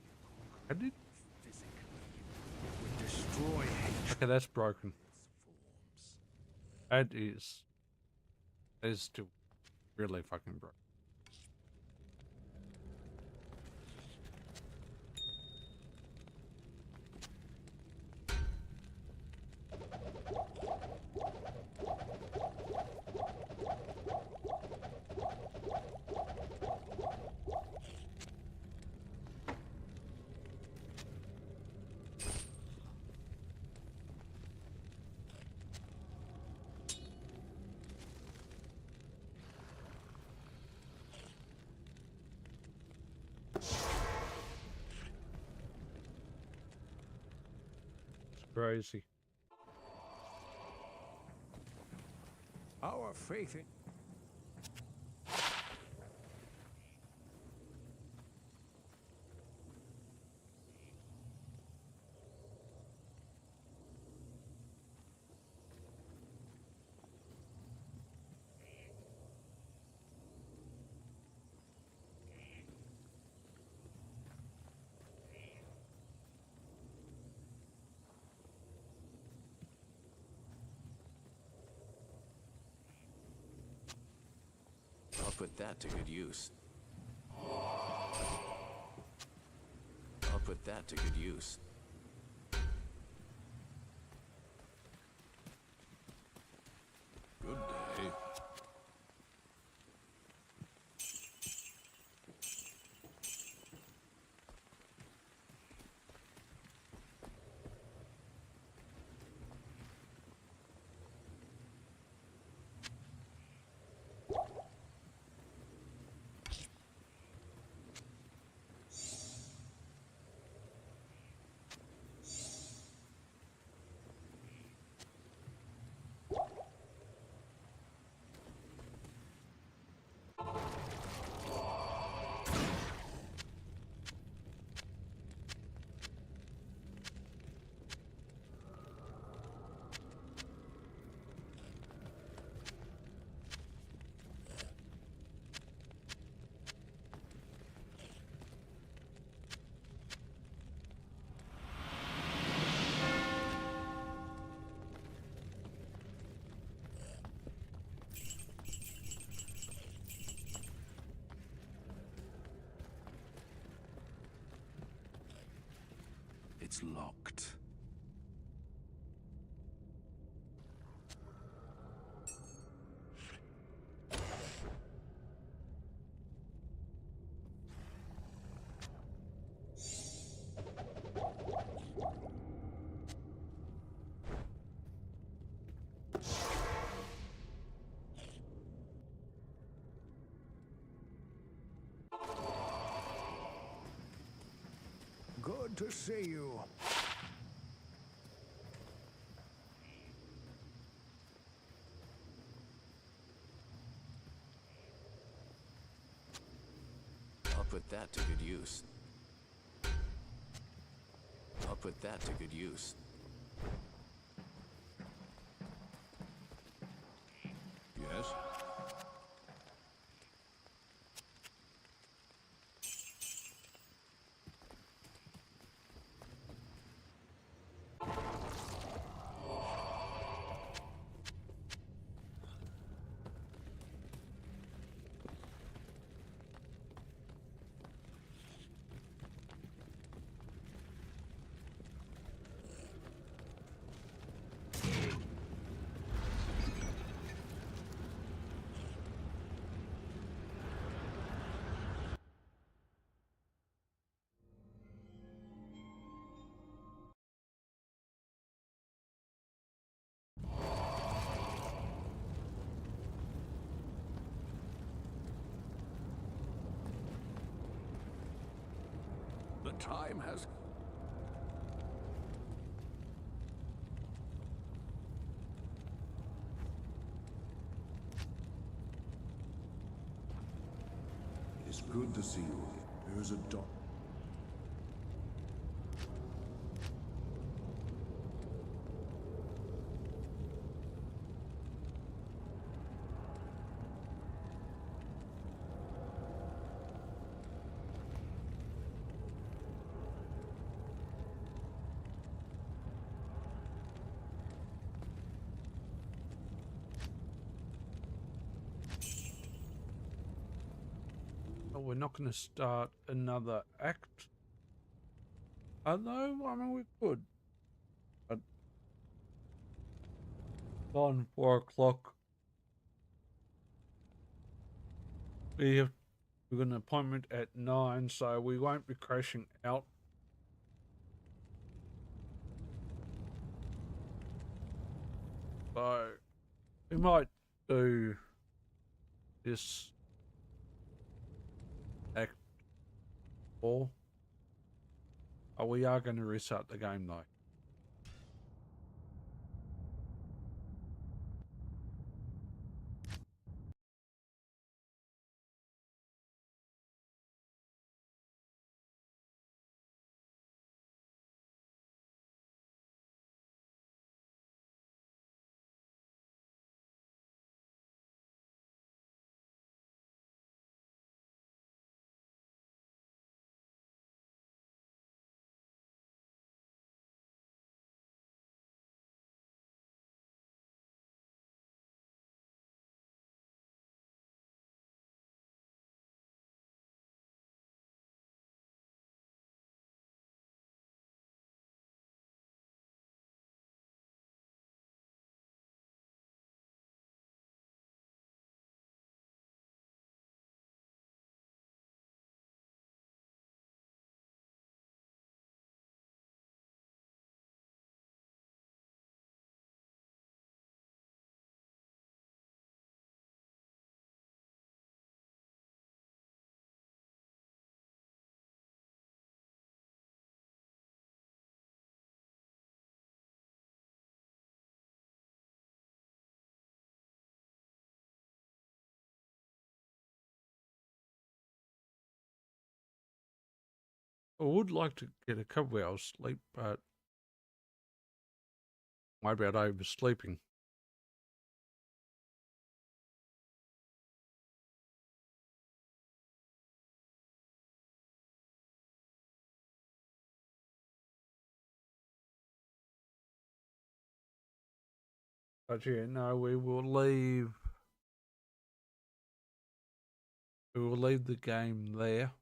How did? Would destroy hatred. Okay, that's broken. That is still really fucking broken. Crazy. Our faith in... I'll put that to good use. I'll put that to good use. Good day. It's locked. Good to see you. I'll put that to good use. I'll put that to good use. Yes? The time has... It's good to see you. Here's a dog. we're not going to start another act. Although, I mean, we could. But on 4 o'clock, we've got an appointment at 9, so we won't be crashing out. So we might do this act 4. We are going to restart the game though. I would like to get a couple hours sleep, but maybe I'd oversleeping. But yeah, no, we will leave. We will leave the game there.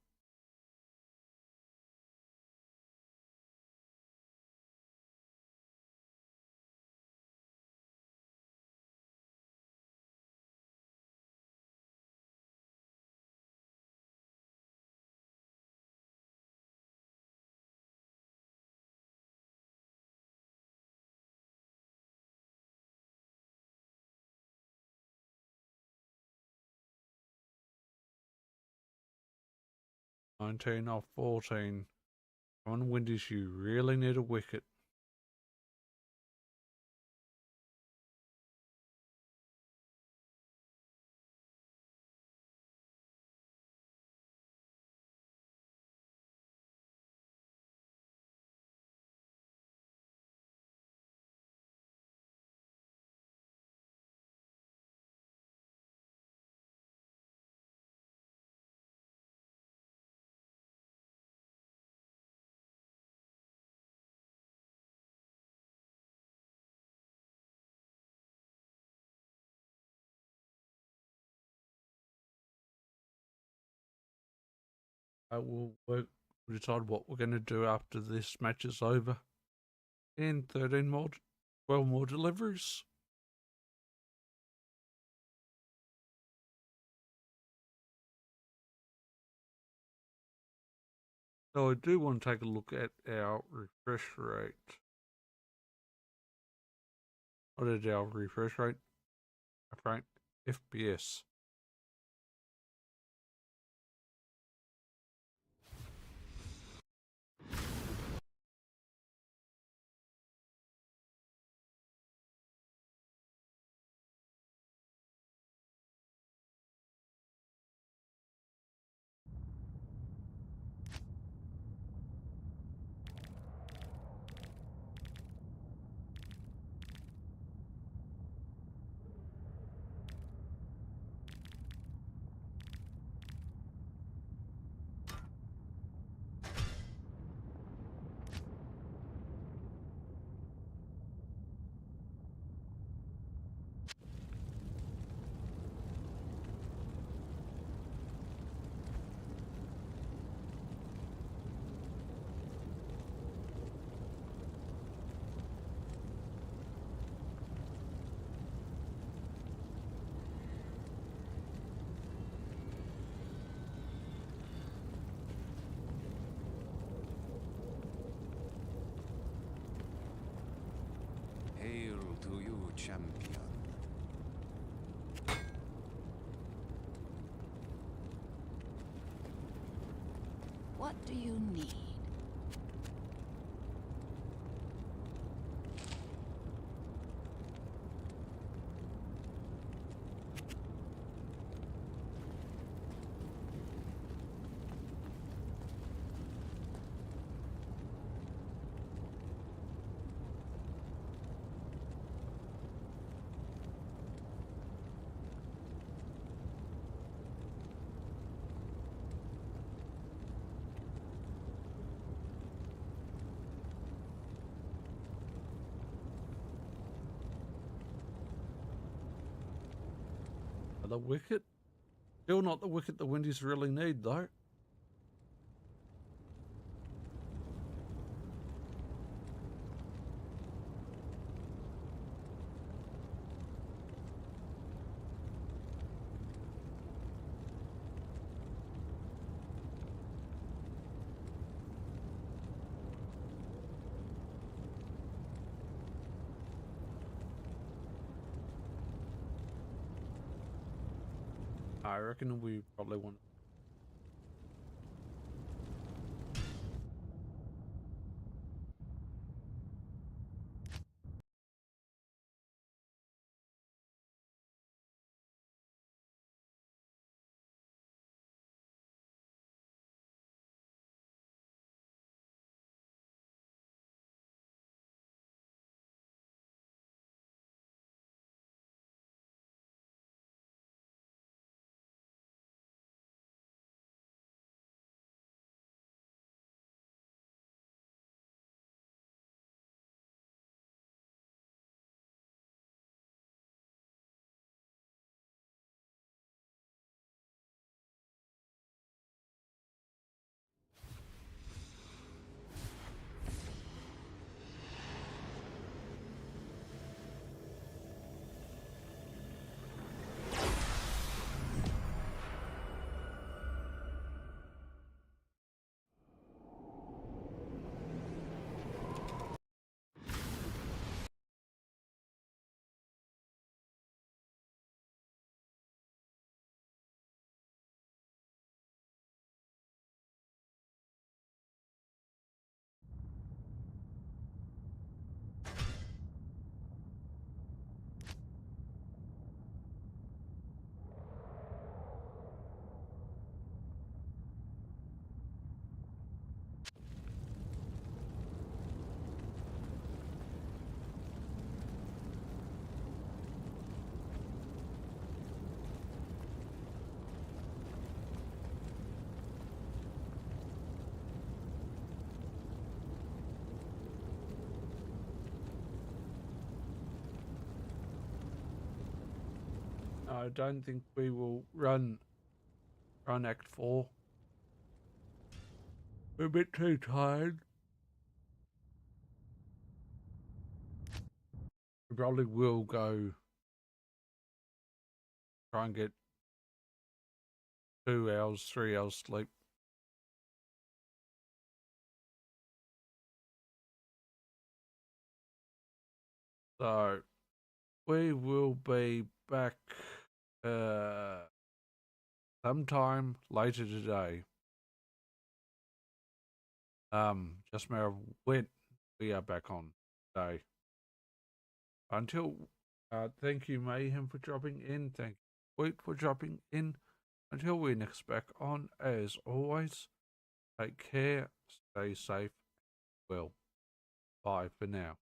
Nineteen off 14. Come on, Windies, you really need a wicket. We'll decide what we're going to do after this match is over. And 13 more, 12 more deliveries. So I do want to take a look at our refresh rate. What is our refresh rate? Frank, FPS. champion. What do you need? The wicket? Still not the wicket the Windies really need, though. I reckon we probably want. I don't think we will run Act 4. We're a bit too tired. We probably will go try and get 2 hours, 3 hours sleep. So we will be back sometime later today. Just a matter of when we are back on today. Until thank you Mayhem for dropping in. Thank you Wheat for dropping in. Until we next back on, as always, take care, stay safe, well. Bye for now.